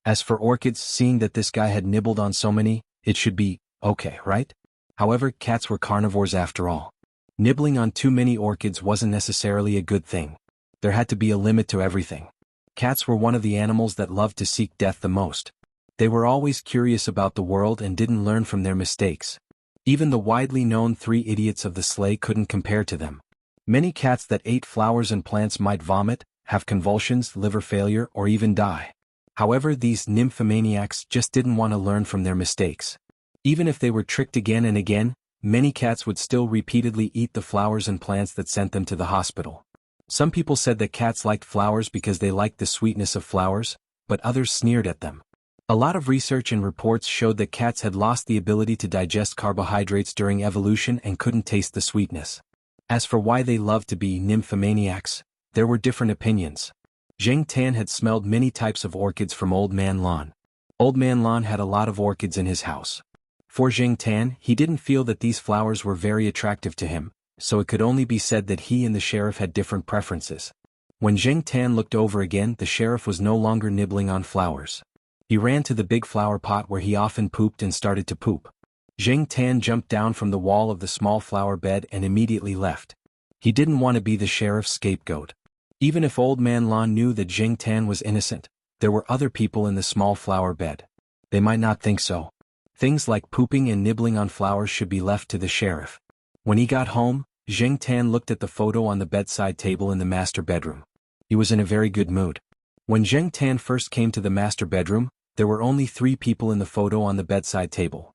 S1: As for orchids, seeing that this guy had nibbled on so many, it should be okay, right? However, cats were carnivores after all. Nibbling on too many orchids wasn't necessarily a good thing. There had to be a limit to everything. Cats were one of the animals that loved to seek death the most. They were always curious about the world and didn't learn from their mistakes. Even the widely known 3 idiots of the sleigh couldn't compare to them. Many cats that ate flowers and plants might vomit, have convulsions, liver failure, or even die. However, these nymphomaniacs just didn't want to learn from their mistakes. Even if they were tricked again and again, many cats would still repeatedly eat the flowers and plants that sent them to the hospital. Some people said that cats liked flowers because they liked the sweetness of flowers, but others sneered at them. A lot of research and reports showed that cats had lost the ability to digest carbohydrates during evolution and couldn't taste the sweetness. As for why they loved to be nymphomaniacs, there were different opinions. Zheng Tan had smelled many types of orchids from Old Man Lan. Old Man Lan had a lot of orchids in his house. For Zheng Tan, he didn't feel that these flowers were very attractive to him, so it could only be said that he and the sheriff had different preferences. When Zheng Tan looked over again, the sheriff was no longer nibbling on flowers. He ran to the big flower pot where he often pooped and started to poop. Zheng Tan jumped down from the wall of the small flower bed and immediately left. He didn't want to be the sheriff's scapegoat. Even if Old Man Lan knew that Zheng Tan was innocent, there were other people in the small flower bed. They might not think so. Things like pooping and nibbling on flowers should be left to the sheriff. When he got home, Zheng Tan looked at the photo on the bedside table in the master bedroom. He was in a very good mood. When Zheng Tan first came to the master bedroom, there were only 3 people in the photo on the bedside table: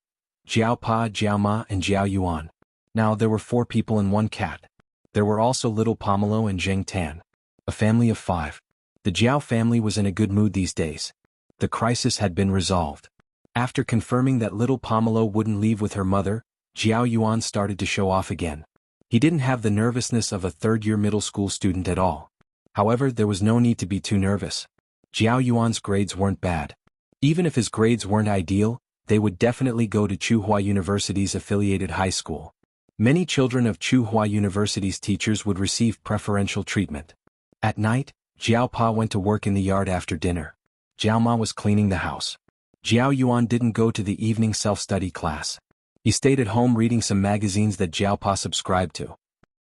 S1: Jiao Pa, Jiao Ma, and Jiao Yuan. Now there were 4 people and 1 cat. There were also little Pomelo and Zheng Tan. A family of 5. The Jiao family was in a good mood these days. The crisis had been resolved. After confirming that little Pomelo wouldn't leave with her mother, Jiao Yuan started to show off again. He didn't have the nervousness of a third-year middle school student at all. However, there was no need to be too nervous. Jiao Yuan's grades weren't bad. Even if his grades weren't ideal, they would definitely go to Tsinghua University's affiliated high school. Many children of Tsinghua University's teachers would receive preferential treatment. At night, Jiao Pa went to work in the yard after dinner. Jiao Ma was cleaning the house. Jiao Yuan didn't go to the evening self-study class. He stayed at home reading some magazines that Jiao Pa subscribed to.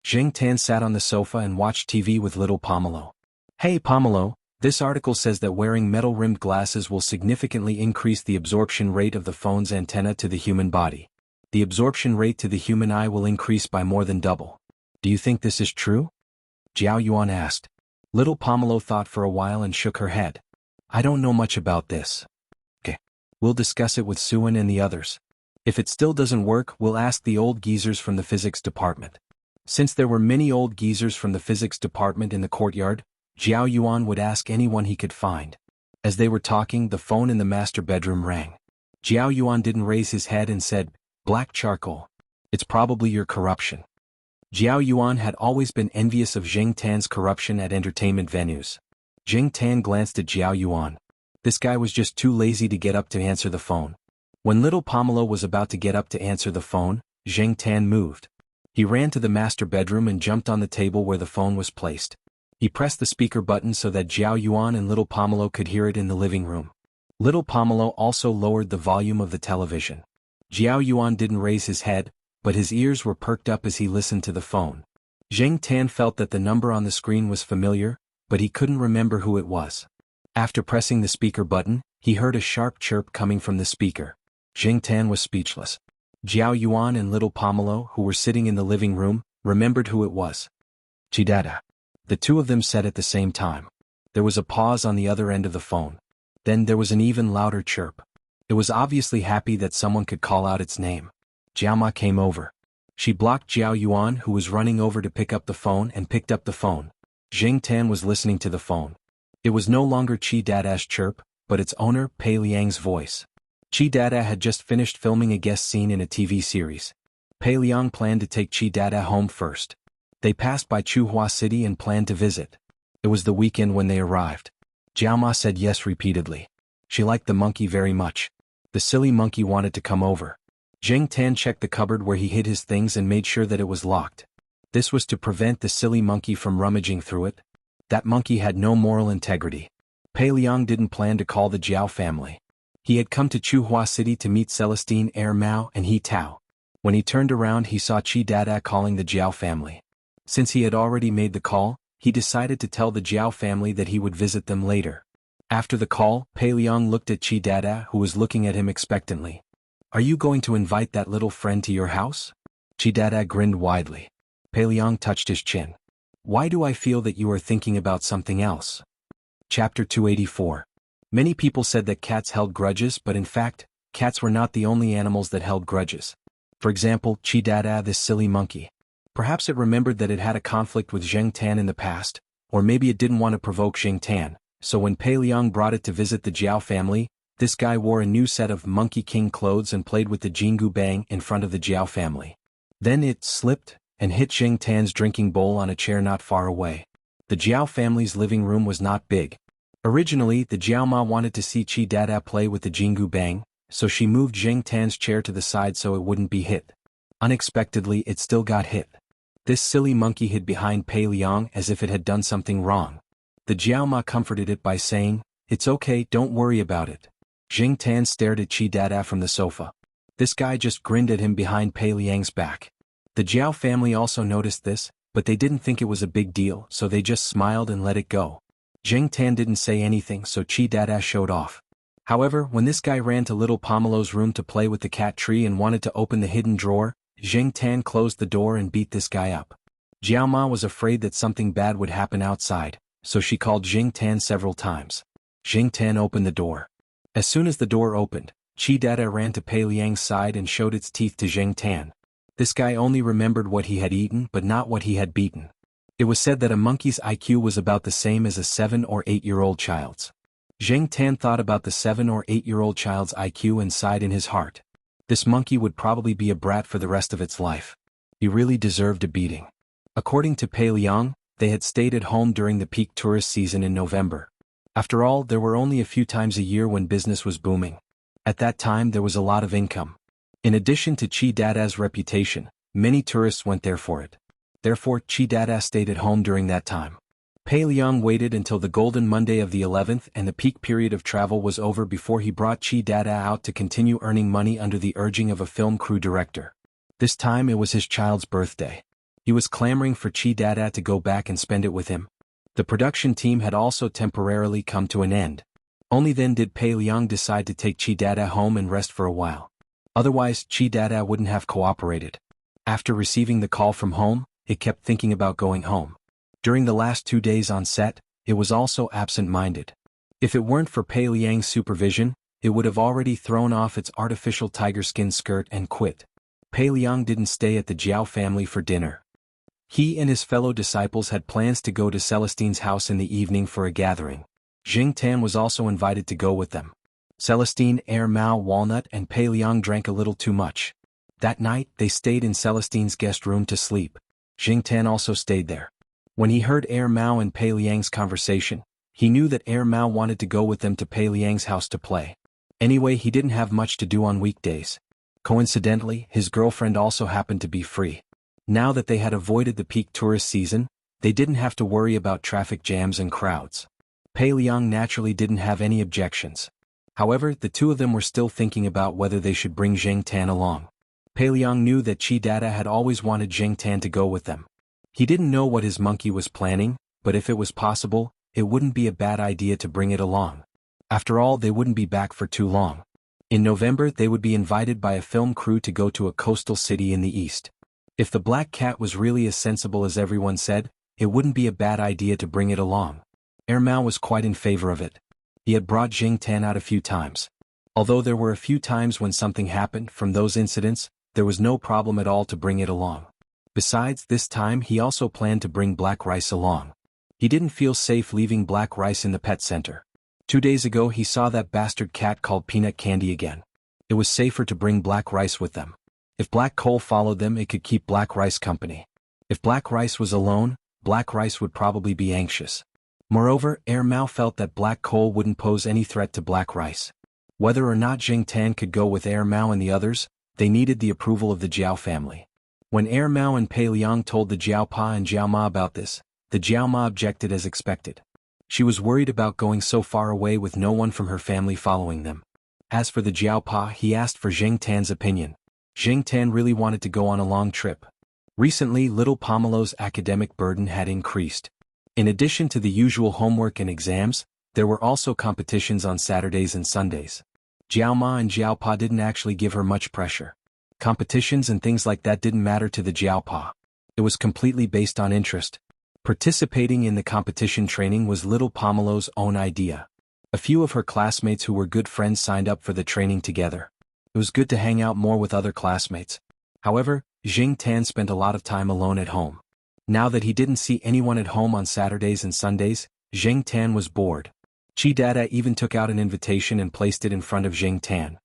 S1: Zheng Tan sat on the sofa and watched TV with little Pomelo. "Hey Pomelo, this article says that wearing metal-rimmed glasses will significantly increase the absorption rate of the phone's antenna to the human body. The absorption rate to the human eye will increase by more than double. Do you think this is true?" Jiao Yuan asked. Little Pomelo thought for a while and shook her head. "I don't know much about this." "Okay. We'll discuss it with Suan and the others. If it still doesn't work, we'll ask the old geezers from the physics department." Since there were many old geezers from the physics department in the courtyard, Jiao Yuan would ask anyone he could find. As they were talking, the phone in the master bedroom rang. Jiao Yuan didn't raise his head and said, "Black charcoal. It's probably your corruption." Jiao Yuan had always been envious of Zheng Tan's corruption at entertainment venues. Zheng Tan glanced at Jiao Yuan. This guy was just too lazy to get up to answer the phone. When little Pomelo was about to get up to answer the phone, Zheng Tan moved. He ran to the master bedroom and jumped on the table where the phone was placed. He pressed the speaker button so that Jiao Yuan and little Pomelo could hear it in the living room. Little Pomelo also lowered the volume of the television. Jiao Yuan didn't raise his head, but his ears were perked up as he listened to the phone. Zheng Tan felt that the number on the screen was familiar, but he couldn't remember who it was. After pressing the speaker button, he heard a sharp chirp coming from the speaker. Zheng Tan was speechless. Jiao Yuan and little Pomelo, who were sitting in the living room, remembered who it was. "Chidada." The 2 of them said at the same time. There was a pause on the other end of the phone. Then there was an even louder chirp. It was obviously happy that someone could call out its name. Jiao Ma came over. She blocked Jiao Yuan, who was running over to pick up the phone, and picked up the phone. Zheng Tan was listening to the phone. It was no longer Chi Dada's chirp, but its owner, Pei Liang's voice. Chi Dada had just finished filming a guest scene in a TV series. Pei Liang planned to take Chi Dada home first. They passed by Tsinghua City and planned to visit. It was the weekend when they arrived. Jiao Ma said yes repeatedly. She liked the monkey very much. The silly monkey wanted to come over. Zheng Tan checked the cupboard where he hid his things and made sure that it was locked. This was to prevent the silly monkey from rummaging through it. That monkey had no moral integrity. Pei Liang didn't plan to call the Jiao family. He had come to Tsinghua City to meet Celestine Er Mao and He Tao. When he turned around, he saw Chi Dada calling the Jiao family. Since he had already made the call, he decided to tell the Jiao family that he would visit them later. After the call, Pei Liang looked at Chi Dada, who was looking at him expectantly. "Are you going to invite that little friend to your house?" Chi Dada grinned widely. Pei Liang touched his chin. "Why do I feel that you are thinking about something else?" Chapter 284. Many people said that cats held grudges, but in fact, cats were not the only animals that held grudges. For example, Chi Dada, this silly monkey. Perhaps it remembered that it had a conflict with Zheng Tan in the past, or maybe it didn't want to provoke Zheng Tan, so when Pei Liang brought it to visit the Jiao family, this guy wore a new set of Monkey King clothes and played with the Jianghu bang in front of the Jiao family. Then it slipped and hit Zheng Tan's drinking bowl on a chair not far away. The Jiao family's living room was not big. Originally, the Jiao Ma wanted to see Chi Dada play with the Jianghu bang, so she moved Zheng Tan's chair to the side so it wouldn't be hit. Unexpectedly, it still got hit. This silly monkey hid behind Pei Liang as if it had done something wrong. The Jiao Ma comforted it by saying, "It's okay, don't worry about it." Zheng Tan stared at Chi Dada from the sofa. This guy just grinned at him behind Pei Liang's back. The Jiao family also noticed this, but they didn't think it was a big deal, so they just smiled and let it go. Zheng Tan didn't say anything, so Chi Dada showed off. However, when this guy ran to little Pomelo's room to play with the cat tree and wanted to open the hidden drawer, Zheng Tan closed the door and beat this guy up. Jiao Ma was afraid that something bad would happen outside, so she called Zheng Tan several times. Zheng Tan opened the door. As soon as the door opened, Chi Dada ran to Pei Liang's side and showed its teeth to Zheng Tan. This guy only remembered what he had eaten but not what he had beaten. It was said that a monkey's IQ was about the same as a 7- or 8-year-old child's. Zheng Tan thought about the 7- or 8-year-old child's IQ and sighed in his heart. This monkey would probably be a brat for the rest of its life. He really deserved a beating. According to Pei Liang, they had stayed at home during the peak tourist season in November. After all, there were only a few times a year when business was booming. At that time there was a lot of income. In addition to Chi Dada's reputation, many tourists went there for it. Therefore, Chi Dada stayed at home during that time. Pei Liang waited until the golden Monday of the 11th and the peak period of travel was over before he brought Chi Dada out to continue earning money under the urging of a film crew director. This time it was his child's birthday. He was clamoring for Chi Dada to go back and spend it with him. The production team had also temporarily come to an end. Only then did Pei Liang decide to take Chi Dada home and rest for a while. Otherwise, Chi Dada wouldn't have cooperated. After receiving the call from home, it kept thinking about going home. During the last 2 days on set, it was also absent-minded. If it weren't for Pei Liang's supervision, it would have already thrown off its artificial tiger skin skirt and quit. Pei Liang didn't stay at the Jiao family for dinner. He and his fellow disciples had plans to go to Celestine's house in the evening for a gathering. Zheng Tan was also invited to go with them. Celestine, Air Mao, Walnut and Pei Liang drank a little too much. That night, they stayed in Celestine's guest room to sleep. Zheng Tan also stayed there. When he heard Air Mao and Pei Liang's conversation, he knew that Air Mao wanted to go with them to Pei Liang's house to play. Anyway, he didn't have much to do on weekdays. Coincidentally, his girlfriend also happened to be free. Now that they had avoided the peak tourist season, they didn't have to worry about traffic jams and crowds. Pei Liang naturally didn't have any objections. However, the two of them were still thinking about whether they should bring Zheng Tan along. Pei Liang knew that Chi Dada had always wanted Zheng Tan to go with them. He didn't know what his monkey was planning, but if it was possible, it wouldn't be a bad idea to bring it along. After all, they wouldn't be back for too long. In November, they would be invited by a film crew to go to a coastal city in the east. If the black cat was really as sensible as everyone said, it wouldn't be a bad idea to bring it along. Air Mao was quite in favor of it. He had brought Zheng Tan out a few times. Although there were a few times when something happened from those incidents, there was no problem at all to bring it along. Besides, this time he also planned to bring Black Rice along. He didn't feel safe leaving Black Rice in the pet center. 2 days ago he saw that bastard cat called Peanut Candy again. It was safer to bring Black Rice with them. If Black Coal followed them, it could keep Black Rice company. If Black Rice was alone, Black Rice would probably be anxious. Moreover, Air Mao felt that Black Coal wouldn't pose any threat to Black Rice. Whether or not Zheng Tan could go with Air Mao and the others, they needed the approval of the Jiao family. When Air Mao and Pei Liang told the Jiao Pa and Jiao Ma about this, the Jiao Ma objected as expected. She was worried about going so far away with no one from her family following them. As for the Jiao Pa, he asked for Zheng Tan's opinion. Zheng Tan really wanted to go on a long trip. Recently, little Pomelo's academic burden had increased. In addition to the usual homework and exams, there were also competitions on Saturdays and Sundays. Jiao Ma and Jiao Pa didn't actually give her much pressure. Competitions and things like that didn't matter to the Jiao Pa. It was completely based on interest. Participating in the competition training was little Pomelo's own idea. A few of her classmates who were good friends signed up for the training together. It was good to hang out more with other classmates. However, Jing Tan spent a lot of time alone at home. Now that he didn't see anyone at home on Saturdays and Sundays, Jing Tan was bored. Chi Dada even took out an invitation and placed it in front of Jing Tan.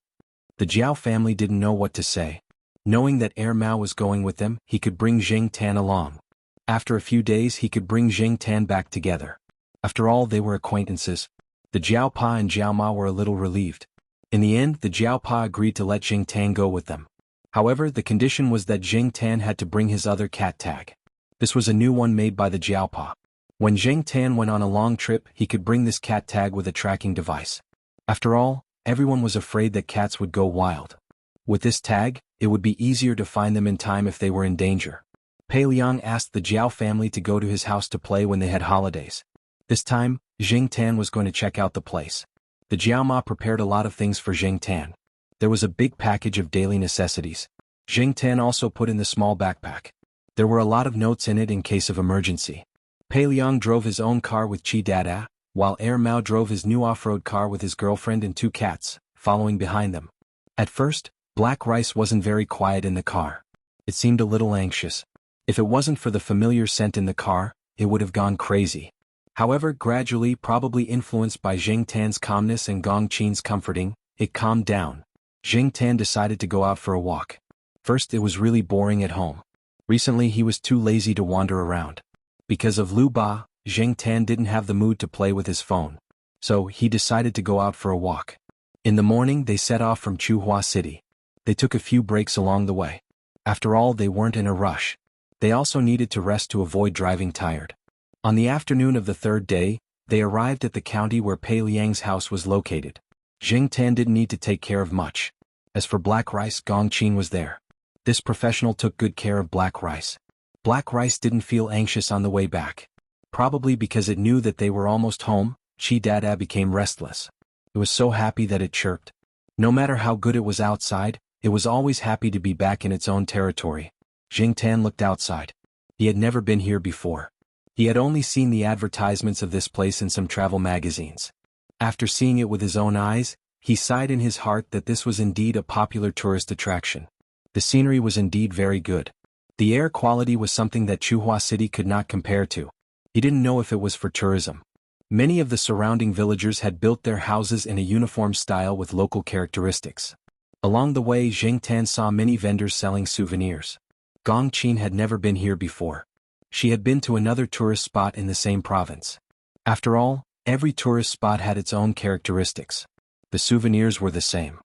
S1: The Jiao family didn't know what to say. Knowing that Mao was going with them, he could bring Jing Tan along. After a few days he could bring Jing Tan back together. After all, they were acquaintances. The Jiao Pa and Jiao Ma were a little relieved. In the end, the Jiao Pa agreed to let Jing Tan go with them. However, the condition was that Jing Tan had to bring his other cat tag. This was a new one made by the Jiao Pa. When Jing Tan went on a long trip, he could bring this cat tag with a tracking device. After all, everyone was afraid that cats would go wild. With this tag, it would be easier to find them in time if they were in danger. Pei Liang asked the Jiao family to go to his house to play when they had holidays. This time, Jing Tan was going to check out the place. The Jiao Ma prepared a lot of things for Jing Tan. There was a big package of daily necessities. Jing Tan also put in the small backpack. There were a lot of notes in it in case of emergency. Pei Liang drove his own car with Chi Dada, while Mao drove his new off-road car with his girlfriend and 2 cats, following behind them. At first, Black Rice wasn't very quiet in the car. It seemed a little anxious. If it wasn't for the familiar scent in the car, it would have gone crazy. However, gradually, probably influenced by Jing Tan's calmness and Gong Qin's comforting, it calmed down. Jing Tan decided to go out for a walk. First, it was really boring at home. Recently, he was too lazy to wander around. Because of Lu Ba, Jing Tan didn't have the mood to play with his phone. So, he decided to go out for a walk. In the morning, they set off from Chuhua City. They took a few breaks along the way. After all, they weren't in a rush. They also needed to rest to avoid driving tired. On the afternoon of the 3rd day, they arrived at the county where Pei Liang's house was located. Jing Tan didn't need to take care of much. As for Black Rice, Gong Qin was there. This professional took good care of Black Rice. Black Rice didn't feel anxious on the way back. Probably because it knew that they were almost home, Chi Dada became restless. It was so happy that it chirped. No matter how good it was outside, it was always happy to be back in its own territory. Jing Tan looked outside. He had never been here before. He had only seen the advertisements of this place in some travel magazines. After seeing it with his own eyes, he sighed in his heart that this was indeed a popular tourist attraction. The scenery was indeed very good. The air quality was something that Chuhua City could not compare to. He didn't know if it was for tourism. Many of the surrounding villagers had built their houses in a uniform style with local characteristics. Along the way, Jing Tan saw many vendors selling souvenirs. Gong Qin had never been here before. She had been to another tourist spot in the same province. After all, every tourist spot had its own characteristics. The souvenirs were the same.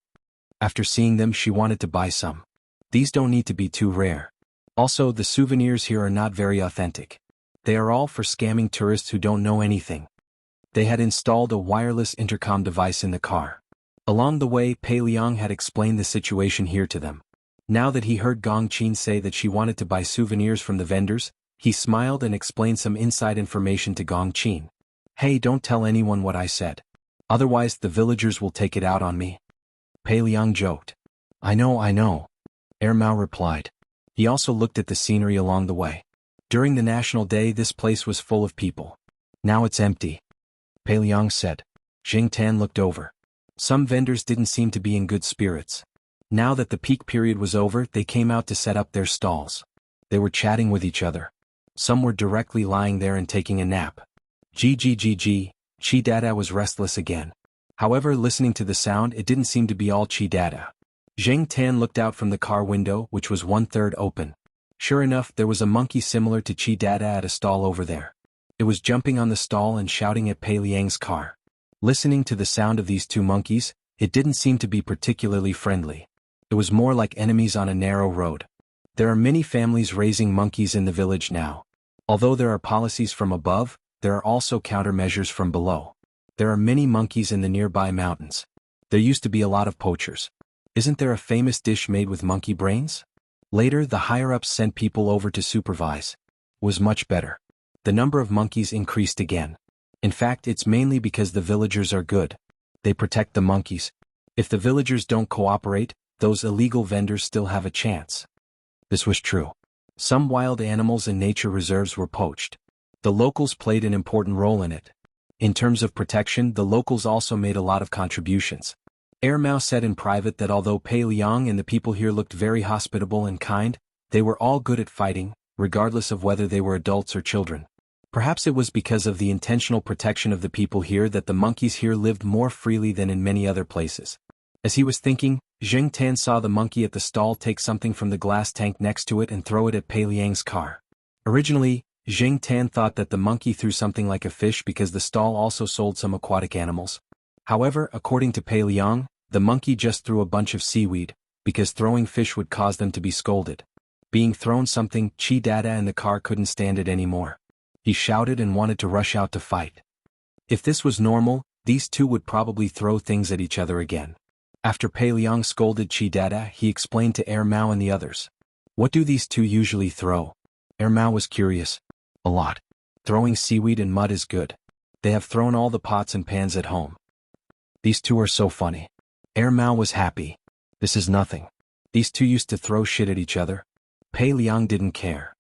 S1: After seeing them, she wanted to buy some. These don't need to be too rare. Also, the souvenirs here are not very authentic. They are all for scamming tourists who don't know anything. They had installed a wireless intercom device in the car. Along the way, Pei Liang had explained the situation here to them. Now that he heard Gong Qin say that she wanted to buy souvenirs from the vendors, he smiled and explained some inside information to Gong Qin. Hey, don't tell anyone what I said. Otherwise the villagers will take it out on me. Pei Liang joked. I know. Mao replied. He also looked at the scenery along the way. During the National Day, this place was full of people. Now it's empty. Pei Liang said. Jing Tan looked over. Some vendors didn't seem to be in good spirits. Now that the peak period was over, they came out to set up their stalls. They were chatting with each other. Some were directly lying there and taking a nap. Chi Dada was restless again. However, listening to the sound, it didn't seem to be all Chi Dada. Jing Tan looked out from the car window, which was 1/3 open. Sure enough, there was a monkey similar to Chi Dada at a stall over there. It was jumping on the stall and shouting at Pei Liang's car. Listening to the sound of these 2 monkeys, it didn't seem to be particularly friendly. It was more like enemies on a narrow road. There are many families raising monkeys in the village now. Although there are policies from above, there are also countermeasures from below. There are many monkeys in the nearby mountains. There used to be a lot of poachers. Isn't there a famous dish made with monkey brains? Later, the higher-ups sent people over to supervise. It was much better. The number of monkeys increased again. In fact, it's mainly because the villagers are good. They protect the monkeys. If the villagers don't cooperate, those illegal vendors still have a chance. This was true. Some wild animals and nature reserves were poached. The locals played an important role in it. In terms of protection, the locals also made a lot of contributions. Mao said in private that although Pei Liang and the people here looked very hospitable and kind, they were all good at fighting, regardless of whether they were adults or children. Perhaps it was because of the intentional protection of the people here that the monkeys here lived more freely than in many other places. As he was thinking, Zheng Tan saw the monkey at the stall take something from the glass tank next to it and throw it at Pei Liang's car. Originally, Zheng Tan thought that the monkey threw something like a fish because the stall also sold some aquatic animals. However, according to Pei Liang, the monkey just threw a bunch of seaweed, because throwing fish would cause them to be scolded. Being thrown something, Chi Dada and the car couldn't stand it anymore. He shouted and wanted to rush out to fight. If this was normal, these two would probably throw things at each other again. After Pei Liang scolded Chi Dada, he explained to Mao and the others. What do these two usually throw? Mao was curious. A lot. Throwing seaweed and mud is good. They have thrown all the pots and pans at home. These two are so funny. Mao was happy. This is nothing. These two used to throw shit at each other. Pei Liang didn't care.